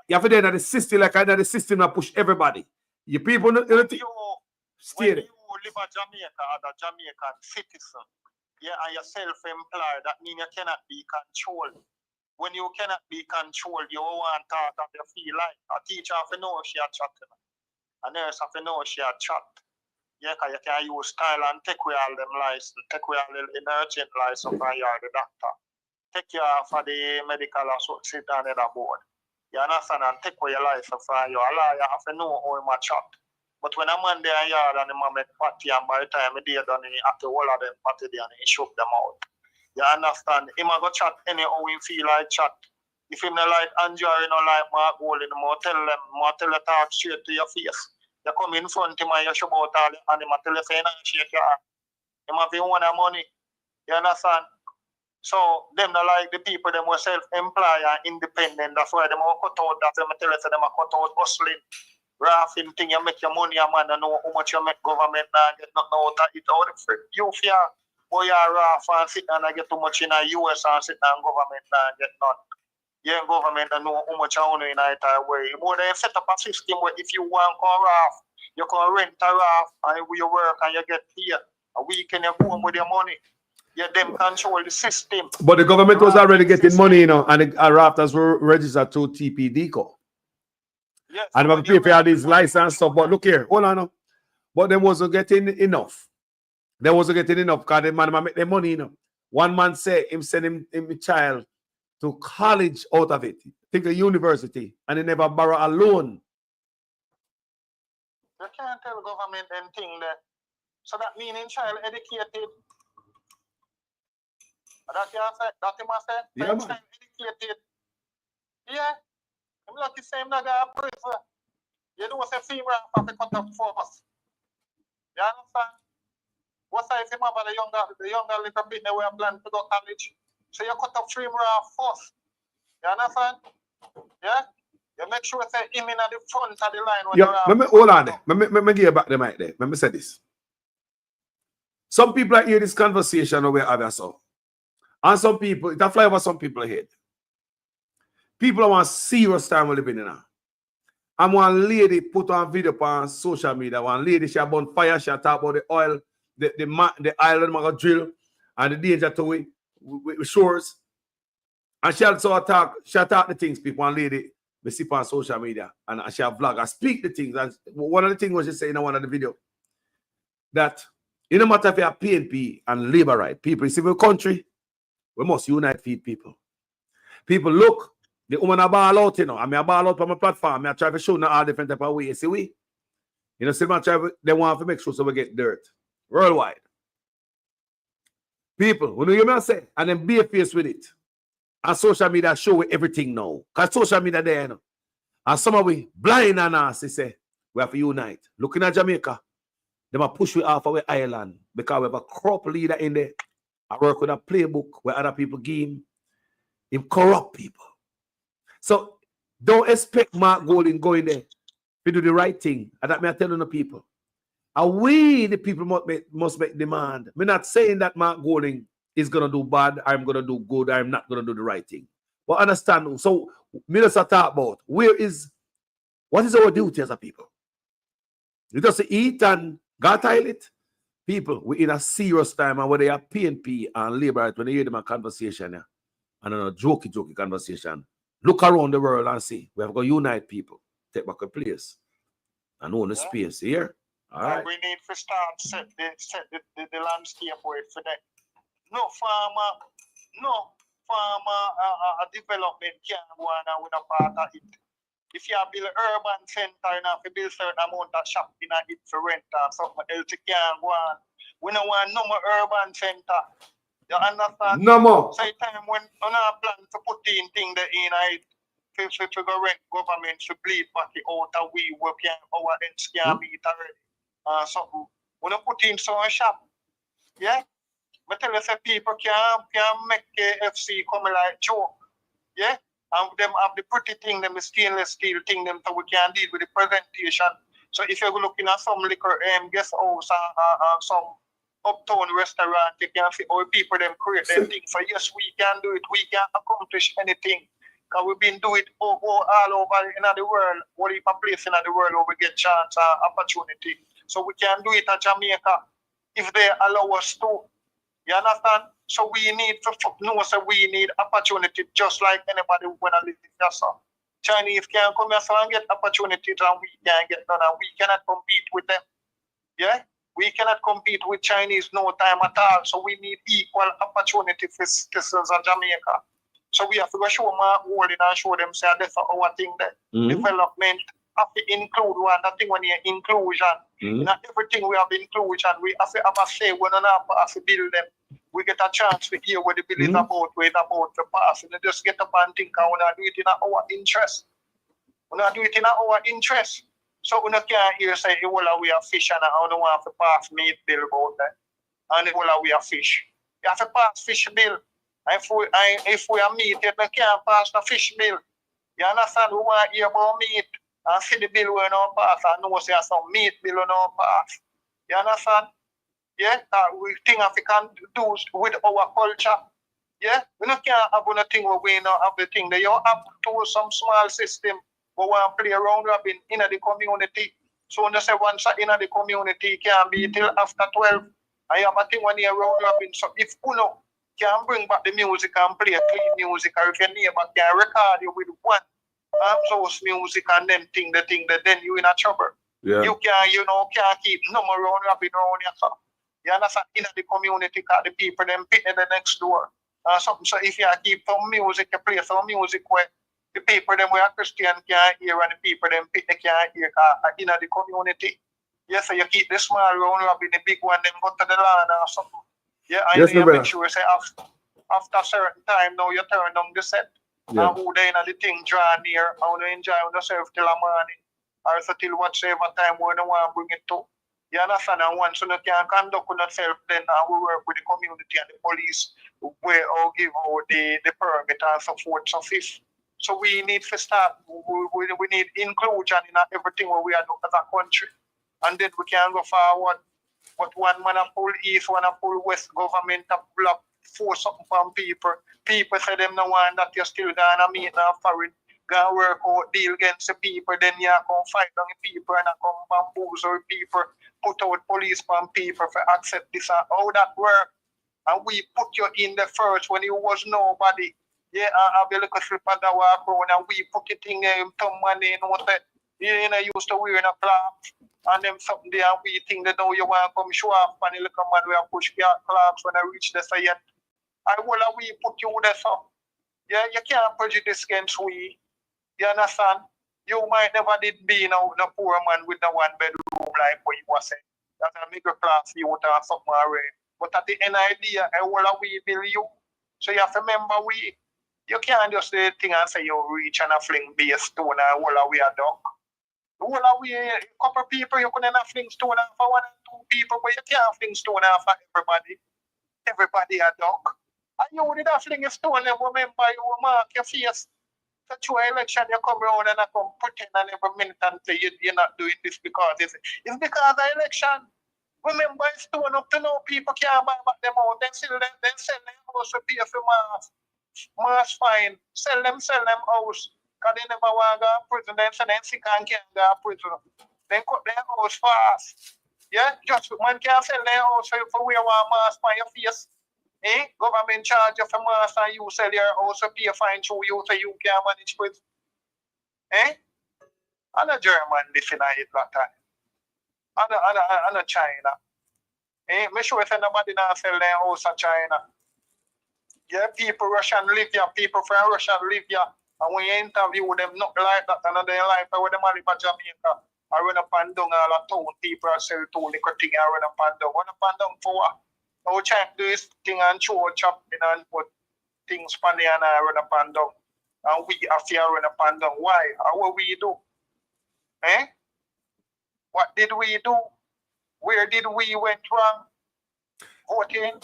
You have to do the system like the system that push everybody. You people when you live in Jamaica as a Jamaican citizen, yeah, and you're self-employed, that means you cannot be controlled. When you cannot be controlled, you want to talk and you feel like a teacher have to know she a chat. A nurse have to know she a chat. Yeah, because you can use style and take away all them license, take away all the emergent license from you the doctor. Take you off for the medical associate and the board. You understand? And take away your license from you. A lawyer have to know how him a chat. But when a man there yard and the man make party and by the time he done he have to hold of them party there and he shook them out. You understand? Him a go chat anyhow he feel like chat. If him no like Andrew or no like Mark Golding, more tell you talk straight to your face. You come in front of him and you show about all and him tell you say shake your hand. Him have his own money. You understand? So them not like the people them were self-employed and independent. That's why them all cut out that them tell you say them a cut out hustling. Raffing thing you make your money a man and know how much you make government and get nothing out of it. How the frick you fear boy you raff and sit and get too much in the US and sit and government and get nothing. Yeah, government and know how much you own in a way. More they set up a system where if you want to raff, you can rent a raff and you work and you get paid. A weekend you go home with your money. You them control the system. But the government was already getting money, you know, and the rafters were registered to TPDCO. Yes, and so pay for all these license stuff. But look here, hold on now. But they wasn't getting enough. They wasn't getting enough because the man make their money, you know. One man say him send him a child to college out of it. Think of university, and he never borrow a loan. You can't tell government them thing there. So that meaning child educated. That you say, that him say, yeah, child educated. Yeah. I'm lucky same that guy prison. You know what's a female have to cut up first. You understand? What's if him have the younger little bit they were planning to go college? So you cut up female first. You understand? Yeah? You make sure say him in at the front of the line when yeah, hold on there. Let me give you back the mic there. Let me say this. Some people are hear this conversation over other so. And some people, it fly over some people's head. People want serious time we living in now. And one lady put on video on social media. One lady, she about fire, she talk about the oil, the island going to drill, and the danger to it with shores. And she also talk the things people, one lady, we see on social media, and she have vlog, and speak the things. And one of the things was she saying in one of the video, that it no matter if you are PNP and labor right, people, you see the country, we must unite feed people. People look, the woman are ball out, you know. I mean, I ball out on my platform. I try to show them all different type of ways. See, we, you know, they want to make sure so we get dirt worldwide. People, when you hear me say, and then be a face with it. And social media show we everything now. Because social media there, you know. And some of we blind and us, they say, we have to unite. Looking at Jamaica, they might push we off our island because we have a corrupt leader in there. I work with a playbook where other people give him corrupt people. So don't expect Mark Golding going there to do the right thing. And that may I tell the people. And we, the people, must make demand. I'm not saying that Mark Golding is going to do bad, I'm going to do good, I'm not going to do the right thing. But understand, so Minister talk about what is our duty as a people? You just eat and got toilet. People, we're in a serious time, and when they are PNP and Labour, when they hear them a conversation, yeah, and a jokey conversation, look around the world and see. We have got to unite people, take back a place, and own the space here. All right. We need to start set the landscape way for that. No farmer development can go on with a part of it. If you build an urban center, you have to build a certain amount of shop in it for rent or something else you can't go on. We don't want no more urban center. You understand? No more. So time when on our plan to put in things that in it, to go rent government to bleed back it out of we work here our ends can't beat already. Something. We don't put in some shop. Yeah? But tell us that people can make KFC come like joke. Yeah? And them have the pretty thing, them the stainless steel thing, them so we can deal with the presentation. So if you're looking at some liquor guest house and some uptown restaurant, you can see how people them create them things. So yes, we can do it. We can accomplish anything. Because we've been doing it all over in the world. What if a place in the world where we get chance and opportunity. So we can do it at Jamaica if they allow us to. You understand? So we need to know so we need opportunity just like anybody when I live in Gaza. Chinese can come here and get opportunities and we can get none and we cannot compete with them. Yeah? We cannot compete with Chinese no time at all. So we need equal opportunity for citizens of Jamaica. So we have to go show my holding and show them say that's our thing there. Development have to include one. That thing when you inclusion. Not everything we have inclusion. We have to have a say when we have to build them. We get a chance to hear what the bill is about, what it's about to pass. And just get up and think how we not do it in our interest. We not do it in our interest. So we not can't hear say well we are fish and I don't want to pass meat bill about that. And well we are fish. You have to pass fish bill. If we are meat, you can't pass the fish bill. You understand? We want to hear about meat and see the bill we don't pass and know say some meat bill we don't pass. You understand? Yeah, we think we can do with our culture. Yeah, we not can't have nothing where we not have the thing. They have to some small system where we want to play around robin in the community. So when you say once in the community, it can be till after 12. I have a thing when you're round robin. So if you know, can bring back the music and play clean music, or if your neighbor can record you with one house music and then then you in a trouble. Yeah. You can't keep no more round robin around yourself. You understand? In the community, the people them pick the next door. So if you keep some music, you play some music where the people them where Christian can't hear and the people them pick they can't hear in the community. Yes, so you keep the small round robin, the big one them go to the land or something. Yeah, and yes, you make sure say after a certain time now you turn down the set. Yeah. And who they in the thing draw near, how you enjoy yourself till the morning. Or so till whatever time we don't want to bring it to. You understand? And once you can conduct yourself, then we work with the community and the police where give out the permit and so forth, so fifth. So we need to start, we need inclusion in everything where we are doing as a country. And then we can go forward. But one man a pull east, one a pull west, government a block, force something from people. People say them no one that you're still gonna meet now foreign. Gonna work out deal against the people, then you come fight on the people and come bamboozle people, put out police from people for accept this and how that work. And we put you in the first when you was nobody. Yeah, I have a little slip of the walk around and we put it in some money and what that you used to wear in a clocks and them something there and we think that now you want to come show off and the little man we have push your clocks when I reach the side. I will we put you there so. Yeah, you can't prejudice against we. You understand? You might never did be no poor man with the one bedroom like what you was saying. That's a middle class youth or something already. But at the end idea, I will we build you. So you have to remember you can't just do the thing and say you reach and a fling be a stone and all we a duck. All we a couple people you couldn't fling stone for one and two people, but you can't fling stone for everybody. Everybody a duck. And you did a fling a stone and remember you mark your face. So to election you come around and I come pretend and every minute and say you're not doing this because it's because of election. Remember it's stone up to now people can't buy back them out. Then sell them house to pay for mass fine. Sell them house. Because they never want to go to prison. Then say them sick and can't go to prison. Then cut their house fast. Yeah, just man can't sell their house for where you want mask on your face. Government charge you for mask and you sell your house to pay fine through you so you can't manage prison. And a German living in it that time. And a China. Make sure say nobody not sell their house in China. Yeah, people Russian live here, people from Russia live here. And when you interview them, not like that, and they like where them all live in Jamaica. I run up and down all the town, people are sell too little thing, I run up and down. Run up and down for what? I will try to do this thing and show chop in and put things on there and I run up and down. And we have to run up and down. Why? What we do? Eh? What did we do? Where did we went wrong? Voting?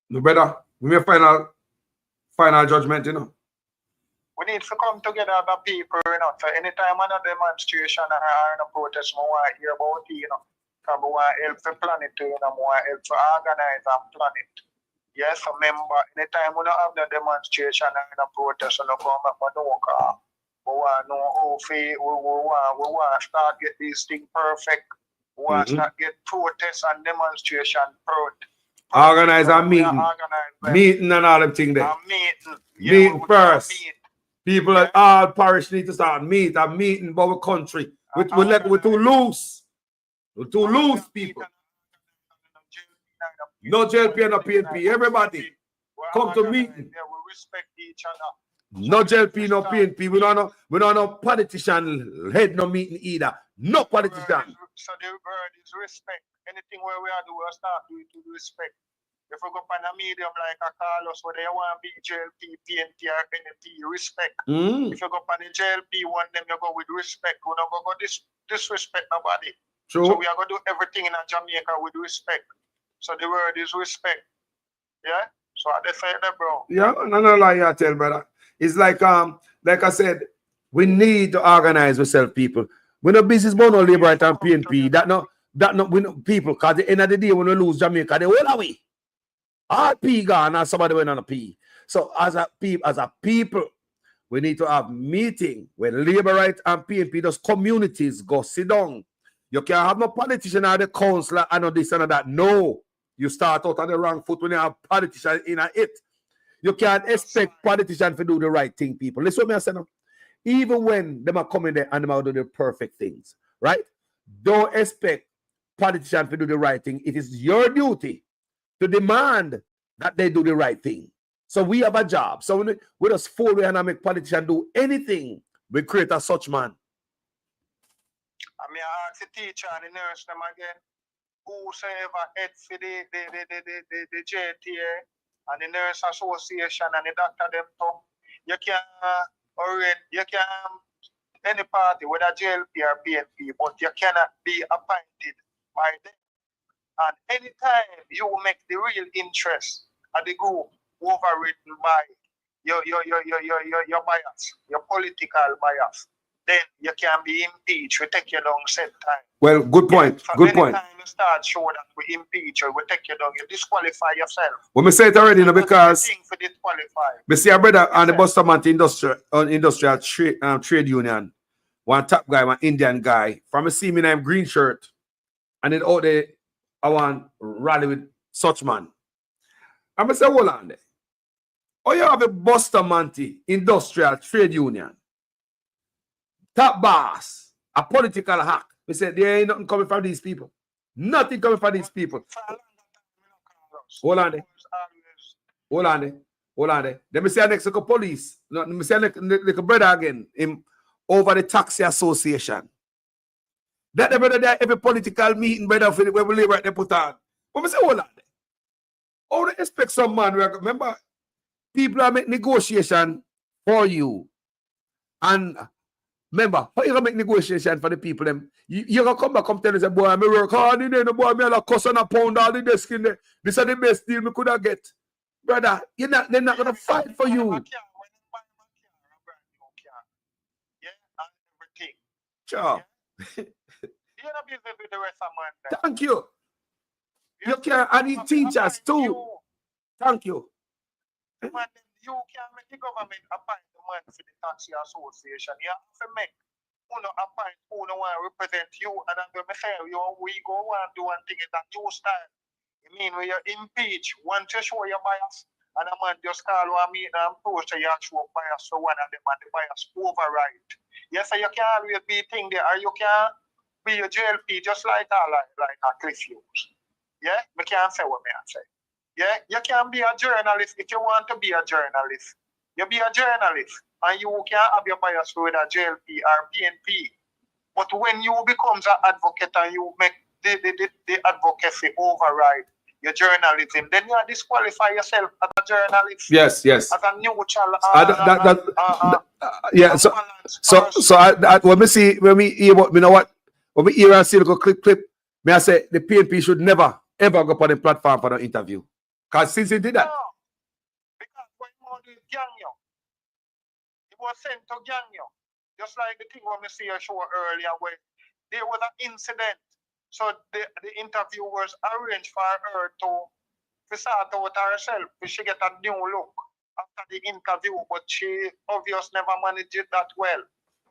No, brother, we make final judgment, you know. We need to come together as a people, you know. So anytime I have a demonstration or a protest, I want to hear about it, you know. Because we want to help the planet, you know. We want to help to organize and plan it. Yes, remember, anytime we don't have the demonstration or a protest, we don't come up with no car. We want to know how we want to start get these things perfect. We want to start get protests and demonstration perfect. Organize a meeting. Meeting and all them things there. Meeting first. People at all parish need to start meeting about the country. We too loose. We're too loose, people. No JLP and no PNP. Everybody come to meeting. We respect each other. No JLP, no PNP. We don't know politician head no meeting either. No politician. So the word is respect. Anything where we are doing, we'll start doing to respect. If we go on a medium like a Carlos, where they want to be JLP, PNP, or NP, respect. If you go on the JLP one, then you go with respect. We don't go disrespect nobody. True. So we are going to do everything in Jamaica with respect. So the word is respect. Yeah? So I just say that, bro. Yeah, no lie I tell, brother. It's like I said, we need to organize ourselves, people. We're not business about no labor right and PNP. We know people, because at the end of the day, when we lose Jamaica, they all away. All P gone and somebody went on a P. So as a people, we need to have meeting where labor right and PNP, those communities go sit down. You can't have no politician or the councillor and this and that. No. You start out on the wrong foot when you have politicians in it. You can't expect politicians to do the right thing, people. Listen to me, I say now. Even when they are coming there and they are doing the perfect things, right? Don't expect politicians to do the right thing. It is your duty to demand that they do the right thing. So we have a job. So when we just follow and make politicians do anything, we create a such man. I mean, I ask the teacher and the nurse them again. Whosoever head for the JTA and the nurse association and the doctor them too, you can any party, whether JLP or PNP, but you cannot be appointed by them. And anytime you make the real interest of the group overridden by your bias, your political bias, then you can be impeached. We take you down same time. Well, good point. So Good point. anytime you start showing that we impeach you, we take you down, you disqualify yourself. Well, me say it already, no, because For disqualify. me see a brother on the Bustamante industrial trade union, one top guy, one Indian guy, from a see me name green shirt, and then out there, I want rally with such man. I'm going to say, hold on there. Oh, you have a Bustamante industrial trade union. Top boss, a political hack. We said there ain't nothing coming from these people. Nothing coming from these people. Hold on there. Hold on there. Hold on there. Let me say next to the police. Let me say the brother again. Him over the taxi association. That the brother there every political meeting, brother, for the where we live right there put on. But me say, hold on there. How do you expect some man? Remember, people are making negotiation for you. And remember, how you gonna make negotiation for the people? Them you gonna come back and tell us, boy, I work hard in there, no boy, me a cuss on a pound all the desk in there. This is the best deal we could have get. Brother, they're not gonna fight for you. Sure. Thank you. You can, and the teachers too. Thank you. Man, you can make the government appoint the man for the taxi association. You have to make appoint who no one represent you, and I'm going to say we go and do one thing in that new style. I mean, when you impeach, once you show your bias, and a man just call one meeting and approach you and show bias for one of them, and the bias override. Yes, so you can always be thing there, or you can be a JLP just like a Cliff Hughes. Yeah, I can't say what I say. Yeah, you can be a journalist if you want to be a journalist. You be a journalist. and you can have your bias with a JLP or PNP. But when you becomes an advocate and you make the advocacy override your journalism, then you disqualify yourself as a journalist. Yes. As a neutral. Yeah. When we see, when we hear what, you know what, when we hear and see the clip, may I say the PNP should never ever go on the platform for the interview. Because since he did that. No, because when he gang you, he was sent to gang you. Just like the thing when we see a show earlier where there was an incident. So the interviewers arranged for her to sort out herself. She get a new look after the interview, but she obviously never managed it that well.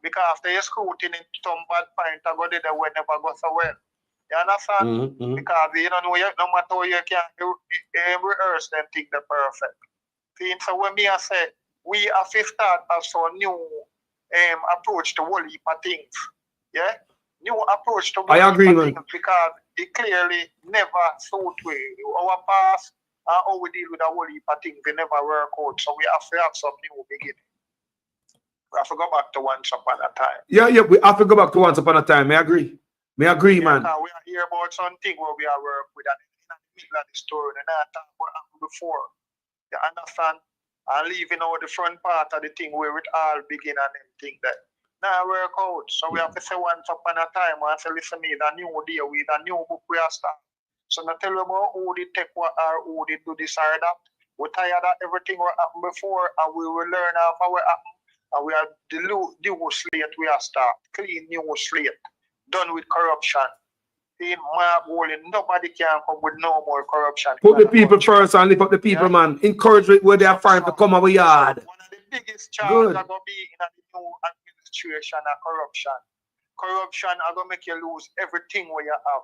Because after your scrutiny, some bad point I got it way never go so well. You understand? Because you don't know, no matter how you can rehearse them think they're perfect. See, so when me I say we have to start also a new approach to whole heap of things. Yeah? New approach to I agree, man. Because it clearly never suit we. Our past and how we deal with a whole heap of things, they never work out. So we have to have some new beginning. We have to go back to once upon a time. Yeah, we have to go back to once upon a time. I agree, man. We are here about something where we are work with and in the middle of the story and not talk what happened before. You understand? And leaving out the front part of the thing where it all begin and them thing that now work out. So we have to say once upon a time and say, listen, me, the new day with a new book we are starting. So not tell you about who did take what or who did do this or that. We're tired of everything what happened before and we will learn how what happened. And we are the new slate we are start. Clean new slate. Done with corruption. In my ruling, nobody can come with no more corruption. Put the people first and lift up the people, man. Encourage it where they are trying to come our yard. One of the biggest charges are going to be in the new administration of corruption. Corruption are going to make you lose everything where you have.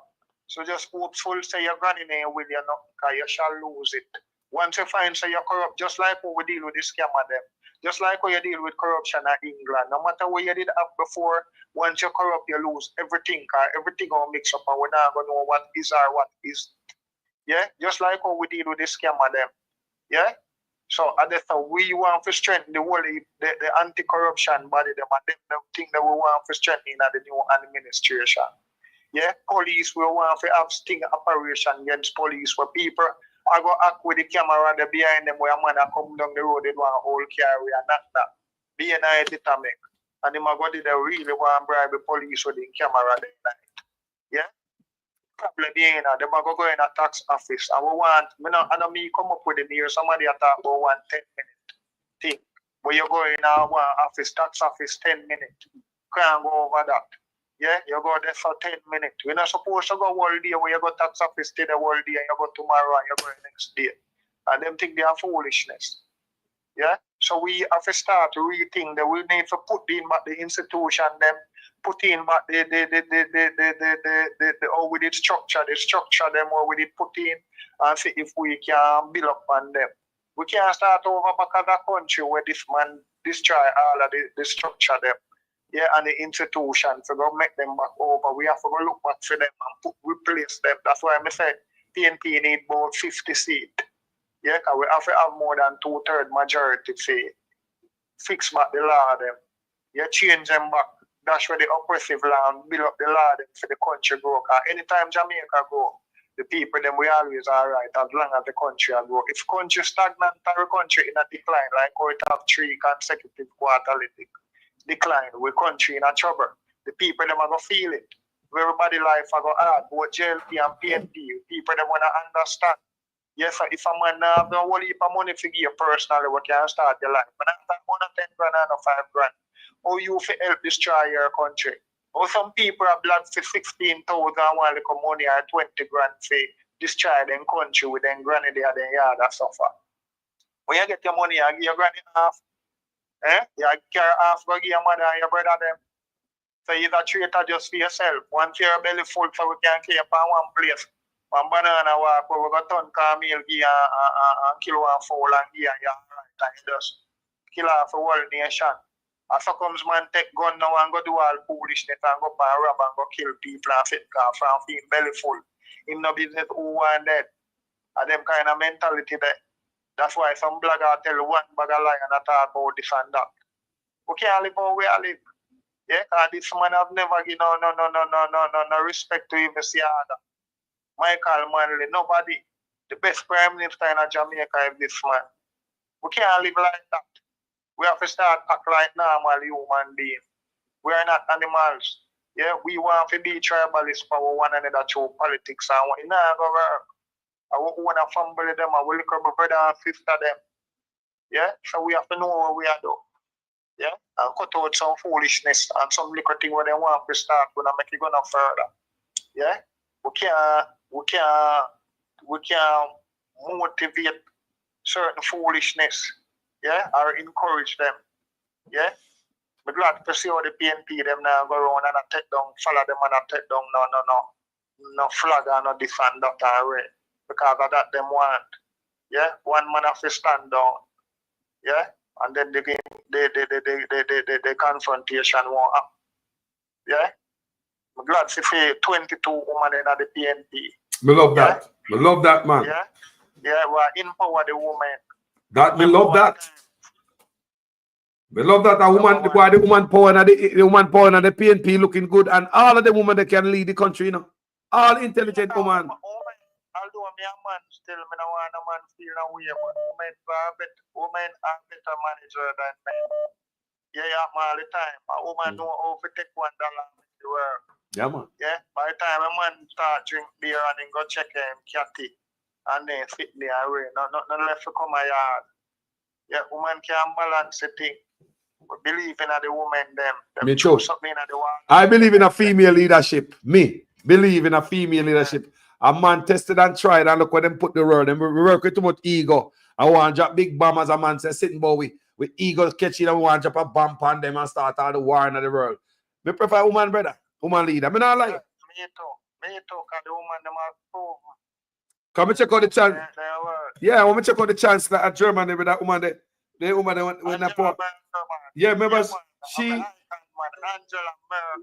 So just hopeful say you're running there with you not, because you shall lose it. Once you find say you're corrupt, just like how we deal with this scam of them. Just like how you deal with corruption in England. No matter what you did have before, once you're corrupt, you lose everything. Because everything will mix up and we're not going to know what is or what is. Yeah? Just like how we deal with this scam of them. Yeah? So that's how we want to strengthen the whole the anti-corruption body, them and them thing that we want to strengthen in the new administration. Yeah? Police, we want to have sting operation against police where people I go act with the camera there behind them where a man come down the road, they want a whole carry and that. Be an edit to make. And them go they really want to bribe the police with the camera there night. Yeah? Probably being them go in a tax office. And we want, I know me come up with it here, somebody talk about 1 10-minute thing. Where you go in a one office, tax office 10 minutes. Can't go over that. Yeah, you go there for 10 minutes. You're not supposed to go all day where you go tax office stay the whole day and you go tomorrow and you go the next day. And them think they are foolishness. Yeah? So we have to start to rethink that we need to put in back the institution, them put in back the how we did structure them how we did put in and see if we can build up on them. We can't start over back at the country where this man destroy all of the structure them. Yeah, and the institution to go make them back over. We have to go look back for them and replace them. That's why I said PNP need about 50 seats. Yeah, because we have to have more than 2/3 majority to fix back the law them. Yeah, change them back. That's where the oppressive law and build up the law them for the country grow. Because anytime Jamaica grow, the people them we always alright as long as the country grow. If country stagnant or country in a decline, like how it have 3 consecutive quarterly decline, we country in a trouble. The people them are going to feel it. Everybody life are going to hard. Both JLP and PNP, people them want to understand. Yes, if a man have a whole heap of money to give you personally, we can start your life. But not more than 10 grand and 5 grand. How you help destroy your country? Or some people are blood for 16,000 while they come money or 20 grand for destroy their country with them granny there and yard that suffer. When you get your money, you give your granny half. You carry half, go give your mother and your brother them. So you're a traitor just for yourself. One for your belly full so we can keep on one place. One banana walk where we got ton camel give and kill one fowl and give and right and you just kill off the whole nation. And so comes man take gun now and go do all foolishness and go and rob and go kill people and fit car from him belly full. Him no business who want that. And them kind of mentality there. That's why some blogger tell one bag of lie and talk about this and that. We can't live how we are live. Yeah, because this man have never given no respect to him, Mr. Other. Michael Manley, nobody. The best prime minister in Jamaica is this man. We can't live like that. We have to start act like normal human beings. We are not animals. Yeah, we want to be tribalists for one another through politics and what not go work. I want to family them, I will look up brother and sister them. Yeah, so we have to know what we are doing. Yeah, and cut out some foolishness and some little thing where they want to start when I make it go no further. Yeah, we can motivate certain foolishness. Yeah, or encourage them. Yeah. I'm glad to see how the PNP them now go around and take down, follow them and take down no flag and no this and that already. Because of that them want. Yeah, one man have to stand down. Yeah, and then the confrontation won't happen. Yeah. I'm glad to see 22 women in the PNP. Me love that. Me love that, man. Yeah. Yeah, we empower the women. That me love that. We love that the woman power and the PNP looking good, and all of the women that can lead the country, you know. All intelligent women. Although me a man still, me no want a man feel no way, but women are better manager than men. Yeah, all the time. A woman know how to take $1 to work. Yeah, man. Yeah, by the time a man start drink beer and then go check him catty and then fit there away. Nothing left to come a yard. Yeah, woman can balance the thing. We believe in the woman them. Me too. I believe in a female leadership. Me believe in a female leadership. A man tested and tried and look where them put the world. And we work with too much ego. I want to drop big bomb as a man says sitting boy with ego catching and we want to drop a bomb on them and start all the war in the world. Me prefer woman brother. Woman leader. Me not like it. Me too. Because the woman them are proven. Come and check out the chance. Yeah, I want to check out the chance that at Germany with that woman there. The woman when that poor. Yeah, remember she.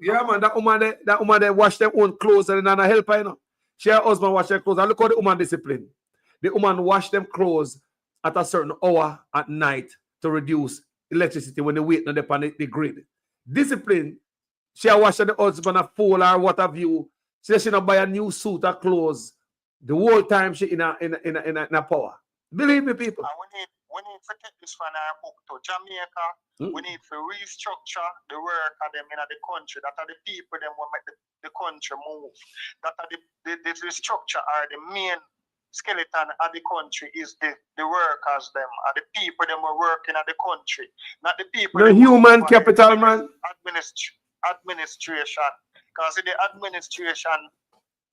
Yeah, man, that woman there wash them own clothes and then help her, you know. She her husband wash their clothes. And look how the woman discipline. The woman wash them clothes at a certain hour at night to reduce electricity when they wait on the grid. Discipline. She wash the husband a fool or what have you. She not buy a new suit or clothes. The whole time she in a power. Believe me, people. We need to take this from our book to Jamaica. We need to restructure the work of them in the country. That are the people them will make the country move. That are the structure are the main skeleton of the country is the workers them are the people them were working at the country. Not the people. The human capital, man. Administration. Because the administration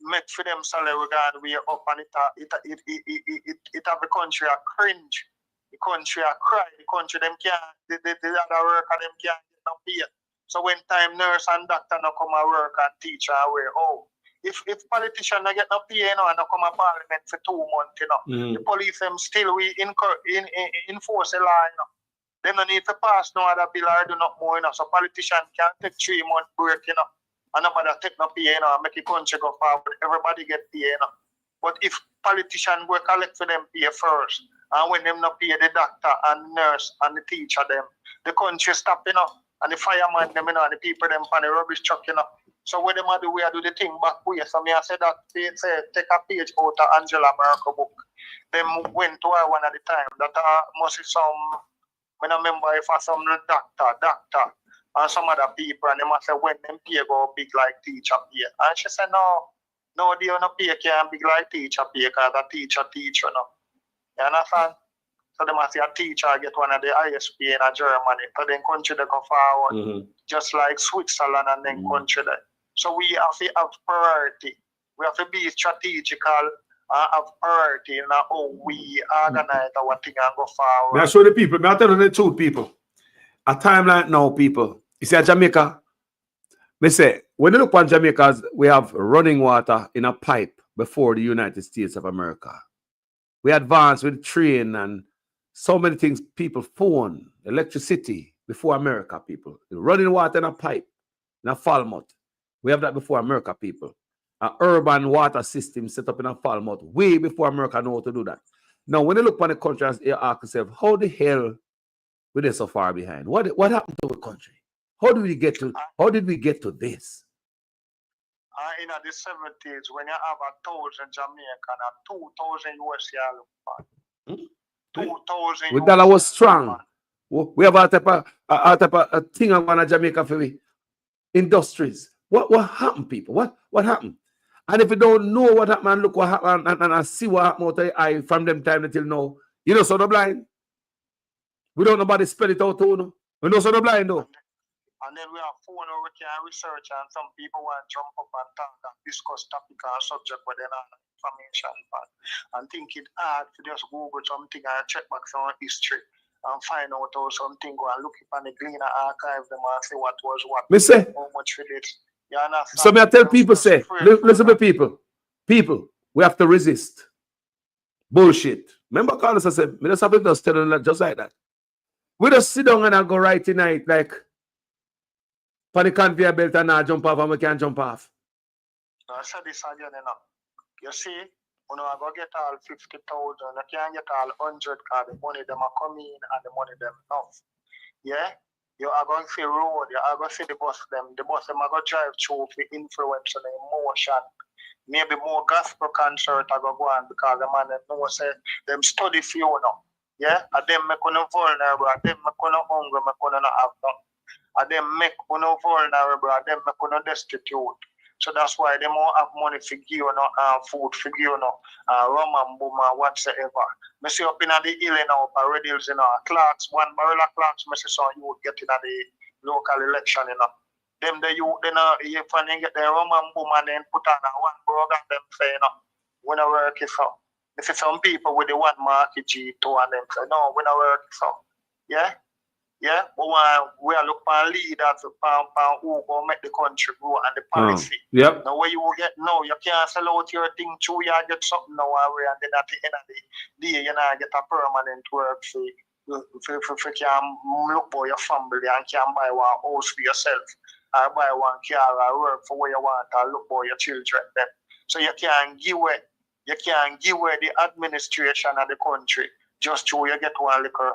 make for them salary regard we up and it have the country a cringe. The country a cry. The country them can't the other worker them can't get no pay. So when time nurse and doctor no come and work and teach away, if politicians no get no pay, you know, and no come to parliament for 2 months, you know, the police them still we enforce the law, you know. They don't need to pass no other bill or do not more, you know. So politicians can take 3 months break, you know. And nobody take no pay, you know, and make the country go forward. Everybody get pay, you know. But if politicians go collect for them pay first, and when them not pay the doctor and nurse and the teacher them, the country stop, you know, and the fireman them, you know, and the people them on the rubbish truck, you know. So when them do we do the thing back way. So me I said that they say take a page out of Angela Merkel book. Them went to her one at the time. That must be some, I don't remember if I some doctor and some other people, and they must say when them pay go big like teacher pay. And she said no, they don't pay can't big like teacher pay because a teacher teach, you know. You understand? So they must say a teacher get one of the highest pay in Germany. So then country they go forward. Just like Switzerland and then country there. So we have to have priority. We have to be strategical and have priority in how we organize our thing and go forward. May I show the people, may I tell you the truth, people. A time like now, people. You see Jamaica, me say, when you look on Jamaica, we have running water in a pipe before the United States of America. We advance with train and so many things, people, phone, electricity before America, people. Running water in a pipe, in a Falmouth. We have that before America, people. An urban water system set up in a Falmouth way before America know how to do that. Now, when you look on the country, you ask yourself, how the hell We're so far behind. What happened to the country? How did we get to this? In the 70s, when you have 1,000 Jamaican and 2,000 US you 2,000 With dollar was strong. We have a type of thing on Jamaica for we industries. What happened, people? What happened? And if you don't know what happened, and look what happened, and see what happened out the eye from them time until now, you know, so the blind. We don't nobody spell it out, too, no? We know so the blind, though. And then we have phone where we can research, and some people want to jump up and talk and discuss topic and subject where they have information on. And think it hard to just Google something and check back some history and find out how something go and look up on the Gleaner archive them and see what was what. Me say, how much for this. You understand? so me I tell people, say, listen to people, we have to resist bullshit. Remember, Carlos, I said, me just have to just tell them just like that. We just sit down and I go right tonight, like, for the conveyor belt and I jump off and we can't jump off. I said this again, you know. You see, when I go get all 50,000, I can't get all 100 because the money them are coming and the money them enough. Yeah? You are going to see road, you are going to see the bus them are going to drive through for influence and emotion. Maybe more gospel concert I go on because the man know say them study for you now. Yeah? And them make you vulnerable, and them make you hungry, make you not have none. And them make you vulnerable, and them make you destitute. So that's why they more have money for give you food for give you rum and boom and whatsoever. I see up in the hill now, Red Hills, Clarks, one barrel of Clarks, I see some you would get in the local election, Them the youth, if you get the rum and boom and then put on one program, them say, when I work it out. If some people with the one market G2 and them say, no, when I work it out. Yeah? Yeah, but we are looking for leaders who go make the country grow and the policy. Yep. Now, where you will get now, you can't sell out your thing through, you get something now, and then at the end of the day, you know, get a permanent work for you can look for your family and can buy one house for yourself, or buy one car, or work for where you want, or look for your children. Then. So you can't give away the administration of the country just through you get one little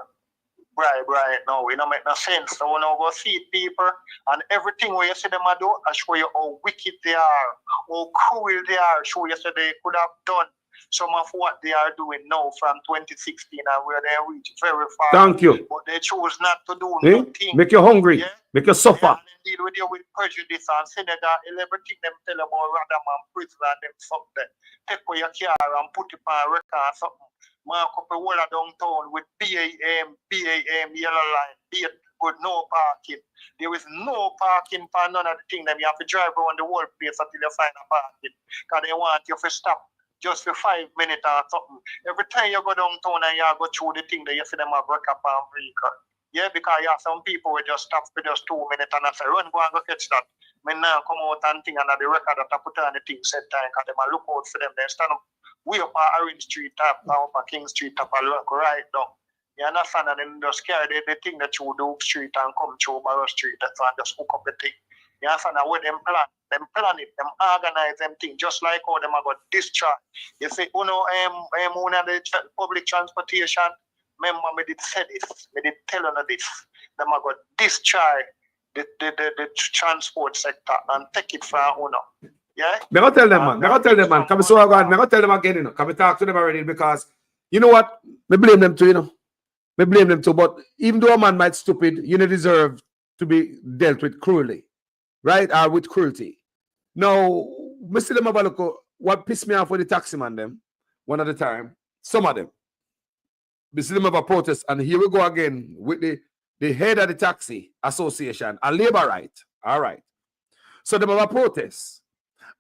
bribe right now. It don't make no sense. So when I go feed people and everything where you see them do, I show you how wicked they are, how cruel they are, show you so they could have done some of what they are doing now from 2016 and where they reach very far. Thank you. But they choose not to do nothing. Make you hungry. Yeah? Make you suffer. Yeah, and deal with you with prejudice and Senegal, everything them tell about Radam and prison and them fuck them. Take away your car and put it on record or something. Mark up a wall downtown with BAM, yellow line, good, no parking. There is no parking for none of the things. You have to drive around the whole place until you find a parking. Because they want you to stop just for 5 minutes or something. Every time you go downtown and you go through the thing, you see them have wreck up and vehicle. Yeah, because you have some people will just stop for just 2 minutes and I say, run, go and go catch that. Me now come out and think and the record that I put on the thing set time because they look out for them. They stand up. We up at Orange Street up King Street up and look right down. You understand? And then just carry the thing that you do Street and come through Barrow Street. That's why just hook up the thing. You understand? And where them plan it, them organize them thing, just like how them about discharge. You see, one of the public transportation, remember me did say this, me did tell you this. Them about discharge the transport sector and take it from owner. Yeah. Me go tell them, man. Come so God, me go tell them again, Come talk to them already because you know what? Me blame them too, Me blame them too. But even though a man might stupid, you don't deserve to be dealt with cruelly, right? Or with cruelty. Now, me see them have a look. What pissed me off with the taxi man them, one at a time. Some of them. Me see them have a protest, and here we go again with the head of the taxi association, a labor right. All right. So they have a protest.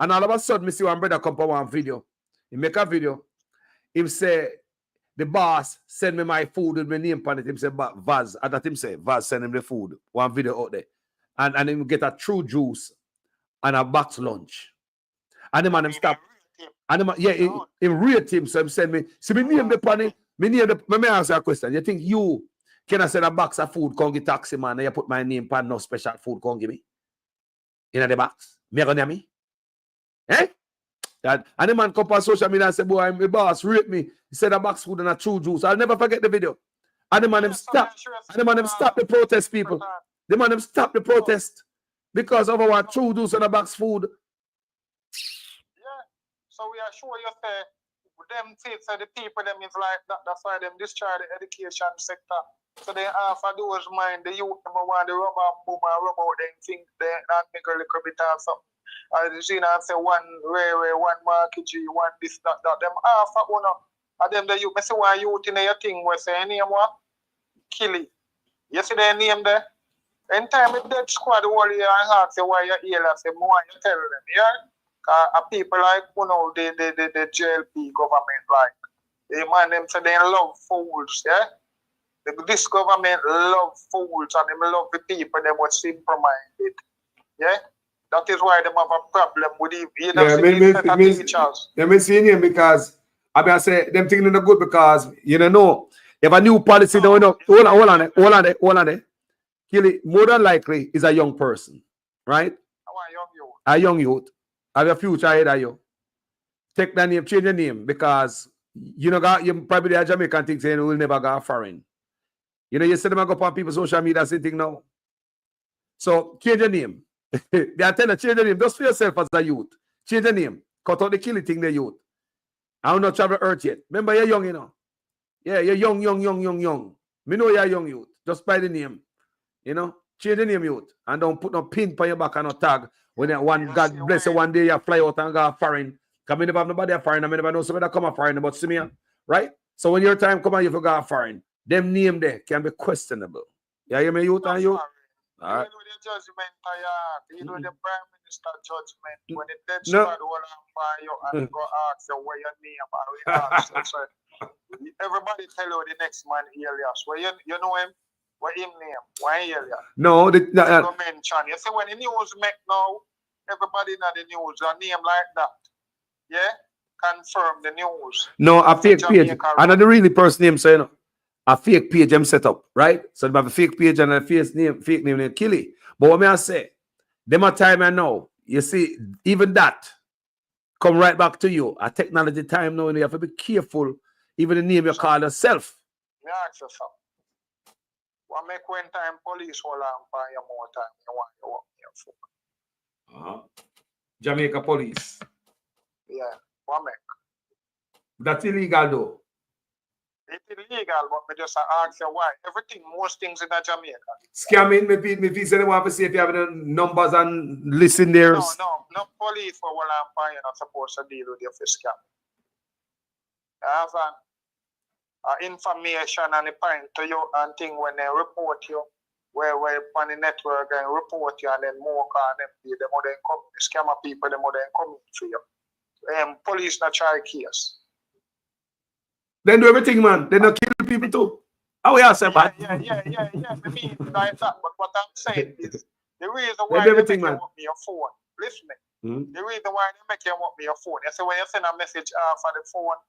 And all of a sudden, me see one brother come for one video. He make a video. He say, the boss send me my food with my name on it. He say, Vaz. And that him say, Vaz send him the food. One video out there. And him get a true juice and a box lunch. And the man him stop. And him rate him. So him send me. See, me name the pan. Me answer a question. You think you can I send a box of food, come get taxi man, and you put my name pan no special food, come give me? In the box? Me gonna me? Eh? That, and the man come on social media and say, boy, my boss rate me. He said a box food and a true juice. I'll never forget the video. And the man them stop. And the man them stop the protest, people. The man them stop the protest because of our true dues on the box food. Yeah. So we are sure you say them things so the people them is like that. That's why them destroy the education sector. So they half of those mind the youth them want the rubber boom and rub out them think they not make a little bit or something. As you see now say one railway, one market G, one this, that. Them half of one of them the youth. I say one youth in your thing where say name what? Kill it. You see their name there? In time with dead squad warrior and ask you why you're here, I say more you tell them, yeah? People like the JLP government like they man them say they love fools, yeah? This government love fools and they love the people them were simple minded. Yeah? That is why they have a problem with it. You know, me seeing him because I say them things are good because you know if a new policy don't know hold on there. Kill it, more than likely is a young person, right? A young youth. Have a future ahead of you. Take the name, change the name because you know you probably a Jamaican thing saying will never go foreign. You know, you see them go on people's social media sitting now. So change the name. They are telling you change the name. Just for yourself as a youth. Change the name. Cut out the killing thing, the youth. I don't know travel earth yet. Remember, you're young, you know. Yeah, you're young. Me know you're young youth. Just by the name. You know, change the name youth. And don't put no pin on your back and no tag. When you one God bless you, one day you fly out and go foreign. Because I never have nobody foreign. I never know somebody that come a foreign about see me. Right? So when your time come and you forgot foreign, them name there can be questionable. You hear me, youth and youth? All right. You know the judgment, you know the Prime Minister judgment when the dead squad will by you and go ask you where your name or we ask you. So everybody tell you the next man alias. Where you know him? What him name? Why alias? No, mention. You see when the news make now, everybody in the news a name like that. Yeah? Confirm the news. No, a fake page. Another really person name saying a fake page them set up, right? So they have a fake page and a fake name named Killy. But what may I say? Them a time and now, you see, even that come right back to you. A technology time now, and you have to be careful. Even the name you call yourself. Yeah, ask yourself. What make one time police hold on for you more time? You want you work here for? Jamaica police. Yeah, what make? That's illegal though. It's illegal, but me just ask you why. Everything, most things in Jamaica. Scamming, me say they want to see if you have the numbers and listen there. No police for what I'm fine, you're not supposed to deal with you for scam. Information and the point to you and thing when they report you, where on the network and report you and then more can them pay them or then come scammer people them or then come for you. Police not try case. Then do everything, man. They not kill people too. How we are saying, man? Yeah. I mean like that. But what I'm saying is the reason why they make you want me your phone. Listen me. The reason why they make you want me your phone. You see when you send a message off of the phone,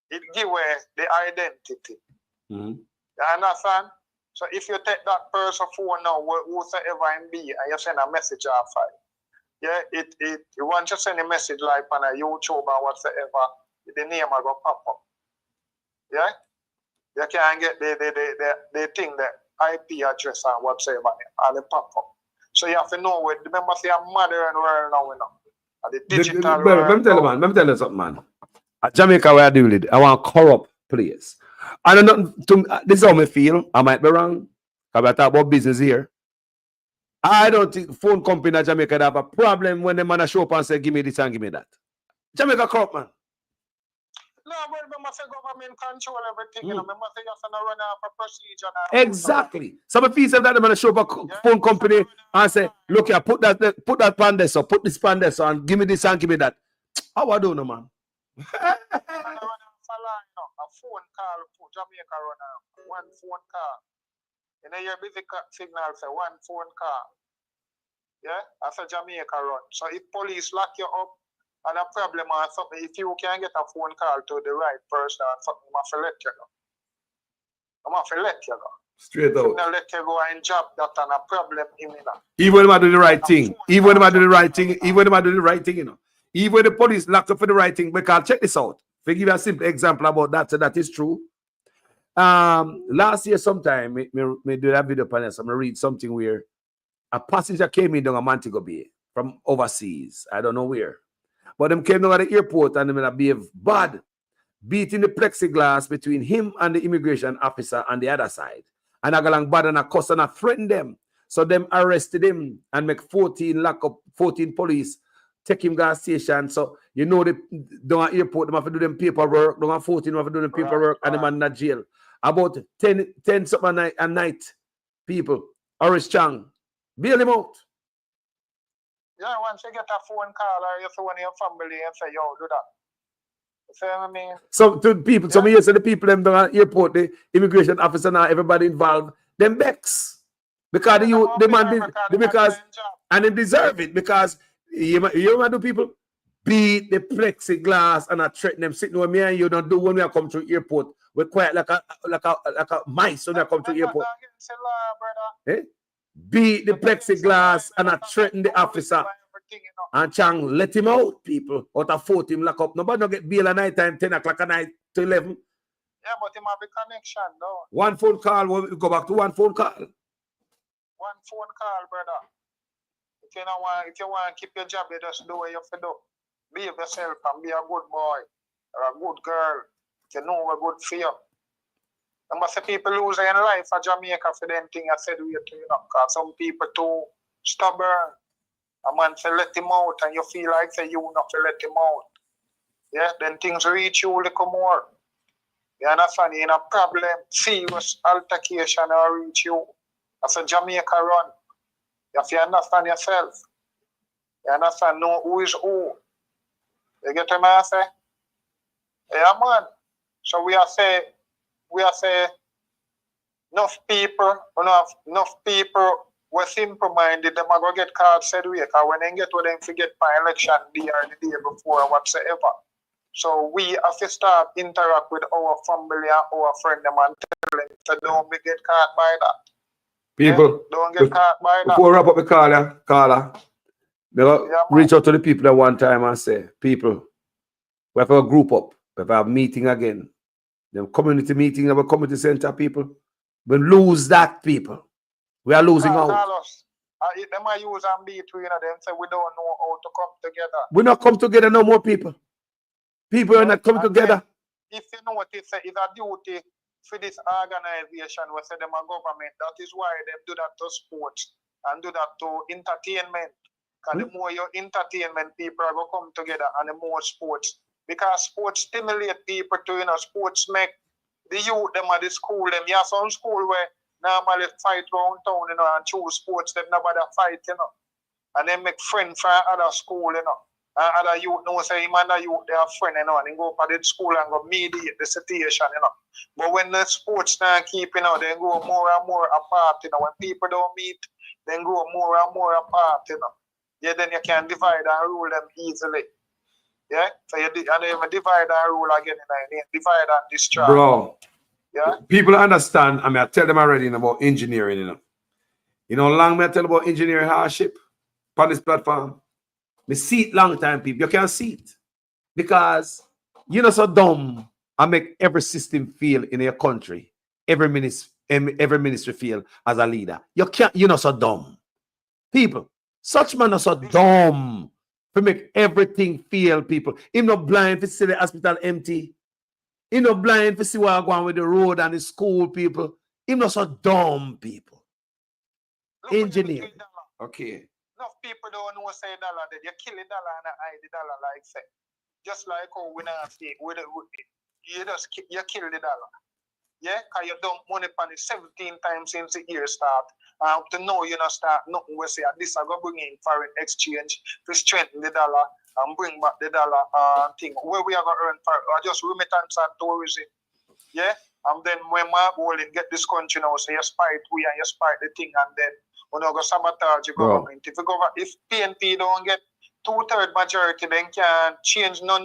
it give away the identity. You understand? So if you take that person's phone now, whosoever it be, and you send a message off of it, you want to send a message like on a YouTube or whatsoever, the name will go pop up. Yeah? You can get the thing, the IP address and whatsoever, and the pop up. So you have to know where, remember, say a mother and world now, you know. And the digital world. Let me tell you something, man. At Jamaica, where I deal with it, I want corrupt players. I don't know, this is how I feel. I might be wrong. Because I talk about business here. I don't think phone company in Jamaica have a problem when the man show up and say, give me this and give me that. Jamaica corrupt, man. No, but remember, say government control everything. You know, remember, say you have to run off a procedure. Exactly. Some of you say that the man show up a phone company and say, look here, put that pan there, so put this pan there, so and give me this and give me that. How I do no, man? A phone call for Jamaica run out. One phone call. You know, your busy signal say one phone call. Yeah? That's a Jamaica run. So if police lock you up and a problem or something, if you can get a phone call to the right person or something, I'm going to let you go. I'm going to let you go. Straight out. I'm going to let you go and job that and a problem in it. Even when I do the right thing. Even when I do the right thing. Even when I do the right thing, you know. Even when the police lock up for the right thing, because check this out. If I give you a simple example about that, so that is true. Last year sometime, me do that video panel, so I read something where a passenger came in down a Montego Bay from overseas. I don't know where. But them came down at the airport and them behave bad, beating the plexiglass between him and the immigration officer on the other side. And I got along bad and I cuss and I threatened them. So them arrested him and make 14 lock up, 14 police, take him gas station. So you know the down at airport, they have to do them paperwork. Down at 14, they have to do them paperwork and them in the jail. About 10 something a night, people. Oris Chang, bail him out. Yeah, once you get a phone call or you phone your family and say, yo, do that. You see what I mean? So to people, some years the people them down at airport, the immigration officer now, everybody involved, them vex. Because and they deserve it because you know do people beat the plexiglass and I threaten them sitting with me and you don't do when we come to airport. We're quiet like a mice when we come to airport. Eh? Beat the plexiglass and I threaten the officer. And Chang let him out, people. Out of 14 lock up. Nobody don't get bail at night time, 10 o'clock at night to 11. Yeah, but it might be connection, though. One phone call, we'll go back to one phone call. One phone call, brother. If you want to keep your job, you just do what you have to do. Be yourself and be a good boy or a good girl. You know what's good for you. And most people lose their life at Jamaica for them thing I said we to, you know, because some people too stubborn. A man say let him out and you feel like say you not to let him out. Yeah, then things reach you a little more. You understand? You in a problem, serious altercation or reach you. As a Jamaica run. You have to understand yourself. You understand know who is who. You get what I say? Yeah, man. So we are say enough people were simple-minded, them are going to get card said way, because when they get to them forget my election day or the day before or whatsoever. So we have to start interact with our family and our friend them and tell them to don't be get caught by that. People, don't get caught by that. Before we wrap up the caller, reach out to the people at one time and say, people, we have a group up, we have a meeting again. The community meeting, our community center people, we lose that, people. We are losing out. Them are use and beat we, you know, them say we don't know how to come together. We not come together no more, people. People are not coming together. If you know what it's a duty for this organization, we say them a government, that is why they do that to sports and do that to entertainment. And the more your entertainment people are going to come together and the more sports. Because sports stimulate people to, you know, sports make the youth, them at the school, them. You have some school where normally fight around town, you know, and choose sports, them nobody fight, you know. And they make friends from other school, you know. And other youth know say him and the youth they have friends, you know, and they go to the school and go mediate the situation, you know. But when the sports now keep, you know, they go more and more apart, you know. When people don't meet, they go more and more apart, you know. Yeah, then you can divide and rule them easily. Yeah, so you divide and rule again, you divide and destroy. Bro, yeah, people understand. I mean, I tell them already about engineering, you know. You know, long me I tell about engineering hardship on this platform. Me see it long time, people. You can't see it because you're not so dumb. I make every system feel in your country, every ministry feel as a leader. You're not so dumb, people. Such man are so dumb. To make everything feel, people. Him not blind to see the hospital empty. Him not blind to see what I'm going with the road and the school, people. Him not so dumb, people. Engineer. Okay. Enough people don't know say dollar that you kill the dollar and I the dollar like say. Just like how we not say you kill the dollar. Yeah, because you dump money on it 17 times since the year start. To know you not start nothing we say this I go bring in foreign exchange to strengthen the dollar and bring back the dollar thing. Where we are going to earn for just remittance and tourism. Yeah? And then when Mark Walling get this country now, so you spite we and you spite the thing and then we're not going to sabotage the government. If PNP don't get 2/3 majority, then can change then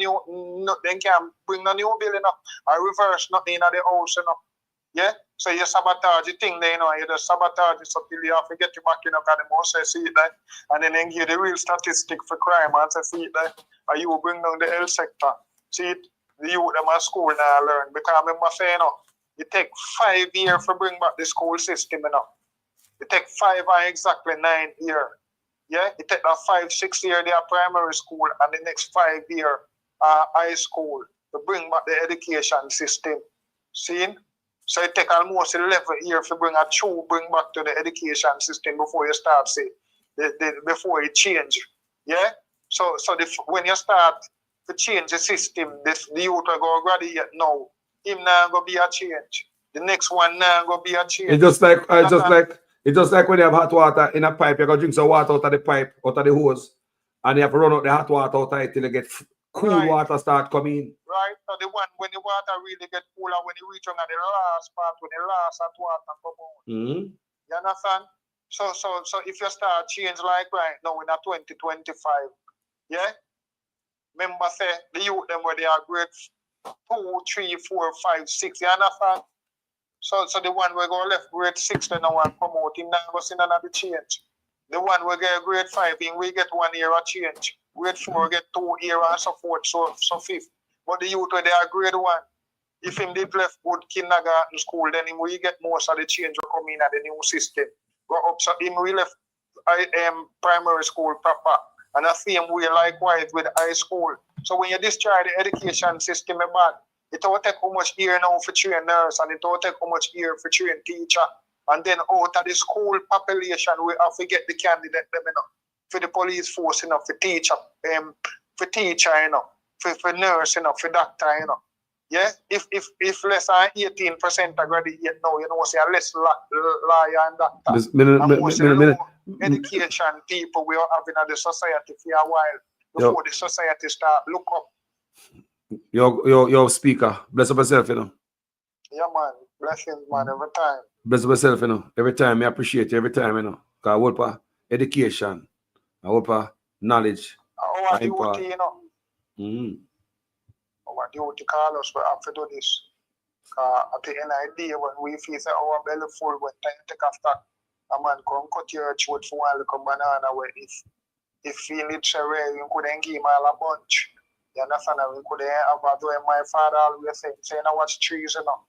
can bring no new bill, you know, or reverse nothing in the house, you know. Yeah? So you sabotage the thing there, you know, you just sabotage it so till you have to get it back, you know, because the most I see it there. And then give the real statistic for crime and say see it there. And you will bring down the health sector. See it, the youth them at school now learn. Because I remember saying, you know, It take 5 years to bring back the school system, you know. It take 5 and exactly 9 years. Yeah, it take that 5, 6 years their primary school and the next 5 years high school to bring back the education system. See? So it take almost 11 years to bring back to the education system before you start before it change. Yeah? So when you start to change the system, the youth will go graduate now. Him now go be a change. The next one now go be a change. It's just like when you have hot water in a pipe, you go drink some water out of the pipe, out of the hose, and you have to run out the hot water out of it till you get cool water start coming. Right. So the one when the water really get cooler, when you reach on the last part, when the last hot water come out. You understand? So if you start change like right now in a 2025, yeah? Remember say the youth them where they are grade 2, 3, 4, 5, 6, you understand? So the one we go left grade 6 then now and promote him now go see another change. The one we get grade 5 in we get 1 year of change. Grade 4 get 2 years and so forth, so 5th. But the youth where they are grade 1, if him did left good kindergarten school, then him we get most of the change will come in at the new system. Go up so him we left primary school proper. And I see him we likewise with high school. So when you destroy the education system bad, it will take how much year now for train nurse and it will take how much year for train teacher. And then out of the school population, we have to get the candidate them, you know, for the police force, you know, for teacher, you know, for nurse, you know, for doctor, you know. Yeah, if less than 18% are graduate now, you know, say less lawyer and doctor. Education people we are having in the society for a while before the society start look up. Your speaker, bless up yourself, you know. Yeah, man. Blessings, man, every time. Bless up yourself, you know. Every time, I appreciate you every time, you know. Because I work for education, I work for knowledge. Our duty, you know. Our duty call us, we have to do this. At the end of the day, when we feel our belly full, when time take after, a man come cut your throat for one little banana where if he needs a rare, you couldn't give him all a bunch. You understand? We couldn't have a do my father always saying, I watch trees, you know.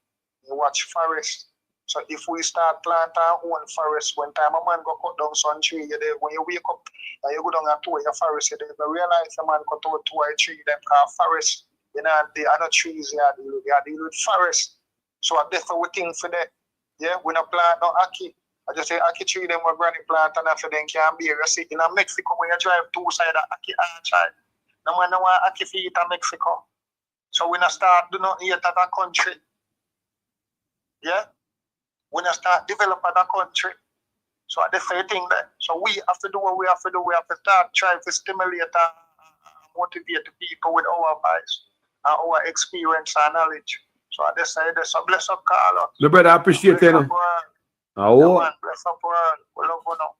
You watch forest. So if we start planting our own forest, when time a man go cut down some tree, when you wake up and you go down and tour your forest, you realize a man cut out 2 or 3 them called forest. You know, the other trees you deal with forest. So that's what we think for that. Yeah, we not plant no aki. I just say aki tree them were granny plant and after them can be. You see, in Mexico when you drive 2 sides of aki orchard, no man no want aki for eat in Mexico. So we not start do not eat at a country. Yeah? We not start develop at a country. So that's the thing that. So we have to do what we have to do. We have to start trying to stimulate and motivate the people with our advice and our experience and knowledge. So I just say that's a bless up call. My brother, I appreciate you. Oh, man, bless up world. We love you now.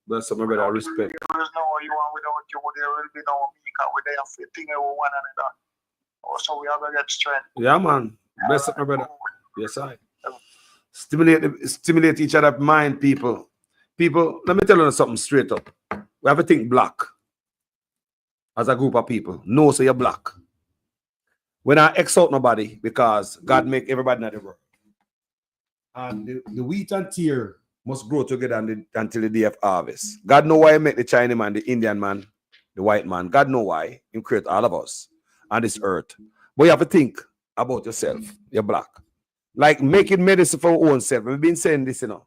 Bless up, my brother, I respect. There is no you want without you. There will be no me because we there fitting with one another. Also, we have to get strength. Yeah, man. Bless up, my brother. Yes, I. Stimulate each other's mind, people. People, let me tell you something straight up. We have to think black as a group of people. No, so you're black. When I exalt nobody because God make everybody in the world. And the wheat and tear must grow together until the day of harvest. God know why he make the Chinese man, the Indian man, the white man. God know why he create all of us on this earth. But you have to think about yourself. You're black. Like making medicine for our own self. We've been saying this, you know.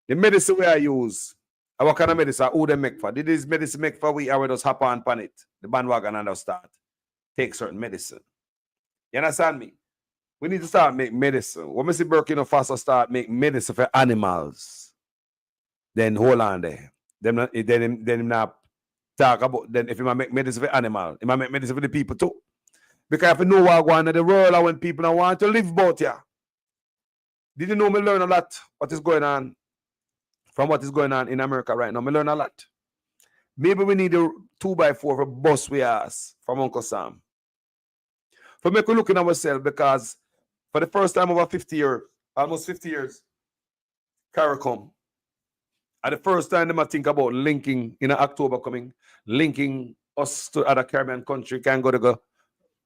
The medicine we I use, what kind of medicine? Who they make for? Did this medicine make for we or we just hop on it? The bandwagon and just start take certain medicine. You understand me? We need to start make medicine. When we see Burkina Faso start make medicine for animals, then hold on there. Then not talk about then if you might make medicine for animals, you might make medicine for the people too. Because if you know what going on in the world and when people don't want to live about here. Did you know me learn a lot what is going on from what is going on in America right now? Me learn a lot. Maybe we need a 2x4 for bus we ask from Uncle Sam. For make we look in ourselves because for the first time over 50 years, almost 50 years, CARICOM. And the first time them I think about linking in October coming, linking us to other Caribbean country, can go to go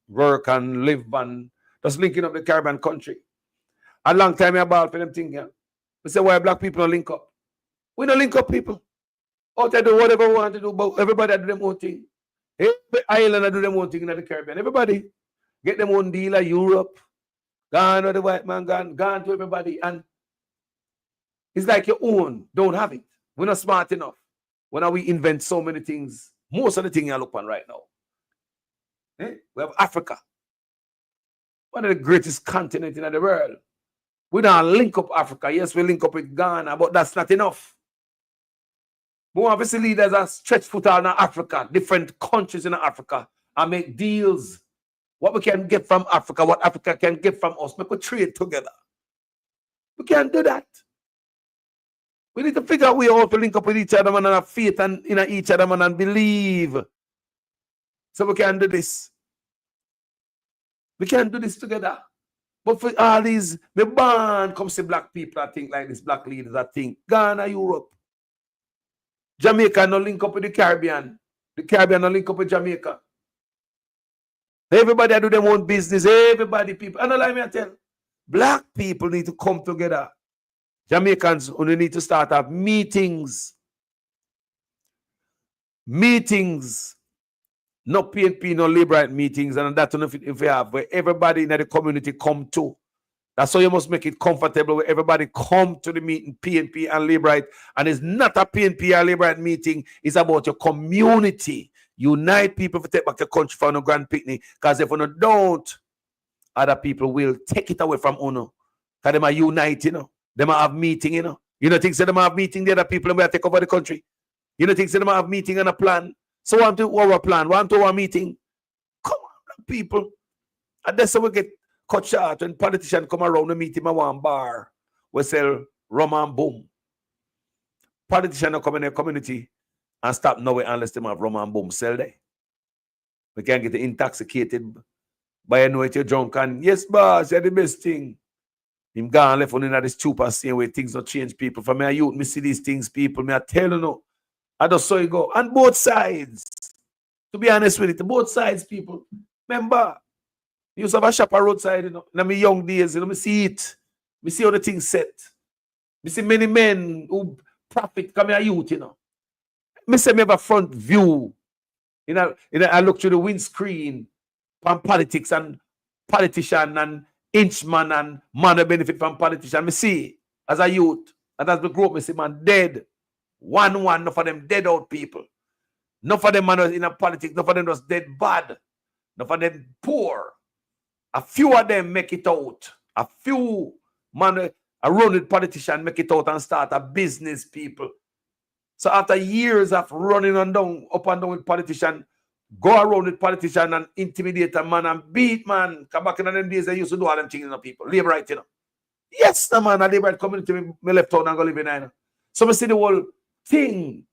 work and live and just linking up the Caribbean country. A long time I bought for them things. Yeah. We say why black people don't link up. We don't link up people. Out there do whatever we want to do, but everybody do them own thing. Every island do them own thing in the Caribbean. Everybody get them own deal at Europe. Gone to the white man, gone to everybody. And it's like your own. Don't have it. We're not smart enough. When we invent so many things, most of the things I look on right now. We have Africa. One of the greatest continents in the world. We don't link up Africa. Yes, we link up with Ghana, but that's not enough. We want to see leaders that stretch foot out in Africa, different countries in Africa, and make deals. What we can get from Africa, what Africa can get from us. Make we trade together. We can't do that. We need to figure out how to link up with each other man, and have faith in each other man, and believe. So we can do this. We can do this together. But for all these, the band comes to black people that think like this, black leaders that think, Ghana, Europe. Jamaica no link up with the Caribbean. The Caribbean no link up with Jamaica. Everybody do their own business. Everybody, people. And let me tell you, black people need to come together. Jamaicans only need to start up meetings. Meetings. No PNP, no labor right meetings. And that's if we have where everybody in the community come to. That's how you must make it comfortable where everybody come to the meeting, PNP and labor right. And it's not a PNP or labor right meeting. It's about your community. Unite people to take back the country for no grand picnic. Because if you don't, other people will take it away from you. Because they are unite, you know. They might have meeting, you know. You know, think they might have meeting, the other people will take over the country. You know, think they might have meeting and a plan. So want to our plan, want to our meeting. Come on, people. And that's how we get cut short when politicians come around the meeting at one bar. We sell rum and boom. Politicians don't come in their community and stop nowhere unless they have rum and boom. Sell there. We can't get intoxicated by a night you're drunk and yes, boss, you're the best thing. Him gone left on in the stupor saying where things don't change people. For me, youth, me see these things, people, me I tell you no. I just saw it go. And both sides. To be honest with it, both sides, people. Remember, you used to have a shop at roadside, you know. In my young days, you know, me see it. Me see how the things set. Me see many men who profit come here youth, you know. Me say me have a front view. You know, I look through the windscreen from politics and politician and inchman and man who benefit from politician. Me see as a youth. And as we grow up, me see man dead. One, none of them dead out people. None of them man in a politics, none of them was dead bad. None of them poor. A few of them make it out. A few man a running politician make it out and start a business, people. So after years of running on down, up and down with politician, go around with politician and intimidate a man and beat man. Come back in them days they used to do all them things, you know, people. Labor right, you know. Yes, no man, a labor right community me left out and go live in there. So I see the whole thing.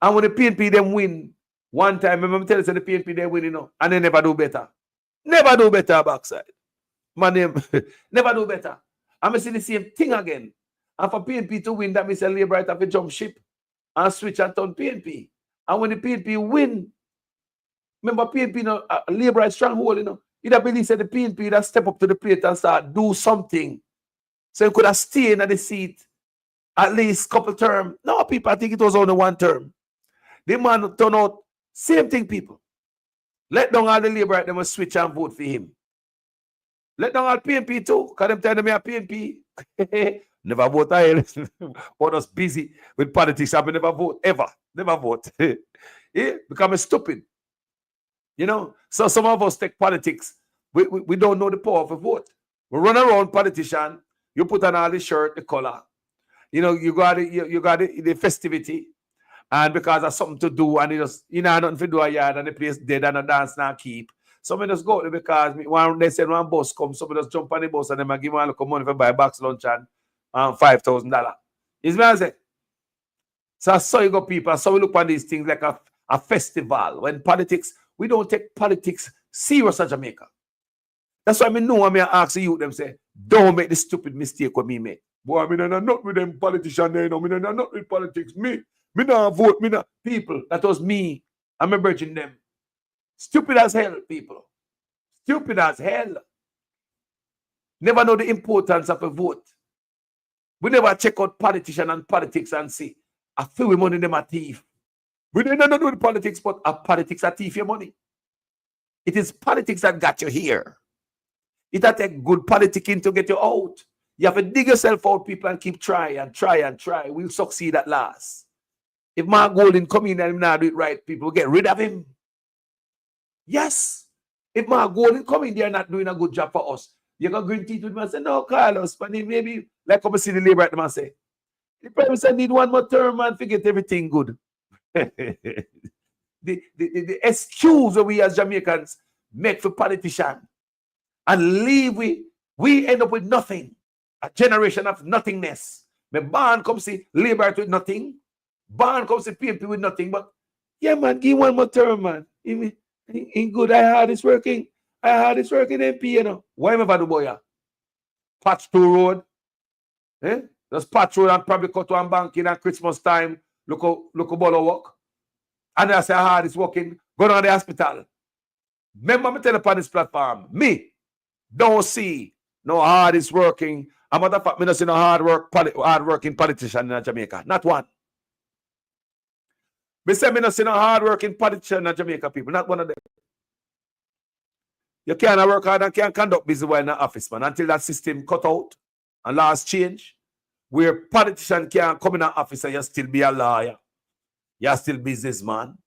And when the PNP them win, one time, remember tell you the PNP they win, you know, and they never do better. Never do better backside. My name, never do better. I'm see the same thing again. And for PNP to win, that means a labor right have to jump ship and switch and turn PNP. And when the PNP win, remember PNP, you know, labor right stronghold, you know, you believe that the PNP that step up to the plate and start do something. So you could have stayed in the seat at least couple term. No, people, I think it was only one term. The man turn out, same thing, people. Let down all the labor right, they must switch and vote for him. Let down all PNP too, because them tell me a PNP. Never vote, I was busy with politics. I never vote, ever. Never vote. Yeah, become stupid. You know, so some of us take politics. We don't know the power of a vote. We run around politician, you put on all the shirt, the color. You know, you got the festivity. And because there's something to do, and you know, nothing to do a yard, and the place dead and the dance now keep. Some of us go there because they said one bus comes, some of us jump on the bus and then give one look of money for buy box lunch and $5,000. Is what I say? So I saw you go people, so we look on these things like a festival. When politics, we don't take politics serious in Jamaica. That's why I know when I ask you them say, don't make the stupid mistake what me make. Boy, I mean, I'm not with them politicians there, no, I'm not with politics. Me not vote, me not people. That was me. I'm urging them. Stupid as hell, people. Stupid as hell. never know the importance of a vote. We never check out politician and politics and see, I feel we money them a thief. We don't know do the politics, but a politics a thief your money. It is politics that got you here. It has take good politicking to get you out. You have to dig yourself out, people, and keep trying and try and try. We'll succeed at last. If Mark Golding come in and not do it right, people will get rid of him. Yes. If Mark Golding come in there not doing a good job for us, you're going to green teeth with me and say, no, Carlos, but maybe, like come see the labor at them and say, the Prime Minister need one more term and forget everything good. the excuse that we as Jamaicans make for politicians and leave we end up with nothing. A generation of nothingness. My barn come see Labour with nothing. Barn come see PMP with nothing. But yeah, man, give one more term, man. In good, I heard it's working. I heard it's working MP, you know. Why am I do boy? Patch 2 road. Eh? Just patch road and probably cut one bank in at Christmas time. Look how ball work. And I say, I heard it's working. Go down to the hospital. Remember me tell you upon this platform, me don't see no hard is working. A matter of fact, me not see no hard working politician in Jamaica. Not one. Me say me not see no hard working politician in Jamaica people. Not one of them. You can't work hard and can't conduct business well in the office, man, until that system cut out and laws change. Where politician can't come in the office and you still be a lawyer. You're still businessman.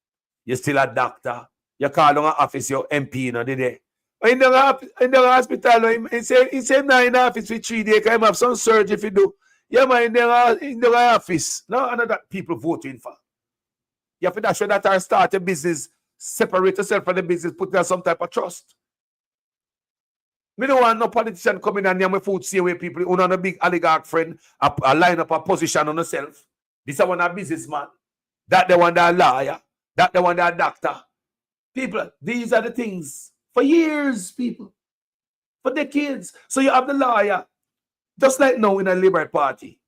You're still a doctor. You call on an office, your MP, you know, did in the hospital, he said now in the office for 3 days, can have some surgery if you do. Yeah, man, in the office. No, another people voting for. You have to dash that or start a business, separate yourself from the business, put there some type of trust. Me don't want no politician coming and name food see where people who on a big oligarch friend a line up a position on themselves. This is one a businessman. That the one that a lawyer. That the one that a doctor. People, these are the things. For years, people. For decades. So you have the lawyer. Just like now in a Labour Party.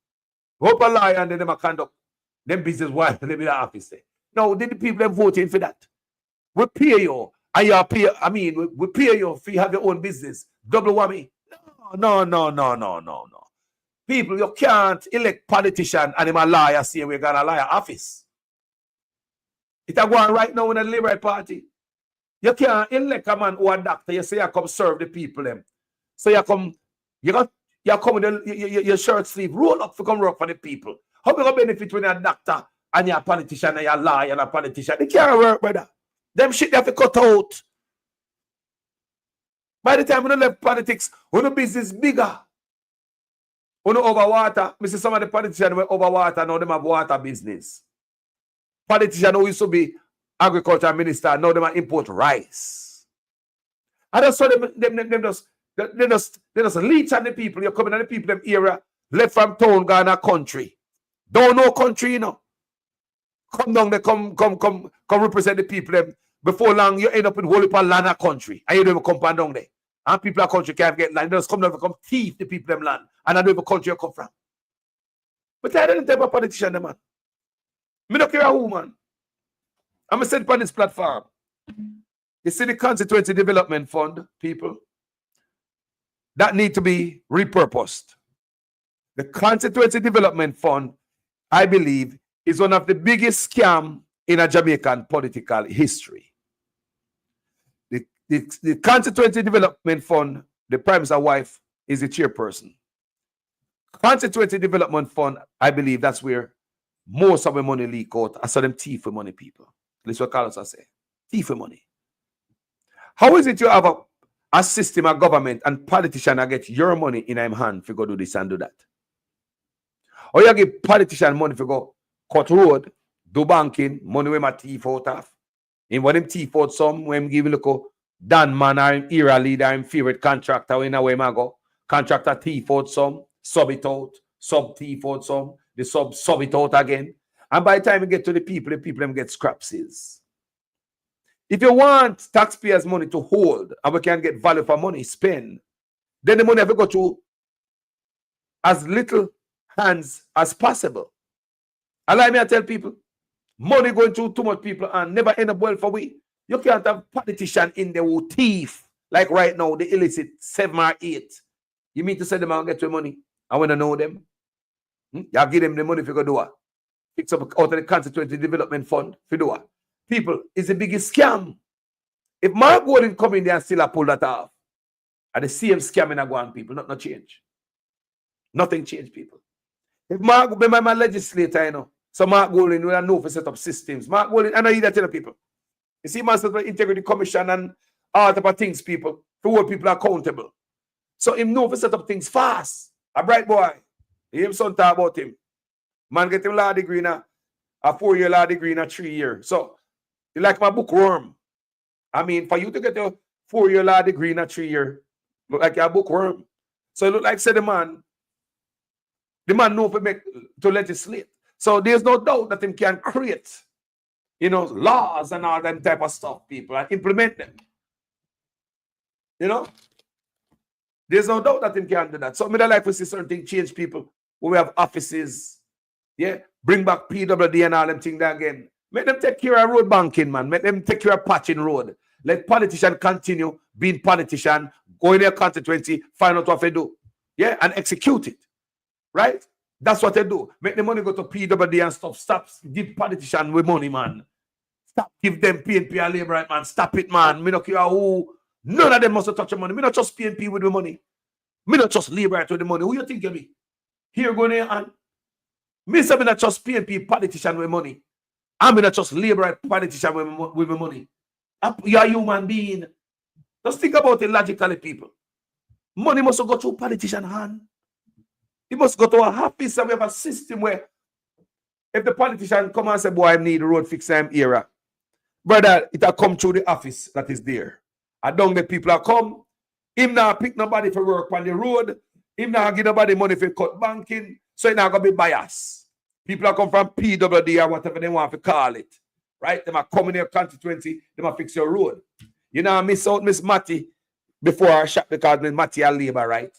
Hope a lawyer and then they conduct them business while they be the office there. No, did the people voting for that? We pay you. And you pay, we pay you if you have your own business. Double whammy. No. People, you can't elect politician and him a lawyer saying we're gonna lawyer office. It's a going right now in the Labour Party. You can't elect a man or a doctor. You say you come serve the people them. So you come with your shirt sleeve roll up to come work for the people. How you gonna benefit when you're a doctor and you're a politician and you're a lawyer and a politician? They can't work, brother. Them shit they have to cut out. By the time we don't left politics, when the business bigger. When over water, I see some of the politicians were over water, now them have water business. Politicians who used to be agriculture minister, now them import rice. I just saw them just leech on the people. You're coming on the people them area, left from town, Ghana country. Don't know country, you know. Come down there, come represent the people them. Before long, you end up in whole heap of land country. And you don't even come down there. And people of country can't get land. They just come down and come thief the people them land. And I don't even country you come from. But I don't type of politician, man. Me don't care who, man. I'm going to sit on this platform. You see the Constituency Development Fund, people, that need to be repurposed. The Constituency Development Fund, I believe, is one of the biggest scams in a Jamaican political history. The Constituency Development Fund, the Prime Minister's wife is the chairperson. Constituency Development Fund, I believe that's where most of the money leak out. I saw them thief for money, people. That's what Carlos say. Thief for money. How is it you have a system, a government, and politician that get your money in their hand to go do this and do that? Or you give politician money to go cut road, do banking, money where my thief out of. And when them thief out some, when give look Dan man or him era leader, him favorite contractor, in a way I go. Contractor thief out some, sub it out, sub thief out some, the sub it out again. And by the time you get to the people them get scrapsies. If you want taxpayers' money to hold and we can get value for money, spend, then the money have to go to as little hands as possible. Allow me to tell people, money going to too much people and never end up well for we. You can't have politician in there who thief, like right now, the illicit 7 or 8. You mean to say them and get your money? I want to know them. Y'all give them the money if you go do it. Fix up out of the constituency development fund if you do it. People, it's the biggest scam. If Mark Golden come in there and still pull that off, and the same scamming I go on, people, not change. Nothing change, people. If Mark, remember my legislator, you know, so Mark Golden will know for set up systems. Mark Golden, I know you that tell people. You see, Master the Integrity Commission and all type of things, people, to hold people accountable. So him know for set up things fast. A bright boy. You hear him son talk about him. Man get him law degree now, a 4-year law degree in a 3-year. So you like my bookworm. I mean, for you to get your 4-year law degree in a 3-year, look like you're a bookworm. So it look like say the man know to legislate. So there's no doubt that him can create, you know, laws and all that type of stuff, people, and implement them. You know? There's no doubt that him can do that. So me like to see certain things change, people. We have offices, yeah, bring back PWD and all them things again. Make them take care of road banking, man. Make them take care of patching road. Let politicians continue being politician, go in their constituency, find out what they do, yeah, and execute it, right? That's what they do. Make the money go to PWD and stuff. Stop give politicians with money, man. Stop give them PNP and labor right, man. Stop it, man. Me not care who. None of them must touch the money. Me not just PNP with the money. Me not just labor right with the money. Who you think of me? Here going there and me say me not just PNP politician with money. I'm not just labor right politician with my money. You're a human being. Just think about it logically, people. Money must go through politician hand. It must go to a office and we have a system where if the politician come and say, boy, I need a road fix time era, brother, it'll come through the office that is there. And down the people are come. Him not pick nobody for work on the road. Him not give nobody money for cut banking. So it not going to be biased. People are come from PWD or whatever they want to call it. Right? They might come in your constituency. They might fix your road. You know, I miss out Miss Matty before I shop because Miss Matty a labor, right?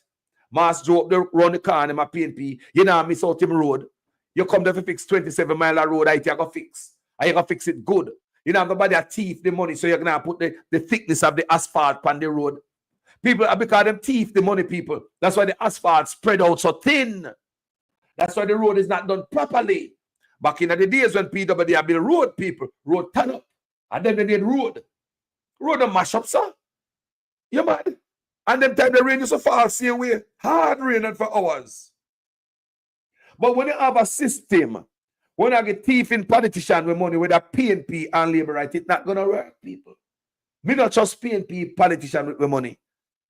Mass drove the run the car in my PNP. You know, I miss out him road. You come there to fix 27 mile of road. I think I go fix. I go fix it good. You know, nobody a thief the money, so you're gonna put the thickness of the asphalt on the road. People are because them thief the money, people. That's why the asphalt spread out so thin. That's why the road is not done properly. Back in the days when PWD have built road, people, road turn up. And then they did road. Road and mash up, sir. You mad? And them time the rain used to fall, see away. Hard raining for hours. But when you have a system, when I get thief in politician with money with a PNP and labor right, it's not gonna work, people. Me not just PNP politician with money.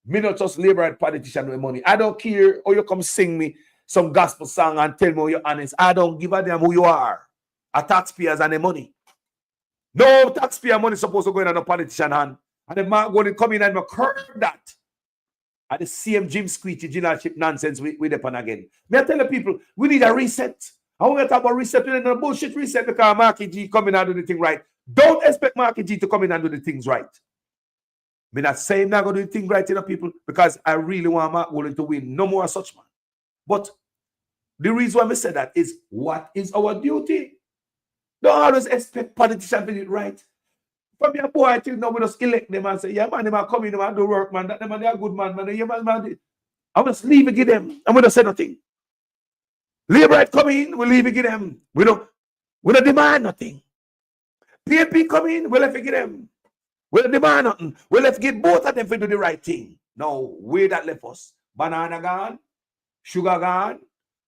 Me not just labor right politician with money. I don't care or you come sing me some gospel song and tell me you're honest. I don't give a damn who you are. A taxpayers and the money. No taxpayer money supposed to go in on a politician hand. And the man going to come in and curb that. And the same Jim Squeegee generalship nonsense with the pan again. Me I tell the people, we need a reset. I want to talk about reset. We need a bullshit reset because Marky G come in and do the thing right. Don't expect Marky G to come in and do the things right. Me not saying not going to do the thing right, you know, people, because I really want Mark Golden to win. No more such man. But the reason why I say that is what is our duty? Don't always expect politicians to do it right. From your boy, I think now we just elect them and say, yeah, man, they might come in and do work, man. That man, they are good man, man. Yeah, man. I just leave it, give them. I'm going to say nothing. Labor right come in, we leave it, give them. We don't demand nothing. PNP come in, we left it, give them. We don't demand nothing. We left get both of them to do the right thing. No, where that left us? Banana gone, sugar gone,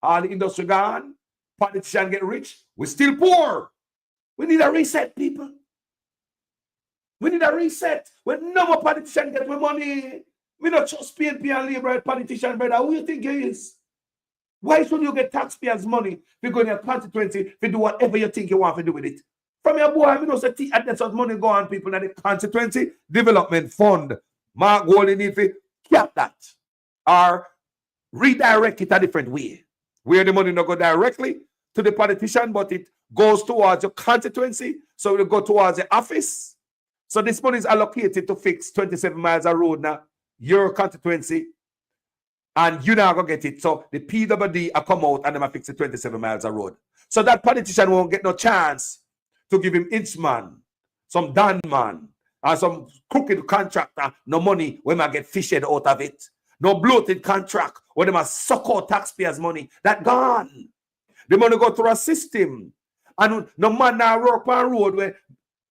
all the industry gone, politicians get rich, we're still poor. We need a reset, people. We need a reset. When no more politicians get more money, we not just PNP and labor politician, brother. Who you think he is? Why should you get taxpayers' money if you go in your constituency to do whatever you think you want to do with it? From your boy, I mean, say that's what money go on people in the constituency development fund. Mark Golden need to cap that or redirect it a different way. Where the money not go directly to the politician, but it goes towards your constituency. So it will go towards the office. So this money is allocated to fix 27 miles of road now, your constituency, and you're not going to get it. So the PWD will come out and they will fix the 27 miles of road. So that politician won't get no chance to give him inchman, some Dan man, or some crooked contractor no money when I get fished out of it. No bloated contract where they must suck out taxpayers' money. That gone. The money go through a system. And no man now work on road where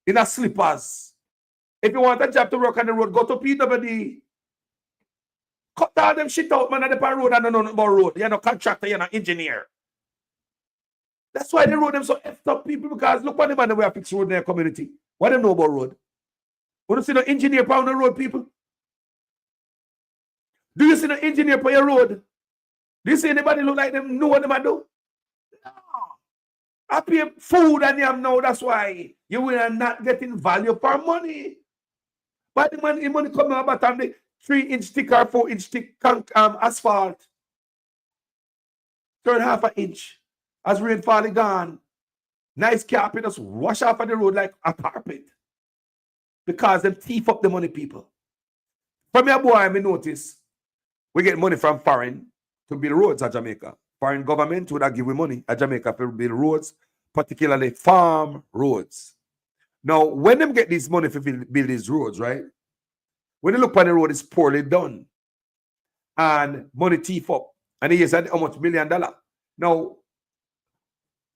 in a slippers. If you want a job to work on the road, go to PWD. Cut all them shit out, man, on the road and know nothing about road. You're no contractor, you're no engineer. That's why they road them so effed up people, because look what the man where fix road in their community. What they know about road? We don't see no engineer on the road, people. Do you see no engineer for your road? Do you see anybody look like them know what they do? No. I pay food and them now, that's why you will not getting value for money. But the money coming out about the 3-inch thick or 4-inch thick asphalt. Turn half an inch. As rain falling gone. Nice carpet just wash off of the road like a carpet. Because them thief up the money, people. From your boy, I notice we get money from foreign to build roads at Jamaica. Foreign government would have given money at Jamaica to build roads, particularly farm roads. Now, when them get this money to build these roads, right? When you look on the road, it's poorly done. And money thief up. And he said how much $1 million. Now,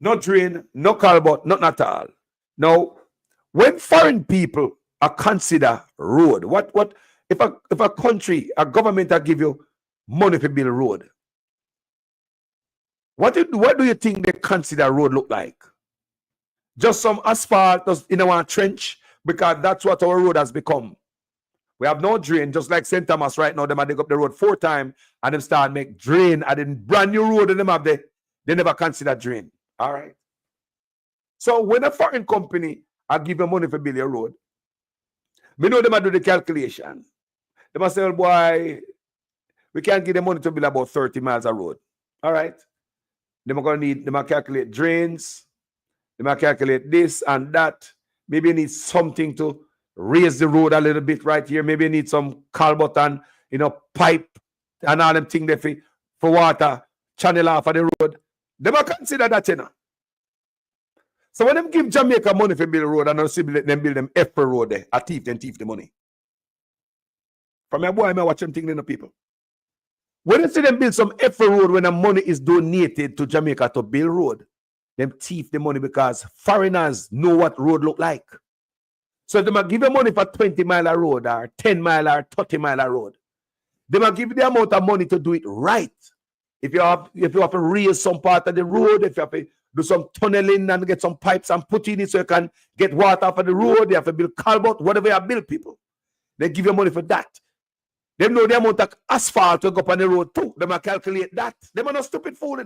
no drain, no culvert, nothing at all. Now, when foreign people are consider road, what if a country, a government give you money to build a road, what do you think they consider road look like? Just some asphalt in our trench, because that's what our road has become. We have no drain, just like St. Thomas right now. They might dig up the road 4 times and them start make drain, and then brand new road and them have they never consider drain. All right. So when a foreign company are giving money for build a road, we know they might do the calculation. They must say, well, boy, we can't give them money to build about 30 miles of road. All right. They might calculate drains. They might calculate this and that. Maybe you need something to raise the road a little bit right here. Maybe you need some culvert and pipe and all them things there for water channel off of the road. They might consider that, So when them give Jamaica money for build a road and let them build them F road there, a thief the money. From my boy, I watch them thinking, people. When you see them build some F road when the money is donated to Jamaica to build road, them thief the money because foreigners know what road look like. So they might give you money for 20 mile a road or 10 mile or 30 mile a road. They might give you the amount of money to do it right. If you have to raise some part of the road, if you have to do some tunneling and get some pipes and put in it so you can get water off of the road, you have to build culvert, whatever you build, people. They give you money for that. They know the amount of asphalt to go up on the road too. They might calculate that. They are not stupid fool,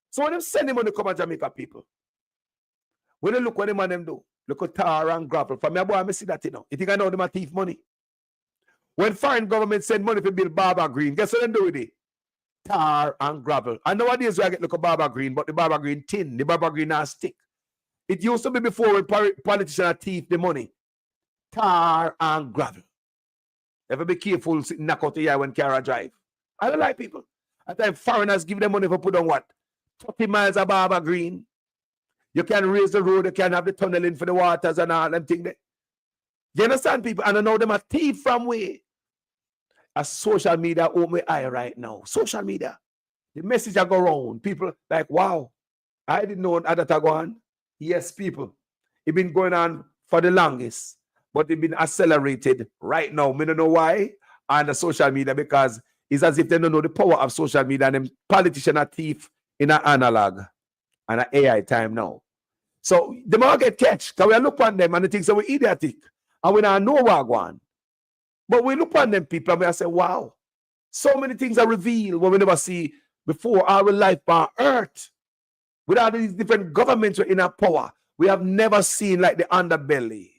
So when they send the money come to Jamaica, people, when they look what the man them do, look at tar and gravel. For me, boy, I see that, You think I know them a thief money? When foreign government send money to build Barber Green, guess what they do with it? Tar and gravel. And nowadays we get look at Barber Green, but the Barber Green tin, the Barber Green not stick. It used to be before when politicians thief the money. Tar and gravel. Ever be careful sitting knock out the eye when car drive. I don't like people. At times foreigners give them money for put on what? 30 miles of Barber Green. You can raise the road, you can have the tunneling for the waters and all them things there. You understand, people? And I know them a thief from where? As social media open my eye right now. Social media. The message I go around. People like, wow, I didn't know that go on. Yes, people. It's been going on for the longest, but it's been accelerated right now. I don't know why on the social media, because it's as if they don't know the power of social media, and them politicians are thief in an analog and an AI time now. So the market catch, because we look on them and the things that we idiotic and we don't know what going on. But we look on them people and we say, wow, so many things are revealed when we never see before our life on earth. With all these different governments in our power, we have never seen like the underbelly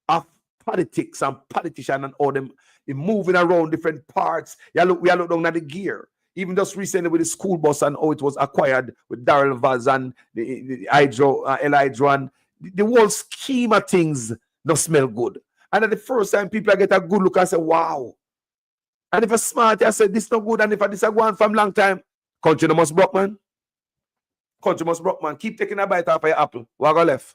of politics and politicians and all them moving around different parts. We look down at the gear. Even just recently with the school bus and how it was acquired with Minister Vaz and the Hydro, and the whole scheme of things don't smell good. And at the first time, people get a good look and say, wow. And if a smart, I say, this no good. And if this a go on from long time, country no must broke, man. Country must broke, man. Keep taking a bite off of your apple. What go left?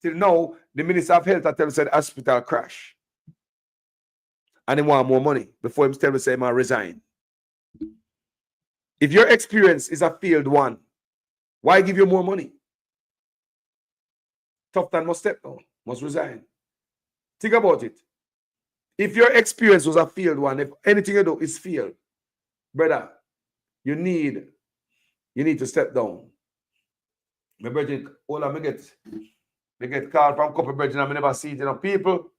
Till now, the Minister of Health tell said hospital crash. and he want more money before him tell me say I resign. If your experience is a failed one, why give you more money? Tough time must step down, must resign. Think about it. If your experience was a failed one, if anything you do is failed, brother, you need to step down. My brethren, hold on, me get called from a couple of brethren and I never see it. You know, people,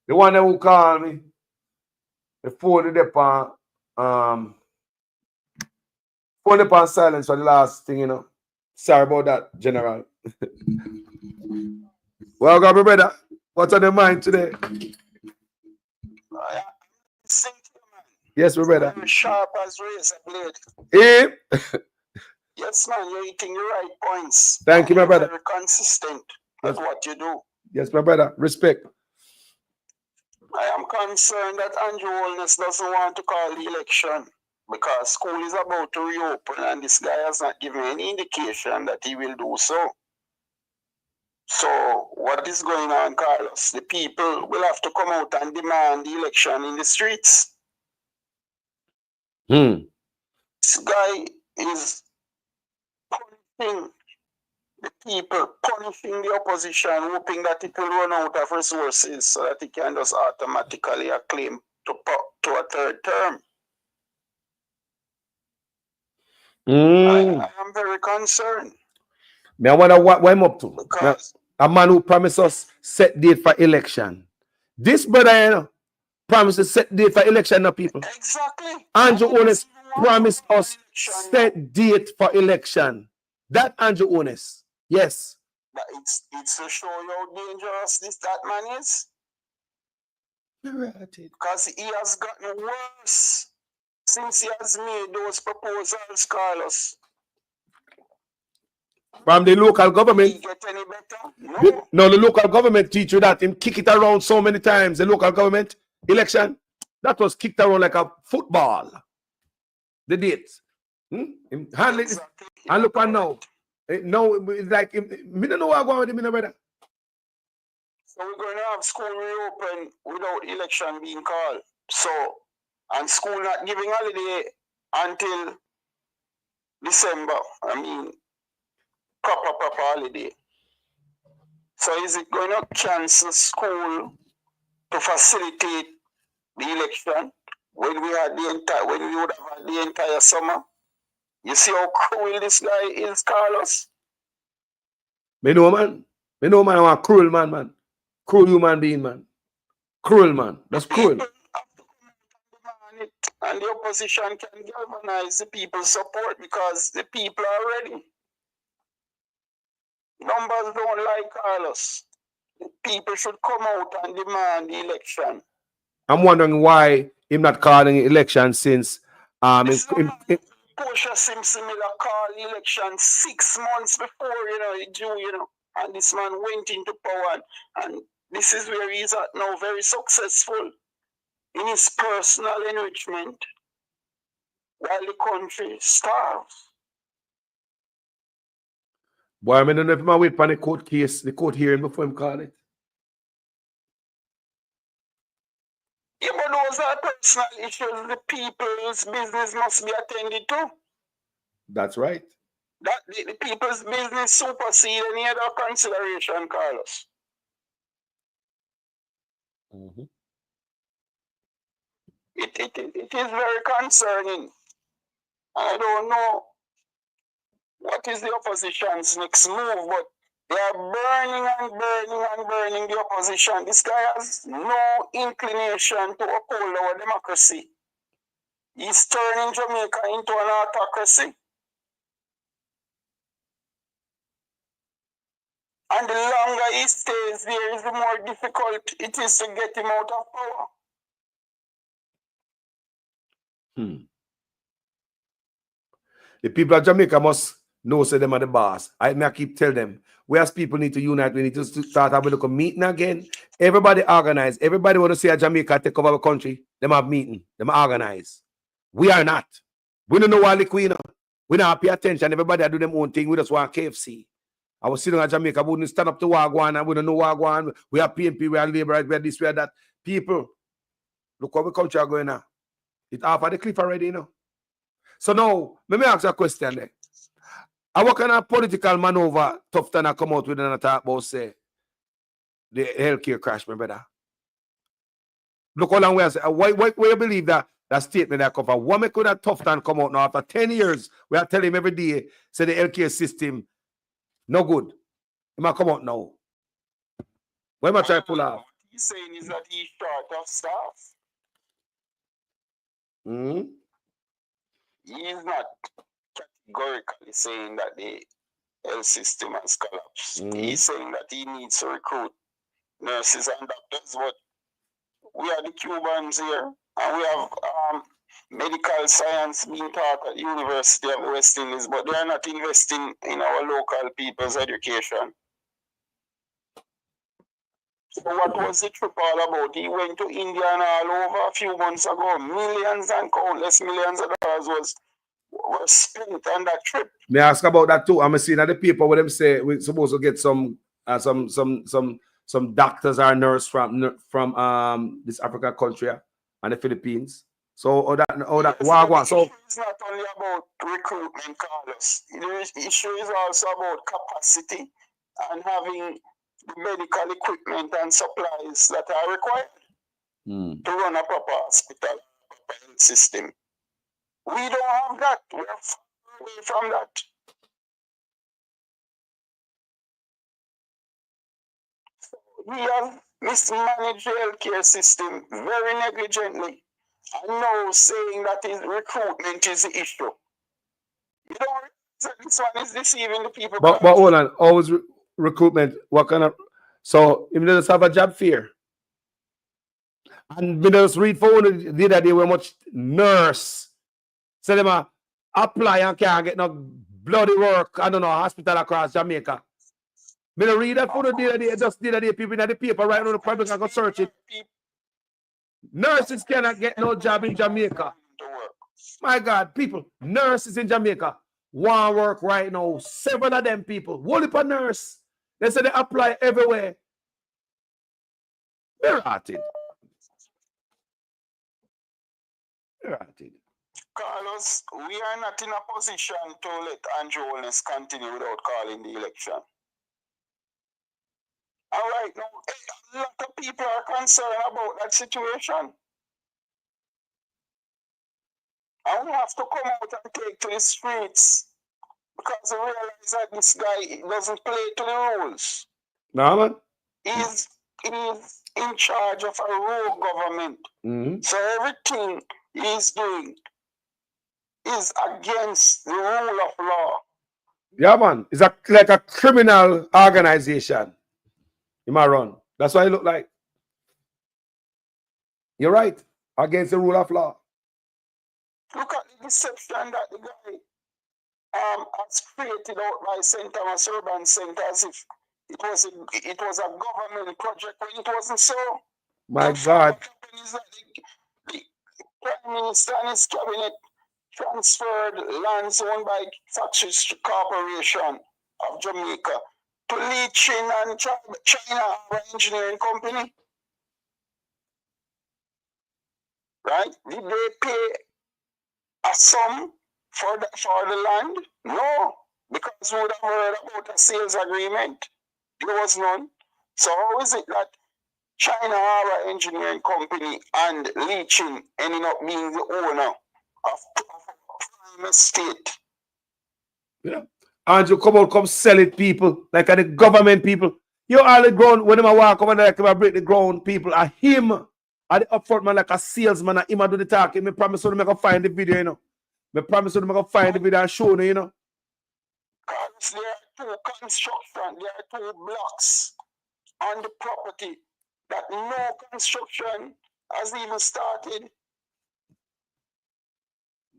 the one that who call me, the phone upon silence for the last thing, you know. Sorry about that, General. Well, God, my brother, what's on your mind today? Yes, my brother. Sharp as razor blade. Eh? Yes, man, you're hitting the right points. Thank you, my brother. Very consistent at what you do. Yes, my brother. Respect. I am concerned that Andrew Holness doesn't want to call the election because school is about to reopen and this guy has not given any indication that he will do so. So what is going on, Carlos? The people will have to come out and demand the election in the streets. This guy is punishing the people, punishing the opposition, hoping that it will run out of resources so that it can just automatically acclaim to a third term. I am very concerned. I wonder what I'm up to. Because a man who promised us set date for election. This brother, you know, promised to set date for election, no people. Exactly. Andrew Holness promised us set date for election. That Andrew Holness. Yes. But it's to show you how dangerous that man is. Because he has gotten worse since he has made those proposals, Carlos. From the local government. Did he get any better? No, the local government teach you that. Him kick it around so many times. The local government election, that was kicked around like a football. The dates. Handle it. And look on now. No, it's like, me don't know what I'm going with him, brother. So we're going to have school reopen without election being called. So, and school not giving holiday until December. I mean, proper holiday. So is it going to cancel school to facilitate the election when we had when we would have had the entire summer? You see how cruel this guy is, Carlos? Me know, man. Me know, man. I'm a cruel man. Cruel human being, man. Cruel, man. That's cruel. And the opposition can galvanize the people's support because the people are ready. Numbers don't like Carlos. The people should come out and demand the election. I'm wondering why him not calling election since Portia Simpson Miller called the election 6 months before, and this man went into power, and this is where he's at now, very successful in his personal enrichment while the country starves. Boy, I don't know if I wait for the court case, the court hearing before him call it. Yeah, but those are personal issues. The people's business must be attended to. That's right. That the people's business supersede any other consideration, Carlos. It is very concerning. I don't know what is the opposition's next move, but they are burning and burning the opposition. This guy has no inclination to uphold our democracy. He's turning Jamaica into an autocracy. And the longer he stays there, the more difficult it is to get him out of power. The people of Jamaica must know say them are the boss. I keep telling them, we as people need to unite. We need to start having a meeting again. Everybody organize. Everybody want to see a Jamaica take over our country. Them have meeting. Them organize. We are not. We don't know what the queen. We don't pay attention. Everybody do them own thing. We just want KFC. I was sitting in Jamaica. We wouldn't stand up to Wagwan and we don't know Wagwan. We are PNP. We are Labour. We are this. We are that. People, Look what the country are going now. It's off of the cliff already, you know. So now, let me ask you a question there. And what kind of political maneuver Tufton come out with and talk about, say, the healthcare crash, my brother? Look how long we are saying. Why you believe that statement that come from? What make that Tufton come out now after 10 years? We are telling him every day, say the healthcare system, no good. He might come out now. What am I trying to pull off? What he's saying is that he's short of staff. He is not categorically saying that the health system has collapsed. He's saying that he needs to recruit nurses and doctors, but we are the Cubans here, and we have medical science being taught at the University of the West Indies, but they are not investing in our local people's education. So what was the trip all about? He went to India and all over a few months ago. Millions and countless millions of dollars were spent on that trip. May I ask about that too? I'm seeing at the paper where them say we're supposed to get some doctors or nurse from this African country and the Philippines. So all that so it's not only about recruitment, Carlos. The issue is also about capacity and having the medical equipment and supplies that are required to run a proper hospital, proper health system. We don't have that. We're far away from that. So we have mismanaged the healthcare system very negligently. And now saying that recruitment is the issue. You don't realize that this one is deceiving the people. But hold on, always recruitment. What kind of if they just have a job fair? And we just read for the other day where much nurse say them apply and can't get no bloody work. I don't know, hospital across Jamaica. Me don't read that for the other day, just the other day, people in the paper right now, the public can go search it. Nurses cannot get no job in Jamaica. My God, people, nurses in Jamaica want work right now. Several of them people, whole heap of nurse. They say they apply everywhere. They're rotted. Carlos, we are not in a position to let Andrew Holness continue without calling the election. All right, now, a lot of people are concerned about that situation. And we have to come out and take to the streets because we realize that this guy doesn't play to the rules. No, man. He's in charge of a rogue government. So everything he's doing is against the rule of law. Yeah, man. It's like a criminal organization. You might run. That's what it look like. You're right. Against the rule of law. Look at the deception that the guy has created out by St. Thomas Urban Center as if it was a government project when it wasn't so. My God. The Prime Minister and his cabinet transferred lands owned by Factories Corporation of Jamaica to Lee Chin and China Engineering Company. Right? Did they pay a sum for the land? No, because we would have heard about a sales agreement. There was none. So how is it that China Harbor Engineering Company and Lee Chin ended up being the owner of a prime estate? Yeah. And you come sell it, people, like the government people. You all the ground, when I walk over there, like I break the ground, people, are him, are the upfront man like a salesman, and him do the talking. Me promise you to make a find the video, you know. Me promise you to make a find the video and show you, you know. Because there are two construction, there are two blocks on the property that no construction has even started.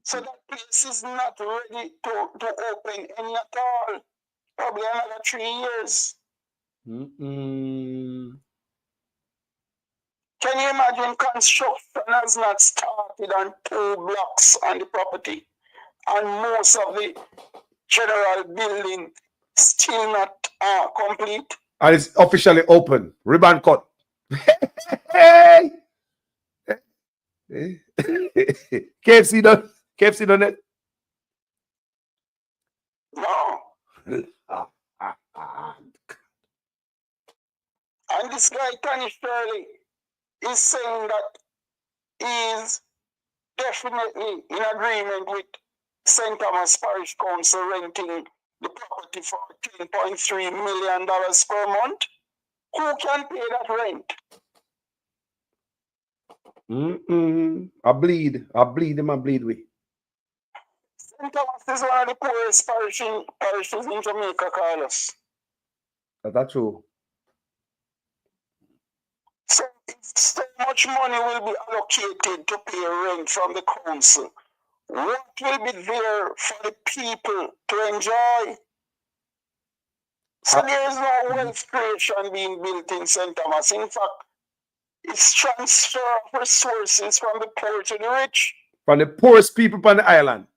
So that place is not ready to open any at all. Probably another 3 years. Can you imagine construction has not started on 2 blocks on the property and most of the general building still not complete? And it's officially open. Ribbon cut. Hey! KFC done. KFC done it. No. And this guy, Tony Shirley, is saying that he is definitely in agreement with St. Thomas Parish Council renting the property for $10.3 million per month. Who can pay that rent? I bleed him, I bleed with. St. Thomas is one of the poorest parishes in Jamaica, Carlos. That's true. So if so much money will be allocated to pay rent from the council, what will be there for the people to enjoy? So there is no wealth creation being built in St. Thomas. In fact, it's transfer of resources from the poor to the rich. From the poorest people on the island.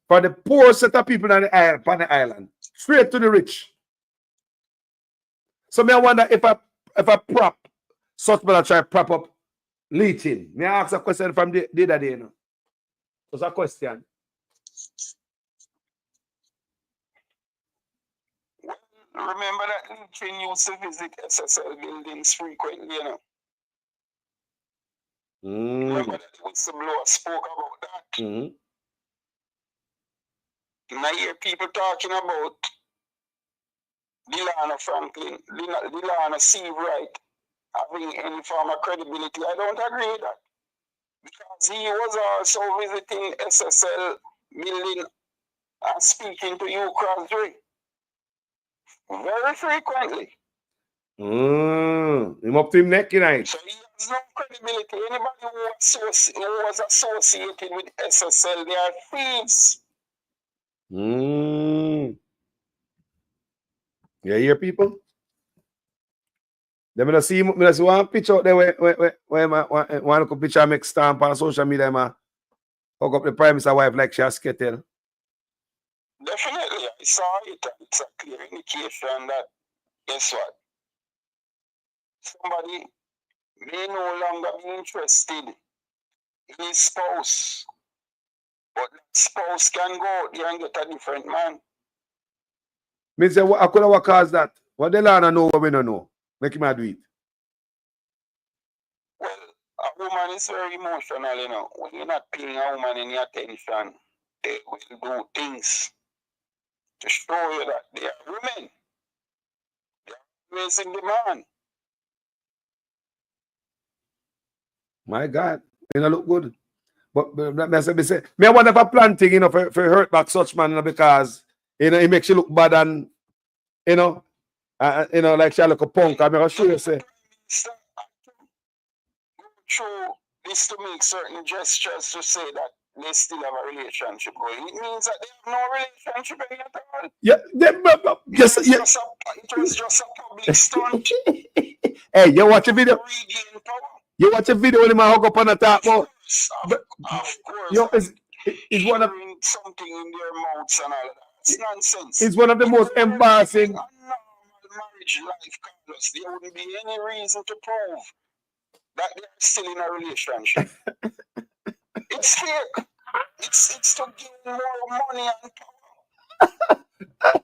From the poorest set of people on the island. Straight to the rich. So I wonder if I prop such man try prop up leaching. May I ask a question from the other day? What's a question? Remember that leaching used to visit SSL buildings frequently, you know? Remember that whistleblower spoke about that? And I hear people talking about Delano Franklin, Delano Steve Wright having any form of credibility. I don't agree with that. Because he was also visiting SSL building and speaking to you, Crosby. Very frequently. Him up to him neck, you know. So he has no credibility. Anybody who was associated with SSL, they are thieves. You hear people? They see one picture out there where one look picture make stamp on social media, man. Hook up the Prime Minister's wife like she has skittle. Definitely, I saw it. It's a clear indication that, guess what? Somebody may no longer be interested in his spouse, but that spouse can go out there and get a different man. Me say, I could have cause that. What the Lana know what we don't know? Make him do it. Well, a woman is very emotional, you know. When you're not paying a woman any attention, they will do things to show you that they are women. They are always in demand. My God, it look good. But me I wonder if a planting, you know, for hurt back such man, you know, because you know it makes you look bad and you know, like she look a punk. I'm gonna show you say. Through this to make certain gestures to say that they still have a relationship going. It means that they have no relationship at all. Yeah, It was just a public stunt. Hey, you watch a video? You watch a video when him hug up on the top about? Of course. Yo, it's one of something in their mouths and all that. It's nonsense. It's one of the most embarrassing. A normal marriage life, Carlos, there wouldn't be any reason to prove that they're still in a relationship. It's fake. It's to gain more money and power.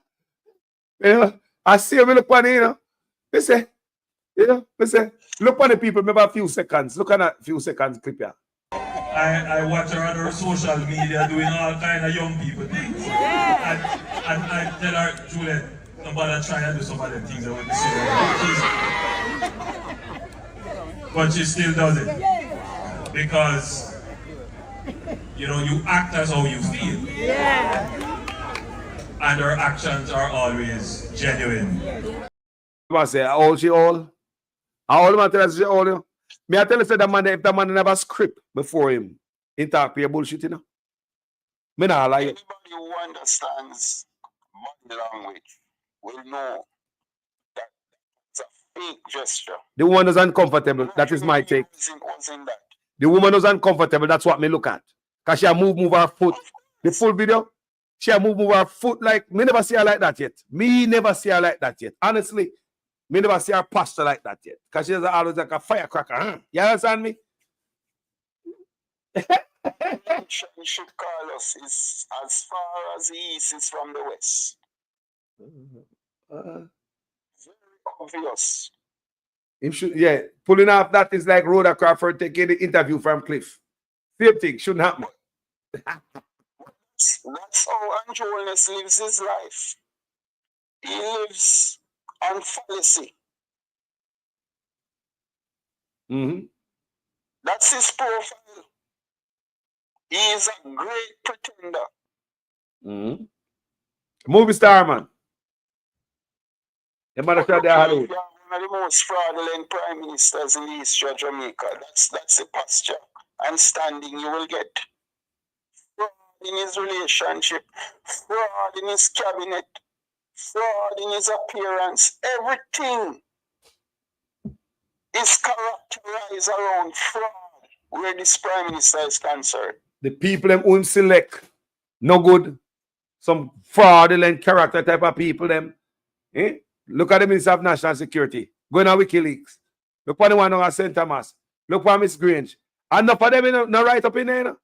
You know, I see him look on it, you know. Listen, look on the people, maybe a few seconds. Look at a few seconds clip here. I watch her on her social media doing all kind of young people things. And I tell her, Juliet, nobody try and do some of them things I want to see. But she still does it. Because, you know, you act as how you feel. And her actions are always genuine. I say, how old she old? How old am I tell her she old? Me I tell you, say that man, if that man never script before him, he talk pure bullshit, you know. Me not like it. Anybody who understands body language will know that it's a fake gesture. The woman is uncomfortable. That is my take. Wasn't that. The woman is uncomfortable. That's what me look at. Because she move her foot. The full video, she move her foot like, me never see her like that yet. Me never see her like that yet. Honestly, me never see her posture like that yet. Because she's always like a firecracker. Huh? You understand me? Relationship, Carlos, is as far as the east is from the west. Very obvious. Him should, yeah, pulling off that is like Rhoda Crawford taking the interview from Cliff. Same thing, shouldn't happen. That's how Andrew Holness lives his life. He lives on fallacy. That's his profile. He is a great pretender. Movie star, man. The man shot there, Hollywood. You are one of the most fraudulent prime ministers in the history of Jamaica. That's the posture and standing you will get. Fraud in his relationship, fraud in his cabinet, fraud in his appearance. Everything is characterized around fraud where this prime minister is concerned. The people them won't select no good. Some fraudulent character type of people them. Look at the Minister of National Security. Going on WikiLeaks. Look at the one on St. Thomas. Look at Miss Grange. And enough of them no right up in there.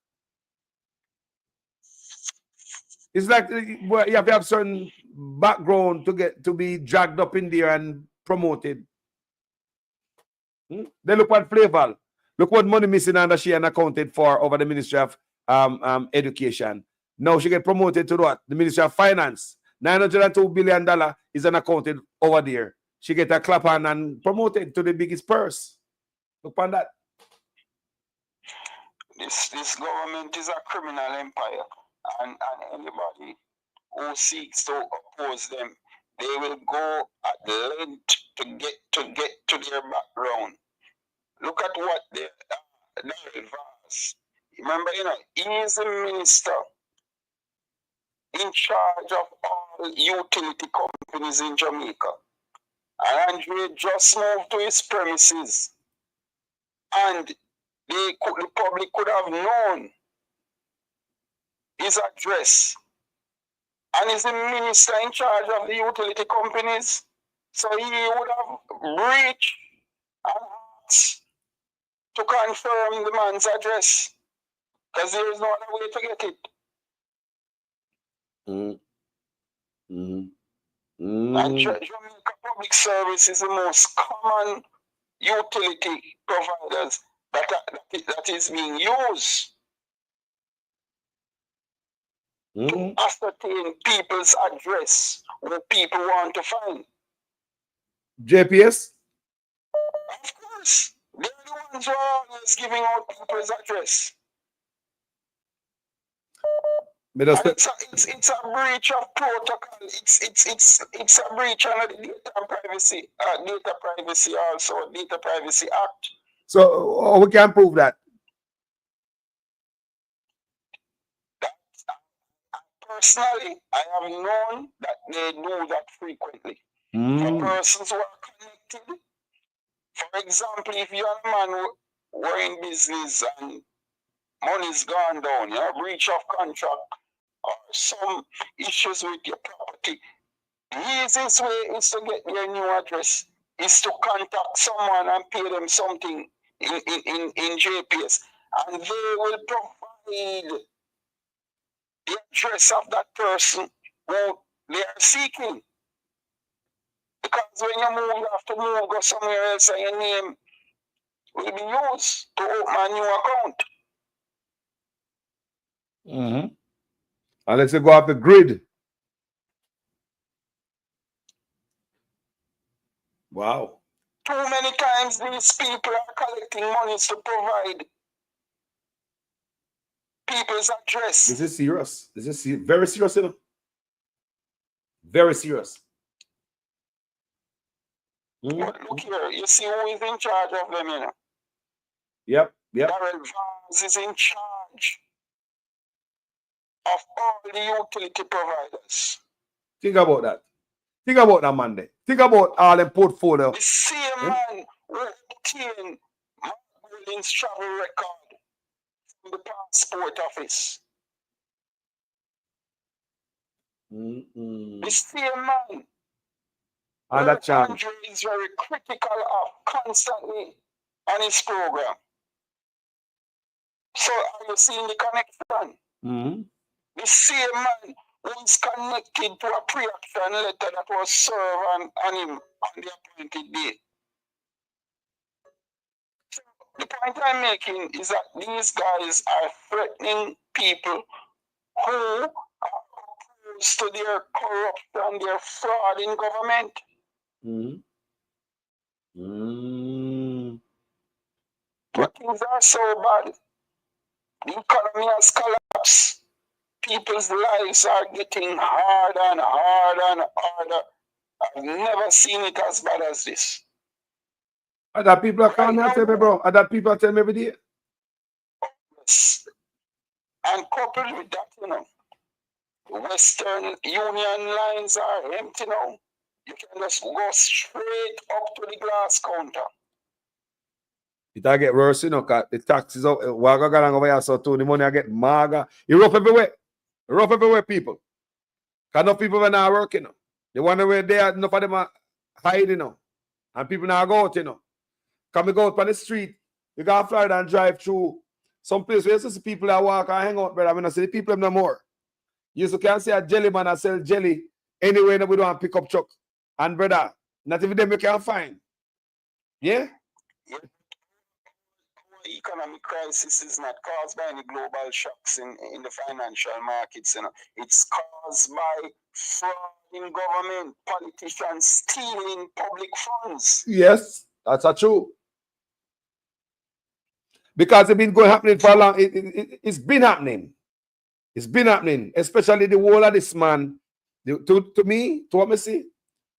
It's like you have to have certain background to get to be dragged up in there and promoted. Then look at Flaval. Look what money missing under she unaccounted for over the Ministry of Education. Now she get promoted to what? The Ministry of Finance. $902 billion is unaccounted over there. She get a clap on and promoted to the biggest purse. Look on that. This government is a criminal empire, and anybody who seeks to oppose them, they will go at length to get to their background. Look at what Minister Vaz. Remember, he is a minister in charge of all utility companies in Jamaica. And Andre just moved to his premises. And the public could have known his address. And he's the minister in charge of the utility companies. So he would have reached and asked to confirm the man's address. Because there is no other way to get it. And Jamaica Public Service is the most common utility providers that is being used to ascertain people's address, what people want to find. JPS? Of course. They're the ones who are always giving out people's address. It's a breach of protocol. It's a breach of the data privacy also, Data Privacy Act. So we can prove that. Personally, I have known that they do that frequently. For persons who are connected, for example, if you're a man who are in business and money's gone down, breach of contract, or some issues with your property, the easiest way is to get their new address, is to contact someone and pay them something in JPS, and they will provide the address of that person who they are seeking. Because when you move, you have to move, go somewhere else, and your name will be used to open a new account. Unless you go off the grid. Wow. Too many times these people are collecting monies to provide people's address. This is serious. This is very serious, you know. Very serious. But look here, you see who is in charge of them, you know. Yep. Minister Vaz is in charge of all the utility providers. Think about that. Think about that, man there. Think about all the portfolio. The same man who obtained Mark Golding's travel record from the passport office. The same man and that chance. Andre is very critical of constantly on his program. So are you seeing the connection? Mm-hmm. The same man who is connected to a pre-action letter that was served on him on the appointed day. So the point I'm making is that these guys are threatening people who are opposed to their corruption, their fraud in government. Mm-hmm. Mm-hmm. But things are so bad. The economy has collapsed. People's lives are getting harder and harder and harder. I've never seen it as bad as this. Other people are calling me and tell me, bro. Other people are telling me every day. Yes. And coupled with that, you know, the Western Union lines are empty now. You can just go straight up to the glass counter. It'll get worse, you know, because the taxes out, Waga going over here, so too, the money I get maga. You rough everywhere. Rough everywhere, people. Because no people are not working, you know. The one where they are, enough of them are hiding, you know. And people now go out, you know. Come go out on the street, you go to Florida and drive through some place where you see people that walk and hang out, but I mean, I see the people no more. You can see a jelly man that sell jelly anywhere that we don't pick up truck. And brother, not even them you can find. Yeah? Economic crisis is not caused by any global shocks in the financial markets. You know. It's caused by fraud in government, politicians stealing public funds. Yes, that's true. Because it's been going happening for a long. It's been happening. It's been happening, especially the whole of this man. To me, to what me see,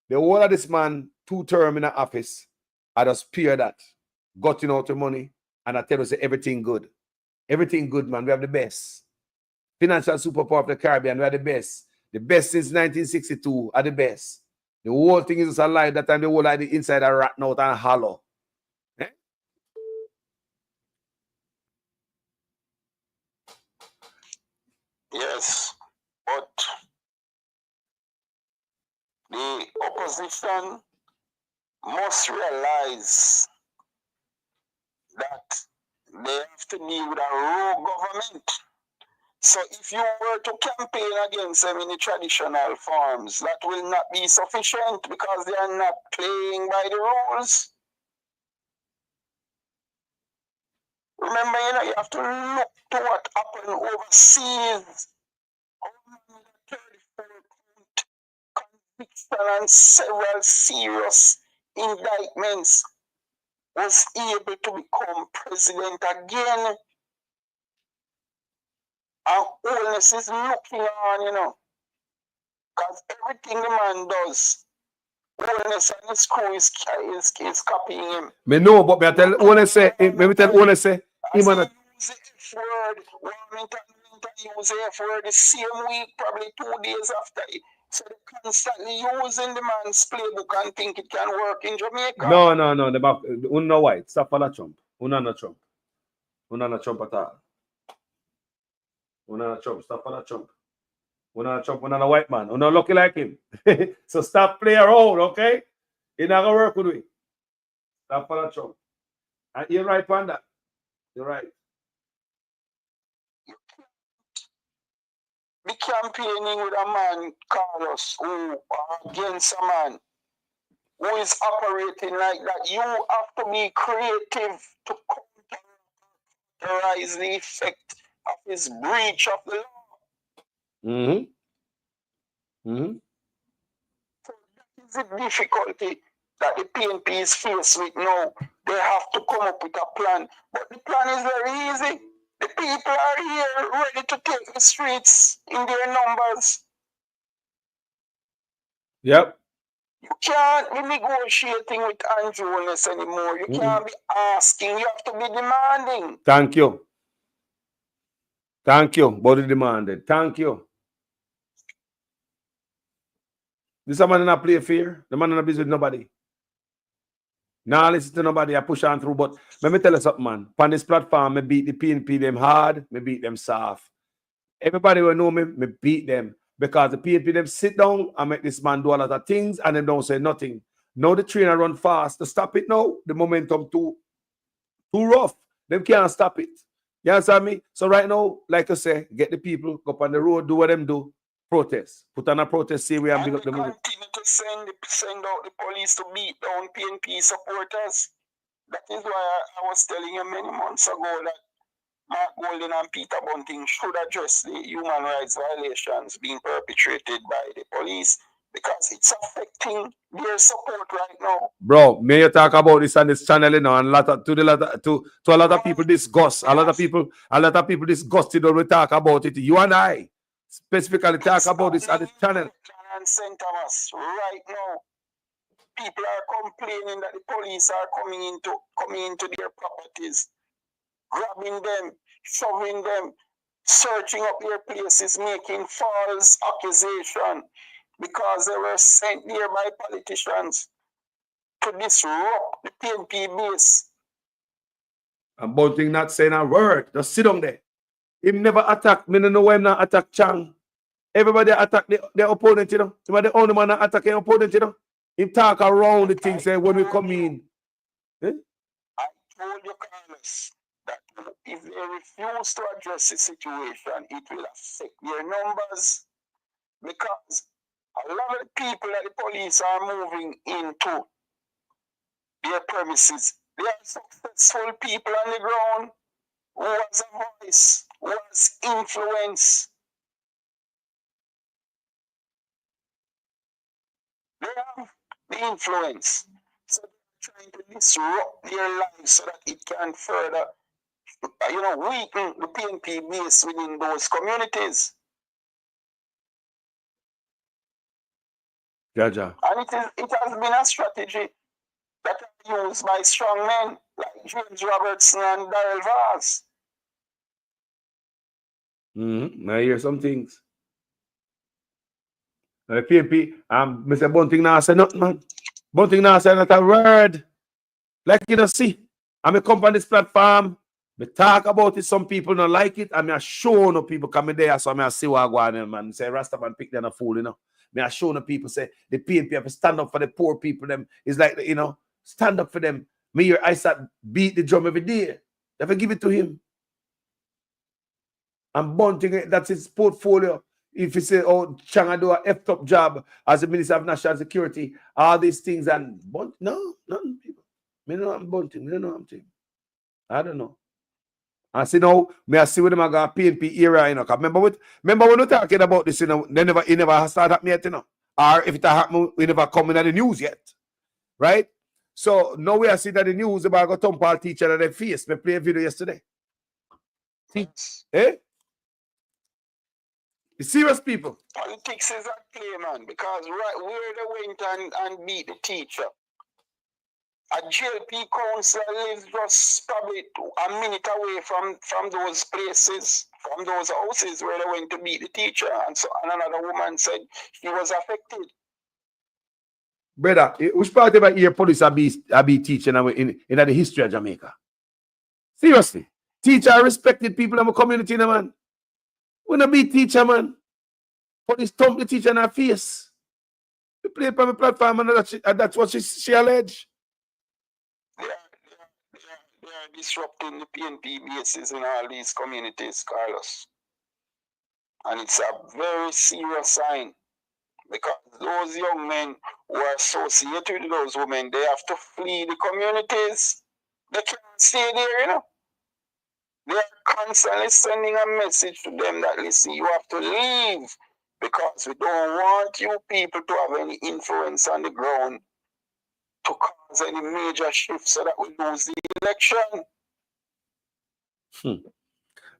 the whole of this man 2 term in the office. I just peer that, gotten out the money. And I tell you, say everything good. Everything good, man. We have the best. Financial superpower of the Caribbean, we are the best. The best since 1962 are the best. The whole thing is a lie. That time the whole like the inside are ratting out and hollow. Eh? Yes, but the opposition must realize that they have to deal with a rogue government. So if you were to campaign against them in the traditional forms, that will not be sufficient because they are not playing by the rules. Remember, you know, you have to look to what happened overseas. 34 conviction and several serious indictments was able to become president again. And Holness is looking on, you know, because everything the man does, Holness and his crew is copying him. Me know, but me tell Holness say, me tell Holness say, him and use the F word, Warmington use the F word the same week, probably 2 days after it. So they're constantly using the man's playbook and think it can work in Jamaica. No. Uno white. Stop for that Trump. Uno not Trump. Uno not Trump at all. Uno not Trump. Stop for that Trump. Uno not Trump. Uno not white man. Uno lucky like him. So stop playing around, okay? It not gonna work with me. Stop for that Trump. And you're right, Panda. You're right. Be campaigning with a man, Carlos, who against a man who is operating like that. You have to be creative to counteraise the effect of his breach of the law. So that is the difficulty that the PNP is faced with now. They have to come up with a plan. But the plan is very easy. The people are here ready to take the streets in their numbers. Yep. You can't be negotiating with Andrewness anymore. You can't be asking. You have to be demanding. Thank you. Thank you. Body demanded. Thank you. This man not play fair. The man not busy with nobody. Now listen to nobody. I push on through. But let me tell you something, man. On this platform, I beat the PNP them hard. I beat them soft. Everybody will know me beat them. Because the PNP them sit down and make this man do a lot of things and they don't say nothing. Now the trainer run fast. To stop it now, the momentum too rough. Them can't stop it. You understand me? So right now, like I say, get the people, go up on the road, do what them do, protest. Put on a protest, say we and big up the movie. Continue to send out the police to beat down PNP supporters. That is why I was telling you many months ago that Mark Golden and Peter Bunting should address the human rights violations being perpetrated by the police because it's affecting their support right now. Bro, may you talk about this on this channel, you know, and to a lot of people disgust. A lot of people disgusted when we talk about it. You and I specifically talk about this on this channel. And St. Thomas, right now, people are complaining that the police are coming into their properties, grabbing them, shoving them, searching up their places, making false accusations because they were sent there by politicians to disrupt the PNP base. And Bunting not saying a word. Just sit down there. Him never attack. Me no know why him not attack Chang. Everybody attack the opponent, you know. Somebody the only man that attack the opponent, you know. Him talk around the thing, say when we come in. Eh? I told you, Carlos, that if they refuse to address the situation, it will affect their numbers because a lot of the people that the police are moving into their premises, they are successful people on the ground who has a voice, who has influence. They have the influence. So they're trying to disrupt their lives so that it can further, weaken the PNP base within those communities. Jaja. And it has been a strategy that are used by strong men like James Robertson and Daryl Vaz. I hear some things. PNP, Mr. Bunting now say nothing, man. Bunting now say not a word. Like you know, see, I'm a come on this platform. Me talk about it. Some people don't like it. And I show no people coming there. So I see what I go on, man. Say Rastaman pick them a fool, you know. I show no people say the PNP have to stand up for the poor people. Them it's like, you know, stand up for them. Me your Isaac beat the drum every day. They have to give it to him. And Bunting, that's his portfolio. If you say, oh, Changa do a F-top job as the Minister of National Security, all these things, and no, people. Me know I'm Bunting. Me don't know I'm Tim. I don't know. I see now, me I see with them I got PNP era, you know. Remember when we talking about this, you know, it never started happening yet, you know. Or if it happened, we never come in the news yet. Right? So now we are seeing that the news about a Tompal teacher that they face. Me play a video yesterday. Eh? The serious people. Politics is at play, man, because right where they went and beat the teacher. A JLP council lives just probably a minute away from those places, from those houses where they went to beat the teacher. And so another woman said she was affected. Brother, which part of the police are be teaching in the history of Jamaica? Seriously. Teacher respected people in the community, man. We not be teacher, man. Police thump the teacher in her face. We play it on the platform and that's what she alleged. They are disrupting the PNP bases in all these communities, Carlos. And it's a very serious sign because those young men who are associated with those women, they have to flee the communities. They can't stay there, you know. They are constantly sending a message to them that, listen, you have to leave because we don't want you people to have any influence on the ground to cause any major shift so that we lose the election.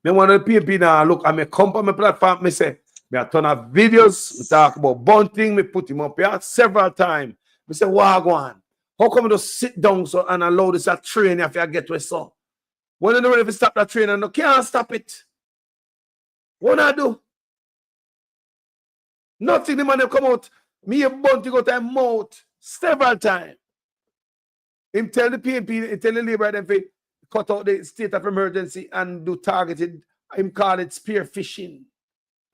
Me one of the PNP now look, I may come on my platform, me say, me a ton of videos, me talk about Bunting, me put him up here several times. Me say, Wagwan, how come you just sit down so and allow this a train if you get to a so? When you know if you stop that train and you can't stop it. What I do? Nothing the man come out. Me a Bunting go to him mouth several times. Him tell the PNP, he tell the Labour them to cut out the state of emergency and do targeted, him call it spear fishing.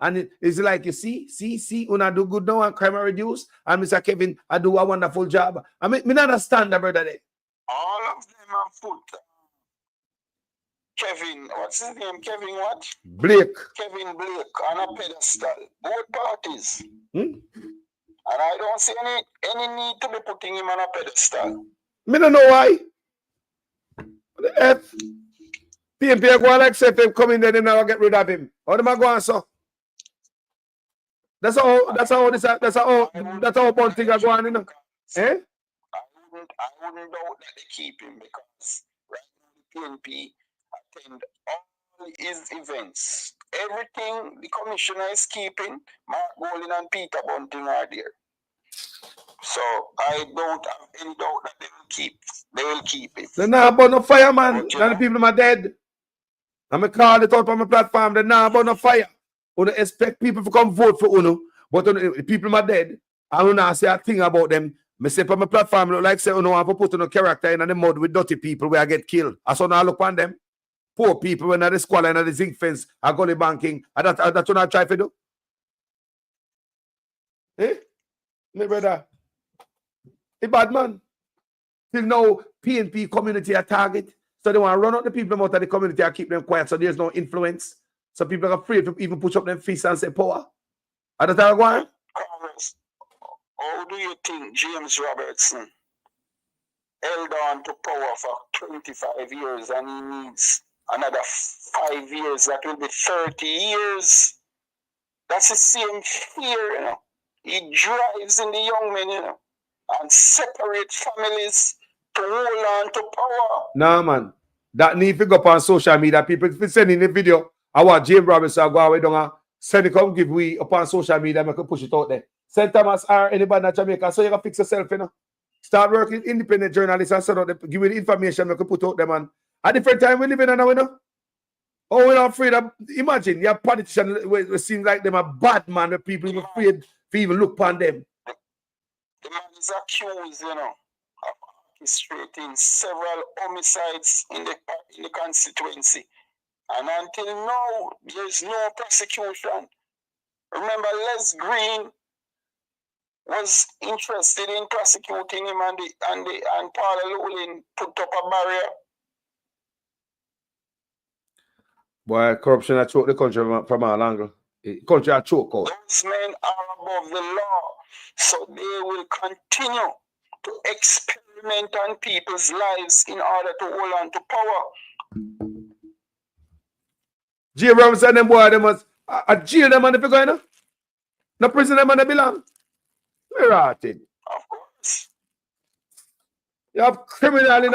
And it's like, you see, when I do good now and crime reduce, and Mr. Kevin, I do a wonderful job. I mean, me not understand that, brother. All of them are put Kevin, what's his name? Kevin what? Blake. Kevin Blake on a pedestal. Both parties. Hmm? And I don't see any need to be putting him on a pedestal. Me don't know why. The F. PNP are going like say if him come in there, they never get rid of him. How them go on so? That's how one thing are going, you know. Eh? I wouldn't doubt that they keep him because right now the PNP attend all his events. Everything the commissioner is keeping, Mark Golding and Peter Bunting are there. So I don't have any doubt that they will keep it. They're not about no fire, man. None of the people are dead. I'm call it out on my platform. They're not about no fire. You don't expect people to come vote for Uno, but the people are dead. I don't know say a thing about them. I say on my platform, look like say Uno want to put no character in the mud with dirty people where I get killed. I saw now look on them. Poor people when the squalor and the zinc fence are gully banking. That's what I try to do. Eh? My brother. A bad man. Till now, PNP community are target. So they want to run out the people out of the community and keep them quiet so there's no influence. So people are afraid to even push up their fists and say power. Are that how going? How do you think James Robertson held on to power for 25 years and he needs another 5 years? That will be 30 years. That's the same fear, you know. He drives in the young men, you know, and separate families to hold on to power. Nah, man. That need to go up on social media. People sending the video. I want James Robinson go away down. Send it come give we up on social media. I can push it out there. St. Thomas or anybody in Jamaica. So you can fix yourself, you know. Start working independent journalists and send out the, give you the information I can put out there, man. At different time we live in now, you know. Oh, we're not afraid of, imagine, your politicians we seem like them a bad man, the people even afraid to even look upon them. The man is accused, you know, of orchestrating several homicides in the constituency. And until now, there's no prosecution. Remember, Les Green was interested in prosecuting him and Paula Lulin put up a barrier. Boy, corruption has choked the country from all angles. The country has choked out. Those men are above the law, so they will continue to experiment on people's lives in order to hold on to power. J. Robinson, them boy, they must jail them on the figure, you know? No prison them on the belong. Where are they? Of course. You have criminal in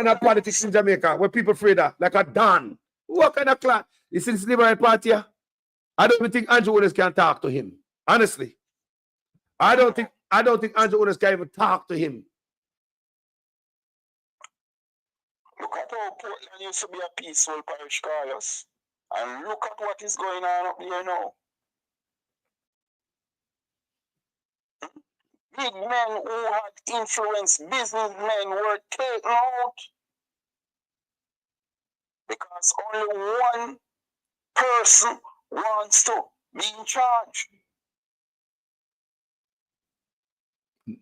a politics in Jamaica where people afraid of, like a Don. What kind of class? You see this Liberal Party here? I don't even think Andrew Willis can talk to him. Honestly. I don't think Andrew Willis can even talk to him. Look at how Portland used to be a peaceful parish, Carlos. And look at what is going on up there now. Big men who had influence, businessmen were taken out because only one person wants to be in charge.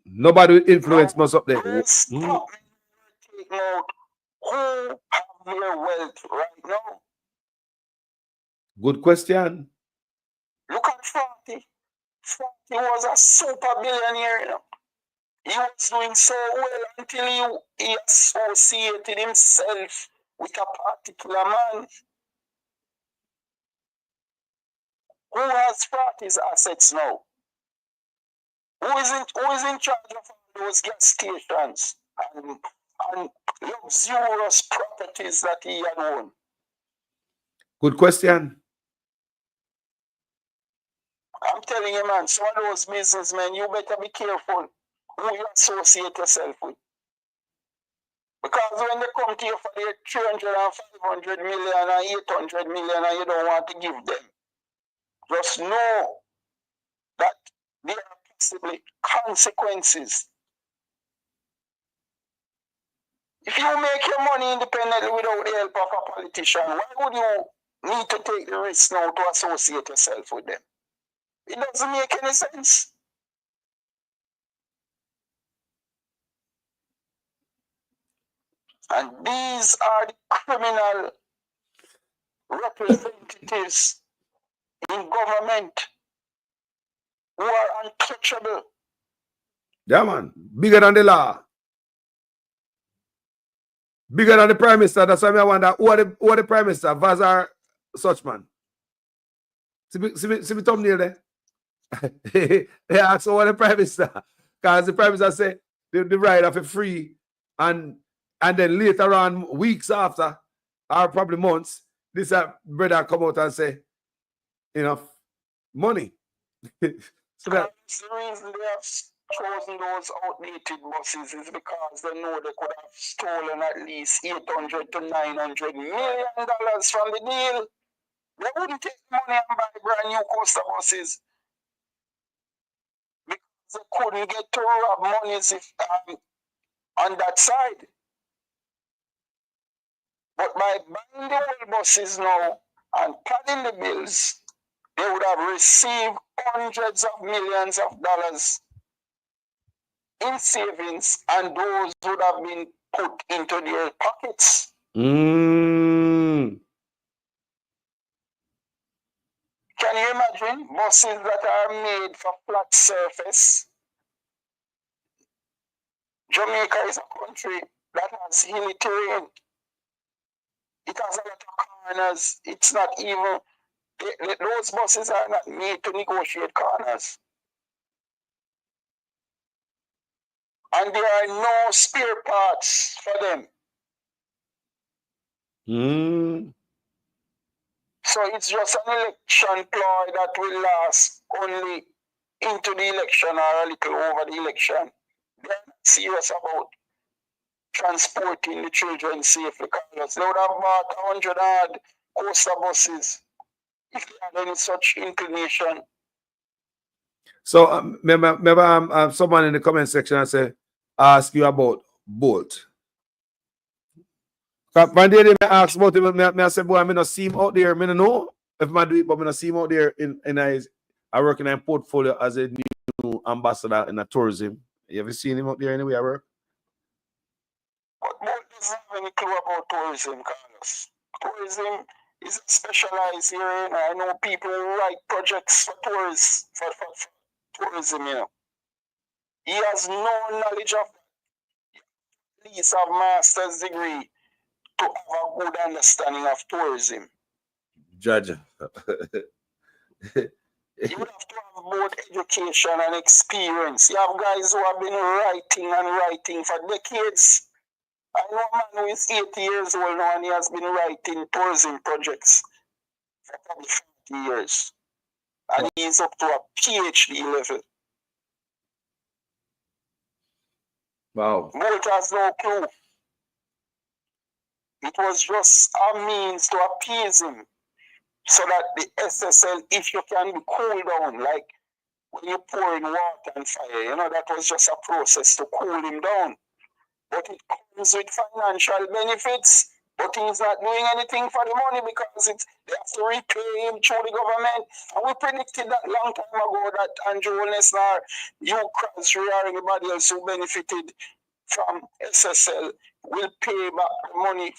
Nobody with influence must up there. Taken out who have their wealth right now. Good question. Look at Fatty. He was a super billionaire, you know. He was doing so well until he associated himself with a particular man. Who has Fatty's assets now? Who is in charge of all those gas stations and luxurious properties that he had owned? Good question. I'm telling you, man, some of those businessmen, you better be careful who you associate yourself with. Because when they come to you for their 300 and 500 million and 800 million and you don't want to give them, just know that there are possibly consequences. If you make your money independently without the help of a politician, why would you need to take the risk now to associate yourself with them? It doesn't make any sense. And these are the criminal representatives in government who are untouchable. Yeah, man. Bigger than the law. Bigger than the Prime Minister. That's why I wonder who are the Prime Minister? Vaz or such man? See me thumbnail there? They ask who are the Prime Minister. Because the Prime Minister say the right of it free and then later on, weeks after, or probably months, this brother come out and say, money. So that's the reason they have chosen those outdated buses is because they know they could have stolen at least $800 to $900 million from the deal. They wouldn't take money and buy brand new coaster buses because they couldn't get to rob monies on that side. But by buying the old buses now and padding the bills, they would have received hundreds of millions of dollars in savings, and those would have been put into their pockets. Mm. Can you imagine buses that are made for flat surface? Jamaica is a country that has hilly terrain. It has a lot of corners. It's not even, those buses are not made to negotiate corners. And there are no spare parts for them. Mm. So it's just an election ploy that will last only into the election or a little over the election. They're not serious about transporting the children safely. Because they would have bought 100 odd coaster buses if they had any such inclination. So remember someone in the comment section ask you about Bolt. One day they ask about him, I said, boy, I not see him out there. I don't know if I do it, but I not see him out there I work in a portfolio as a new ambassador in a tourism. You ever seen him out there anyway I work? But Bolt doesn't have any clue about tourism, Carlos. Tourism is specialized here, and I know people who write projects for tourists, for tourism, He has no knowledge of at least a master's degree to have a good understanding of tourism. Judge. You would have to have both education and experience. You have guys who have been writing for decades. I know a man who is 80 years old now and he has been writing tourism projects for probably 50 years. And he's up to a PhD level. Wow. Bolt has no clue. It was just a means to appease him so that the SSL issue can be cooled down, like when you pour in water and fire. That was just a process to cool him down. But it comes with financial benefits, but he's not doing anything for the money because they have to repay him through the government. And we predicted that long time ago that Andrew Nesnar, you Crosby, or anybody else who benefited from SSL will pay back the money.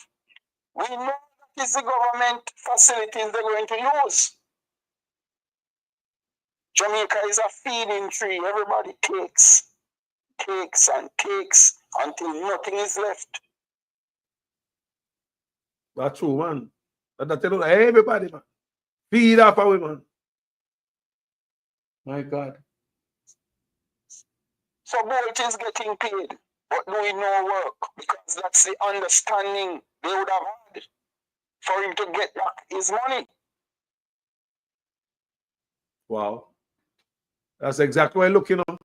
We know that is the government facilities they're going to use. Jamaica is a feeding tree. Everybody takes and takes until nothing is left. That's true, man. That's everybody, man. Feed off away, man. My God. So Bolt is getting paid, but doing no work because that's the understanding they would have had for him to get back his money. Wow. That's exactly what I'm looking on.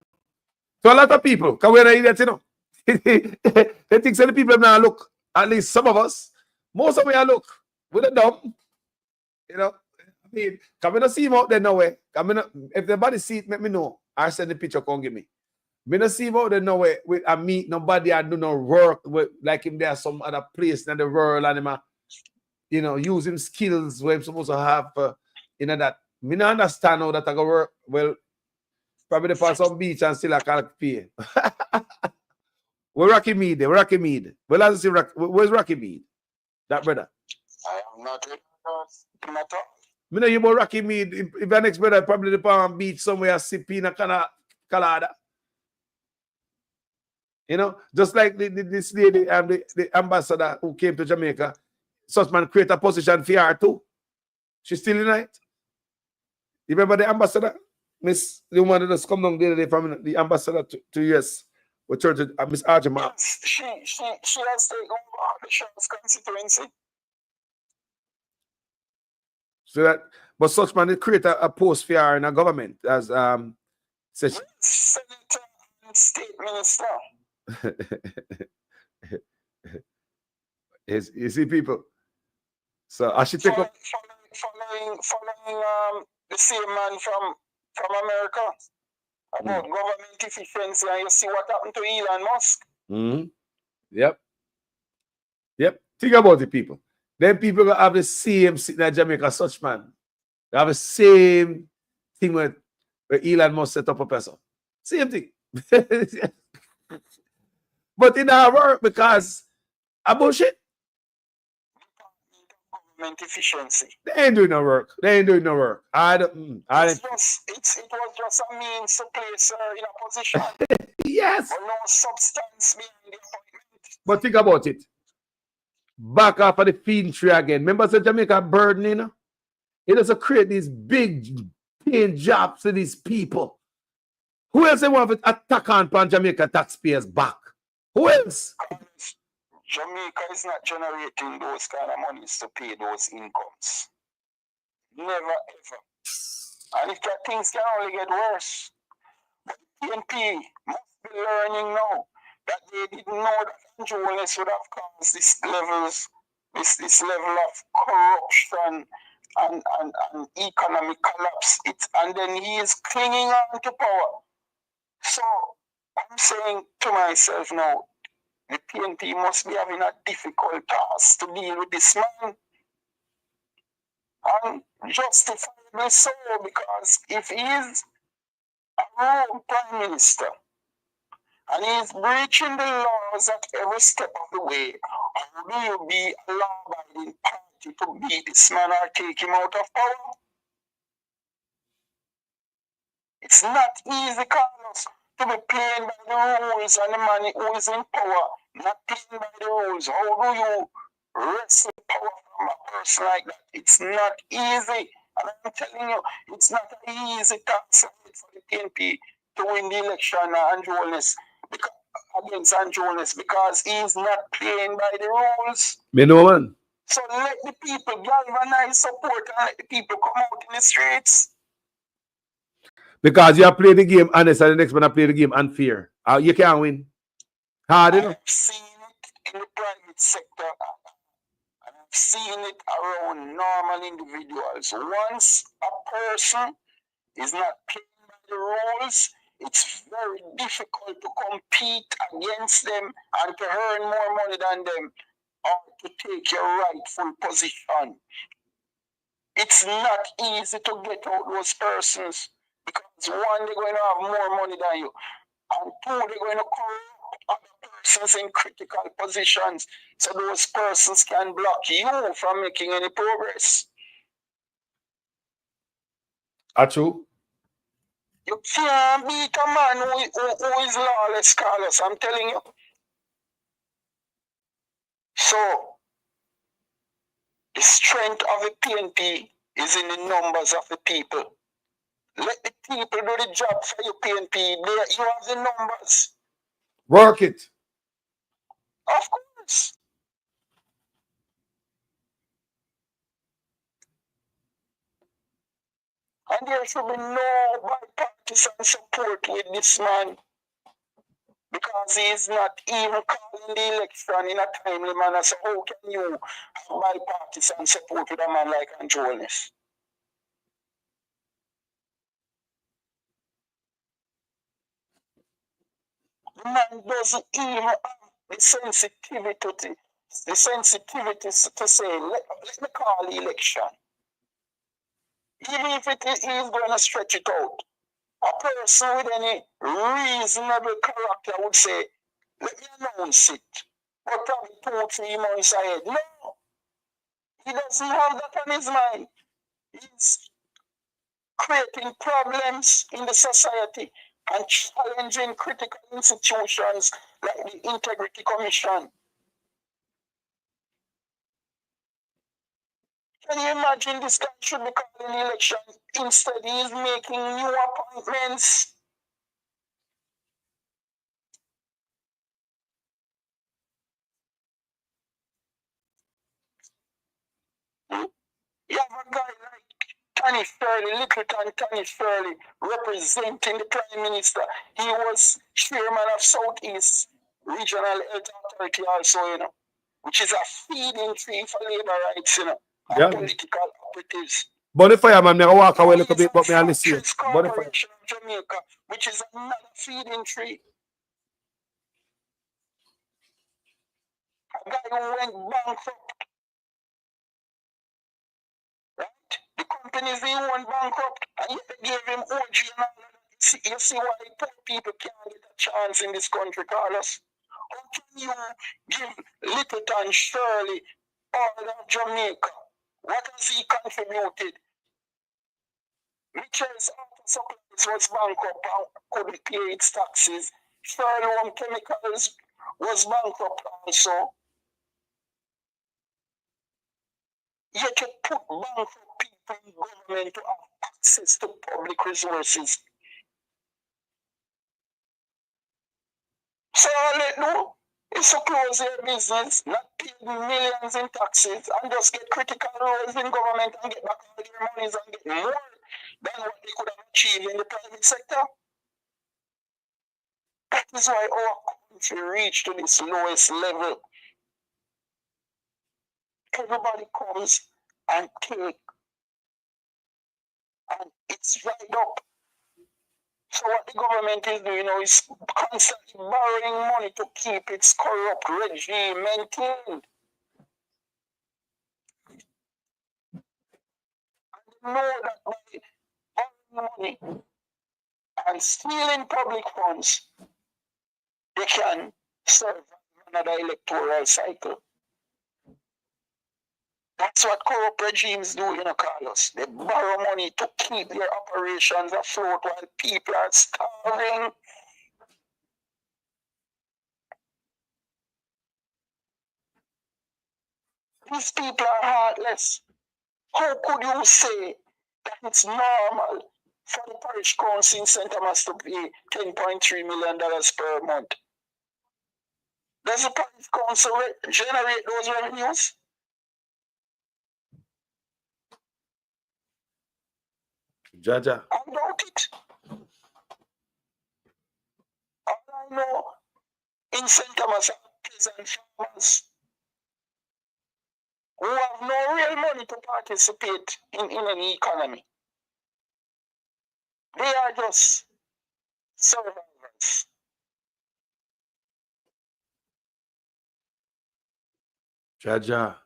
So a lot of people, because we're not idiots, they think some people now look, at least some of us, most of us look, we're dumb. I mean, can we not see him out there nowhere? If the body see it, let me know. I send the picture, come give me. We not see him out there nowhere. I meet nobody, I do no work with, like him there some other place in the world, and him, using skills where I'm supposed to have, that. Me not understand how that I go work. Well, probably the pass some beach and still I can't pay. Where Rocky Mead? Well, as I say, where's Rocky Mead? That brother. I am not Me know you about Rocky Mead. If your next brother probably the Palm Beach somewhere sipping a colada. You know, just like this lady and the ambassador who came to Jamaica, such man create a position for her too. She's still in it. You remember the ambassador? Miss, the woman that just come down the other day from the ambassador to US, with her to Miss Arjama. She has taken over the Shaw's constituency. So that, but such man, they create a post for her in a government as says Senator and State Minister. You see people. So I should take up Following the same man from America about government efficiency, and you see what happened to Elon Musk. Yep. Think about it, people. Then people gonna have the same sitting in Jamaica, such man. They have the same thing where Elon Musk set up a person. Same thing. But it don't work because a bullshit. Government efficiency. They ain't doing no work. It was just a means to place her in a position. Yes. But no substance behind the appointment. But think about it. Back off of the feeding tree again. Remember the Jamaica burden, you know? It doesn't create these big paying jobs to these people. Who else they want to attack on Jamaica taxpayers back? Who else? Jamaica is not generating those kind of monies to pay those incomes. Never ever. And if that things can only get worse. But PNP must be learning now that they didn't know that Andrew Wallace would have caused this level of corruption and economic collapse. And then he is clinging on to power. So I'm saying to myself now, the PNP must be having a difficult task to deal with this man. And justifiably so, because if he is a wrong prime minister and he is breaching the laws at every step of the way, how do you be a law-abiding party to beat this man or take him out of power? It's not easy, Carlos, to be playing by the rules and the man who is in power not playing by the rules. How do you wrestle power from a person like that? It's not easy. And I'm telling you, it's not an easy task for the PNP to win the election against Andronis because he's not playing by the rules. Me know, man. So let the people galvanize support and let the people come out in the streets. Because you have played the game honest and the next one have played the game unfair. You can't win. Hard enough. I've seen it in the private sector. And I've seen it around normal individuals. Once a person is not playing by the rules, it's very difficult to compete against them and to earn more money than them or to take your rightful position. It's not easy to get out those persons because one, they're going to have more money than you, and two, they're going to corrupt other persons in critical positions so those persons can block you from making any progress. True. You can't beat a man who is lawless, Carlos, I'm telling you. So, the strength of the PNP is in the numbers of the people. Let the people do the job for you, PNP. You have the numbers. Work it. Of course. And there should be no bipartisan support with this man because he is not even calling the election in a timely manner. So how can you have bipartisan support with a man like Andronis? The man doesn't even have the sensitivity to say, let me call the election. Even if he is going to stretch it out, a person with any reasonable character would say, let me announce it. But probably 2 or 3 months ahead. No. He doesn't have that on his mind. He's creating problems in the society and challenging critical institutions like the Integrity Commission. Can you imagine this guy should be calling the election? Instead, he is making new appointments. You have a guy like Tony Shirley, Littleton Tony Shirley, representing the Prime Minister. He was chairman of Southeast Regional Health Authority also, you know, which is a feeding tree for labor rights, you know, and political operatives. Bonifire, man, I walk away a little bit, but me I listen. Bonifire. Corporation of Jamaica, which is another feeding tree. A guy who went bankrupt. Right? The companies he went bankrupt, and yet they gave him OG and all that. You see why poor people can't get a chance in this country, Carlos? How can you give Littleton Shirley all of Jamaica? What has he contributed? Mitchell's Auto Supplies was bankrupt and couldn't pay its taxes. Shirley Home Chemicals was bankrupt also. Yet you put bankrupt people in government to have access to public resources. So all they do is to close their business, not pay millions in taxes, and just get critical roles in government and get back all their monies and get more than what they could have achieved in the private sector. That is why our country reached to this lowest level. Everybody comes and take, and it's right up. So what the government is doing now is constantly borrowing money to keep its corrupt regime maintained. And they know that by borrowing money and stealing public funds, they can survive another electoral cycle. That's what corrupt regimes do, you know, Carlos. They borrow money to keep their operations afloat while people are starving. These people are heartless. How could you say that it's normal for the parish council in St. Thomas to pay $10.3 million per month? Does the parish council generate those revenues? Jaja. I doubt it. All I know in St. Thomas are peasant farmers who have no real money to participate in any economy. They are just survivors. Jaja.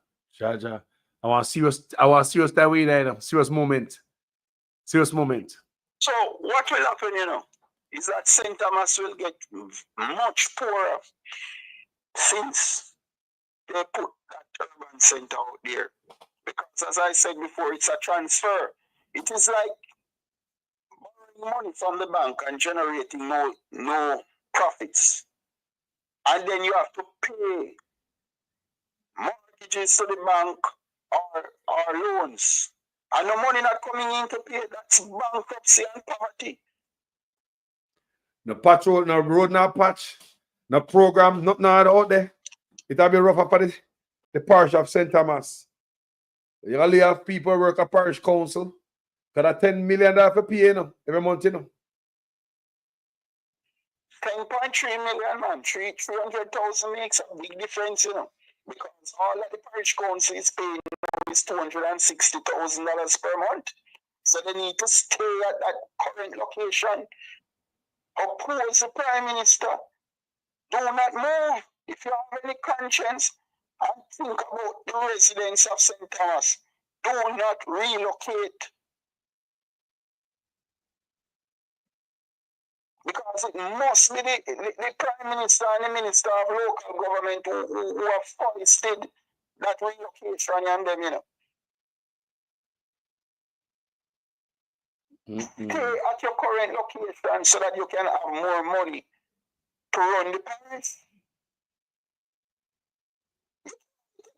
I want serious that way there, serious moment. Serious moment. So what will happen, you know, is that St. Thomas will get much poorer since they put that urban center out there. Because as I said before, it's a transfer. It is like borrowing money from the bank and generating no profits. And then you have to pay mortgages to the bank or loans. And the money not coming in to pay, that's bankruptcy and poverty. No patrol, no road, no patch, no program, nothing out there. It'll be rough for the parish of St. Thomas. You only have people work at parish council. Got $10 million for pay, you know, every month, you know. 10.3 million, man. 300,000 makes a big difference, you know. Because all that the parish council is paying now is $260,000 per month. So they need to stay at that current location. Oppose the Prime Minister. Do not move. If you have any conscience, and think about the residents of St. Thomas, do not relocate. Because it must be the Prime Minister and the Minister of Local Government who have foisted that relocation and them, you know. Stay at your current location so that you can have more money to run the parish.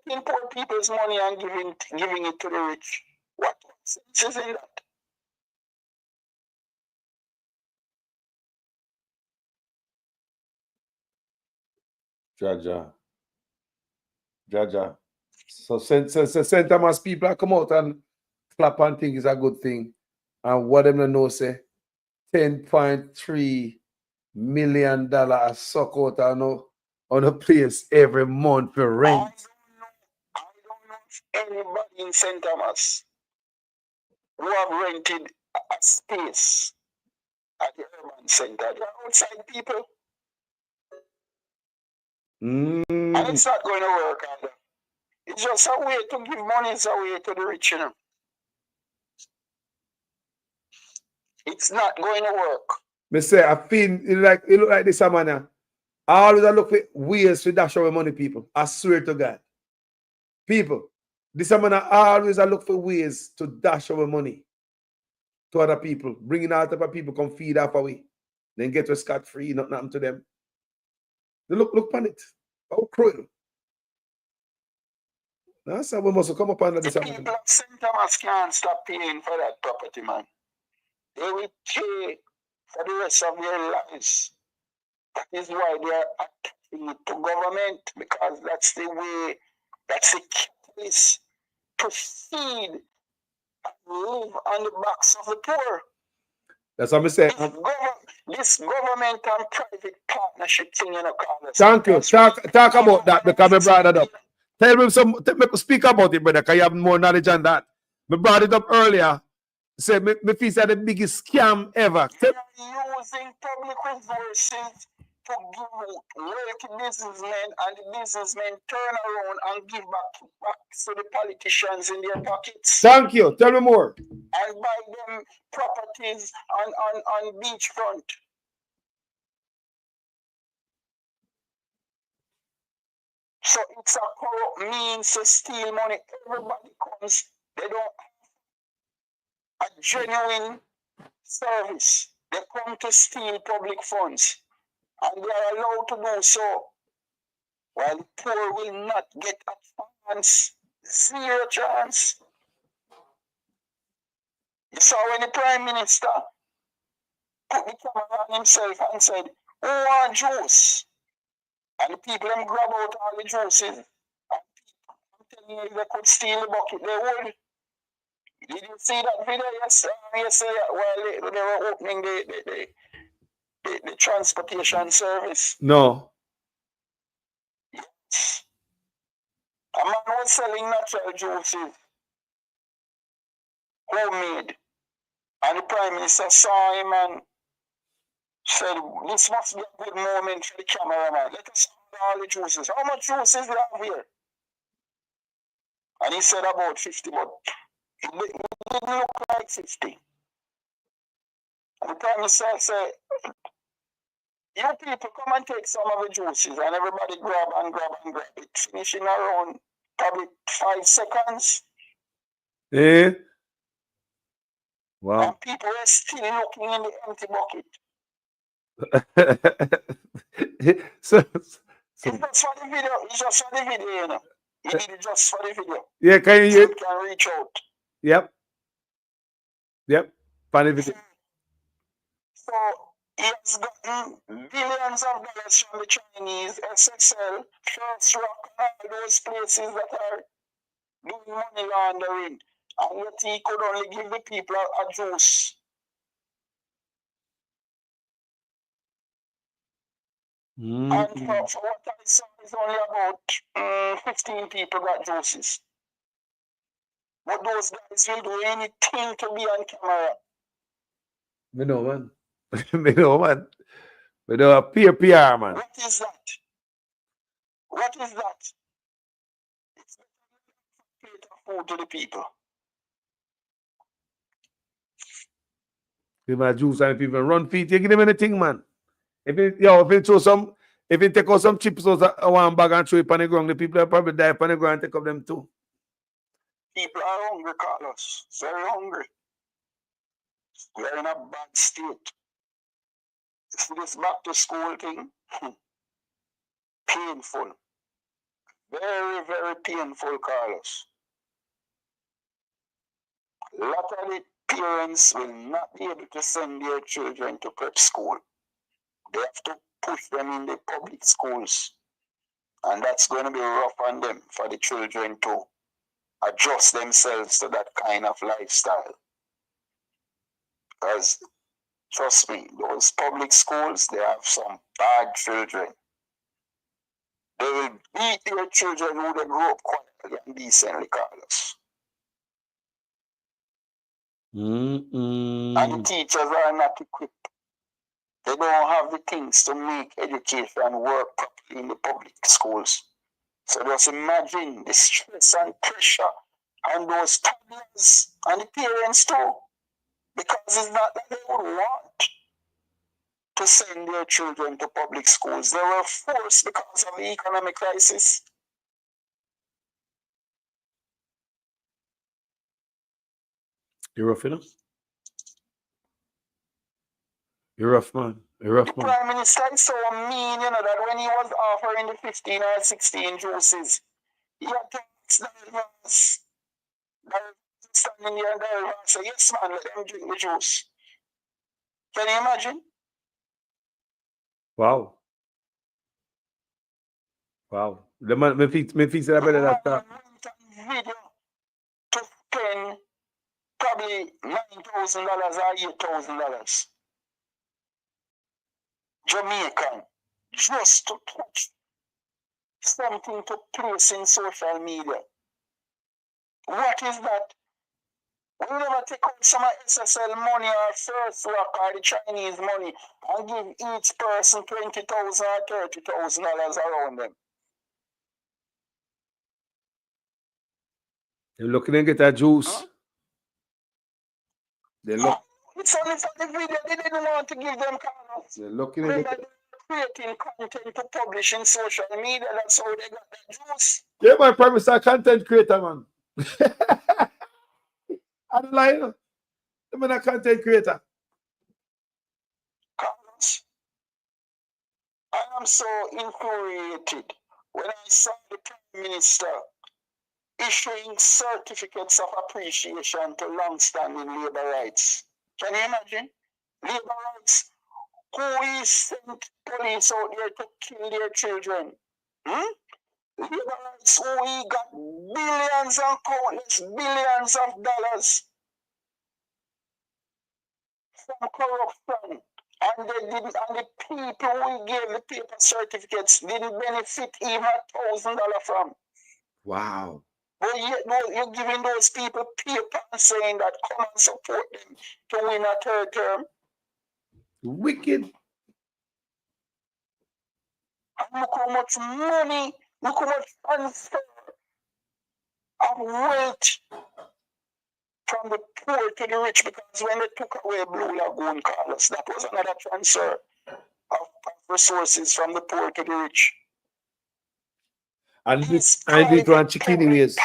Taking poor people's money and giving it to the rich. What sense is in that? Jaja. So St. Thomas people come out and clap and think is a good thing. And what them know say $10.3 million a suck out on a place every month for rent. I don't know anybody in St. Thomas who have rented a space at the urban center. They are outside people. And it's not going to work either. It's just a way to give money, it's a way to the rich, you know. It's not going to work. Me say, I feel it look like this man. I always look for ways to dash away money, people. I swear to God. People, this man always look for ways to dash away money to other people. Bringing out other people come feed off away. Then get to scot-free, nothing to them. They look on it. How cruel. That's how we must come up under this. The people of St. Thomas can't stop paying for that property, man. They will pay for the rest of their lives. That is why they are attaching it to government, because that's the way, that's the catalyst to feed and live on the backs of the poor. That's what I'm saying. This government and private partnership thing, you know, thank you. Talk about that because I brought it up. Tell me speak about it, brother, because you have more knowledge on that. I brought it up earlier. Say, me feel the biggest scam ever. They are using public resources to give wealthy businessmen, and the businessmen turn around and give back to the politicians in their pockets. Thank you. Tell me more. And buy them properties on beachfront. So it's a corrupt means to steal money. Everybody comes, they don't have a genuine service. They come to steal public funds. And they are allowed to do so. While the poor will not get a chance. Zero chance. You saw when the Prime Minister put the camera on himself and said, "Who want juice?" And the people them grab out all the juices. And I'm telling you, if they could steal the bucket, they would. Did you see that video yesterday while they were opening the transportation service? No. Yes. A man was selling natural juices, homemade. And the Prime Minister saw him and said, "This must be a good moment for the cameraman. Let us order all the juices. How much juices do you have here?" And he said about 50, but it didn't look like 50. And the Prime Minister said, "You people come and take some of the juices," and everybody grab and grab and grab it, finishing around probably 5 seconds. Eh? Wow. And people are still looking in the empty bucket. so it's just for the video. It's just for the video, you know. He did it just for the video. Yeah, can you so hear? Can reach out. Yep. Funny video. So he has gotten billions of dollars from the Chinese, SSL, First Rock, all those places that are doing money laundering. And yet he could only give the people a juice. And for what I saw, it's only about 15 people got juices. But those guys will do anything to be on camera. Me know, man. Me know, man. Me know a PR, man. What is that? What is that? It's a plate of food to the people. Give him a juice and if you even run feet, you give him anything, man. If it show some, If you take out some chips out of one bag and throw it on the ground, the people will probably die on the ground and take up them too. People are hungry, Carlos. Very hungry. We are in a bad state. See this back to school thing? Painful. Very, very painful, Carlos. A lot of the parents will not be able to send their children to prep school. They have to push them in the public schools. And that's going to be rough on them for the children to adjust themselves to that kind of lifestyle. Because, trust me, those public schools, they have some bad children. They will beat their children who they grow up quietly and decently, Carlos. And the teachers are not equipped. They don't have the things to make education work properly in the public schools. So just imagine the stress and pressure on those toddlers and the parents too. Because it's not that they would want to send their children to public schools. They were forced because of the economic crisis. You're rough, you know? You're rough, man. You're rough, The man. Prime Minister is so mean, you know, that when he was offering the 15 or 16 juices, he had to ask Minister Vaz. Standing there and Vaz said, yes, man, let them drink the juice. Can you imagine? Wow. Wow. The man, me fix that better that time. Video to spend probably $9,000 or $8,000. Jamaican, just to touch something to place in social media. What is that? We never take out some SSL money or First Rock or the Chinese money and give each person $20,000 or $30,000 around them. They're looking to get that juice. Huh? They're look. It's only for the video they didn't want to give them, Carlos. They're looking to Remember, get. they were creating content to publish in social media. That's how they got that juice. Yeah, my Prime Minister, content creator, man. I don't lie, you know. I'm a content creator. Carlos, I am so infuriated when I saw the Prime Minister issuing certificates of appreciation to long-standing labor rights. Can you imagine? Labor rights, who he sent police out there to kill their children. Labor rights, who he got billions and countless billions of dollars from corruption. And they didn't, and the people who gave the paper certificates didn't benefit even $1,000 from. Wow. But yet, no, you're giving those people paper and saying that come and support them to win a third term. Wicked. And look how much money, look how much transfer of wealth from the poor to the rich. Because when they took away Blue Lagoon, Carlos, that was another transfer of resources from the poor to the rich. And this, I did one chicken ways.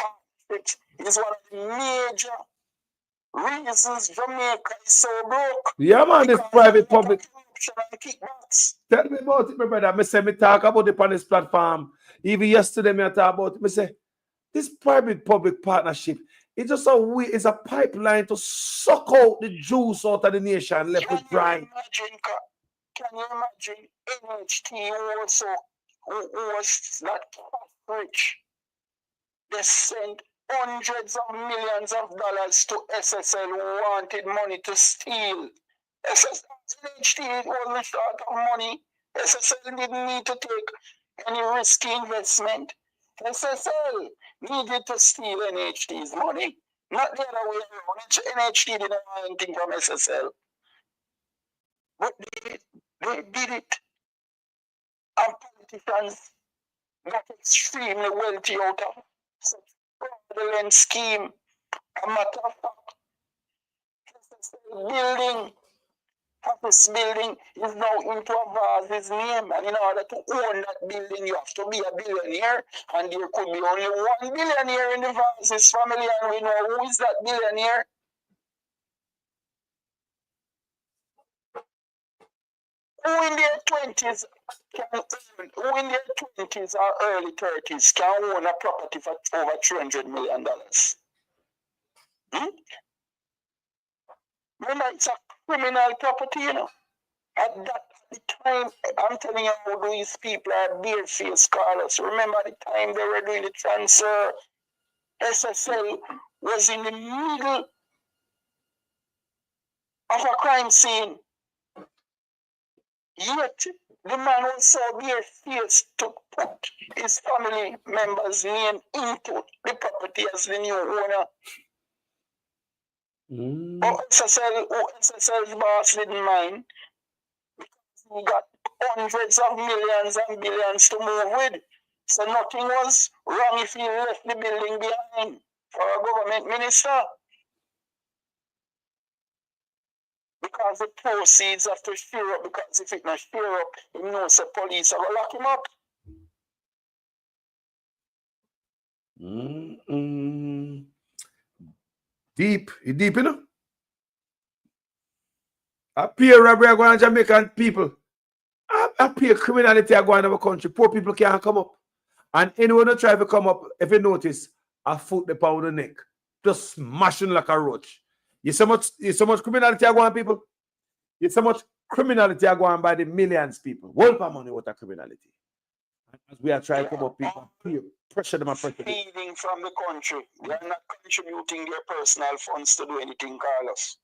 It's one of the major reasons Jamaica is so broke. Yeah, man, this private public. Tell me about it, my brother. I say me talk about it on this platform. Even yesterday, me talk about it. I say this private public partnership. It's just a way, it's a pipeline to suck out the juice out of the nation left with pride. Can you imagine NHT who was that rich? They sent hundreds of millions of dollars to SSL who wanted money to steal. NHT wasn't short of money. SSL didn't need to take any risky investment. SSL needed to steal NHT's money, not the other way around. NHT didn't want anything from SSL. But they did it. And politicians got extremely wealthy out of such fraudulent scheme. A matter of fact, SSL building office building is now into a Vaz's name, and in order to own that building, you have to be a billionaire, and there could be only one billionaire in the Vaz's family, and we know who is that billionaire. Who in their 20s can own, who in their 20s or early 30s can own a property for over $300 million? Remember, it's a criminal property, you know. At that time, I'm telling you how these people are bare-faced, Carlos. Remember the time they were doing the transfer, SSL was in the middle of a crime scene. Yet, the man was so bare-faced to put his family member's name into the property as the new owner. SSL's boss didn't mind. He got hundreds of millions and billions to move with. So nothing was wrong if he left the building behind for a government minister. Because the proceeds have to share up, because if it not share up, he knows the police are going to lock him up. Deep, you deep, you know? A peer robbery are going to Jamaican people. A peer criminality are going to our country. Poor people can't come up. And anyone who try to come up, if you notice, a foot the pound the neck. Just smashing like a roach. You so much criminality are going, people. You so much criminality are going by the millions, people. World for money, what a criminality. As we are trying to come up, people, pressure them and pressure them. Feeding from the country. They are not contributing their personal funds to do anything, Carlos.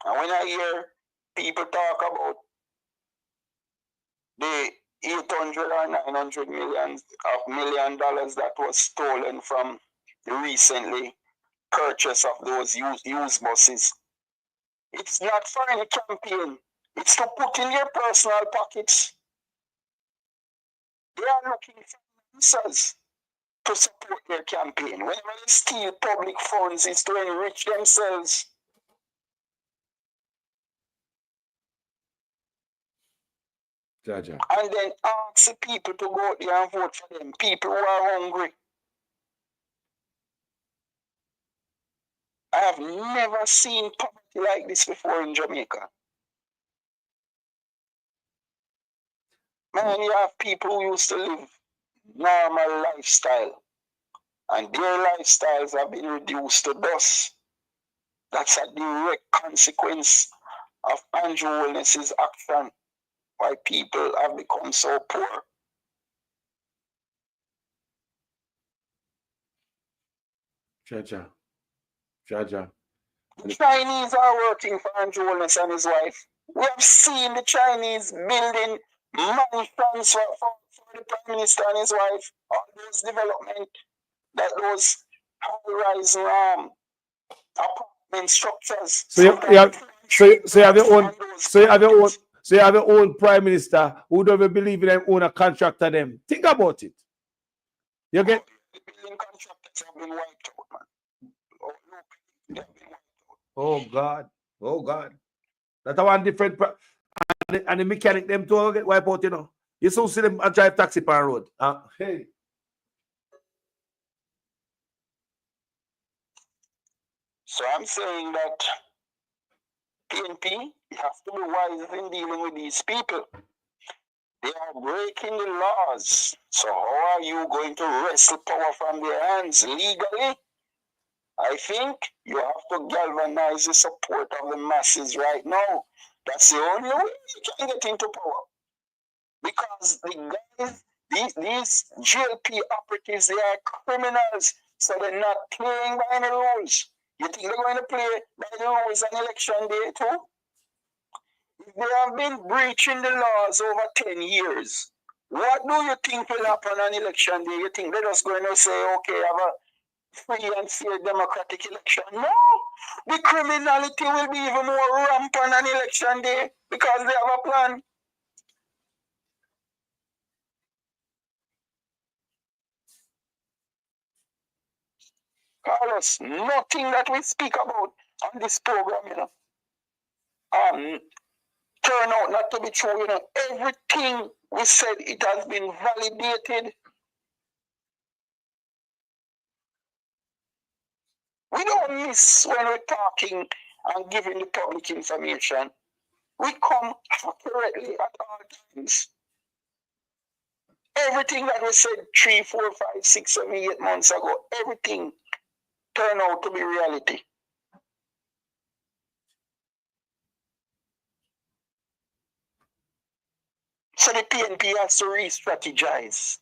And when I hear people talk about the 800 or 900 million that was stolen from the recently purchase of those used buses, it's not for any campaign. It's to put in their personal pockets. They are looking for answers to support their campaign. Whenever they steal public funds, it's to enrich themselves. Jaja. And then ask the people to go out there and vote for them. People who are hungry. I have never seen poverty like this before in Jamaica. Man, you have people who used to live normal lifestyle, and their lifestyles have been reduced to dust. That's a direct consequence of Andrew Holness's action, why people have become so poor. Jaja. The Chinese are working for Andrew Holness and his wife. We have seen the Chinese building mansions for the Prime Minister and his wife. All those development, those high-rise apartment structures. So you have your own prime minister who don't believe in them, own a contractor them. Think about it. You get the building contractors have been wiped out, man. Oh God. That's one different and the mechanic them too get wiped out, you know. You still see them drive taxi per road. Hey. So I'm saying that PNP, you have to be wise in dealing with these people. They are breaking the laws. So how are you going to wrestle power from their hands legally? I think you have to galvanize the support of the masses right now. That's the only way you can get into power. Because the guys, these GLP operatives, they are criminals. So they're not playing by any rules. You think they're going to play by the rules on election day too? They have been breaching the laws over 10 years. What do you think will happen on election day? You think they're just going to say, okay, have a free and fair democratic election? No! The criminality will be even more rampant on election day because they have a plan. Carlos, nothing that we speak about on this program, you know. turn out not to be true. You know, everything we said, it has been validated. We don't miss when we're talking and giving the public information. We come accurately at all times. Everything that we said 3, 4, 5, 6, 7, 8 months ago, everything turned out to be reality. So the PNP has to re-strategize.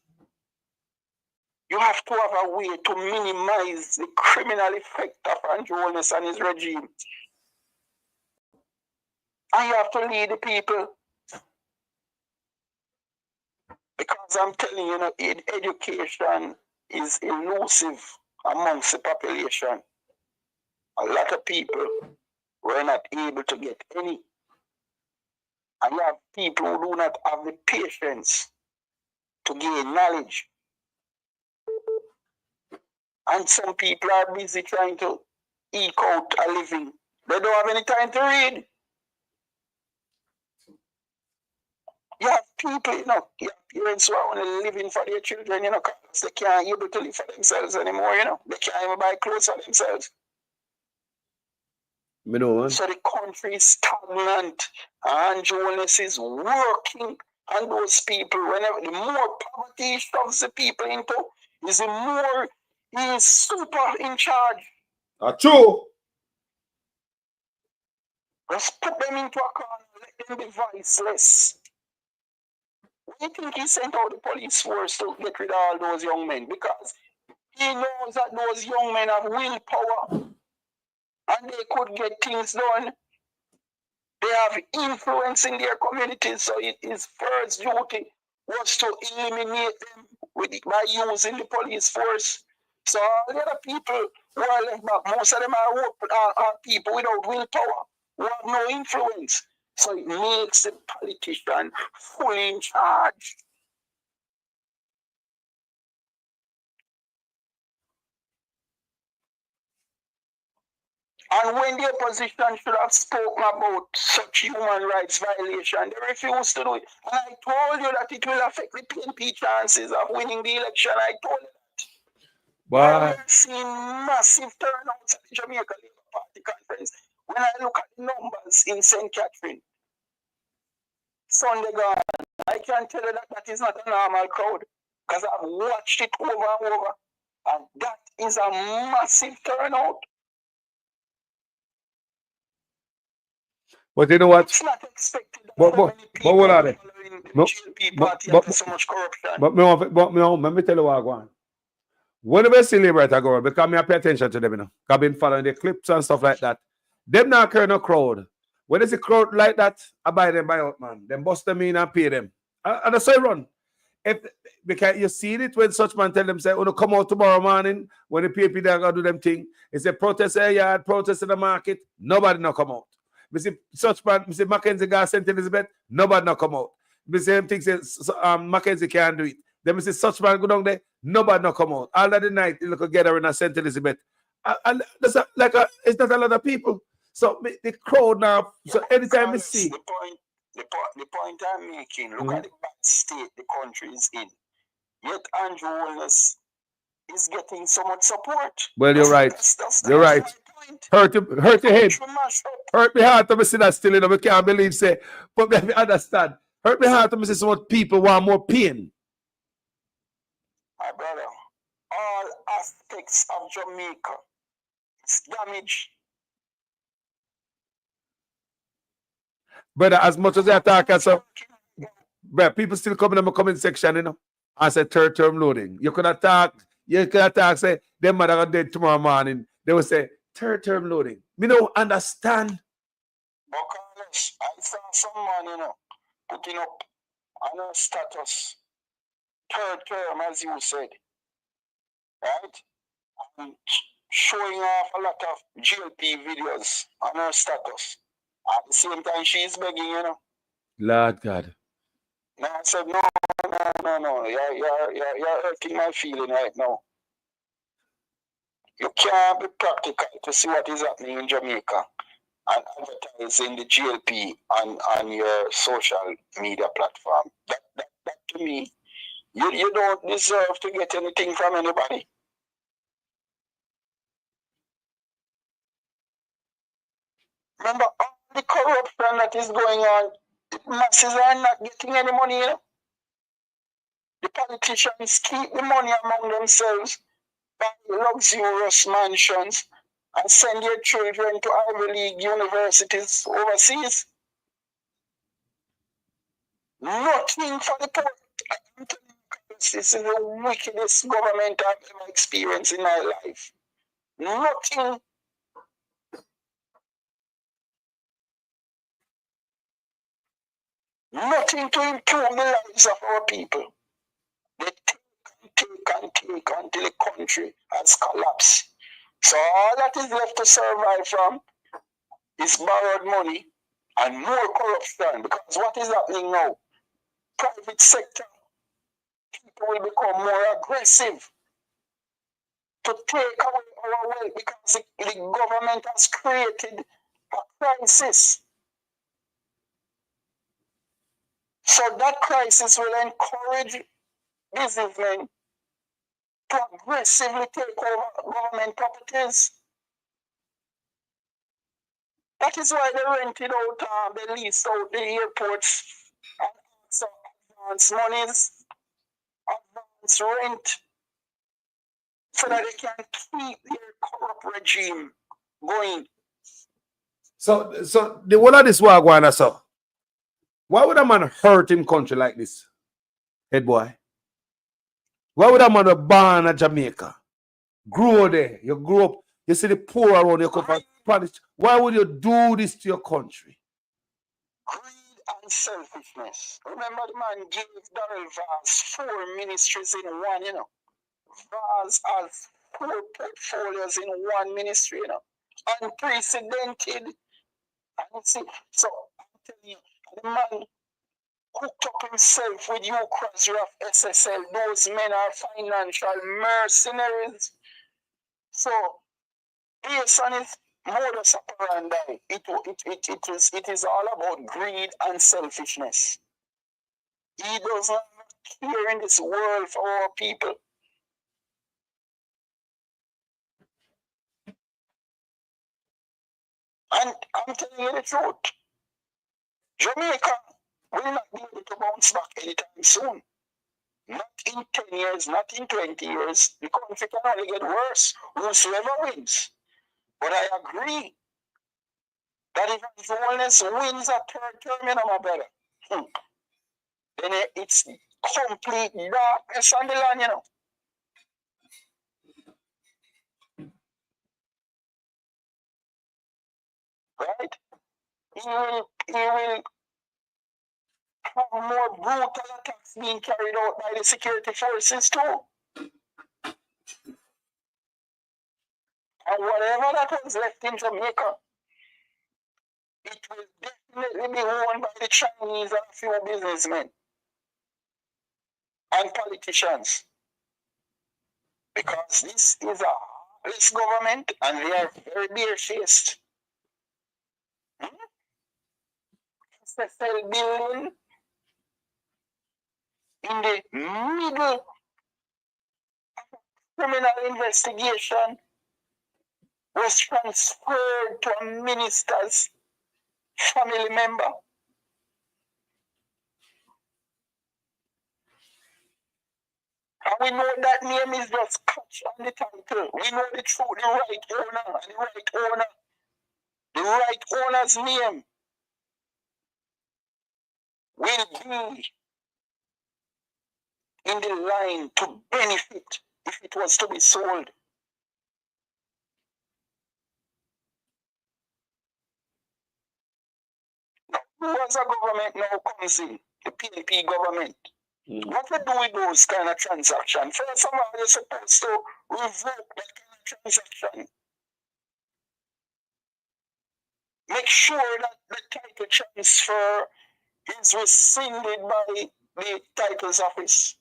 You have to have a way to minimize the criminal effect of Andrew Holness and his regime. And you have to lead the people. Because I'm telling you, education is elusive amongst the population. A lot of people were not able to get any. And you have people who do not have the patience to gain knowledge. And some people are busy trying to eke out a living. They don't have any time to read. You have people, you have parents who are only living for their children, because they can't able to live for themselves anymore, They can't even buy clothes for themselves. So the country is stagnant. And Jonas is working on those people. Whenever the more poverty he shoves the people into, is the more he is super in charge. True. Just put them into a corner, let them be voiceless. Why do you think he sent out the police force to get rid of all those young men? Because he knows that those young men have willpower and they could get things done. They have influence in their communities, so his first duty was to eliminate them by using the police force. So all the other people who are left back, most of them are people without willpower, who have no influence. So it makes the politician fully in charge. And when the opposition should have spoken about such human rights violation, they refused to do it. And I told you that it will affect the PNP chances of winning the election. I told you that. But we are seeing massive turnouts at the Jamaica Labour Party conference. When I look at the numbers in St. Catherine, Sunday gone, I can tell you that that is not a normal crowd. Because I've watched it over and over. And that is a massive turnout. you know what? It's not expected that But so many people what are they? following the GLP party after so much corruption. But let me tell you what I want. Whenever I see Liberator go, because I pay attention to them, Because I've been following the clips and stuff like that. Them not carrying no crowd. When there's a crowd like that, I buy them buy out, man. Them bust them in and pay them. And that's how I run. Because you see it when such man tell them, say, oh, come out tomorrow morning, when the PAP they go do them thing. It's a protest yard, protest in the market, nobody no come out. We see such man, we see Mackenzie got St. Elizabeth, nobody no come out. We see him think Mackenzie can't do it. Then we see such man go down there, nobody no come out. All of the night, they look together in a St. Elizabeth. And that's it's not a lot of people. So the crowd now, so anytime we see. The point I'm making, look at the bad state the country is in. Yet Andrew Holness is getting so much support. Well, you're right. You're right. Hurt your head. Hurt my heart to see that still, we can't believe, say, but we understand. Hurt my heart to see so much people want more pain. My brother, all aspects of Jamaica is damaged. Brother, as much as I attack us, people still come in the comment section, I say third term loading. You could attack, say, them mother are dead tomorrow morning. They will say, third term loading. Me don't understand. But Carlos, I saw someone, putting up on a status, third term, as you said, right? And showing off a lot of GLP videos on her status. At the same time, she's begging, Lord God. And I said, no. You're hurting my feeling right now. You can't be practical to see what is happening in Jamaica. and advertising the GLP on your social media platform. That to me, you don't deserve to get anything from anybody. Remember all the corruption that is going on, the masses are not getting any money, you know? The politicians keep the money among themselves, buy luxurious mansions, and send their children to Ivy League universities overseas. Nothing for the poor. I'm telling you, this is the wickedest government I've ever experienced in my life. Nothing. Nothing to improve the lives of our people. They take until the country has collapsed. So all that is left to survive from is borrowed money and more corruption. Because what is happening now? Private sector people will become more aggressive to take away our wealth because the government has created a crisis. So that crisis will encourage businessmen to aggressively take over government properties. That is why they rented out, they leased out the airports and also advance monies, advance rent, so that they can keep their corrupt regime going. So the whole of this war going on, so why would a man hurt him country like this, head boy? Why would a man born in Jamaica, grow there, you grow up, you see the poor around you, come from Spanish. Why would you do this to your country? Greed and selfishness. Remember the man gave Darrell Vaz 4 ministries in one, you know. Vaz has 4 portfolios in one ministry, you know. Unprecedented. And you see, so I'm telling you, the man hooked up himself with Ukraine of SSL. Those men are financial mercenaries. So, based on his modus operandi, it is all about greed and selfishness. He does not care in this world for our people. And I'm telling you the truth. Jamaica will not be able to bounce back anytime soon. Not in 10 years, not in 20 years. The country can only get worse, whosoever wins. But I agree that if Wellness wins a 3rd term, you know, my brother, then it's complete darkness on the land, you know. Right? He will have more brutal attacks being carried out by the security forces too. And whatever that was left in Jamaica, it will definitely be owned by the Chinese and a few businessmen and politicians. Because this is a heartless government and they are very bare-faced. SSL building in the middle of criminal investigation was transferred to a minister's family member. And we know that name is just catch on the title. We know the truth, the right owner, and the right owner's name will be in the line to benefit if it was to be sold. Now, who as a government now comes in? The PNP government. What we do with those kind of transactions? First of all, you're supposed to revoke that kind of transaction. Make sure that the title transfer is rescinded by the titles office.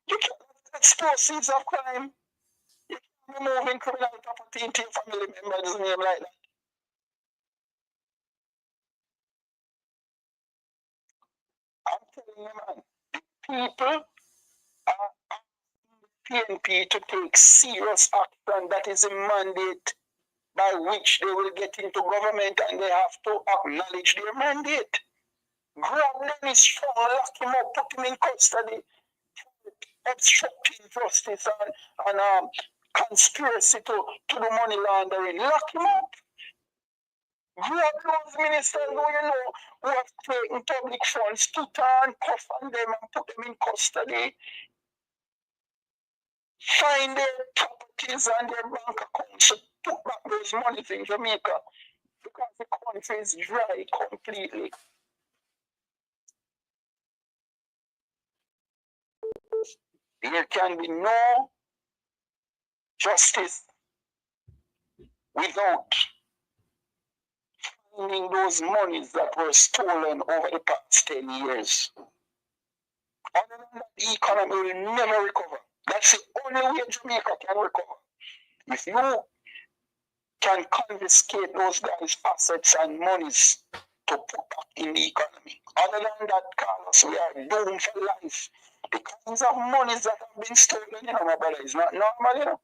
You can't expose proceeds of crime. You can't be moving criminal property into your family member's name like that. telling you, man, people are PNP to take serious action. That is a mandate by which they will get into government, and they have to acknowledge their mandate. Grab Dennis Strong, lock him up, put him in custody, obstructing justice and conspiracy to do money laundering. Lock him up. Grab those ministers who you know who have taken public funds, to turn, cuff on them and put them in custody. Find their properties and their bank accounts to put back those monies in Jamaica, because the country is dry completely. There can be no justice without finding those monies that were stolen over the past 10 years. Other than that, the economy will never recover. That's the only way Jamaica can recover. If you can confiscate those guys' assets and monies to put back in the economy. Other than that, Carlos, we are doomed for life. The kinds of monies that have been stolen, my brother, is not normal,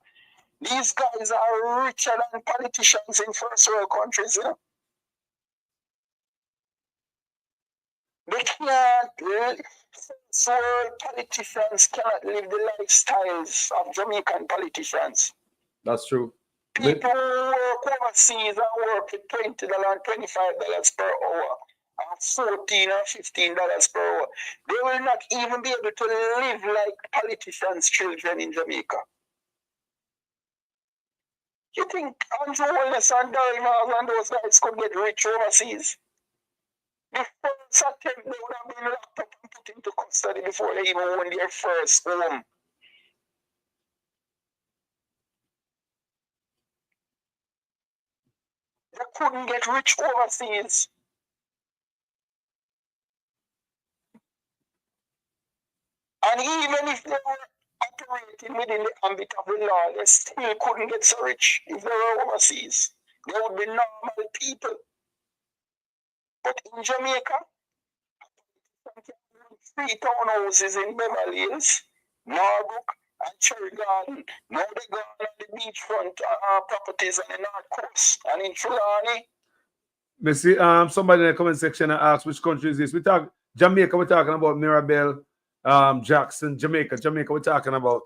These guys are richer than politicians in first world countries, They can't first world politicians cannot live the lifestyles of Jamaican politicians. That's true. People who work overseas and work at $20 and $25 per hour, and $14 or $15 per hour, they will not even be able to live like politicians' children in Jamaica. You think Andrew Wallace and Darryl Miles and those guys could get rich overseas? The first attempt, they would have been locked up and put into custody before they even won their first home. They couldn't get rich overseas. And even if they were operating within the ambit of the law, they still couldn't get so rich if they were overseas. They would be normal people. But in Jamaica, 3 townhouses in Beverly Hills, Norbrook, and Cherry Garden. Now they gone on the beachfront properties on the North Coast and in Trelawney. Me see somebody in the comment section asked which country is this. We talk Jamaica, we're talking about Mirabel, Jackson, Jamaica, we're talking about.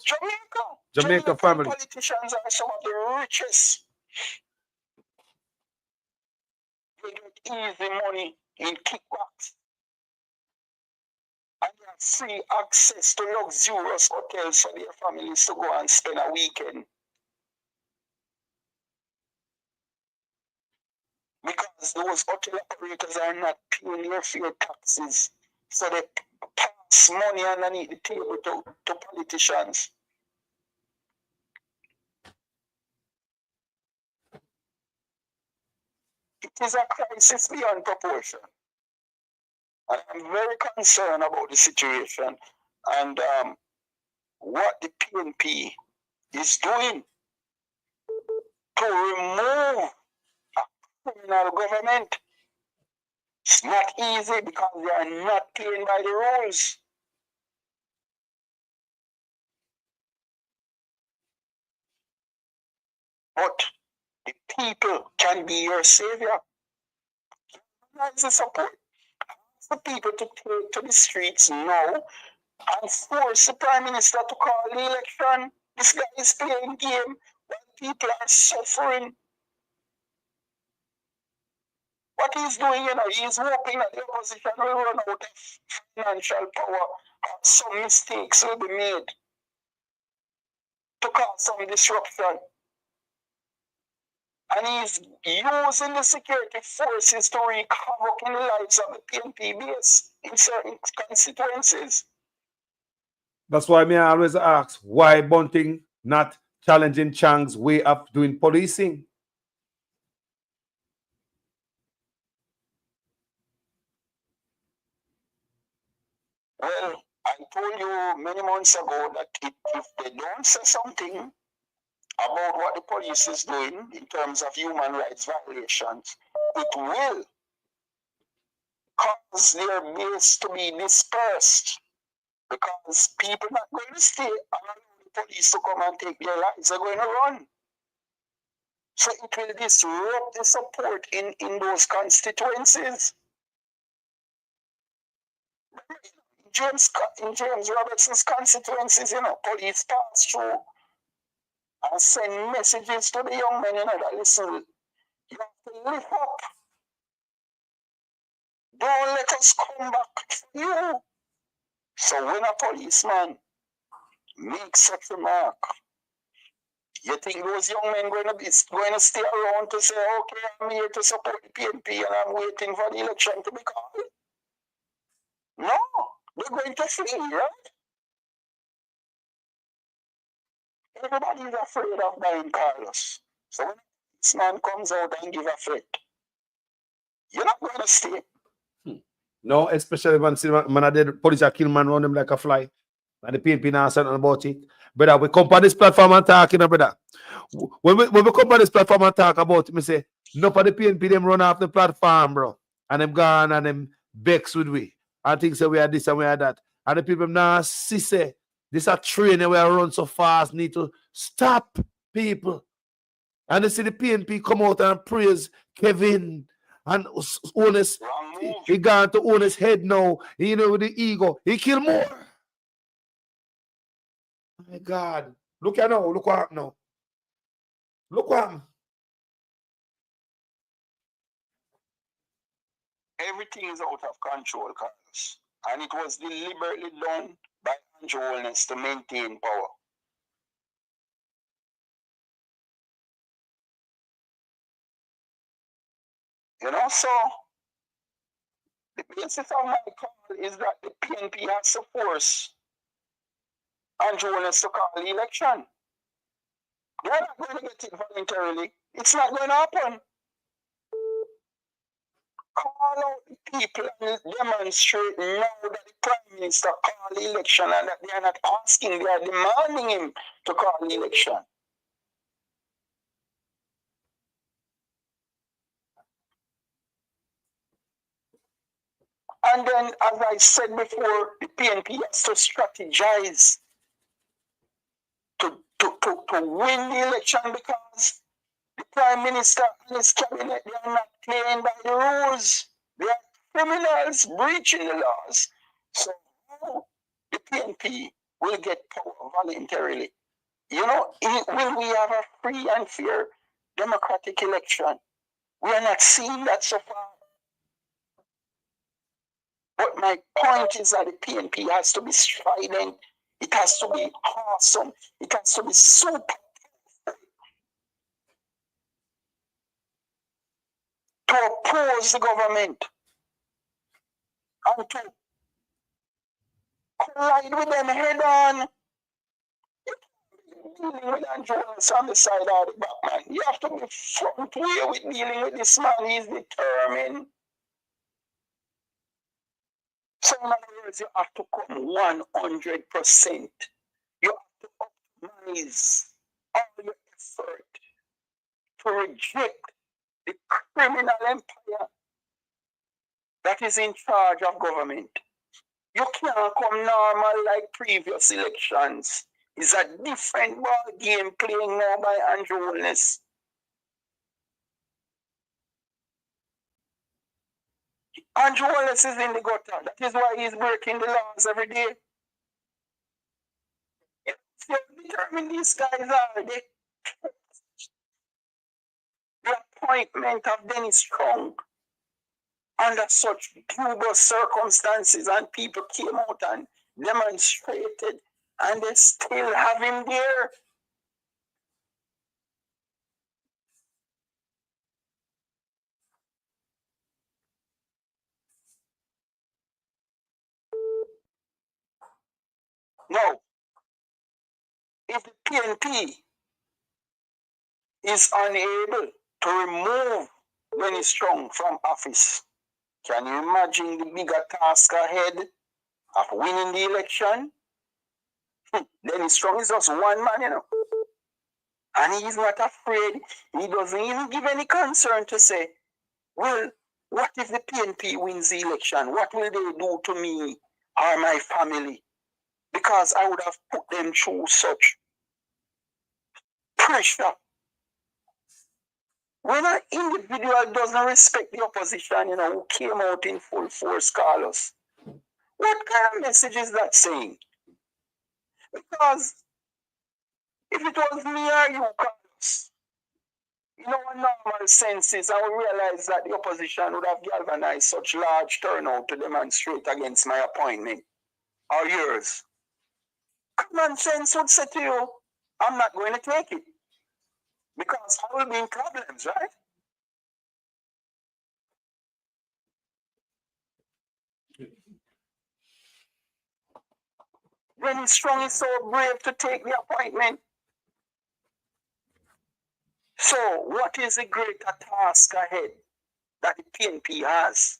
Jamaica family. Politicians are some of the richest. They get easy money in kickbacks. And they have free access to luxurious hotels for their families to go and spend a weekend. Because those hotel operators are not paying their fair taxes. So they pass money underneath the table to politicians. It is a crisis beyond proportion. And I'm very concerned about the situation and what the PNP is doing to remove a criminal government. It's not easy because they are not playing by the rules. But the people can be your savior. That's the support. Ask the people to take to the streets now and force the Prime Minister to call the election. This guy is playing game while people are suffering. What he's doing, he's hoping that the opposition will run out of financial power. Some mistakes will be made to cause some disruption. And he's using the security forces to wreak havoc in the lives of the PNP base in certain constituencies. That's why I always ask, why Bunting not challenging Chang's way of doing policing? Well, I told you many months ago that if they don't say something about what the police is doing in terms of human rights violations, it will cause their base to be dispersed. Because people not going to stay and allow the police to come and take their lives. They're going to run. So it will disrupt the support in those constituencies. In James Robertson's constituencies, police pass through and send messages to the young men, that listen, you have to lift up. Don't let us come back for you. So when a policeman makes such a remark, you think those young men going to stay around to say, okay, I'm here to support the PNP and I'm waiting for the election to be called? No, they're going to flee, right? Everybody is afraid of dying Carlos. So when this man comes out and give a threat, you're not going to stay. No, especially when the police are killing man around them like a fly. And the PNP now saying about it. Brother, we come on this platform and talk, brother. When we come on this platform and talk about it, I say, no for the PNP, them run off the platform, bro. And them gone and them vex with we. And think say we are this and we are that. And the people now see say, this a train and we are run so fast, need to stop people. And they see the PNP come out and praise Kevin. And honest, he gone to own his head now. With the ego. He kill more. My God. Look at now. Look what happened now. Look what happened. Everything is out of control, Carlos. And it was deliberately done by Andrew Holness to maintain power. So the basis of my call is that the PNP has to force Andrew Holness to call the election. They're not going to get it voluntarily. It's not going to happen. Call out the people and demonstrate now that the Prime Minister called the election and that they are not asking, they are demanding him to call the election. And then, as I said before, the PNP has to strategize to win the election because the Prime Minister and his cabinet, they are not playing by the rules. They are criminals breaching the laws. So the PNP will get power voluntarily. Will we have a free and fair democratic election? We are not seeing that so far. But my point is that the PNP has to be strident. It has to be awesome. It has to be super to oppose the government and to collide with them head on. Dealing with Andrew Holness on the side of the back, man. You have to be front way with dealing with this man. He's determined. So in other words, you have to come 100%. You have to optimize all your effort to reject the criminal empire that is in charge of government. You can't come normal like previous elections. It's a different ball game playing now by Andrew Holness. Andrew Holness is in the gutter. That is why he's breaking the laws every day. See how determined these guys are. The appointment of Dennis Strong under such dubious circumstances, and people came out and demonstrated, and they still have him there. Now, if the PNP is unable to remove Dennis Strong from office, can you imagine the bigger task ahead of winning the election? Dennis Strong is just one man, And he's not afraid. He doesn't even give any concern to say, well, What if the PNP wins the election? What will they do to me or my family? Because I would have put them through such pressure. When an individual doesn't respect the opposition, who came out in full force, Carlos, what kind of message is that saying? Because if it was me or you, Carlos, in our normal senses, I would realize that the opposition would have galvanized such large turnout to demonstrate against my appointment or yours. Common sense would say to you, I'm not going to take it because I will be in problems, right? When Strong is so brave to take the appointment. So, what is the greater task ahead that the PNP has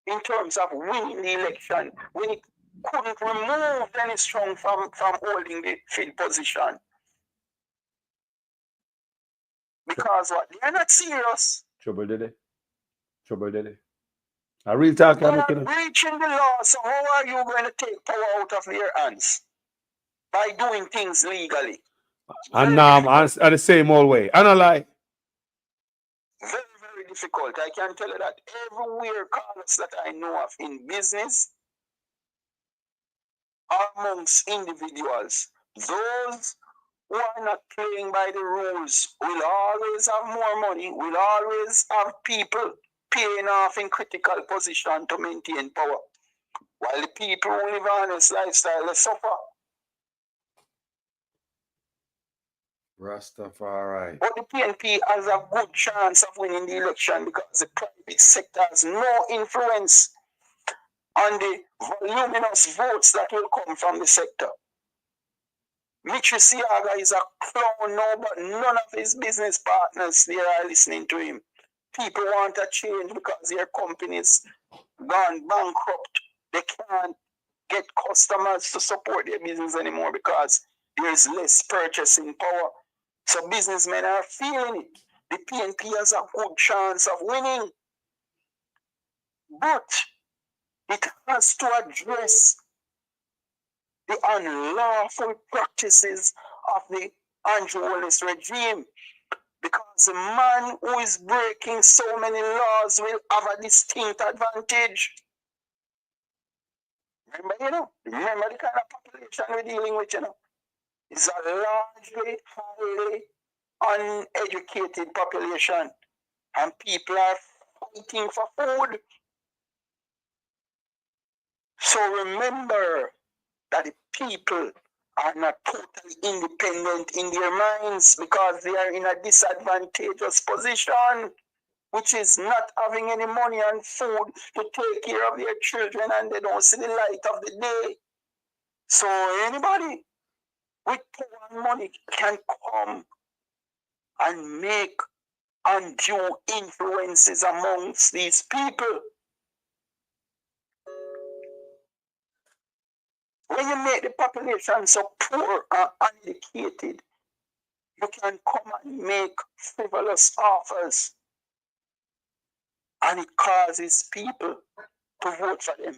in terms of winning the election when it couldn't remove Dennis Strong from holding the field position? Because what? They are not serious. Trouble did it. Trouble did it. A real talk. They are breaching the law, so how are you going to take power out of their hands? By doing things legally. And the same old way. And I lie. Very, very difficult. I can tell you that everywhere, Carlos, that I know of in business, amongst individuals, those who are not playing by the rules will always have more money, will always have people paying off in critical position to maintain power. While the people who live an honest lifestyle, they suffer. Rastafari. But the PNP has a good chance of winning the election because the private sector has no influence on the voluminous votes that will come from the sector. Mitri Siaga is a clown now, but none of his business partners there are listening to him. People want a change because their companies gone bankrupt. They can't get customers to support their business anymore because there is less purchasing power. So businessmen are feeling it. The PNP has a good chance of winning. But it has to address the unlawful practices of the Andrew Wallace regime. Because the man who is breaking so many laws will have a distinct advantage. Remember the kind of population we're dealing with, It's a largely, highly uneducated population. And people are fighting for food. So remember that the people are not totally independent in their minds because they are in a disadvantageous position, which is not having any money and food to take care of their children, and they don't see the light of the day. So anybody with power and money can come and make undue influences amongst these people. When you make the population so poor and uneducated, you can come and make frivolous offers, and it causes people to vote for them.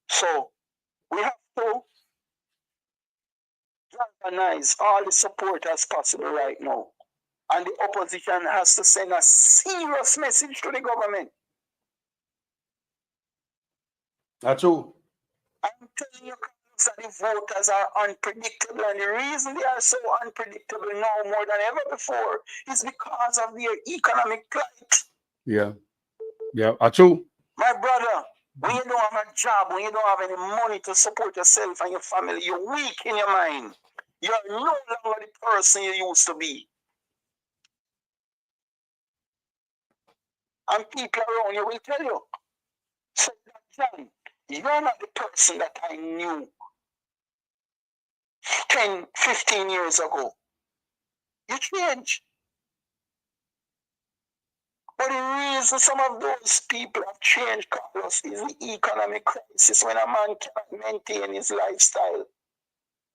So we have to galvanize all the support as possible right now. And the opposition has to send a serious message to the government. That's true. I'm telling you, that the voters are unpredictable, and the reason they are so unpredictable now more than ever before is because of their economic plight. Yeah, that's true. My brother, when you don't have a job, when you don't have any money to support yourself and your family, you're weak in your mind. You're no longer the person you used to be. And people around you will tell you, so John, you're not the person that I knew 10, 15 years ago. You changed. But the reason some of those people have changed, Carlos, is the economic crisis. When a man cannot maintain his lifestyle,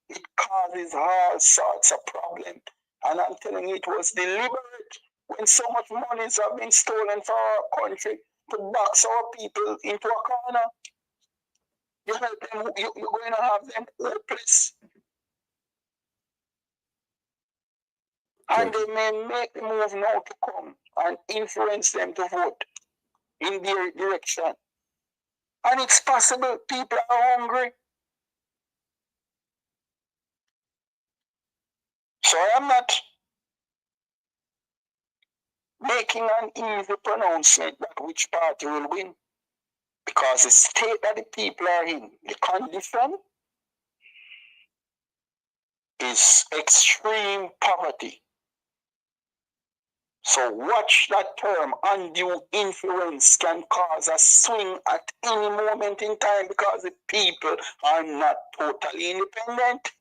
it causes all sorts of problems. And I'm telling you, it was deliberate when so much money has been stolen from our country to box our people into a corner. You help them, you're going to have them hopeless. And they may make the move now to come and influence them to vote in their direction. And it's possible people are hungry. So I am not making an easy pronouncement that which party will win. Because the state that the people are in, the condition is extreme poverty. So watch that term, undue influence can cause a swing at any moment in time because the people are not totally independent.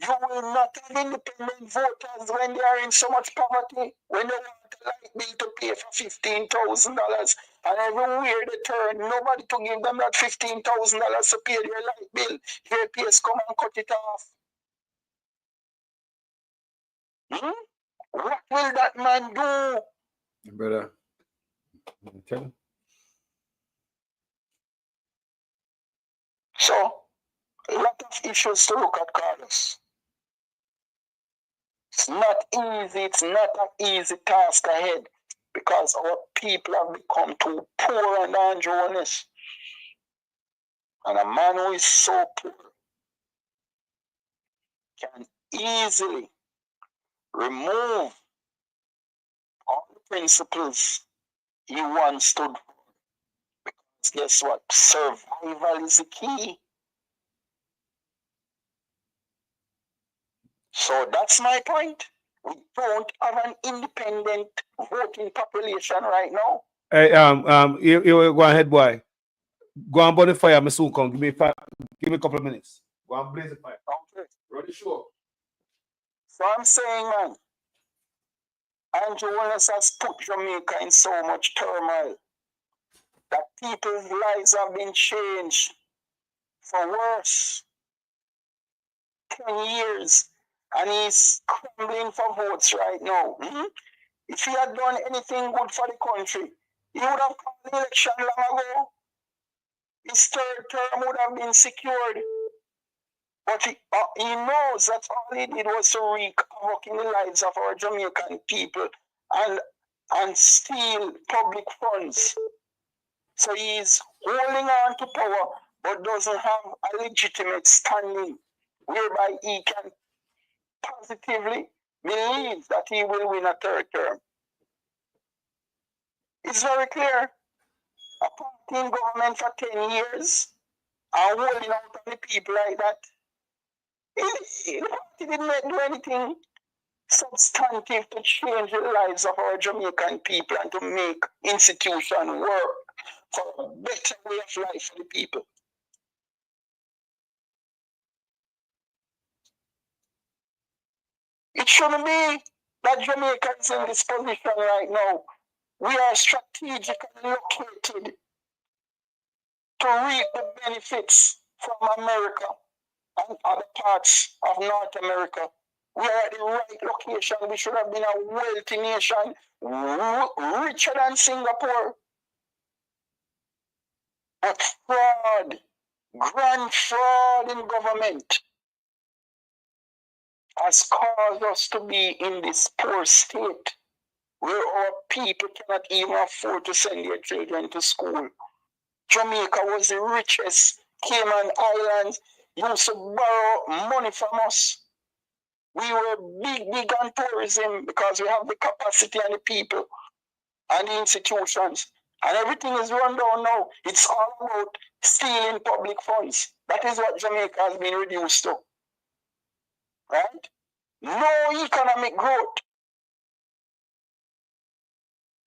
You will not have independent voters when they are in so much poverty, when they want a light bill to pay for $15,000 and everywhere they turn, nobody to give them that $15,000 to pay their light bill. Their PS come and cut it off. What will that man do? Brother, tell him. So, a lot of issues to look at, Carlos. It's not easy, it's not an easy task ahead because our people have become too poor and dangerous. And a man who is so poor can easily remove all the principles he once stood for. Because guess what? Survival is the key. So that's my point. We don't have an independent voting population right now. Hey, you go ahead, boy. Go on, burn the fire. Me soon come. Give me a couple of minutes. Go on, blaze the fire. Okay. Run the show. So I'm saying, man, Andrew Wallace has put Jamaica in so much turmoil that people's lives have been changed for worse. 10 years. And he's crumbling for votes right now. If he had done anything good for the country, he would have called the election long ago. His third term would have been secured. But he knows that all he did was to wreak havoc in the lives of our Jamaican people and steal public funds. So he's holding on to power but doesn't have a legitimate standing whereby he can positively believe that he will win a third term. It's very clear. A party in government for 10 years and holding out on the people like that. The party didn't do anything substantive to change the lives of our Jamaican people and to make institutions work for a better way of life for the people. It shouldn't be that Jamaica is in this position right now. We are strategically located to reap the benefits from America and other parts of North America. We are at the right location. We should have been a wealthy nation, richer than Singapore. But fraud, grand fraud in government has caused us to be in this poor state where our people cannot even afford to send their children to school. Jamaica was the richest. Cayman Islands used to borrow money from us. We were big on tourism because we have the capacity and the people and the institutions. And everything is run down now. It's all about stealing public funds. That is what Jamaica has been reduced to. Right? No economic growth.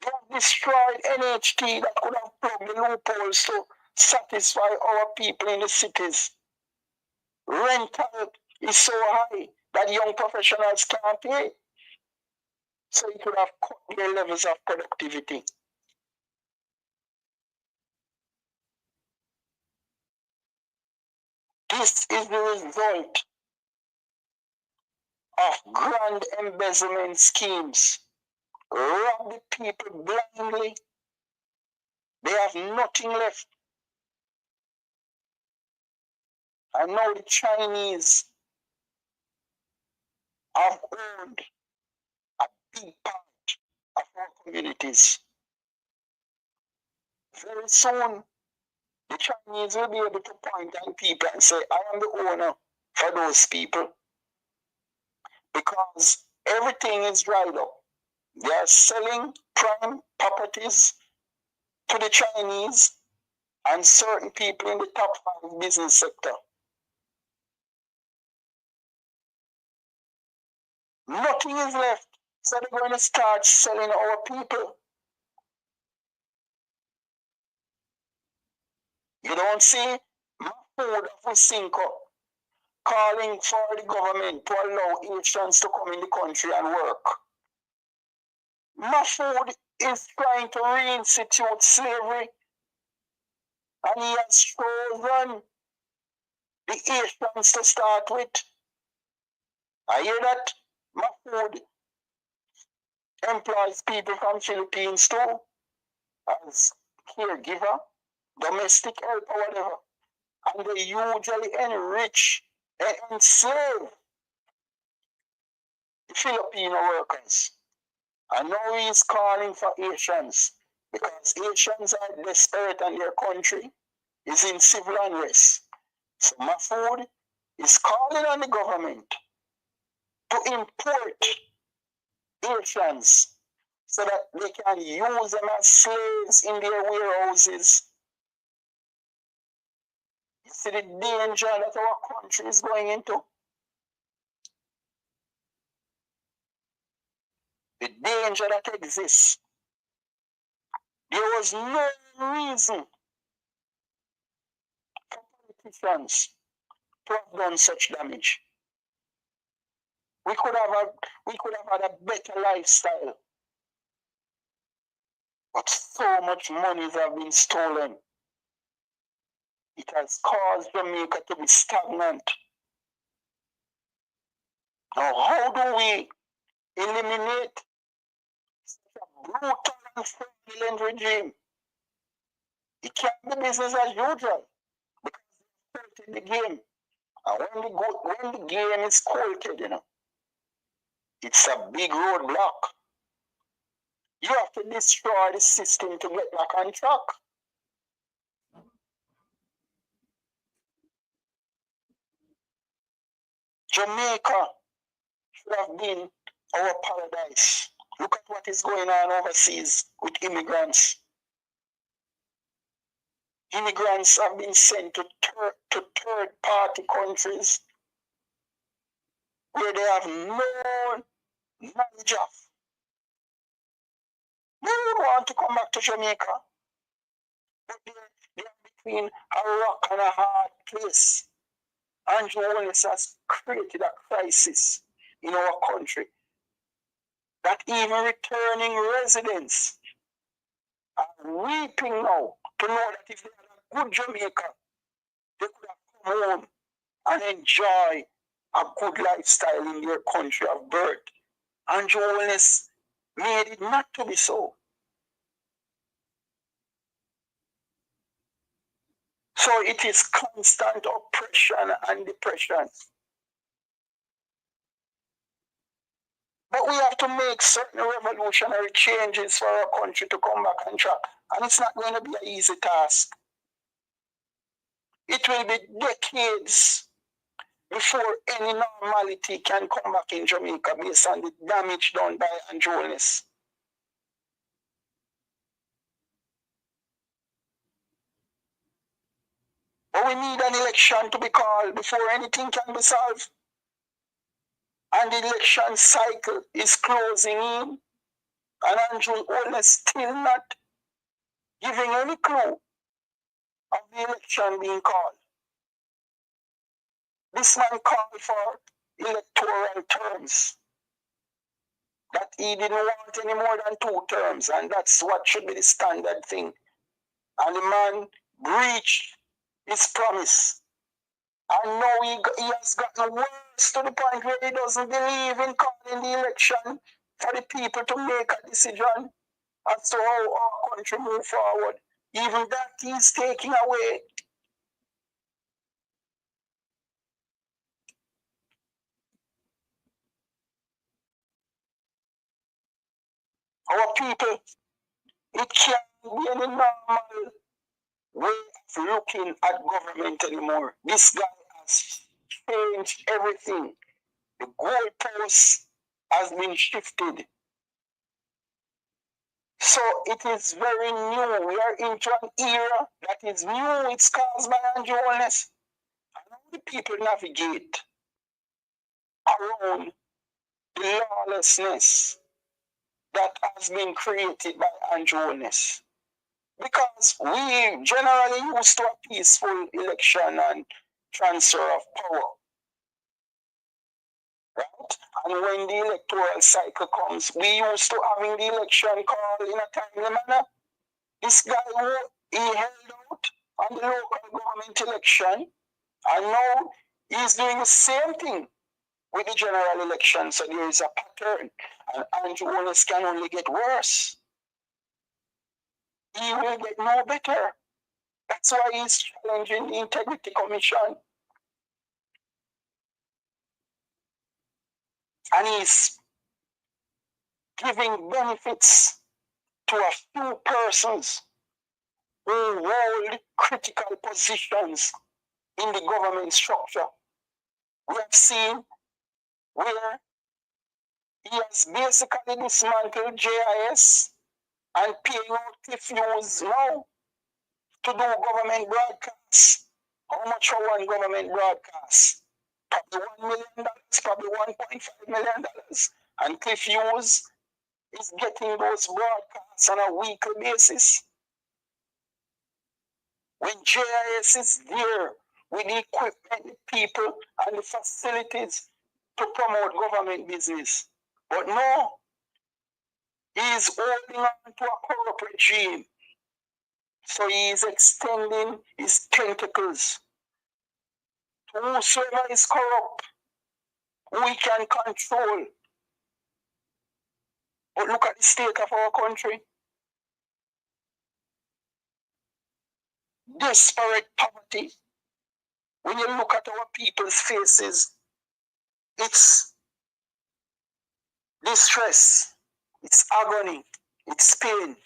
They have destroyed NHT that could have plugged the loopholes to satisfy our people in the cities. Rental is so high that young professionals can't pay. So it could have cut their levels of productivity. This is the result of grand embezzlement schemes, rob the people blindly. They have nothing left. And now the Chinese have owned a big part of our communities. Very soon, the Chinese will be able to point at people and say, I am the owner for those people. Because everything is dried up. They are selling prime properties to the Chinese and certain people in the top 5 business sector. Nothing is left. So they're going to start selling our people. You don't see Mahfoud of Usinko calling for the government to allow Asians to come in the country and work. Mahfoud is trying to reinstitute slavery, and he has chosen the Asians to start with. I hear that Mahfoud employs people from Philippines too as caregiver, domestic help or whatever. And they usually enrich and enslave the Filipino workers. And now he is calling for Asians because Asians are desperate and their country is in civil unrest. So Mahfoud is calling on the government to import Asians so that they can use them as slaves in their warehouses. You see the danger that our country is going into? The danger that exists. There was no reason for politicians to have done such damage. We could have had a better lifestyle. But so much money has been stolen. It has caused Jamaica to be stagnant. Now, how do we eliminate such a brutal and fraudulent regime? It can't be business as usual because it's in the game. And when the game is quoted, it's a big roadblock. You have to destroy the system to get back on track. Jamaica should have been our paradise. Look at what is going on overseas with immigrants. Immigrants have been sent to third-party countries where they have no knowledge of. They don't want to come back to Jamaica. But they're between a rock and a hard place. Andrew Wallace has created a crisis in our country that even returning residents are weeping now to know that if they had a good Jamaica, they could have come home and enjoy a good lifestyle in their country of birth. Andrew Wallace made it not to be so. So it is constant oppression and depression. But we have to make certain revolutionary changes for our country to come back on track. And it's not going to be an easy task. It will be decades before any normality can come back in Jamaica based on the damage done by Andrew Wallace. But we need an election to be called before anything can be solved. And the election cycle is closing in. And Andrew Wallace still not giving any clue of the election being called. This man called for electoral terms. That he didn't want any more than 2 terms. And that's what should be the standard thing. And the man breached his promise And now he has gotten worse to the point where he doesn't believe in calling the election for the people to make a decision as to how our country move forward. Even that he's taking away. Our people, it can't be any normal way of looking at government anymore. This guy has changed everything. The goalpost has been shifted. So it is very new. We are into an era that is new. It's caused by unduliness. And how the people navigate around the lawlessness that has been created by unduliness. Because we generally used to a peaceful election and transfer of power. Right? And when the electoral cycle comes, we used to having the election called in a timely manner. This guy, he held out on the local government election, and now he's doing the same thing with the general election. So there is a pattern, and unduliness can only get worse. He will get no better. That's why he's challenging the Integrity Commission. And he's giving benefits to a few persons who hold critical positions in the government structure. We have seen where he has basically dismantled JIS and paying out TFUs now to do government broadcasts. How much for one government broadcast? Probably $1 million, probably $1.5 million. And Cliff Hughes is getting those broadcasts on a weekly basis. When JIS is there with the equipment, the people, and the facilities to promote government business. But no, he's holding on to a corrupt regime. So he is extending his tentacles to whosoever is corrupt, who he can control. But look at the state of our country. Desperate poverty. When you look at our people's faces, it's distress, it's agony, it's pain.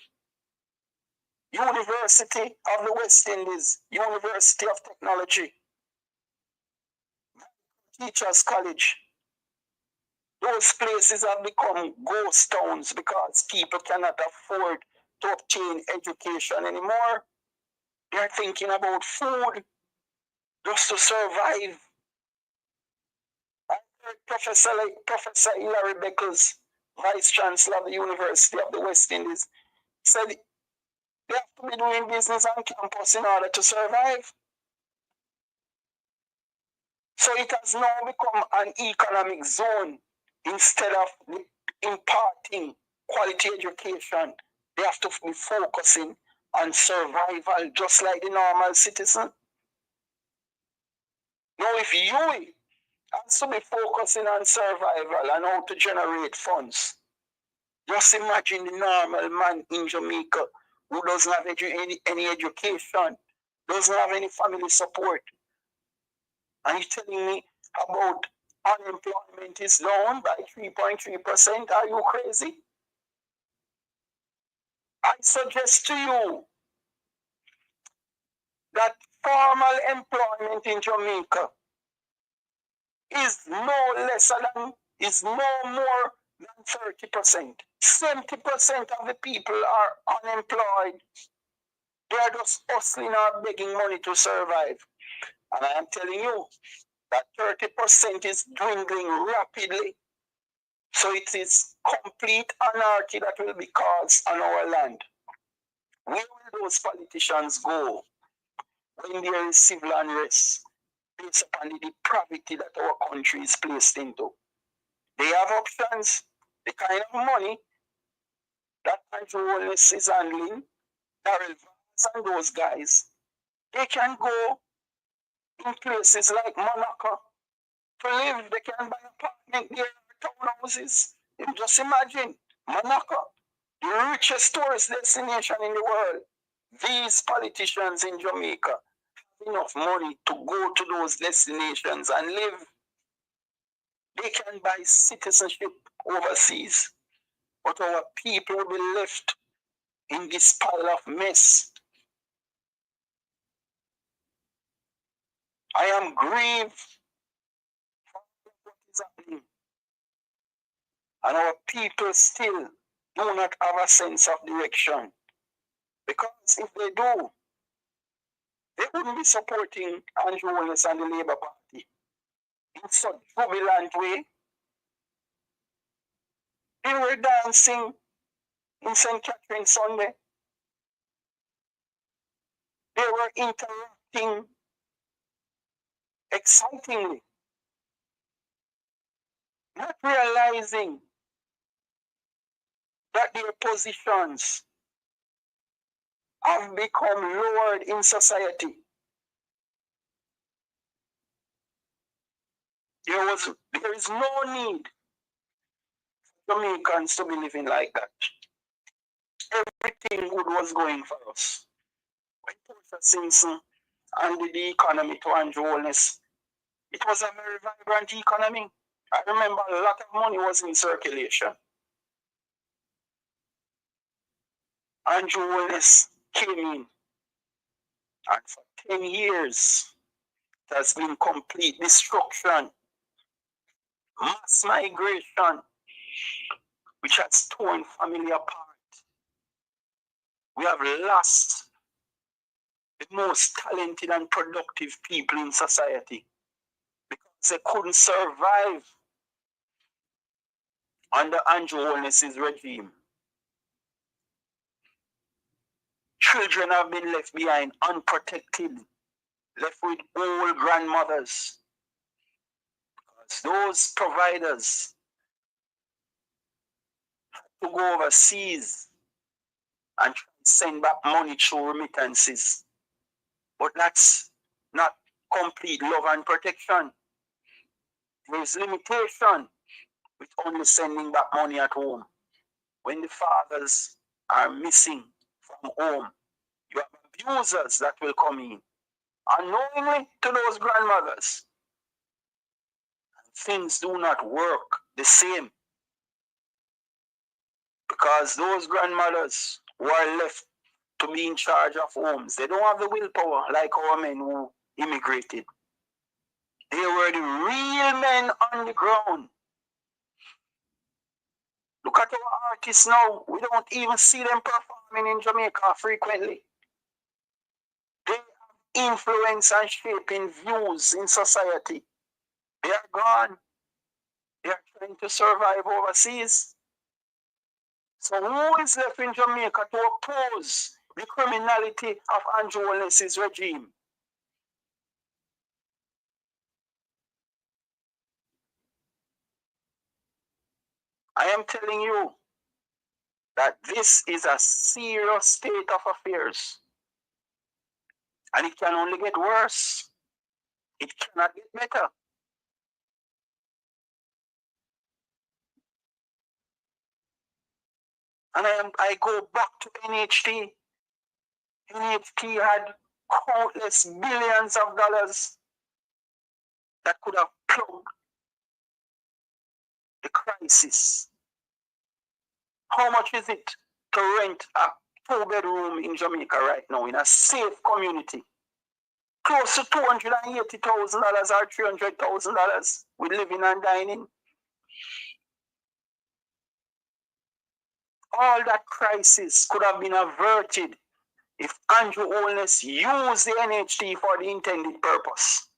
University of the West Indies, University of Technology, Teachers College. Those places have become ghost towns because people cannot afford to obtain education anymore. They're thinking about food just to survive. I heard Professor Hilary Beckles, Vice Chancellor of the University of the West Indies, said they have to be doing business on campus in order to survive. So it has now become an economic zone. Instead of imparting quality education, they have to be focusing on survival, just like the normal citizen. Now, if you has to be focusing on survival and how to generate funds, just imagine the normal man in Jamaica who doesn't have any education, doesn't have any family support. And you're telling me about unemployment is down by 3.3%. Are you crazy? I suggest to you that formal employment in Jamaica is no more than 30%. 70% of the people are unemployed. They are just hustling or begging money to survive. And I am telling you that 30% is dwindling rapidly. So it is complete anarchy that will be caused on our land. Where will those politicians go when there is civil unrest based upon the depravity that our country is placed into? They have options. The kind of money that Andrew Wallace is handling, Darrell Vaz and those guys, they can go in places like Monaco to live. They can buy apartment there, townhouses. You just imagine Monaco, the richest tourist destination in the world. These politicians in Jamaica have enough money to go to those destinations and live. They can buy citizenship overseas. But our people will be left in this pile of mess. I am grieved for what is happening. And our people still do not have a sense of direction. Because if they do, they wouldn't be supporting Andrew Wallace and the Labour Party in such jubilant way. They were dancing in St. Catherine's Sunday. They were interacting excitingly, not realizing that their positions have become lowered in society. There is no need for Jamaicans to be living like that. Everything good was going for us. When Portia Simpson handed the economy to Andrew Holness, it was a very vibrant economy. I remember a lot of money was in circulation. Andrew Holness came in, and for 10 years, it has been complete destruction, mass migration, which has torn family apart. We have lost the most talented and productive people in society because they couldn't survive under Andrew Holness's regime. Children have been left behind unprotected, left with old grandmothers. Because those providers had to go overseas and try to send back money through remittances. But that's not complete love and protection. There is limitation with only sending back money at home. When the fathers are missing from home, you have abusers that will come in unknowingly to those grandmothers. And things do not work the same because those grandmothers who are left to be in charge of homes, they don't have the willpower like our men who immigrated. They were the real men on the ground. Look at our artists now. We don't even see them performing in Jamaica frequently. They have influence and shaping views in society. They are gone. They are trying to survive overseas. So who is left in Jamaica to oppose the criminality of Andrew Holness's regime? I am telling you that this is a serious state of affairs. And it can only get worse. It cannot get better. And I go back to NHT. NHT had countless billions of dollars that could have plugged the crisis. How much is it to rent a 2-bedroom in Jamaica right now in a safe community? Close to $280,000 or $300,000 with living and dining. All that crisis could have been averted if Andrew Holness used the NHT for the intended purpose.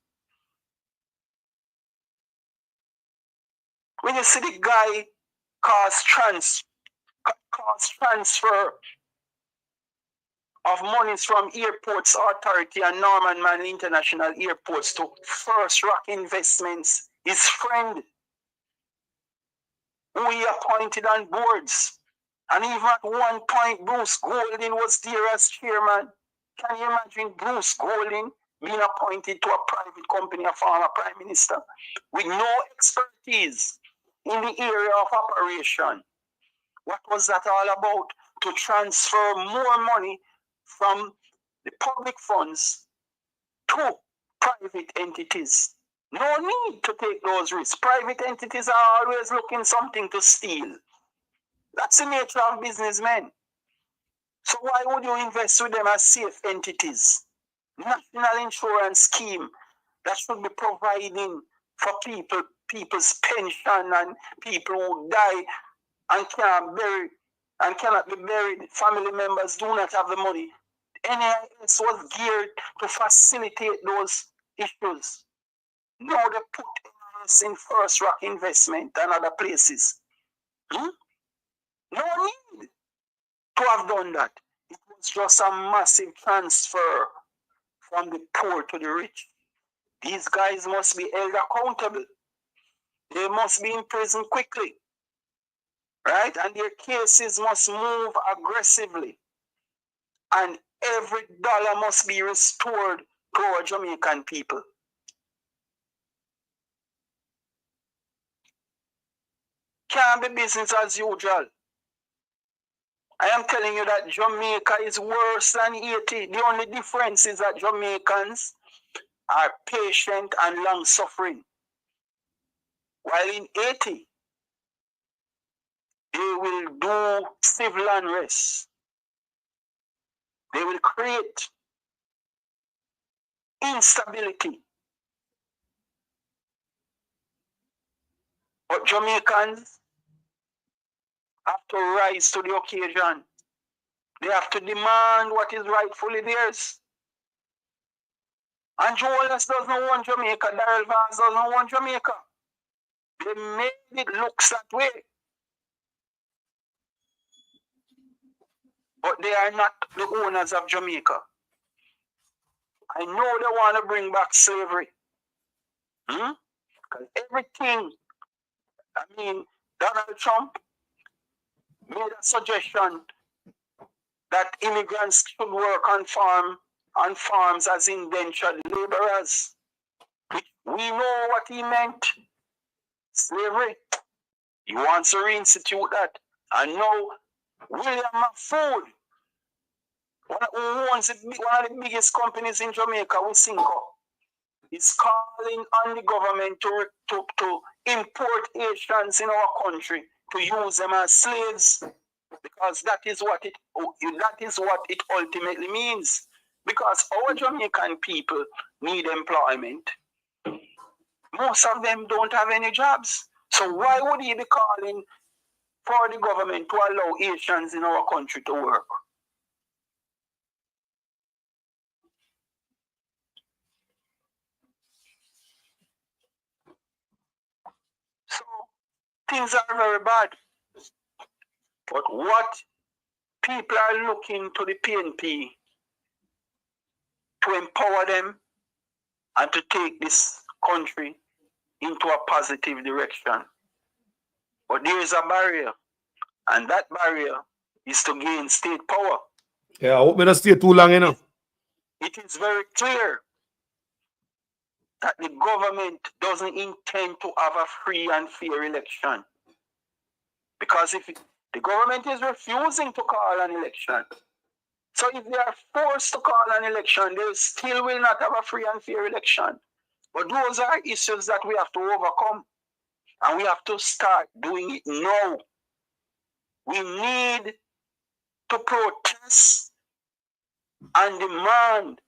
When you see the guy cause transfer of monies from Airports Authority and Norman Manley International Airports to First Rock Investments, his friend, who he appointed on boards. And even at one point, Bruce Golding was there as chairman. Can you imagine Bruce Golding being appointed to a private company, a former prime minister, with no expertise in the area of operation. What was that all about? To transfer more money from the public funds to private entities. No need to take those risks. Private entities are always looking something to steal. That's the nature of businessmen. So why would you invest with them as safe entities? National insurance scheme that should be providing for people's pension and people who die and cannot be buried. Family members do not have the money. NIS was geared to facilitate those issues. Now they put NIS in First Rock Investment and other places. No need to have done that. It was just a massive transfer from the poor to the rich. These guys must be held accountable. They must be in prison quickly. Right? And their cases must move aggressively. And every dollar must be restored to our Jamaican people. Can't be business as usual. I am telling you that Jamaica is worse than Haiti. The only difference is that Jamaicans are patient and long-suffering. While in Haiti, they will do civil unrest. They will create instability. But Jamaicans have to rise to the occasion. They have to demand what is rightfully theirs. And Jonas doesn't want Jamaica. Daryl Vaz doesn't want Jamaica. They made it look that way. But they are not the owners of Jamaica. I know they want to bring back slavery. Because everything, Donald Trump made a suggestion that immigrants should work on farms as indentured laborers. We know what he meant. Slavery. He wants to reinstitute that. And now, William McFood, one of the biggest companies in Jamaica, Wisinco, is calling on the government to import Haitians in our country, to use them as slaves, because that is what it ultimately means. Because our Jamaican people need employment. Most of them don't have any jobs. So why would he be calling for the government to allow Haitians in our country to work? So things are very bad. But what people are looking to the PNP to empower them and to take this country into a positive direction. But there is a barrier, and that barrier is to gain state power. Yeah, I hope me not stay too long, you know. It is very clear that the government doesn't intend to have a free and fair election. Because if the government is refusing to call an election, so if they are forced to call an election, they still will not have a free and fair election. But those are issues that we have to overcome. And we have to start doing it now. We need to protest and demand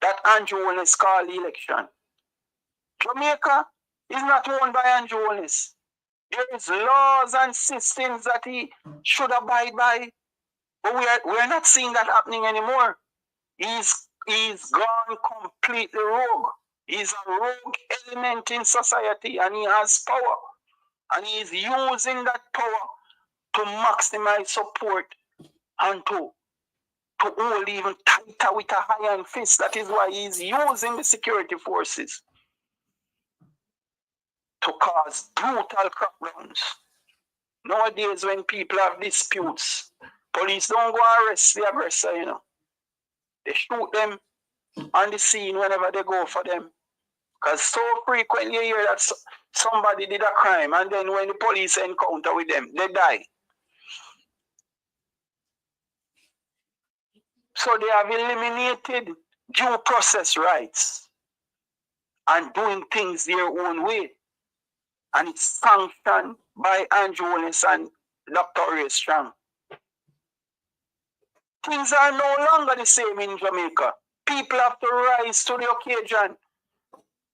that Andrew Holness call the election. Jamaica is not owned by Andrew Holness. There is laws and systems that he should abide by. But we're not seeing that happening anymore. He's gone completely rogue. He's a rogue element in society, and he has power. And he's using that power to maximize support and to hold even tighter with a iron fist. That is why he's using the security forces to cause brutal crackdowns. Nowadays, when people have disputes, police don't go arrest the aggressor, you know. They shoot them on the scene whenever they go for them. Because so frequently you hear that somebody did a crime and then when the police encounter with them, they die. So they have eliminated due process rights and doing things their own way. And it's sanctioned by Andrew Willis and Dr. Ray Strong. Things are no longer the same in Jamaica. People have to rise to the occasion.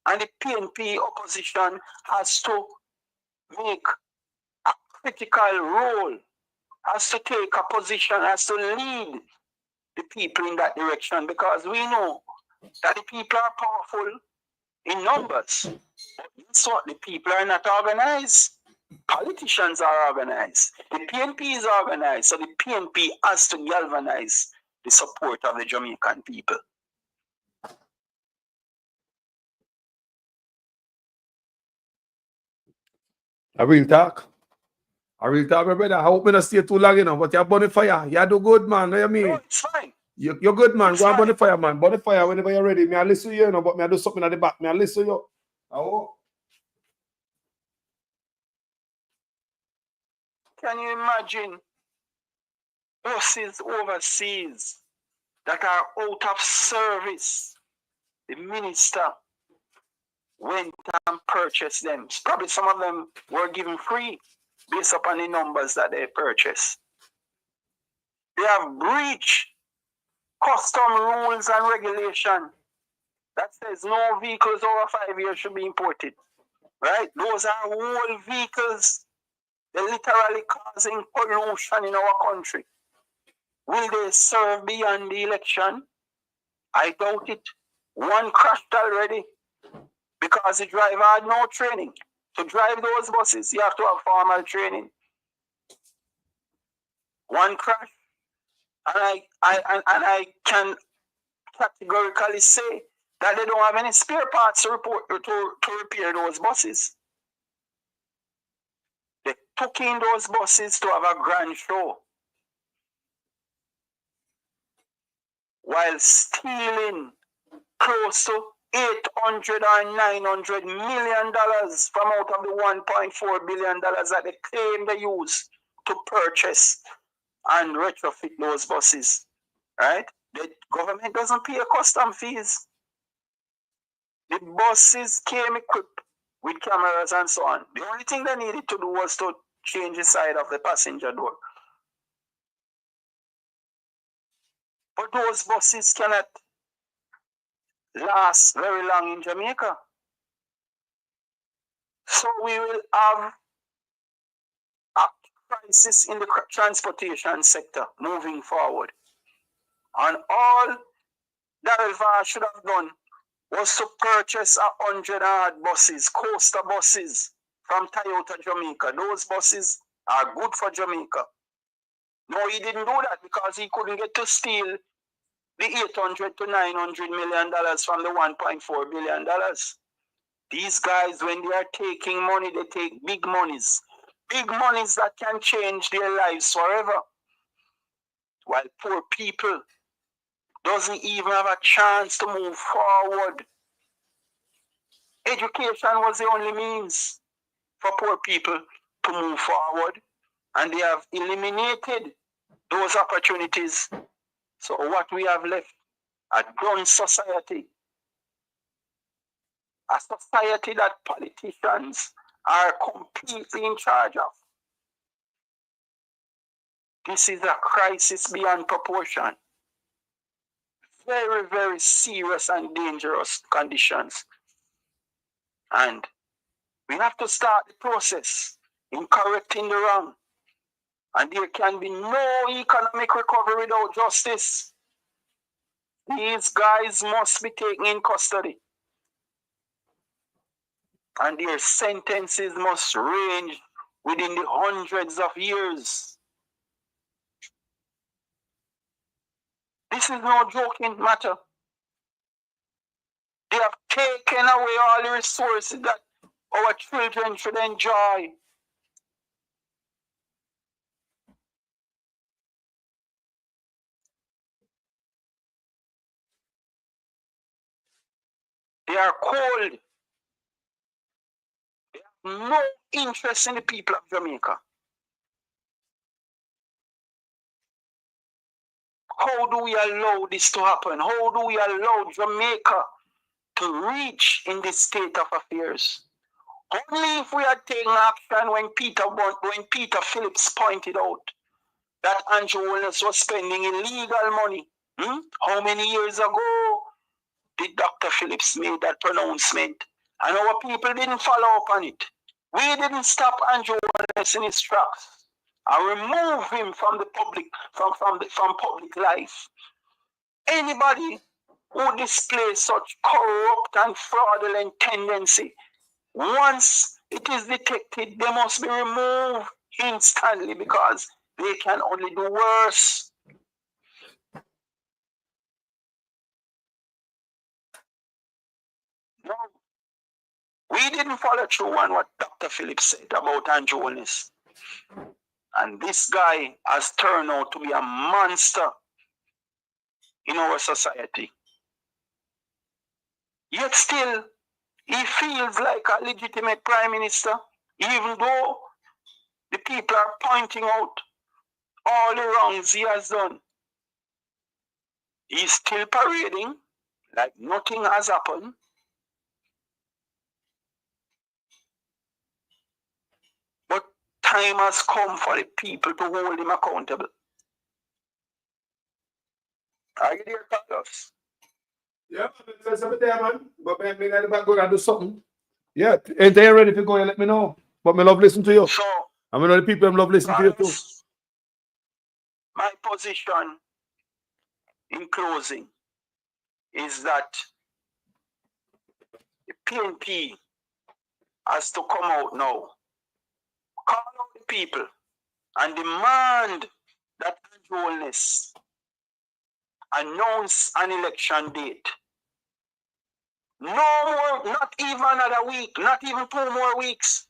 And the PNP opposition has to make a critical role, has to take a position, has to lead the people in that direction, because we know that the people are powerful in numbers. But guess what? The people are not organized. Politicians are organized. The PNP is organized. So the PNP has to galvanize the support of the Jamaican people. I will talk. I will talk, my brother. I hope I don't stay too long, but you're burning fire. You do good, man. Know what I mean? No, it's fine. You're good, man. Go and burn the fire, man. Burn the fire whenever you're ready. Me, I listen to you, but me, I do something at the back. Me, I listen to you. Oh. Can you imagine buses overseas that are out of service? The minister went and purchased them. Probably some of them were given free based upon the numbers that they purchased. They have breached custom rules and regulation that says no vehicles over 5 years should be imported. Right? Those are old vehicles. They're literally causing pollution in our country. Will they serve beyond the election? I doubt it. One crashed already because the driver had no training. To drive those buses, you have to have formal training. One crash, and I can categorically say that they don't have any spare parts to repair those buses. They took in those buses to have a grand show while stealing close to $800 or $900 million from out of the $1.4 billion that they claim they use to purchase and retrofit those buses. Right? The government doesn't pay custom fees. The buses came equipped with cameras and so on. The only thing they needed to do was to change the side of the passenger door. But those buses cannot last very long in Jamaica. So we will have a crisis in the transportation sector moving forward. And all that Vaz should have done was to purchase 100 odd buses, coaster buses from Toyota Jamaica. Those buses are good for Jamaica. No, he didn't do that because he couldn't get to steal the $800 to $900 million from the $1.4 billion. These guys, when they are taking money, they take big monies. Big monies that can change their lives forever. While poor people doesn't even have a chance to move forward. Education was the only means for poor people to move forward. And they have eliminated those opportunities. So what we have left? A grown society. A society that politicians are completely in charge of. This is a crisis beyond proportion. Very, very serious and dangerous conditions. And we have to start the process in correcting the wrong. And there can be no economic recovery without justice. These guys must be taken in custody. And their sentences must range within the hundreds of years. This is no joking matter. They have taken away all the resources that our children should enjoy. They are cold. They have no interest in the people of Jamaica. How do we allow this to happen? How do we allow Jamaica to reach in this state of affairs? Only if we had taken action when Peter Phillips pointed out that Andrew Holness was spending illegal money. How many years ago did Dr. Phillips make that pronouncement? And our people didn't follow up on it. We didn't stop Andrew Holness in his tracks and remove him from the public, from public life. Anybody who displays such corrupt and fraudulent tendency, once it is detected, they must be removed instantly because they can only do worse. No. We didn't follow through on what Dr. Phillips said about Andrew Holness. And this guy has turned out to be a monster in our society. Yet still, he feels like a legitimate prime minister, even though the people are pointing out all the wrongs he has done. He's still parading like nothing has happened. But time has come for the people to hold him accountable. Are you there, Carlos? Yeah, man. But man, me got to go and do something. Yeah, ain't they ready to go? Let me know. But me love listen to you. So, I mean, the people love listen to you too. My position in closing is that the PNP has to come out now, call out the people and demand that Andrew Holness announce an election date. No more, not even another week, not even 2 more weeks.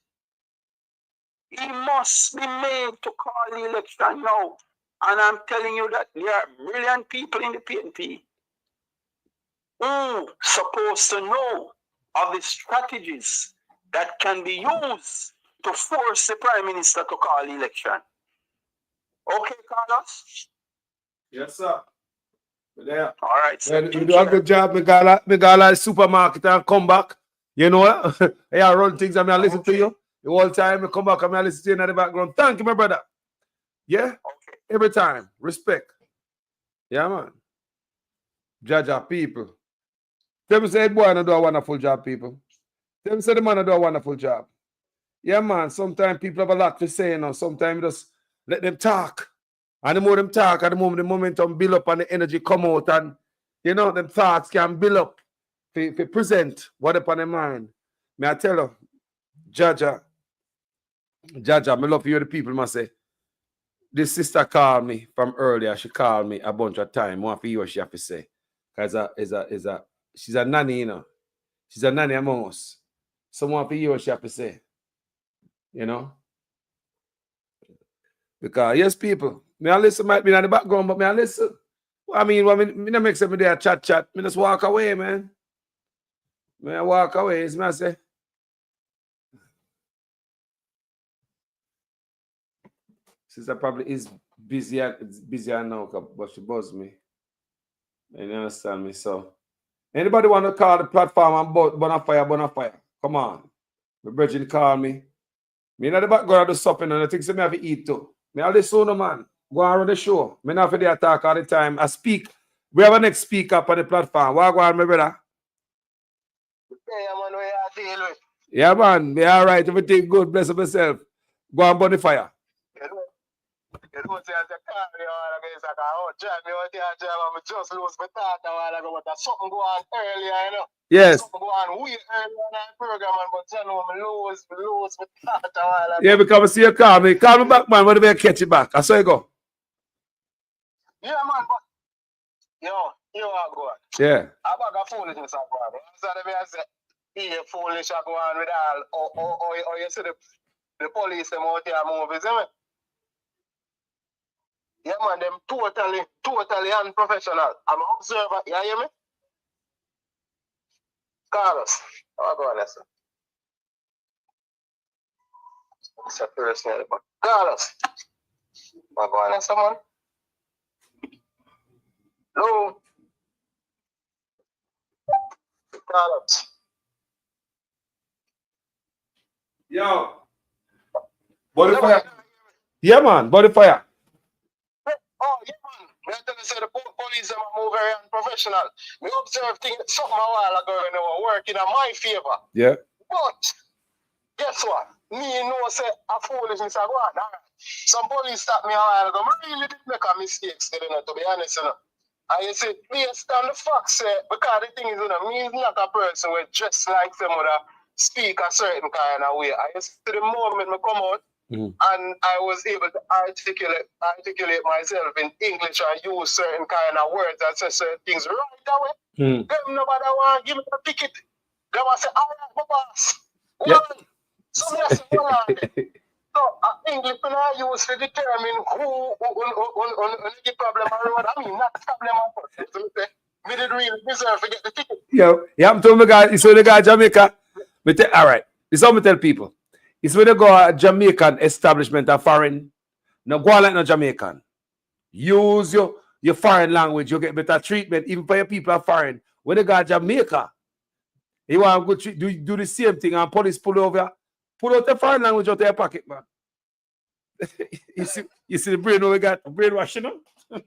He must be made to call the election now. And I'm telling you that there are brilliant people in the PNP who supposed to know of the strategies that can be used to force the Prime Minister to call the election. Okay, Carlos? Yes, sir. Yeah. All right. So you do a good job. Me go like supermarket and come back. You know what? I run things and I listen to you. The whole time I come back and I listen to you in the background. Thank you, my brother. Yeah? Okay. Every time. Respect. Yeah, man. Judge people. Tell me say boy I do a wonderful job, people. Tell me say the man I do a wonderful job. Yeah, man. Sometimes people have a lot to say, you know. Sometimes you just let them talk. And the more them talk, at the moment the momentum build up and the energy come out, and you know, them thoughts can build up to present what upon their mind. May I tell you, Jaja, me love you, the people must say. This sister called me from earlier. She called me a bunch of times. One for you, what she have to say. Because she's a nanny, you know. She's a nanny among us. Someone for you, what she have to say. You know? Because, yes, people, me I listen, might be in the background, but me I listen. I mean, me not make somebody there chat. Me just walk away, man. Me I walk away, is me I say. Sister probably is busier now, but she buzzed me. You understand me? So, anybody want to call the platform and bonafire? Come on. My brethren call me. Me in the background do something and I think me have to eat too. Me all this soon, man. Go on the show. Me not for the attack all the time. I speak. We have a next speaker up on the platform. What go on, my brother? Yeah, man, we are dealing with. Yeah, man. Me all right. Everything good. Bless myself. Go on, bonfire. You don't say as a car, you all against a car. Oh, drive me out here, I just lose my thought a while ago, but there's something go on earlier, you know. Yes. Something go on way earlier in our program, but you know, I lose my thought a while ago. Yeah, because I see you call me. Call me back, man. When I catch you back. I saw you go. Yeah, man, but you are good. Yeah. I'm not foolishness go on. So I say, yeah, foolish go on with all, or you see the police them out here moving, see me? Yeah, man, them totally unprofessional. I'm an observer, you hear me? Carlos. How go on, sir? It's a personal, but Carlos. How go on, someone? Hello? Carlos. Yo. Body fire. Yeah, man. Body fire. Oh, yeah, man. I tell you, say the police are move very unprofessional. We observe things something a while ago when they were working in my favor. Yeah. But guess what? Me know say a foolishness I go on. Some police stopped me a while ago. I really did make a mistake still, to be honest, And you see, based on the facts, because the thing is, me is not a person who dress like them would speak a certain kind of way. I see the moment I come out, and I was able to articulate myself in English and use certain kind of words and say certain things right away. Them nobody want to give me a ticket. Them I say, all right, my boss. One. So me I say, hold on there. So English when I use to determine who the problem around. I mean, not the problem at all. Me did really deserve to get the ticket. Yo, yeah, I'm telling the guy, it's when they go to Jamaica. All right, this is how I tell people. It's when they go to Jamaican establishment or foreign. No, go on like no Jamaican. Use your foreign language, you get better treatment, even for your people are foreign. When they go to Jamaica, you want to go do the same thing and police pull over, pull out the foreign language out of your pocket, man. you see the brain we got, brainwash, you know? Yeah,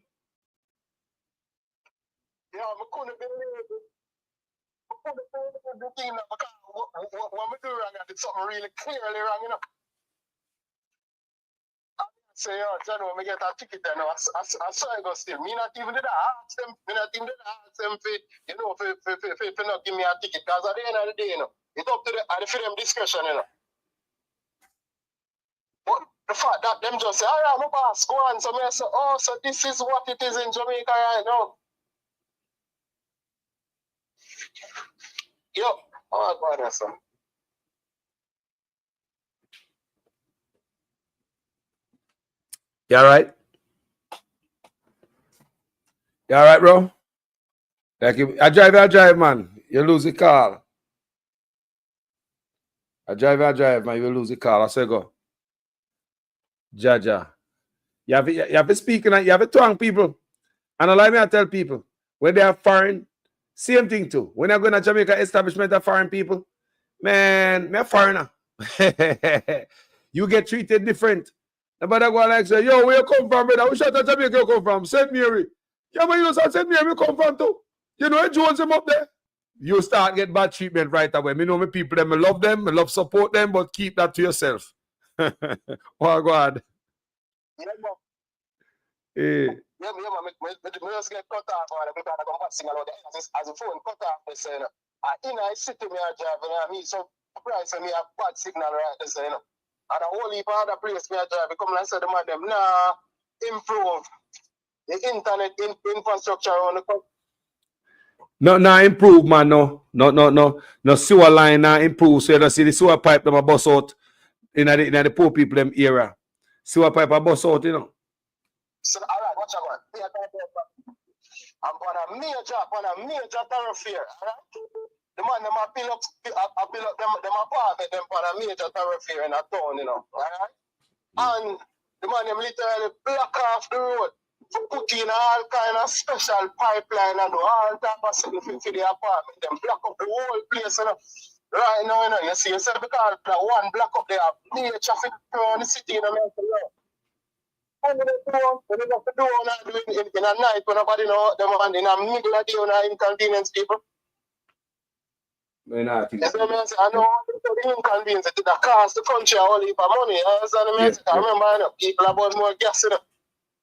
I couldn't believe it. I couldn't believe the thing that because what I do wrong, I did something really clearly wrong, you know. Say, oh, John, when we get a ticket, then I saw I go still. Me not even did ask them. Me not even did ask them for, you know, for not give me a ticket. Because at the end of the day, you know, it's up to for them discretion, you know. But the fact that them just say, all right, my boss, go on. So me I say, oh, so this is what it is in Jamaica right now. Yo, oh, God, that's some. You all right? You all right, bro? Like I drive, man. You lose the car. I drive, man. You lose the car. I say go. Jaja. You have to speak and you have to tongue people. And allow me to tell people, when they are foreign, same thing too. When I go to Jamaica establishment of foreign people, man, me a foreigner. You get treated different. Nobody go like say, yo, where you come from, brother? Which out of Jamaica you come from? St. Mary. Yeah, but you know St. Mary come from too. You know, Jones him up there. You start get bad treatment right away. Me know me people, them, I love them, I love support them, but keep that to yourself. Oh, God. Yeah, man. Hey. Yeah, me just get cut off because I come back sing along the as the phone cut off, they say, you know. In I city me are driving, and me so surprised me have bad signal right there, you know. And a whole heap of other place me are driving, come and say the man them, nah, improve the internet infrastructure on the country. No, improve, man. No sewer line now improve. So you don't see the sewer pipe them a bust out in the poor people them era. Sewer pipe a bust out, you know. So all right, watch out, man. I'm on a major thoroughfare, all right? The man them a build up them apartment them on a major thoroughfare in a town, you know, all right? And the man them literally block off the road. Put in all kind of special pipeline and do all type of stuff for the apartment. Them block up the whole place, you know. Right now, you know, you see, because that one block up there, major traffic around the city, you know, when they go to do in a night when nobody know them and in a middle of the day when I inconvenience people. I know the inconvenience it cost the country a whole heap of money. You understand me? I remember, you know, people are burn more gas, you know.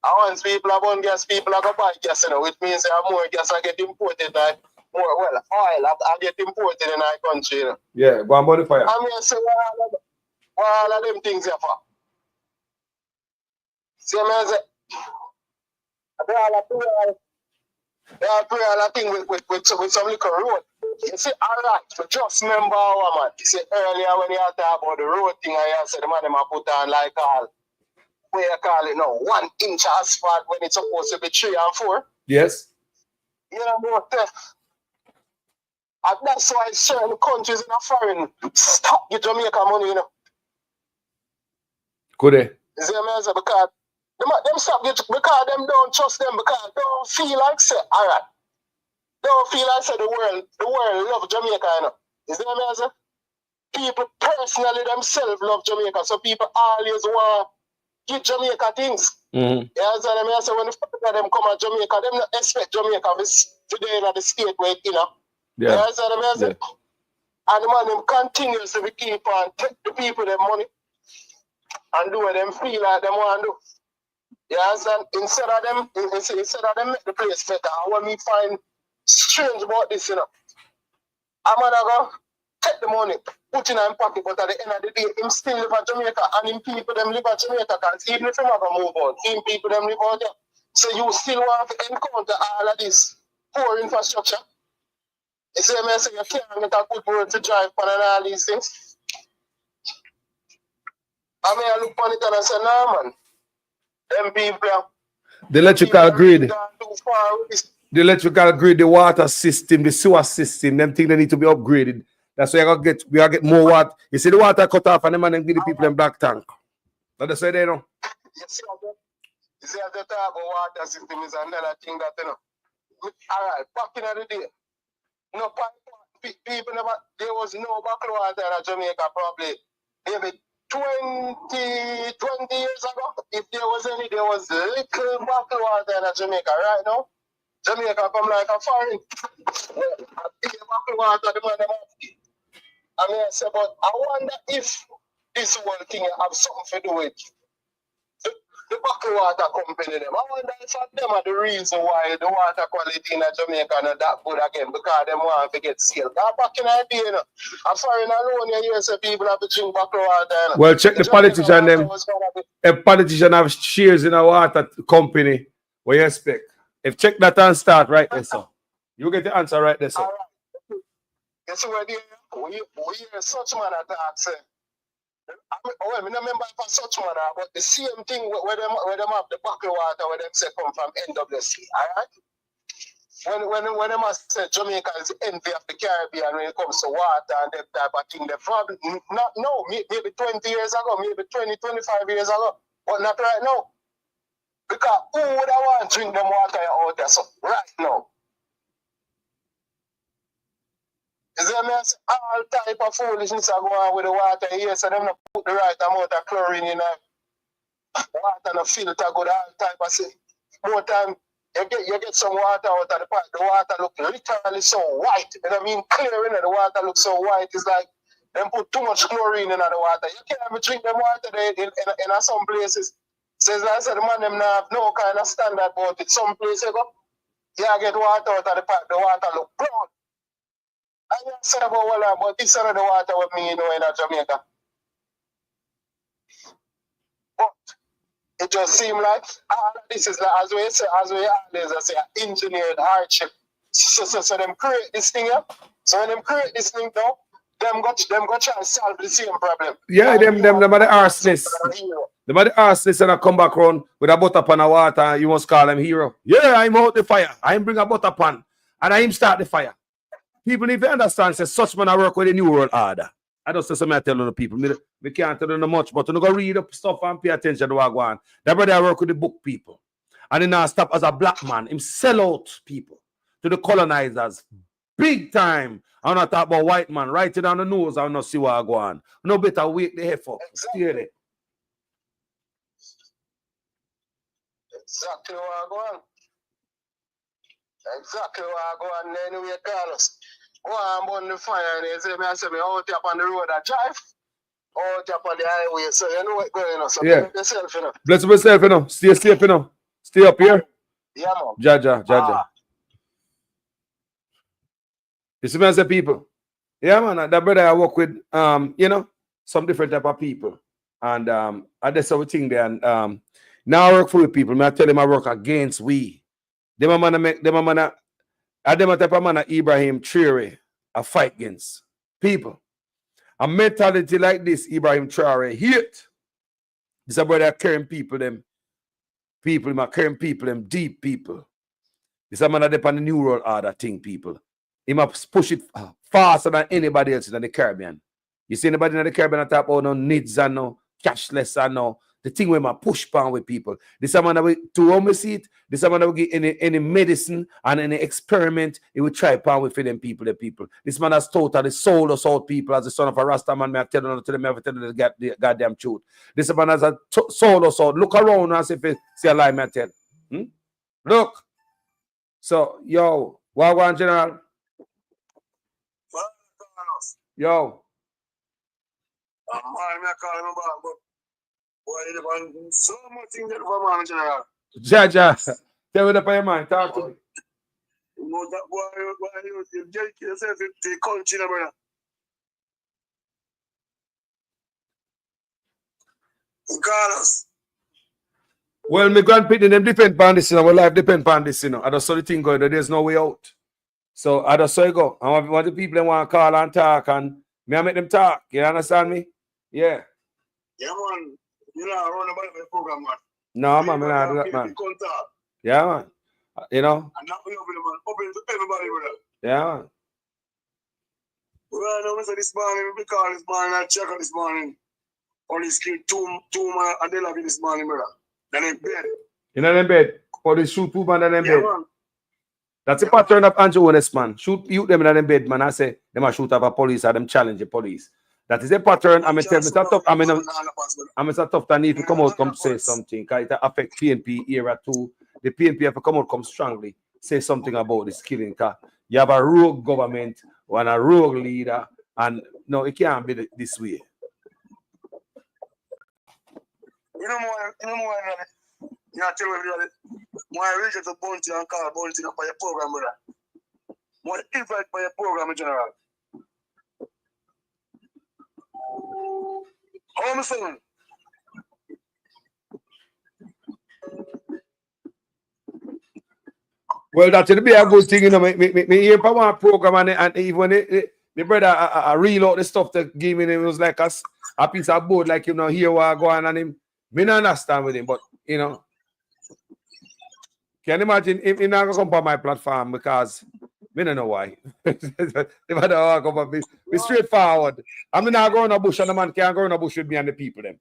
And once people are burn gas, people are going to buy gas, you know, which means more gas are get imported, like more oil are get imported in our country, you know. Yeah, go on body fire. I mean, say all of them things here for. See me say they are all a thing with some little road. You see, all right, so just remember our man. You see, earlier when you talk about the road thing, I said the man them put on like all, what you call it now, 1 inch asphalt when it's supposed to be 3 and 4. Yes. You know what? And that's why certain countries in a foreign stop the Jamaica money, you know. Could they? You see what I mean? Because them stop it because them don't trust them because they don't feel like say, alright. They don't feel like say the world love Jamaica, you know. You see what I mean? People personally themselves love Jamaica, so people always want to give Jamaica things. Mm-hmm. You understand what I mean? So when the fuck them come at Jamaica, them not expect Jamaica today in the state where you know. Yeah. You understand what I mean? Yeah. And the man them continuously keep on take the people their money and do what them feel like them want to do. You understand? Instead of them make the place better. And what me find strange about this, you know. I'm gonna go take the money, put it in his pocket, but at the end of the day, him still live at Jamaica and him people them live at Jamaica because even if him have a move out, him people them live out there. So you still want to encounter all of this poor infrastructure. You see me say you can't get a good road to drive on and all these things. I mean I look on it and I say, no man. Them people The electrical grid. The electrical grid, the water system, the sewer system, them things they need to be upgraded. That's why we gotta get more water. You see the water cut off and them and them give the people in black tank. That's why they know. You see at the top of water system is another thing that you know. Alright, back in the day. No people never there was no bottled water in Jamaica probably maybe 20 years ago. If there was any, there was little bottled water in Jamaica. Right now, Jamaica come like a foreign. Bottled water, the man them have. I mean, I say, but I wonder if this whole thing have something to do with the bottled water company them. I wonder if them are the reason why the water quality in Jamaica not that good again because them want to get sealed. Back in the day, you know, a foreign alone, you say people have to drink bottled water. You know. Well, check the politician them. A politician have shares in a water company. What you expect? If check that and start right there, so you get the answer right there, so. You see where we hear such man attack say. I don't remember for such man, but the same thing where them have the bottled water where them say come from NWC, alright? When them say Jamaica is the envy of the Caribbean when it comes to water and that type of thing, they probably not now, maybe 20 years ago, maybe 20, 25 years ago, but not right now. Because who would I want to drink them water out there? So right now. Is there all type of foolishness are going on with the water here, so them not put the right amount of chlorine in water, no filter, good all type of thing. More time you get some water out of the pipe, the water look literally so white. You know what I mean? Clear in it, the water looks so white. It's like them put too much chlorine in the water. You can't even drink them water in some places. Says I said the man them not have no kind of standard about it. Some places you go, you get water out of the pipe, the water look brown. I don't say about well, but this is the water with me, you know, in Jamaica. But it just seems like all of this is like, as we always say, engineered hardship. So them create this thing here. So when them create this thing now, them go try and solve the same problem. Yeah, them are the arsonists. Them are the arsonists and I come back around with a butter pan of water, you must call them hero. Yeah, I'm out the fire. I'm bring a butter pan and I'm start the fire. People need to understand, say, such man I work with the New World Order. I don't say something I tell the people. We can't tell them much, but you go read up stuff and pay attention to what I go on. That brother I work with the book people. And then I stop as a black man. Him sell out people to the colonizers. Big time. I'm not talking about white man. Write it on the nose and not see what I go on. No better wake the head up. Stay there. Exactly what I go on. Exactly what I go on anyway, Carlos. Go on burn the fire and they say me out here on the road I drive. Out here on the highway. So you know what's going on. So yeah. bless yourself, you know. Bless yourself, you know. Stay safe, you know. Stay up here. Yeah, man. Jaja. You see me as a people. Yeah, man. That brother I work with, you know, some different type of people. And I just have a thing there. And now I work for the people. I tell them I work against we. Them a type of man Ibrahim Traore a fight against people. A mentality like this, Ibrahim Traore hate. This a brother carrying people, them carrying people, them deep people. This a man that on the New World Order thing, people. he must push it faster than anybody else in the Caribbean. You see anybody in the Caribbean talk about no needs and no cashless and no the thing where my push pan with people. This man that we to home see it, this man that we get any medicine and any experiment, he will try pan with them people, the people. This man has totally sold us out people as the son of a Rasta man. May I tell you to them, I tell you the goddamn truth. This man has sold us out. Look around and see if you see a lie, may I tell. Look. So, yo, Wagwan General. Yo. So much thing that for man, General. Jaja, tell me the your mind. Talk to me. You know that boy, you get yourself the country, brother. Carlos. Well, my grandparents, them depend on this, our life depend on this, I just saw the thing going, there's no way out. So I just saw it go. I want the people that want to call and talk, and may I make them talk. You understand me? Yeah. Yeah, man. You know, I run about the program, man. No, man, I do that, man. Yeah, man. You know? And not open to everybody, brother. Yeah, man. Well, I know this morning, we call this morning, I check out this morning. Police killed two man and they love you this morning, brother. Then in bed. You know, in bed? Police shoot 2 man in bed. Man. That's the pattern of Andrew Honest, man. Shoot them in bed, man. I say, they must shoot up a police or them challenge the police. That is a pattern. I'm tell me it's tough. It's tough that need to come out, come say something. Because it affect PNP era too. The PNP have to come out, come strongly, say something about this killing. Because you have a rogue government and a rogue leader, and no, it can't be this way. You know more, you tell me more reach to Bounty and call Bounty up by your program, brother. More invite by your program in general. How am I saying? Well, that should be a good thing, Me hear for one program and even the brother I reel out the stuff to give me. It was like a piece of board, like here what go on and him. Me not understand with him, but can you imagine if he not gonna come on my platform because me don't know why. Be straightforward. I'm not going to bush and the man can't go in a bush with me and the people them.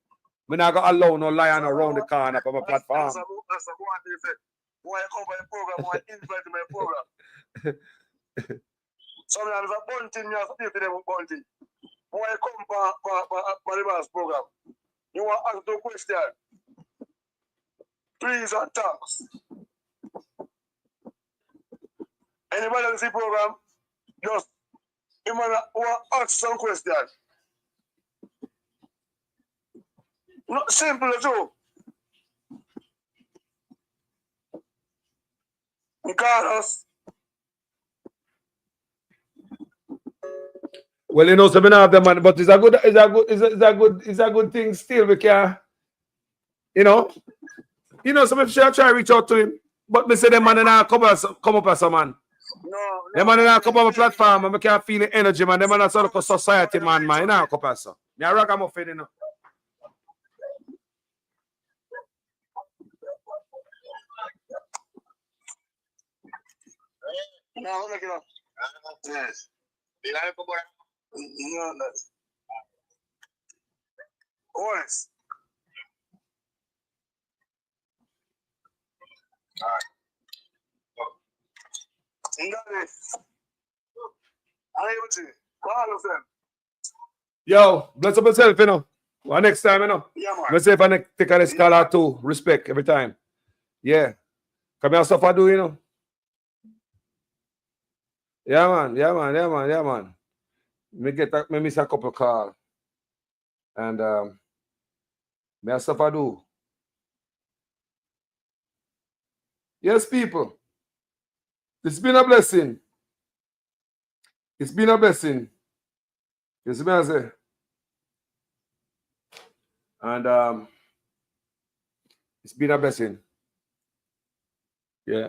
Me not gonna allow no lion around the corner for my platform. Why come by the program? Why invite my program? Sometimes a bunting, me have to pay for them bunting. Why come for the boss program? You want to ask the question? Please and thanks. Anybody on the program? Just you want to ask some question. Not simple at all. Because well, so we have the man, but it's a good thing still. We can, so if I try to reach out to him, but me say the man now come up as a man. No. The man now come up on a platform and we can feel the energy, man. The man that's sort of society, man. You know, come up as a. Me a ragamuffin, you know. No, look it up. Yes. No, that's honest. All right. Yo, bless up yourself, Well, next time, Yeah, man. Let's say if I take a scholar too, respect every time. Yeah. Come here, stuff I do, Yeah, man. Me miss a couple calls. And me have stuff I do. Yes, people. It's been a blessing. It's been a blessing. You see me I say? And it's been a blessing. Yeah.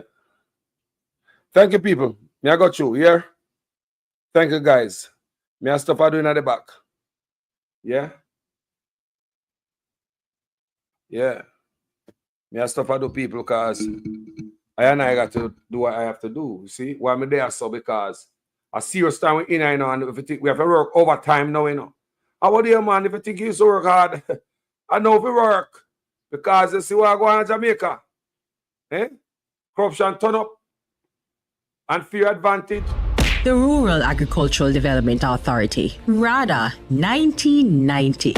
Thank you, people. Me I got you here. Thank you, guys. Me have stuff I doing at the back. Yeah. Yeah. Me have stuff I do, people, because I got to do what I have to do. You see? Why me there so because a serious time we're in, you know, and if you think we have to work overtime now, you know. How about you, man? If you think you used to work hard, I know if you work. Because you see what I go on in Jamaica. Eh? Corruption turn up and fear advantage. The Rural Agricultural Development Authority, RADA, 1990.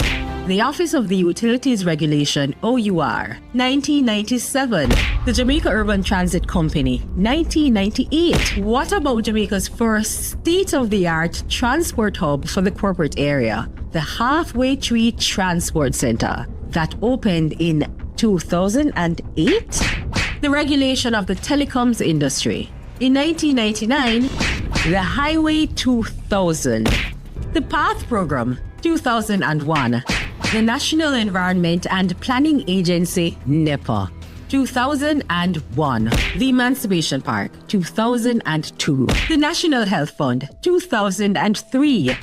The Office of the Utilities Regulation, OUR, 1997. The Jamaica Urban Transit Company, 1998. What about Jamaica's first state-of-the-art transport hub for the corporate area, the Halfway Tree Transport Center, that opened in 2008? The regulation of the telecoms industry. In 1999, the Highway 2000. The PATH Program, 2001. The National Environment and Planning Agency, NEPA, 2001. The Emancipation Park, 2002. The National Health Fund, 2003.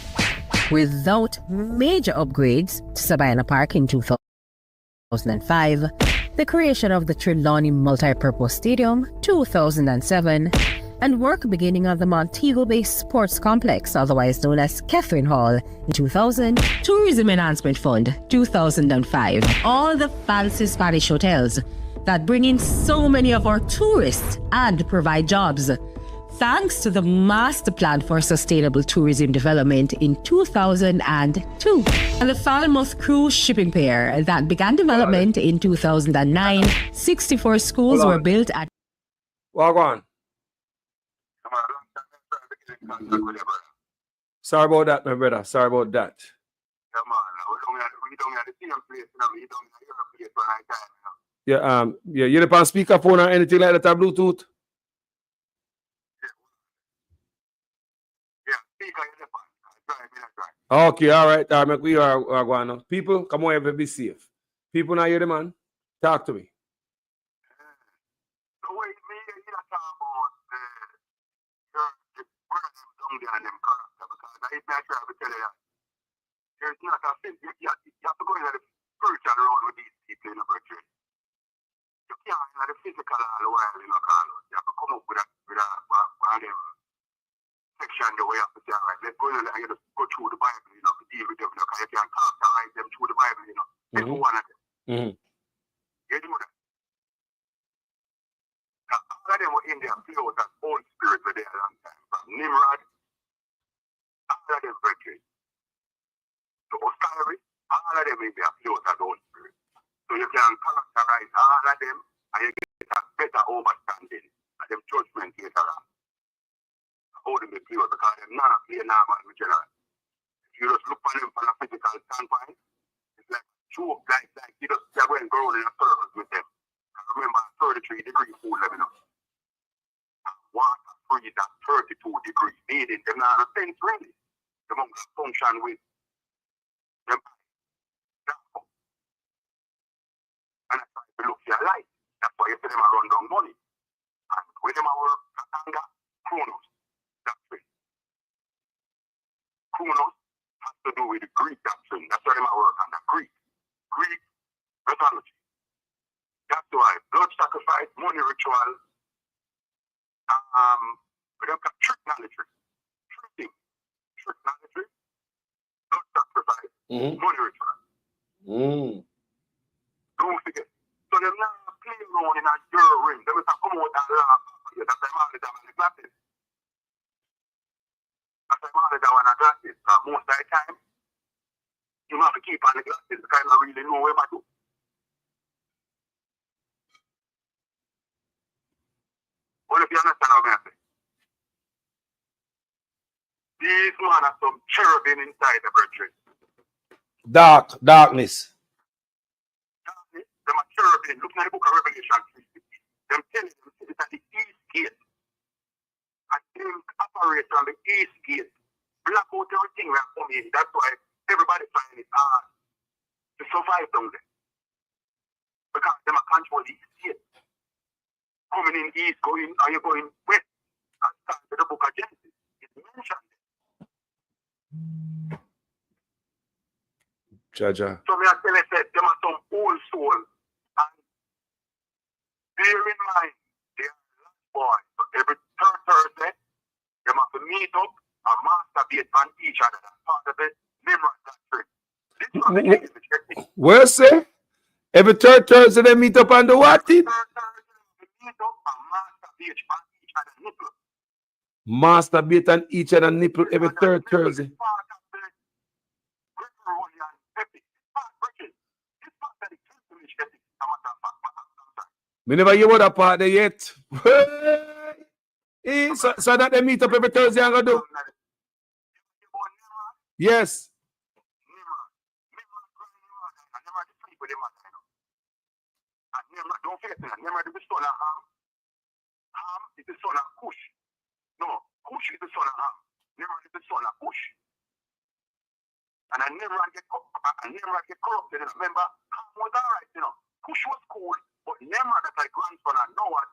Without major upgrades to Sabina Park in 2005, the creation of the Trelawney Multipurpose Stadium, 2007, and work beginning of the Montego Bay Sports Complex, otherwise known as Catherine Hall, in 2000, Tourism Enhancement Fund, 2005. All the fancy Spanish hotels that bring in so many of our tourists and provide jobs. Thanks to the Master Plan for Sustainable Tourism Development in 2002. And the Falmouth Cruise Shipping Pier that began development in 2009. 64 schools were built at... Walk on. Sorry about that, my brother. Sorry about that. Yeah, you dip on speakerphone or anything like that, or Bluetooth? Okay, all right. We are going now. People, come on, everybody be safe. People now hear the man. Talk to me. There's not a thing. You have to go into the spiritual road with these people in the virtue. You can't in the physical all the while, you know, Carlos. You have to come up with a section the way you have to say, all right, let's go in and you just go through the Bible, you know, to deal with them, you know, because you can characterize them through the Bible, you know. Every one of them. You do that. Now, all of them were in there filled with old spirit for their long time. From Nimrod, all of them virtue. So Osiris, all of them will be afloat as Holy Spirit. So you can characterize all of them and you get a better understanding of them judgment later on. How them be pure because they're not a normal material. If you just look at them from a physical standpoint, it's like true, like you just they're going growing in a circle with them. And remember 33 degree food level up. Water freeze at 32 degrees, meaning they're not a sense really. The moment they function with them. And that's why they look for your life. That's why you see them run down money. And with them our anger, Chronos. That's it. Chronos has to do with the Greek doctrine. That's why them work on the Greek mythology. That's why blood sacrifice, money ritual, we don't got trigonometry. Trigonometry, blood sacrifice, money ritual. Don't forget. So they're not playing around in a girl ring. They must come out and laugh. That's why all the time in the glasses. That's why all the time in the glasses. Most of the time, you have to keep on the glasses because you don't really know where to do. Well, if you understand how I'm saying. These men are some cherubim inside the virtue. Darkness. Them are cherubim. Look at the book of Revelation 3:16. Them telling them it's at the east gate. And them operate on the east gate. Black out everything we are coming in. That's why everybody find it hard to survive down there. Because them are control the east gate. Coming in east, going, are you going west? And start to the book of Genesis. It's mentioned. Jaja. So me I tell you that them are some old soul. And bear in mind, they are last boys. So every third Thursday, they have to meet up a masturbate on each other. That's part of it. Nimrod doctrine. This one, where say? Every third Thursday they meet up on the what? Meet up and masturbate on each other nipple. Masturbate on each other nipple every third Thursday. We never hear what that part there yet. So that they meet up every Thursday and go do? Yes. Don't forget that. Nimrod is the son of Ham. Ham is the son of Cush. No, Cush is the son of Ham. Nimrod is the son of Cush. And Nimrod get corrupted. Remember, Ham was alright, you know. Cush was cool, but Nimrod that's a grandson of Noah,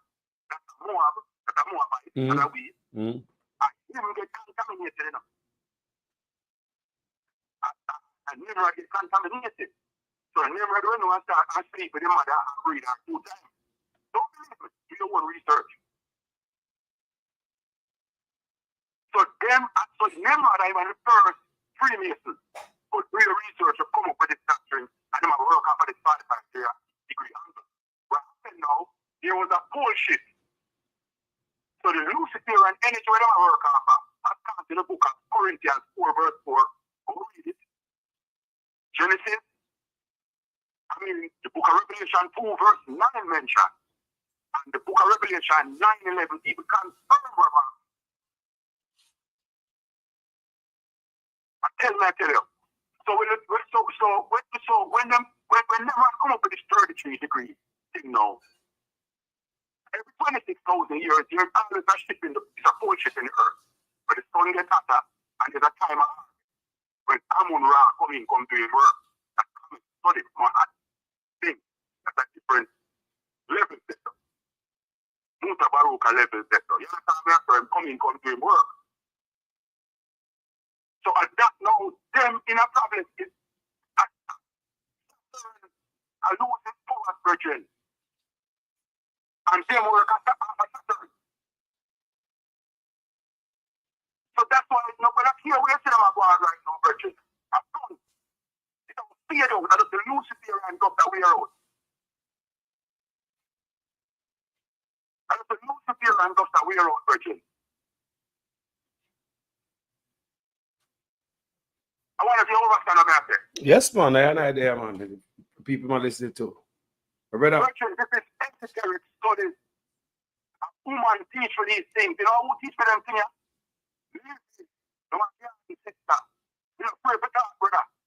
that's a Moabite, and a weed. And him get contaminated, you know. And Nimrod get contaminated. So Nimrod will know and start and sleep with him mother and breed her 2 times. Don't believe me. Do your own research. So Nimrod I went the first Freemasons who do your research to come up with this doctrine and them work off of this 45-degree angle. What happened now, there was a bullshit. So the Luciferian energy where they work off of has come to the book of Corinthians 4 verse 4. Go read it. Genesis. The book of Revelation 2 verse 9 mentioned. And the book of Revelation 9:11 even confirm what happened. I tell you. So when Nimrod come up with this 33-degree thing now, every 26,000 years, there's always a ship in it's a full ship in the earth. But the sun gets hotter, and there's a time when Amun-Ra come to his work. That's coming. So it's one hot thing. That's a different level sector. Muta Baruka level sector. You understand me? So him come to his work. So at that now, them in a problem is a losing power virgin. And them work at Saturn. So that's why it's not going to hear where them are going right now, virgin. I'm done. It don't fear out. That is the Luciferian stuff that we are out. That is the Luciferian stuff that we are out, virgin. I want to be overstand about it. Yes, man. I have an idea, man. People are listening to. Brother. Virgin, this is esoteric studies. A woman teach for these things. You know who teach for them things?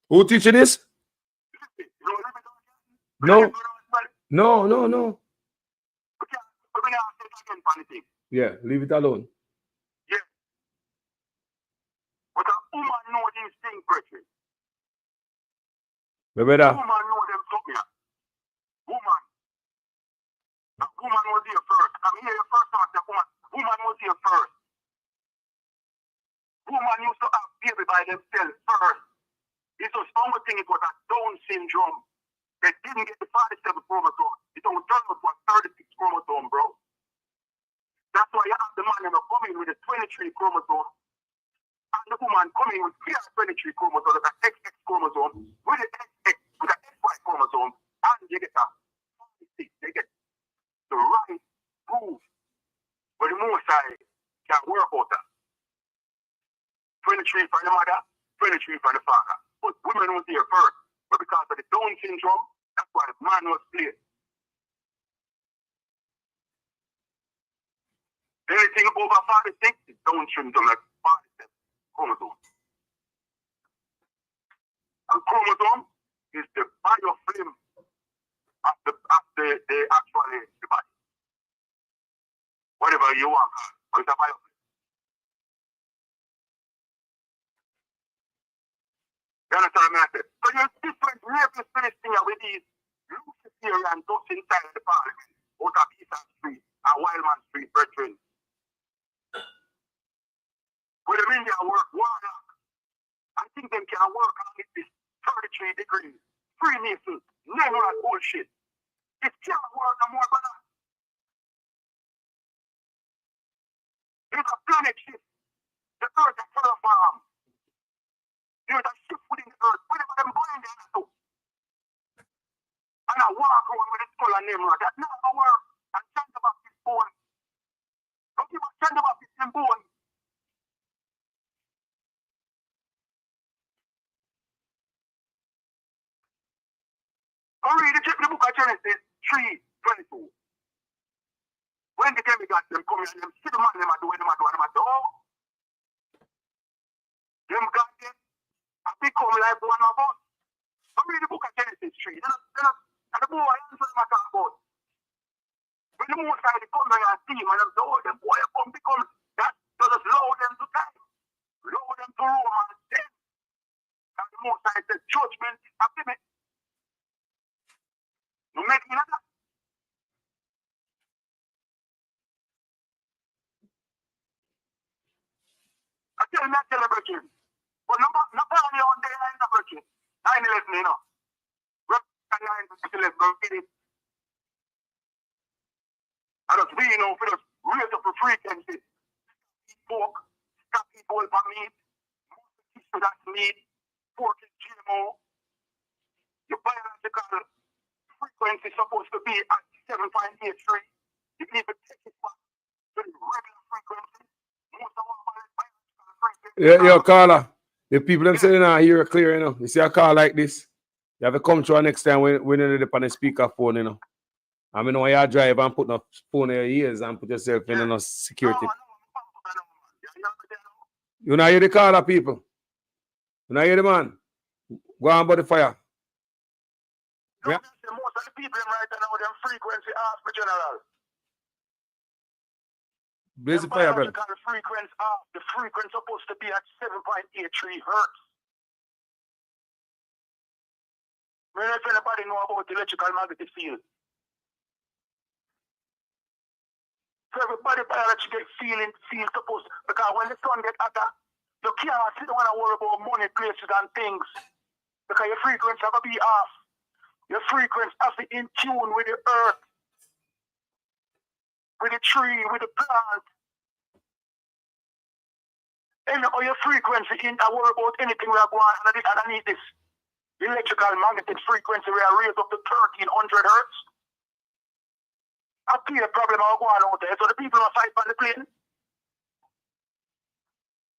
Who teaching this? No. Yeah, leave it alone. Yeah. But a woman know these things, brethren. Brother. Woman know them something. Woman. A woman was here first. I'm here first time I say woman. Woman was here first. Woman used to have baby by themselves first. It was only thing, it was a Down syndrome. They didn't get the 47 chromosome. It only turned out to a 36 chromosome, bro. That's why you have the man coming with a 23 chromosome. And the woman coming with 23 chromosome, like an XX chromosome, with an XX, with an XY chromosome, and you get a 46. They get the right proof. But the most side can work out that. 23 for the mother, 23 for the father. But women was here first. But because of the Down syndrome, that's why the man was split. Anything over 46 is Down syndrome, like 47 chromosome. And chromosome is the biofilm of the actual the body. Whatever you want, but it's a biofilm. You understand what I mean? So there's different levels to this thing with these Luciferian dust inside the parliament, out of Eastern Street and Wildman Street, brethren. With them in their work, warlock. I think them can work on this 33 degrees. Freemasons, never had bullshit. It can't work no more, brother. It's a planet shift. The earth is full of farm. There's a shift within the earth. Whenever them go in there, too. And I walk around with a skull and name, that's not gonna work. And Santa Baptist born. Don't give a Santa Baptist them born. Go read the book of Genesis 3:22. When the demigods them come here and them see the man them a do, them a do. Them got them and become like one of us. Go read the book of Genesis 3. And the boy answer them a talk about. When the most guy come here and see him and them say, oh, them boy come become that, so just low them to time. Low them to Rome and death. And the most guy says judgment is happening. You make me like that. I tell me, I tell everything. But not only on day 9 everything. 9/11, you know. Rock 9/11, go get it. And just we, you know, for just raise up the frequency. Pork, stop people for meat, tissue that's meat, pork is GMO. Your biological frequency is supposed to be at 7.83. You need to take it back to the regular frequency. Most of our biological frequency. Yo, caller. The people them saying now hear it clear, you know. You see a call like this, you have to come through next time when you're on the speaker phone, you know. I mean, when you drive and put no phone in your ears and put yourself in no security. You not hear the caller, people. You not hear the man. Go on about the fire. Yeah. Most of the people right now, them frequency off for general. Blaze the fire, brother. The frequency off. The frequency supposed to be at 7.83 hertz. I don't know if anybody know about the electrical magnetic field. So everybody biological field supposed, because when the sun gets hotter, you can't sit down and worry about money, places and things. Because your frequency have to be off. Your frequency has to be in tune with the earth, with the tree, with the plant. And all your frequency in I worry about anything we are going underneath this electrical magnetic frequency we are raised up to 1300 hertz. I feel a problem are going out there, so the people are fight on the plane.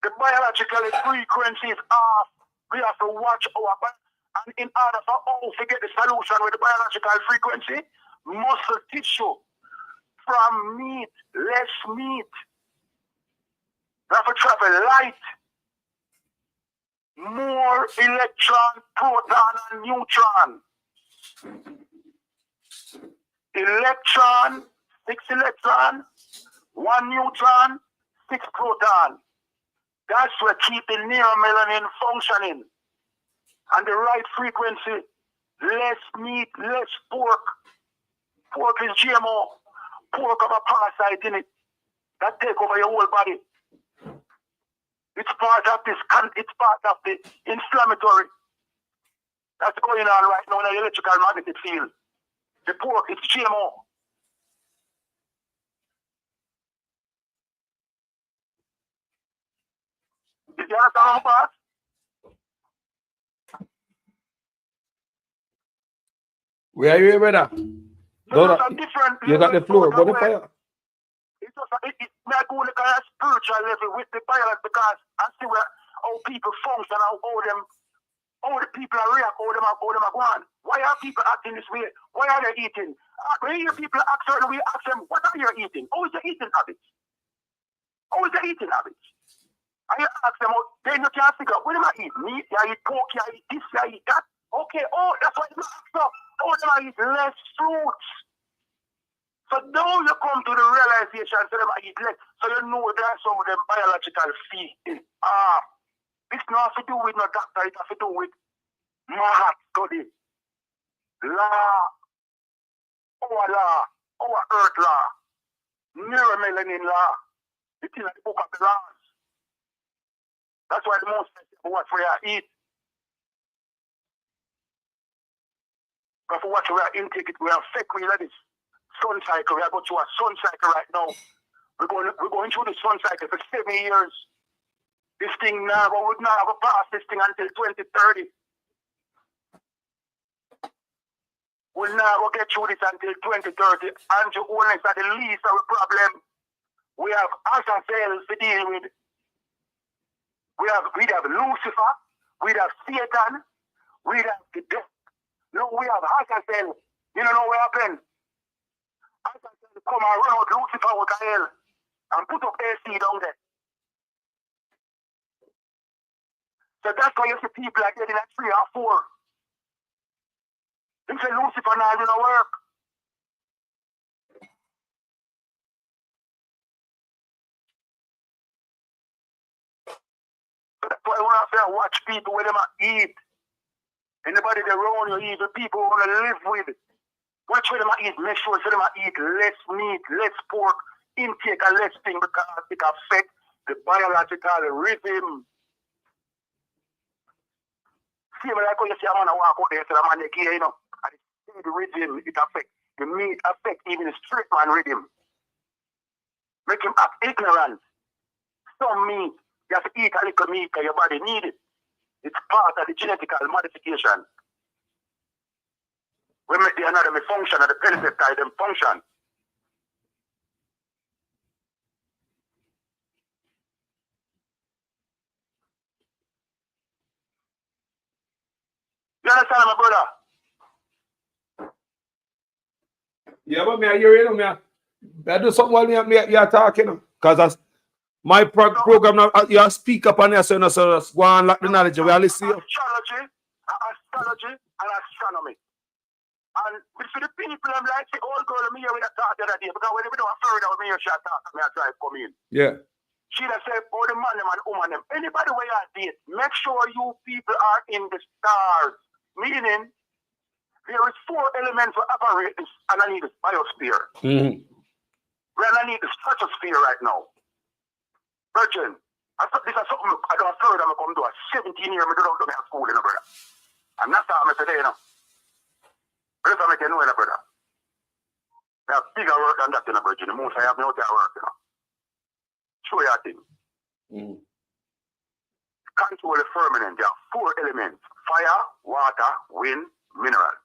The biological frequency is off. We have to watch our body. And in order for all to get the solution with the biological frequency, muscle tissue from meat, less meat. We have to travel light. More electron, proton, and neutron. Electron, 6 electron, 1 neutron, 6 proton. That's what keeping neuromelanin functioning. And the right frequency, less meat, less pork. Pork is GMO. Pork have a parasite in it that take over your whole body. It's part of this, it's part of the inflammatory. That's going on right now in the electrical magnetic field. The pork is GMO. Did you understand what? Where are you, brother? You got the floor, go the fire. It's just not going to kind of spiritual level with the violence because I see where how people function, how the people are react, how them are going. Why are people acting this way? Why are they eating? When you hear people act certain way, ask them, what are you eating? How is your eating habits? How is your eating habits? And you ask them, then you can't figure out, what am I eating? Meat, you eat pork, you eat this, you eat that. Okay, that's why you ask them. Oh, them I eat less fruits. So now you come to the realization, so them I eat less. So you know that's some of them biological feed. It's not to do with no doctor, it has to do with math study. Law. Our earth law. Neuromelanin law. It's in the book of the laws. That's why the most what we eat. But for what we are intake, we are fake, we let this sun cycle. We are going through a sun cycle right now. We're going through the sun cycle for 7 years. This thing now, we would not go past this thing until 2030. We'll not go get through this until 2030. Andrew Owens are the least of the problem. We have Azazel to deal with. We have Lucifer. We have Satan. We have the devil. No, we have Azazel. You don't know what happened? Azazel come and run out Lucifer out of hell and put up AC down there. So that's why you see people are getting at 3 or 4. They say Lucifer now do not work. So that's why I want to say watch people where they might eat. Anybody that around you, evil people want to live with. Watch where they might eat. Make sure they might eat less meat, less pork, intake and less thing because it affects the biological rhythm. See, like when you see a man walk out there, so the man they gear, you know, and the rhythm, it affects. The meat affects even the straight man rhythm. Make him act ignorant. Some meat, you have to eat a little meat because your body needs it. It's part of the genetical modification. We make the anatomy function and the polypeptide function. You understand, my brother? Yeah, but me, I hear you, I do something while you're talking. Because my program now, you speak up on yourself, so go on like the knowledge. We all listen to you. Astrology, and astronomy. And for the people, I'm like, the old girl, me here with a talk the other day, because when we don't have Florida, me here, she talk, me I try to come in. Yeah. She just said, oh, the man, them and woman, them. Anybody where you date, make sure you people are in the stars. Meaning, there is 4 elements to operate this underneath the biosphere. Mm-hmm. We're underneath the stratosphere right now. Virgin, this is something I don't feel that I'm going to do. 17 years, I don't do my school, you know, brother. I'm not starting today, you know. But if I make you know, you know, brother. I have bigger work than that, you know, Virgin. The most I have no time work, you know. Show you a thing. Mm. Control the firmament. There are 4 elements. Fire, water, wind, mineral.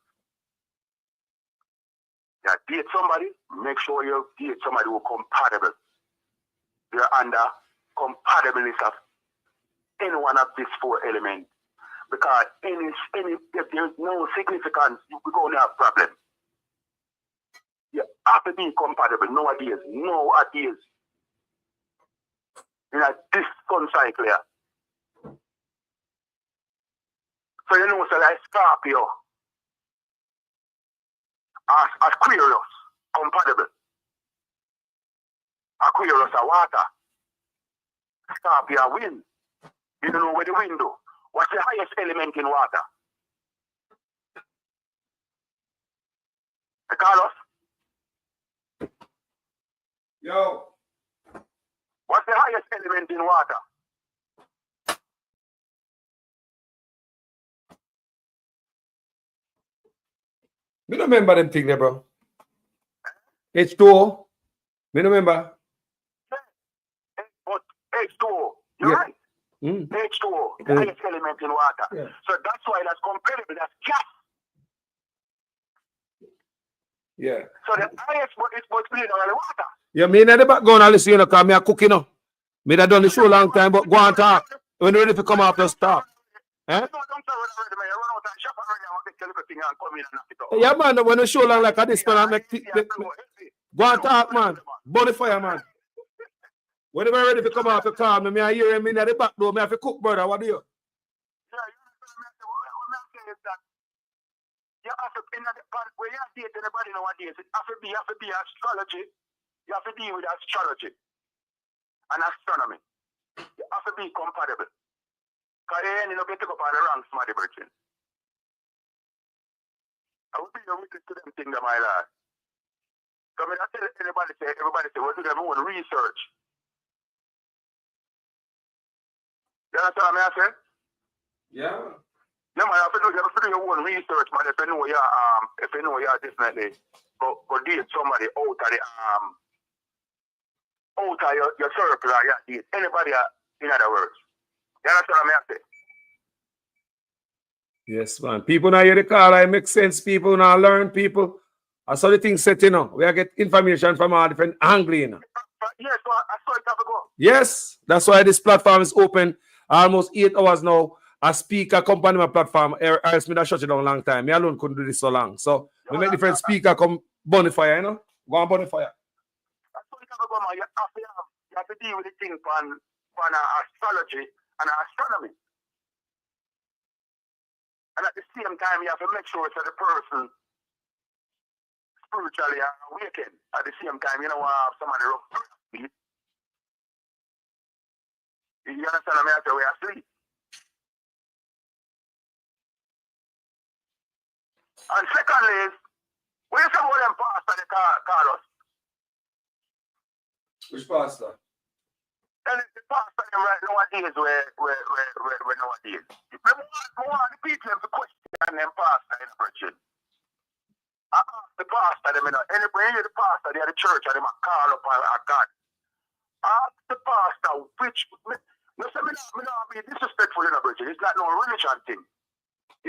You date somebody, make sure you date somebody who is compatible. You're under compatibility of any one of these 4 elements. Because if there's no significance, we're going to have a problem. You have to be compatible nowadays. Nowadays. You know, this sun cycle here. So you know, so like Scorpio, Aquarius, compatible. Aquarius are water. Scorpio are wind. You don't know where the wind do. What's the highest element in water? Carlos? Yo. What's the highest element in water? Me don't remember them thing there, bro. H2O. Me don't remember. But H2O, you're right. H2O, the highest element in water. Yeah. So that's why that's comparable. That's gas. Yeah. So the highest is what's playing on the water. Yeah, me in the background, I listen, you know, because me a cooking, you know. Me that done the show long time, but go on talk. When you ready to come after start. Eh? Yeah, man, when you show long like this, man, I make go on talk, man. Burn fire, man. When you ready to come after calm, me I hear him in the back door, me have to cook, brother. What do you? You have to, when you date anybody nowadays, you have to be astrology. You have to deal with astrology and astronomy. You have to be compatible. Because then you don't get to go on the wrong smarty virgin. I would be a witness to them things, my lad. So I mean, I tell everybody say, we do their own research. You understand what I say? Yeah. No, man, you have to do your own research, man. If you know you're definitely go date somebody out of your circle or your date. Anybody, in other words. You understand what I say? Yes, man. People now hear the call, it makes sense. People now learn, people. I saw the thing set, you know. We are get information from all different angles, you know. Yes, so I saw it have to go. Yes, that's why this platform is open almost 8 hours now. A speaker company my platform, else me that shut it down a long time. Me alone couldn't do this so long. So we make different speaker come bonfire, you know. Go on bonfire. I saw it have to go, man. You have to deal with the thing on astrology and astronomy. And at the same time, you have to make sure that the person spiritually are awakened. At the same time, you know, somebody rough. You understand me? I say we are asleep. And secondly is, when you say about them pastor, they call us. Which pastor? And the pastor them right nowadays where nowadays. I want the people to question them pastor in preaching. I ask the pastor them, you know, anybody the pastor, they are the church, and they might call up a God. Ask the pastor which no say me not be disrespectful in a bridge. It's not no religion thing.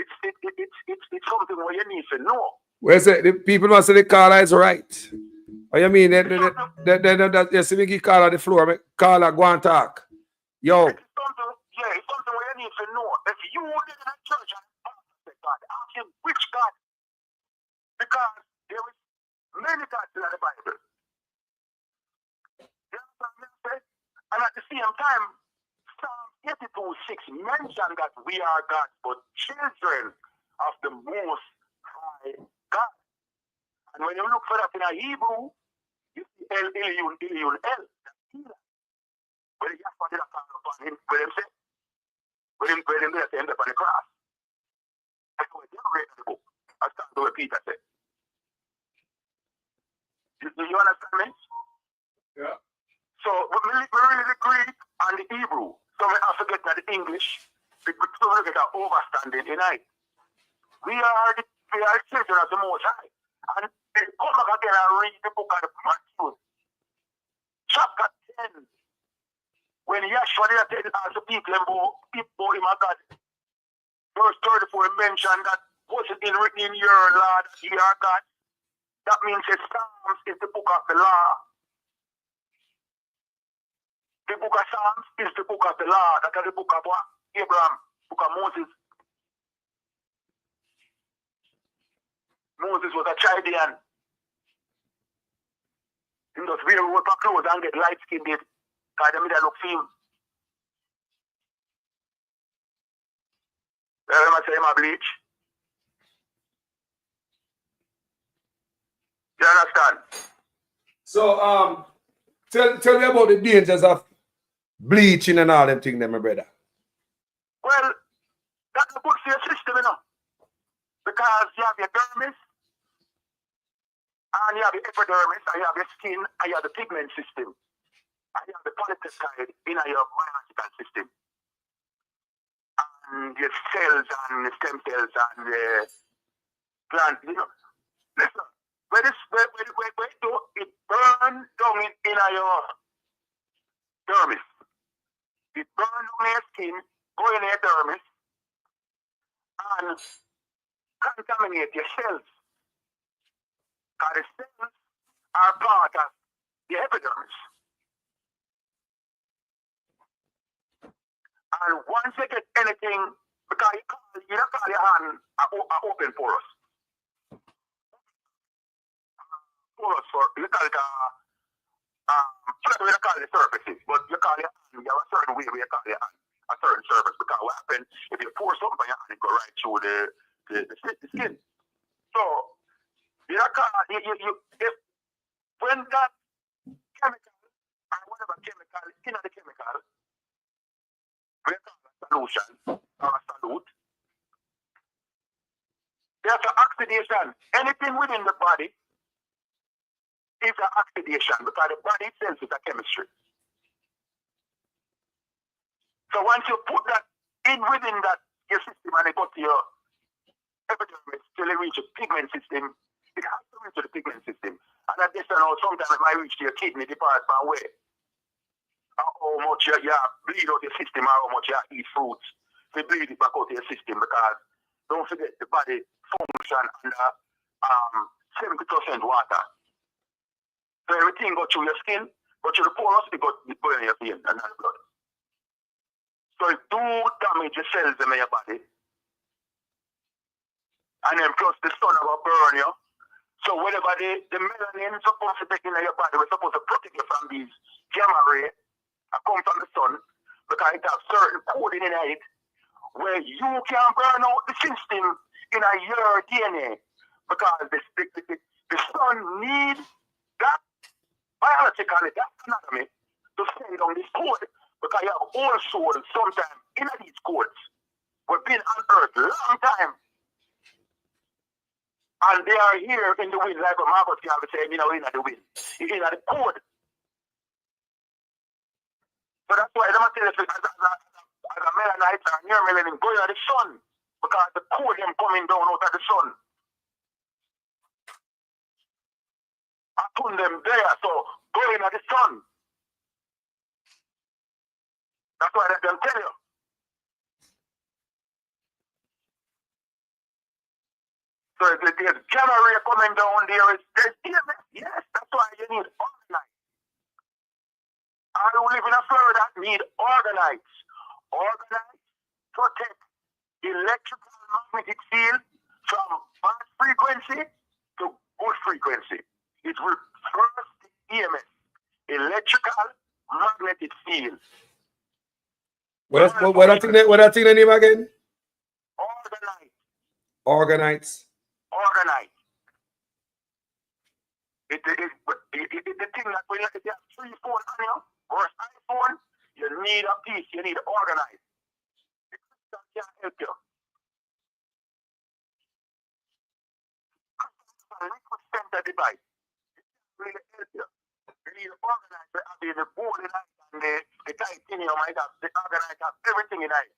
It's something where you need to know. Where's it? The people must say the caller is right. What you mean? They you see me give caller the floor, caller go and talk. Yo. It's something where you need to know. If you live in a church and pastor God, ask him which God. Because there is many gods in the Bible. You understand what I'm saying? And at the same time, Psalm 82:6 mention that we are gods, but children of the Most High God. And when you look for that in a Hebrew, you see El Elyon El. When Yahweh did a call upon him, when him say, when him end up on the cross. That's what they read in the book. That's what Peter said. Do you understand me? Yeah. So we really the Greek and the Hebrew. So we have to get the English. So we get an overstanding tonight. We are children of the Most High. And they come back again and read the book of Matthew, chapter 10. When Yahshua did ask the people about him a God. Verse 34 mentioned that what's it been written in your Lord, ye are God. That means the Psalms is the book of the law. The book of Psalms is the book of the law. That is the book of what? Abraham, book of Moses. Moses was a Chaldean. He just wear water clothes and get light skinned. Because they made look film. I say him a bleach. You understand? So tell me about the dangers of bleaching and all them things, my brother. Well, that's a good for your system, you know. Because you have your dermis, and you have your epidermis, and you have your skin, and you have the pigment system. And you have the polypeptide in your biological system. And your cells and the stem cells and the plant, you know. Listen, when it burns down in your dermis. It burns down your skin, go in your dermis, and contaminate your cells. Because the cells are part of the epidermis. And once you get anything, because you don't call your hand open porous. Porous for, you call it we don't call it surfaces, but you call your hand, you have a certain way where you call your hand a certain surface. Because what happens, if you pour something on your hand, it go right through the skin. So, you don't call, if when that chemical, or whatever chemical, in the chemical, we call it solution, or a solute, there's an oxidation. Anything within the body is an oxidation because the body itself is a chemistry. So once you put that in within that your system and it go to your epidermis till it reach the pigment system, it has to reach to the pigment system. And that this sometimes it might reach to your kidney, depart from where? how much you bleed out your system or how much you eat fruits. To bleed it back out your system because don't forget the body function under 70% water. So everything goes through your skin, but through the porous, it goes in your vein and not blood. So it do damage the cells in your body. And then plus the sun will burn you. So whatever the melanin is supposed to take in your body, we're supposed to protect you from these gamma rays that come from the sun because it has certain coding in it where you can burn out the system in your DNA because the sun needs that biologically, that anatomy to send on this code because you have all souls sometimes in these codes. We've been on earth a long time. And they are here in the wind, like what Marcus Garvey said, in the wind. In the code. So that's why I'm telling you, as a melanite and your melanin going at the sun, because the code them coming down out of the sun. I put them there, so going at the sun. That's why I tell you. So there's gamma ray coming down there. There's EMF. Yes, that's why you need organites. All who live in Florida need organites. Organites protect electrical magnetic field from bad frequency to good frequency. It reverses the EMF, electrical magnetic field. What that thing name again? Organites. Organites. Organite. It's the thing that when you have 3 phones on you, or an iPhone, you need a piece, you need to organize. That can't help you. A liquid center device. It can't really help you. You need to organize the board in it and the titanium, the organize have everything in it.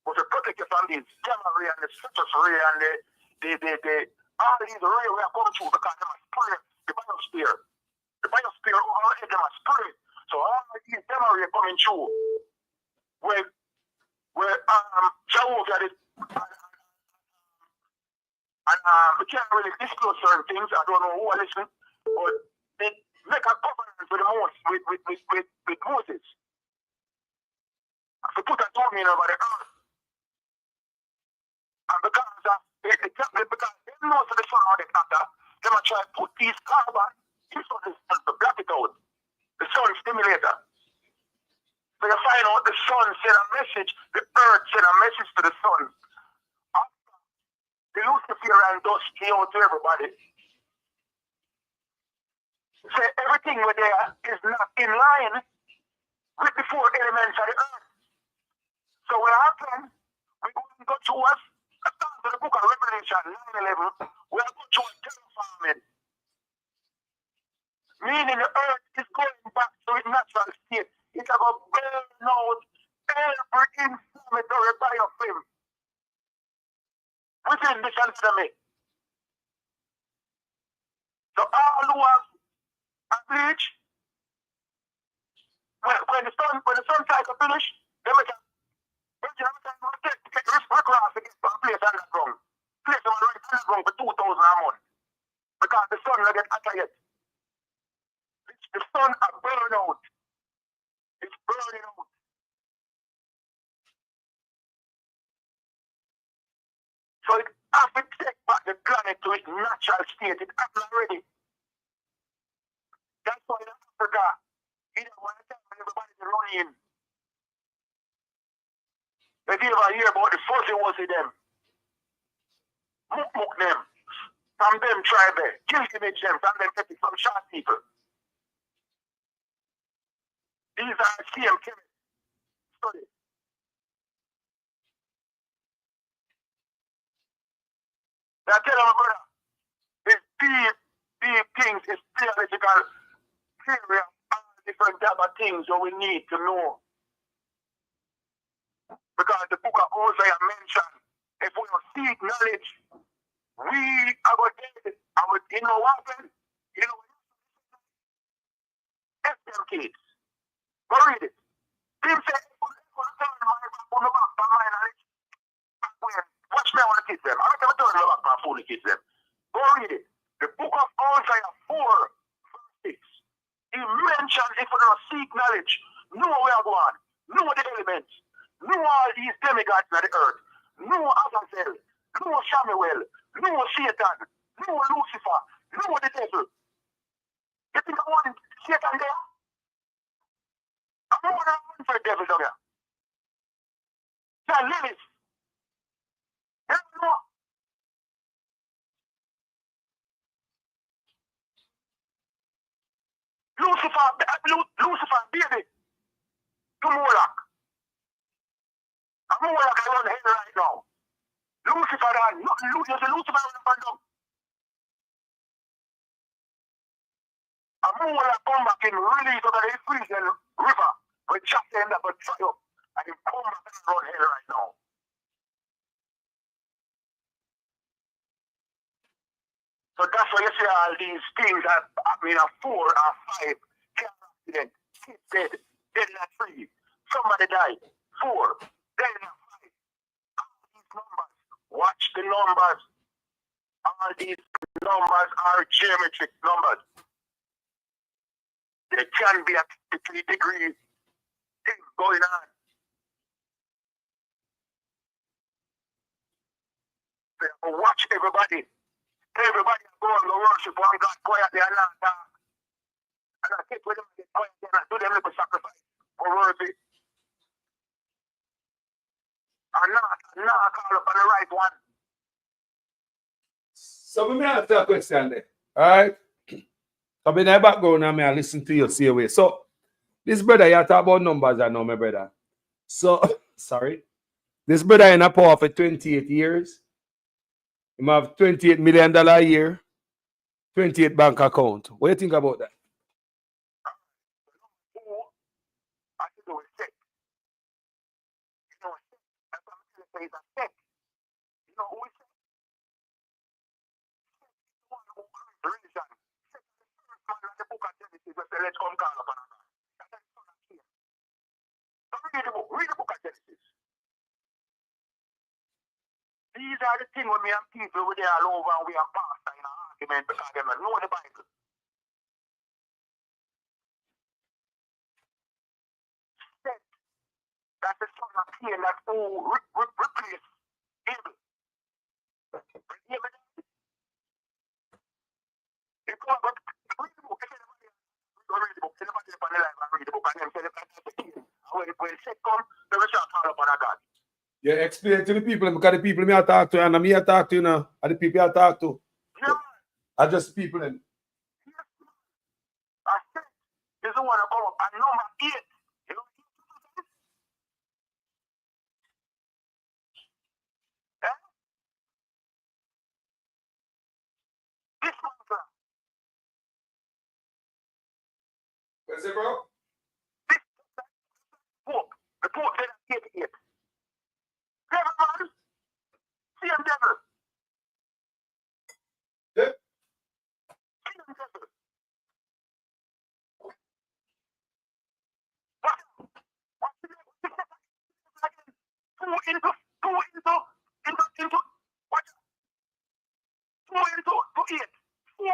But to protect you from these gamma ray and the citrus ray and the all these rays we are going through because they must spray the biosphere. The biosphere all they must spray. So all these gamma rays coming through where Jehovah is and we can't really disclose certain things. I don't know who are listening, but they make a covenant with Moses. To put a dominion over the earth. And because they know to the sun how they matter, they might try to put these carbon into the sun to block it out. The sun stimulator. So you find out the sun send a message, the earth send a message to the sun. The Lucifer and dust came out to everybody. So everything with there is not in line with the 4 elements of the earth. So what happened, we go to us, according to the book of Revelation 9:11, we are going to a terraforming. Meaning the earth is going back to its natural state. It's going to burn out every inflammatory biofilm within this anatomy. So all who have a bleach, when the sun cycle finish, they make a take risk-rass to get to a place underground. Place them right underground for 2,000 a month. Because the sun will get hotter yet. The sun is burning out. It's burning out. So it has to take back the planet to its natural state. It happened already. That's why in Africa, one time when everybody's running in. If you ever hear about the fuzzy them, muk them, from them tribe, kill image them, from them take it from short people. These are CM chemists. Study. Now tell them, brother, these things is theological theory of all different type of things that we need to know. Because the book of Hosea mentioned, if we don't seek knowledge, we are going to get it. And you know what happened? You know, F them kids. For real. them. I'm going to tell you about my foolish kids them. Go read it. The book of Isaiah 4, verse 6. He mentioned if we don't seek knowledge, know where we are going, know the elements, know all these demigods of the earth, know Azazel, know Samuel, know Satan, know Lucifer, know the devil. You think I want Satan there? I'm not going for the devil down here. John Lillis. You know? Lucifer, baby, to Moloch. I'm Moloch around here right now. Lucifer, nothing Lucifer on the front door. I'm Moloch come back and release out of the Ephesian river, but just end up a trial, and he come back around here right now. So that's why you see all these things that happening at 4 or 5, car accident, kids dead, dead in a tree, somebody died, 4, dead in a 5. All these numbers, watch the numbers. All these numbers are geometric numbers. There can be a 53-degree thing going on. So watch everybody. Everybody go and worship one God quietly and not talk. And I think when them get quiet, then I do them little sacrifice for worthy. And not call up on the right one. So let me ask you a question there. Alright? So in the background now, I listen to you see away. So this brother, you talk about numbers, I know my brother. So sorry. This brother in a power for 28 years. He have $28 million a year, 28 bank account. What do you think about that? I think it was sick. You know, that's what I'm going to say is a sick. You know who is sick? The one who created religion. Sick is the first man in the book of Genesis where say, let's come call upon our God. That's the son of Cain. So read the book of Genesis. These are the things when we have people with their all over and we are pastor in an argument because they don't know the Bible. That's the son of Cain that who replaced Abel. When Abel died, he come back, read the book. If anybody read the book, anybody up on the line and read the book and them say that's the Cain. And when sick come, they will start calling upon our God. Yeah, explain to the people because the people me I talk to and me I talk to you now. And the people I talk to. Yeah. I just people them. I said, there's the one to come up and number 8. You know, this one, sir. What's it, bro? This Pope. The Pope said that 88. Devil, man. Same devil. Yeah. Same devil. What the devil? 2 into what? 2 into 8. 4.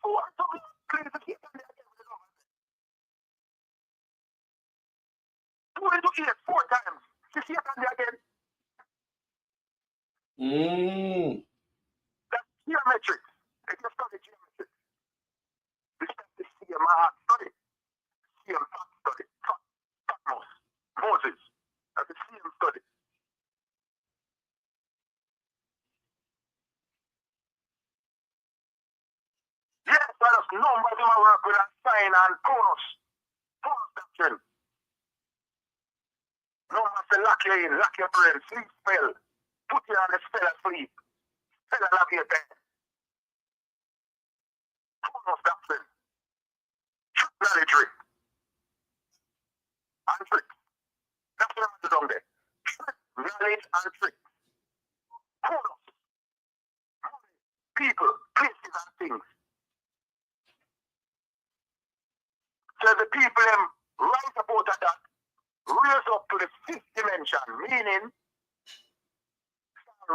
4 to please the kid. 2 into 8, 4 times. 6 again. That's geometric. If you study geometry, this is the same study. Same study. Moses. That's the same study. Yes, let us numbers in my work with a sign and chronos. Chronos doctrine. Numbers to lock you in, lock your brain, sleep spell. Put you on the spell of sleep. Spell of lock your bed. Chronos doctrine. Trigonometry. And tricks. That's what I'm doing there. Trick, knowledge and tricks. Chronos. People, places and things. So the people rise about that, raise up to the 5th dimension, meaning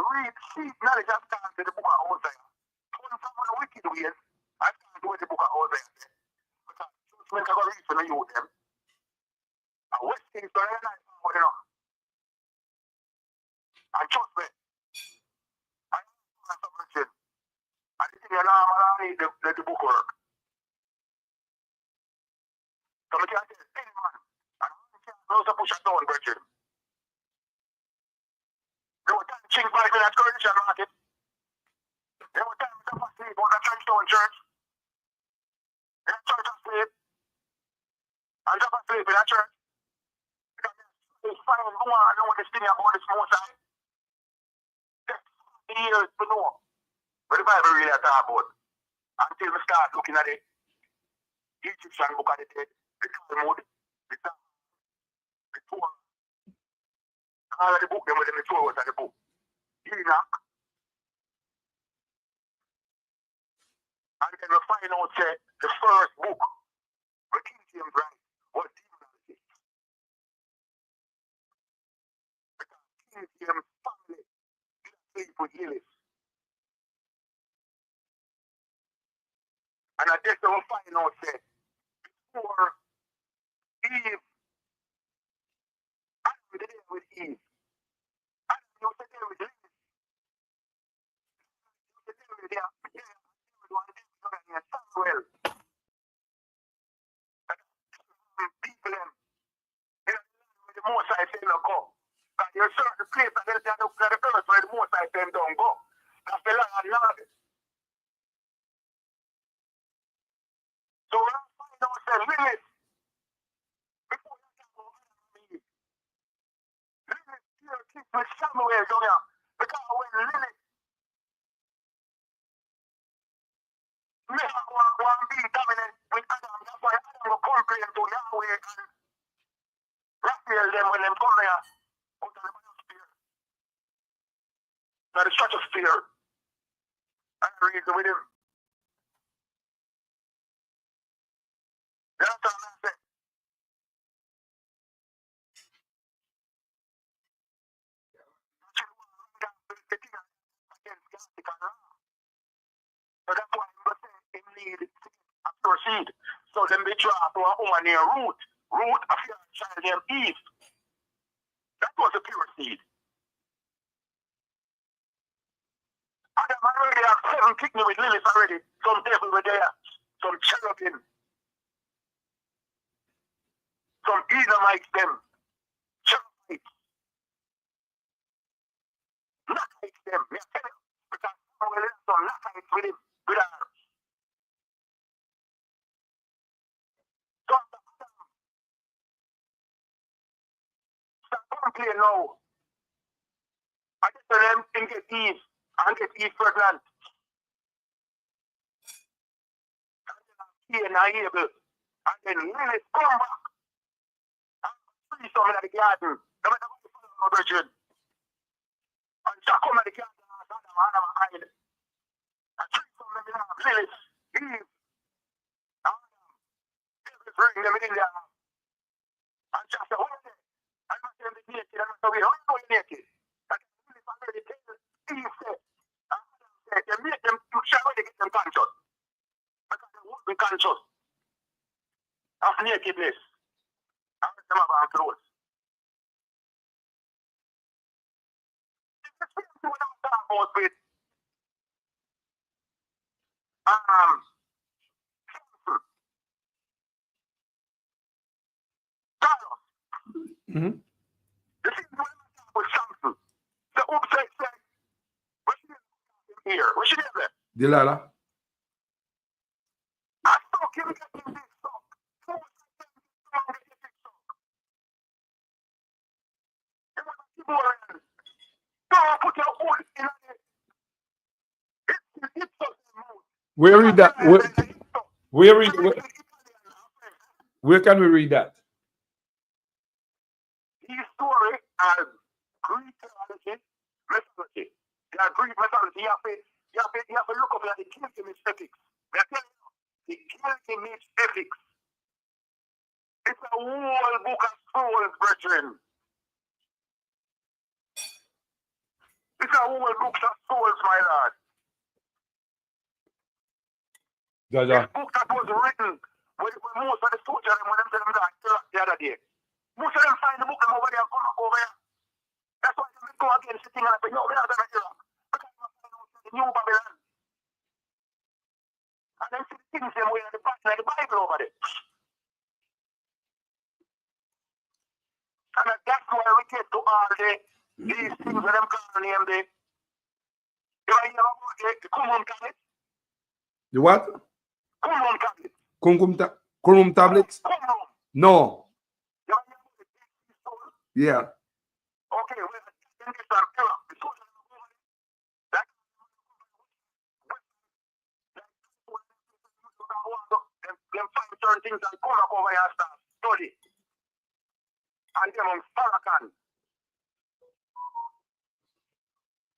read, seek knowledge and stand to the book of Hosea. Turn from the wicked ways and stand to what the book of Hosea says. Because judgment are going to reach for the youth them. And West Kings don't realize what they know. And trust me, I am submission. And this is the alarm and I need the book work. So I can't tell any man. And I can't close the push and down, Bridget. There were times Ching Bible at Coronation Market. There were times I was asleep on the Trenchtown Church. In a church asleep. And I was asleep in a church. Because it's fine, no one know this thing about this most time. The years to know. But the Bible really talk about. Until we start looking at it. The Egyptian book of the dead. The Talmud. The Talmud. The Torah. All of the book, them with them, the Torah was at the book. Enoch. And then we find out say the first book, the King James right, was demonology. Because King James family did sleep with Ellis. And I guess we find out say before Eve, Adam was there with Eve. Adam was there with Lilith. He was there with their Samuel. People them. The most I say no go. Because there's certain place that there's the earth where the most I say don't go. That's the land and land. So when I find out say Lilith, before you can go Lilith still keep with Samuel down here. Because when Lilith me want be dominant with Adam, that's why Adam will complain to Yahweh and Raphael them when them come here out of the biosphere. Now the stratosphere. And reason with him. You understand what I'm saying? So that's why he need a pure seed. So then they draw to a woman named Ruth. Ruth, a child named Eve. That was a pure seed. Adam already have 7 kidney with Lilith already. Some devil were there. Some cherubim. Some Edomites them. Cherubites. Knockites them. Me tell you. Because some knockites with him. With her. So stop complaining now. I just tell them and get Eve. And get Eve pregnant. And I able. And then Lilith come back. And free some in the garden. No matter what you follow my virgin. And Jack come in the garden. And Adam hide. And free some in the Lilith. Eve. Bring them in there. And just say, what is it? I'm not saying they're naked. I'm not saying we're naked. And Lilith already tell Eve said, they make them to try to get them conscious. Because they won't be conscious of nakedness. And let them have our clothes. It's the same thing what I'm talking about with Mm-hmm. the same thing what I'm talking about with Samson. The upside said, what should you here? What should you have there? Delilah. I saw him get in this song. Don't put your own in it. It's so Where read that? Where can we read that? His story as Greek mythology. Yeah, Greek mythology. You have to look up at the Gilgamesh epics. They're telling you, the Gilgamesh epics. It's a whole book of scrolls, brethren. It's a whole book of souls, my lord. Jaja. The book that was written when most of the soldiers, when them tell them that the other day. Most of them find the book over there and come back over here. That's why they go against the thing and say, no, we're not going to Iraq. Because the new Babylon. And then see the things them way in the Bible over there. And that's why we get to all these things that them call name the Kumum tablets. The what? Kumum tablets. Kumum tablets? No. Yeah. Okay, well, then they start Iraq. The soldiers over there. Them find certain things and come up over here and start study. And them on Farrakhan.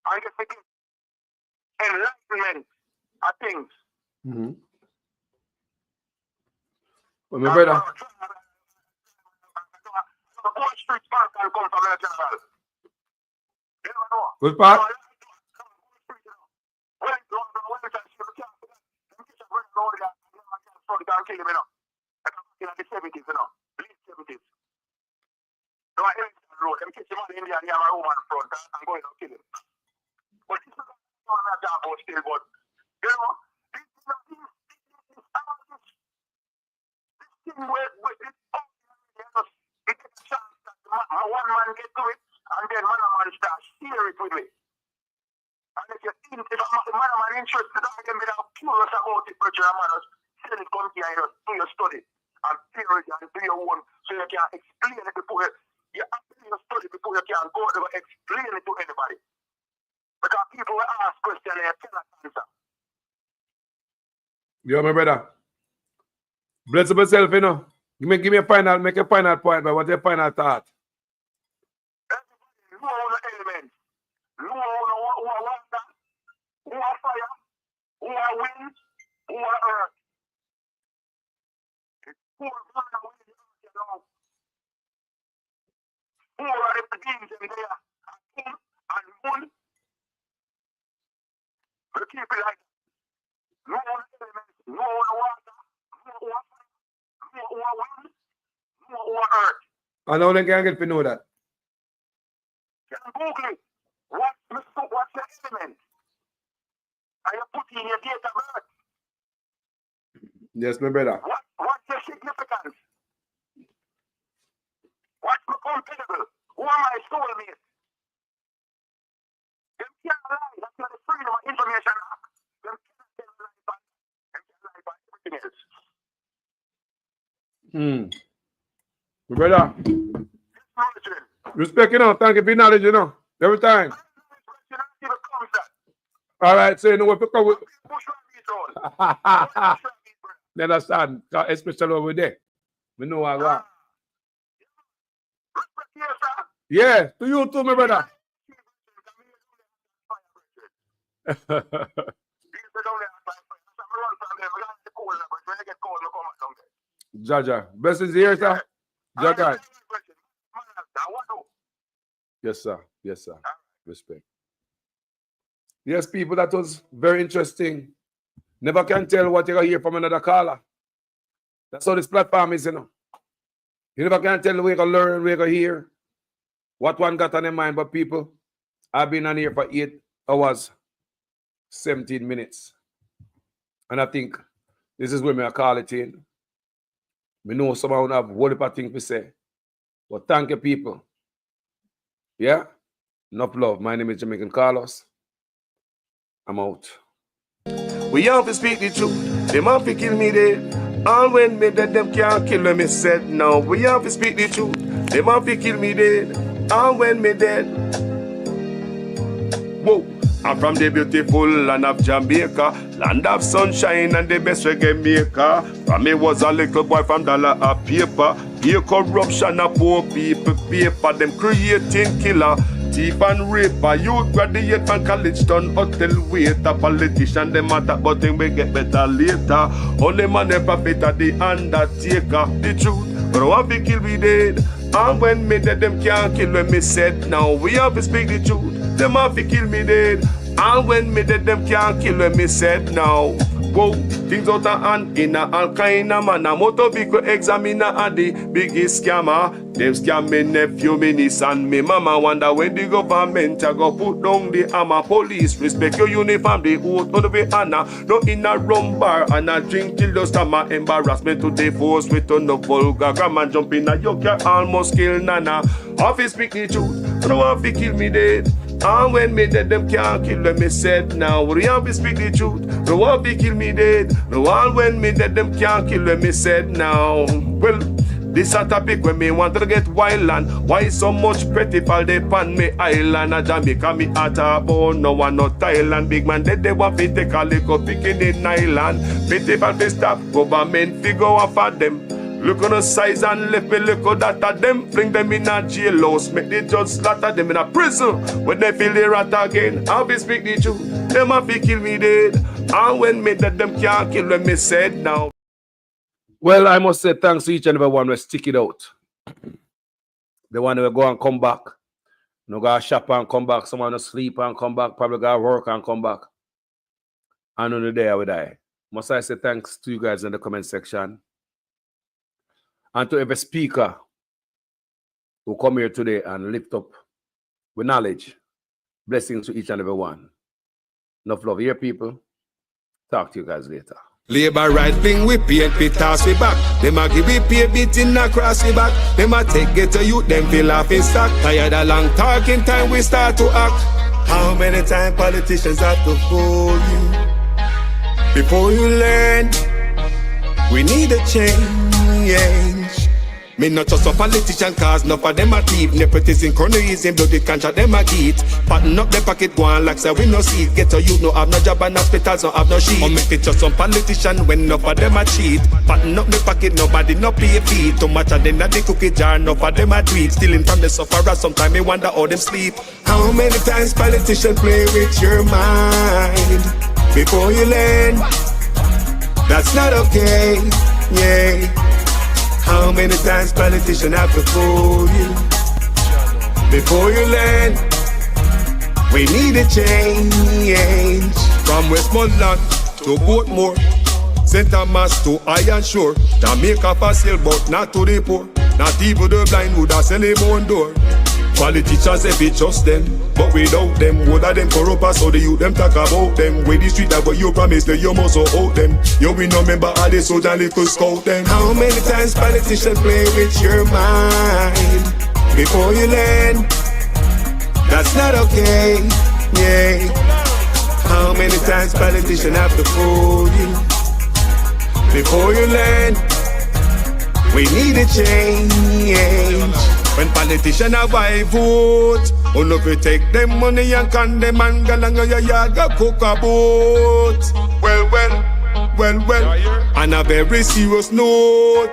And get the enlightenment of things. Mm-hmm. Well, my brother. The whole street park can come from the general. You don't know. What part? One man get to it, and then another man start share it with me. And if you're man interested, I can be curious about it, but you're a man, send it come here and do your study and theory and do your own, so you can explain it before you have to do your study before you can go there and explain it to anybody. Because people will ask questions and they cannot answer. Yo, my brother. Bless yourself, you know. Give me a final, make a final point, but what's your final thought? Everybody, who are the elements? Who are water? Who are fire? Who are wind? Who are earth? Who are fire, wind, earth, you know? Who are the beings in there? And moon? We keep it like that. No one elements, no one water, no one fire, no one wind, no one earth. And how they can get to know that? You can Google it. What's your element? And you put in your date of birth. Yes, my brother. What's your significance? What's my compatible? Who am I soulmate? Them can't lie. That's not the Freedom of Information Act. Them can't tell lie back. Them can't lie about everything else. My brother. Respect, you know. Thank you for your knowledge, you know. Every time. All right, so you know what to come with. You understand? Especially over there. We know I want. Yeah, to you too, my brother. Jaja. Blessings here, sir. Jaja. Yes, sir. Yes, sir. Respect. Yes, people, that was very interesting. Never can tell what you're going to hear from another caller. That's how this platform is, you know. You never can tell where you're going to learn, where you're going to hear, what one got on their mind. But people, I've been on here for 8 hours, 17 minutes. And I think this is where I call it in. We know someone have a whole heap of things to say. But thank you, people. Yeah? Enough love. My name is Jamaican Carlos. I'm out. We have to speak the truth. Them have to kill me dead. All when me dead, them can't kill me said. No, we have to speak the truth. Them have to kill me dead. All when me dead. Whoa. I'm from the beautiful land of Jamaica, land of sunshine and the best reggae maker. From me was a little boy from dollar a paper. Here corruption of poor people paper. Them creating killer, thief and raper. Youth graduate from college done hotel waiter. Politician them matter but thing we get better later. Only man the prophet of the undertaker. The truth, but I want to kill me dead. And when me dead, them can't kill when me said. Now we have to speak the truth. Them have to kill me dead. And when me dead, them can't kill when me said. Now, whoa, things out of hand in a all kind of man. A motor vehicle examiner are the biggest scammer. Them scam me nephew, me niece and me mama. Wonder when the government a go put down the hammer. Police respect your uniform, the oath on the way honor. No in a rum bar and a drink till the stomach. Embarrassment to the force with no vulgar grammar. Jump in a yoke, almost kill nana. Office speak the truth, no one fi kill me dead. And when me dead, them can't kill when me said. Now we have to speak the truth, no one fi kill me dead. No one when me dead, them can't kill when me said. Now, well, this a topic when me want to get wild and why so much pretty fall they pan me island. A Jamaica me at a bone, no one no Thailand. Big man dead, they want to take a little picking in island. Pity for the stop, government figure off for them. Look on the size and left me look at that of them. Bring them in a jailhouse, make the judge slaughter them in a prison. When they feel the rat again, I'll be speak the truth. Them have to kill me dead. And when me dead, them can't kill when me said now. Well, I must say thanks to each and every one who stick it out. The one who will go and come back. No go shop and come back. Someone will sleep and come back. Probably go work and come back. And on the day I will die. Must I say thanks to you guys in the comment section. And to every speaker who come here today and lift up with knowledge. Blessings to each and every one. Enough love here, people. Talk to you guys later. Labor right thing we paint we toss we back. Them a give we pay beating across we back. Them a take get to youth, them feel off in stock. Tired of long talking time we start to act. How many times politicians have to fool you before you learn? We need a change. Me not just a politician cause enough of them a thief. Nepotism, cronyism, bloody contract them a get. Pattern up the pocket go on like say we no see it. Get a youth no have no job and hospitals no have no sheet. Or make it just some politician when enough of them a cheat. Pattern up the pocket nobody no pay fee. Too much of them at the cookie jar enough of them a tweet. Stealing from the sufferer sometimes me wonder how them sleep. How many times politicians play with your mind before you learn? That's not okay, yeah. How many times politicians have to fool you before you learn? We need a change. From Westmoreland to Portmore, St. Thomas to Iron Shore, Jamaica for sale but not to the poor. Not even the blind would have sell him on door. Politicians if it just them, but without them, what are them corrupt so the youth them talk about them. With the street that what you promise that you must out them. You will not remember how they soldier little scout them. How many times politicians play with your mind before you learn? That's not okay, yeah. How many times politicians have to fool you before you learn? We need a change. When politicians have I vote, if you take them money and condemn and go along your yard, go cook a boat. Well, on a very serious note,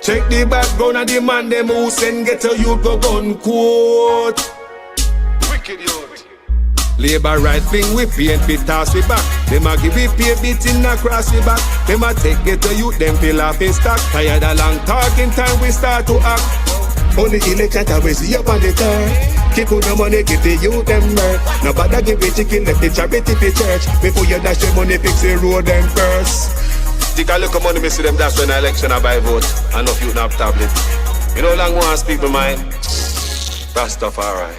check the background of the man them who send get a youth go gun quote. Wicked youth. Labor right thing we paint we toss we back. Them a give we pay beating across we back. Them a take get a youth them feel off in stock. Tired of long talking time we start to act. Only election time we see up on the turn. Keep on the money, give the youth them work. Nobody give a chicken, left the charity for church. Before you dash your money, fix the road them first. Take a look at money, me see them dash when the election I buy vote. And if you not have tablet. You know long one speak my mind. Rastafari.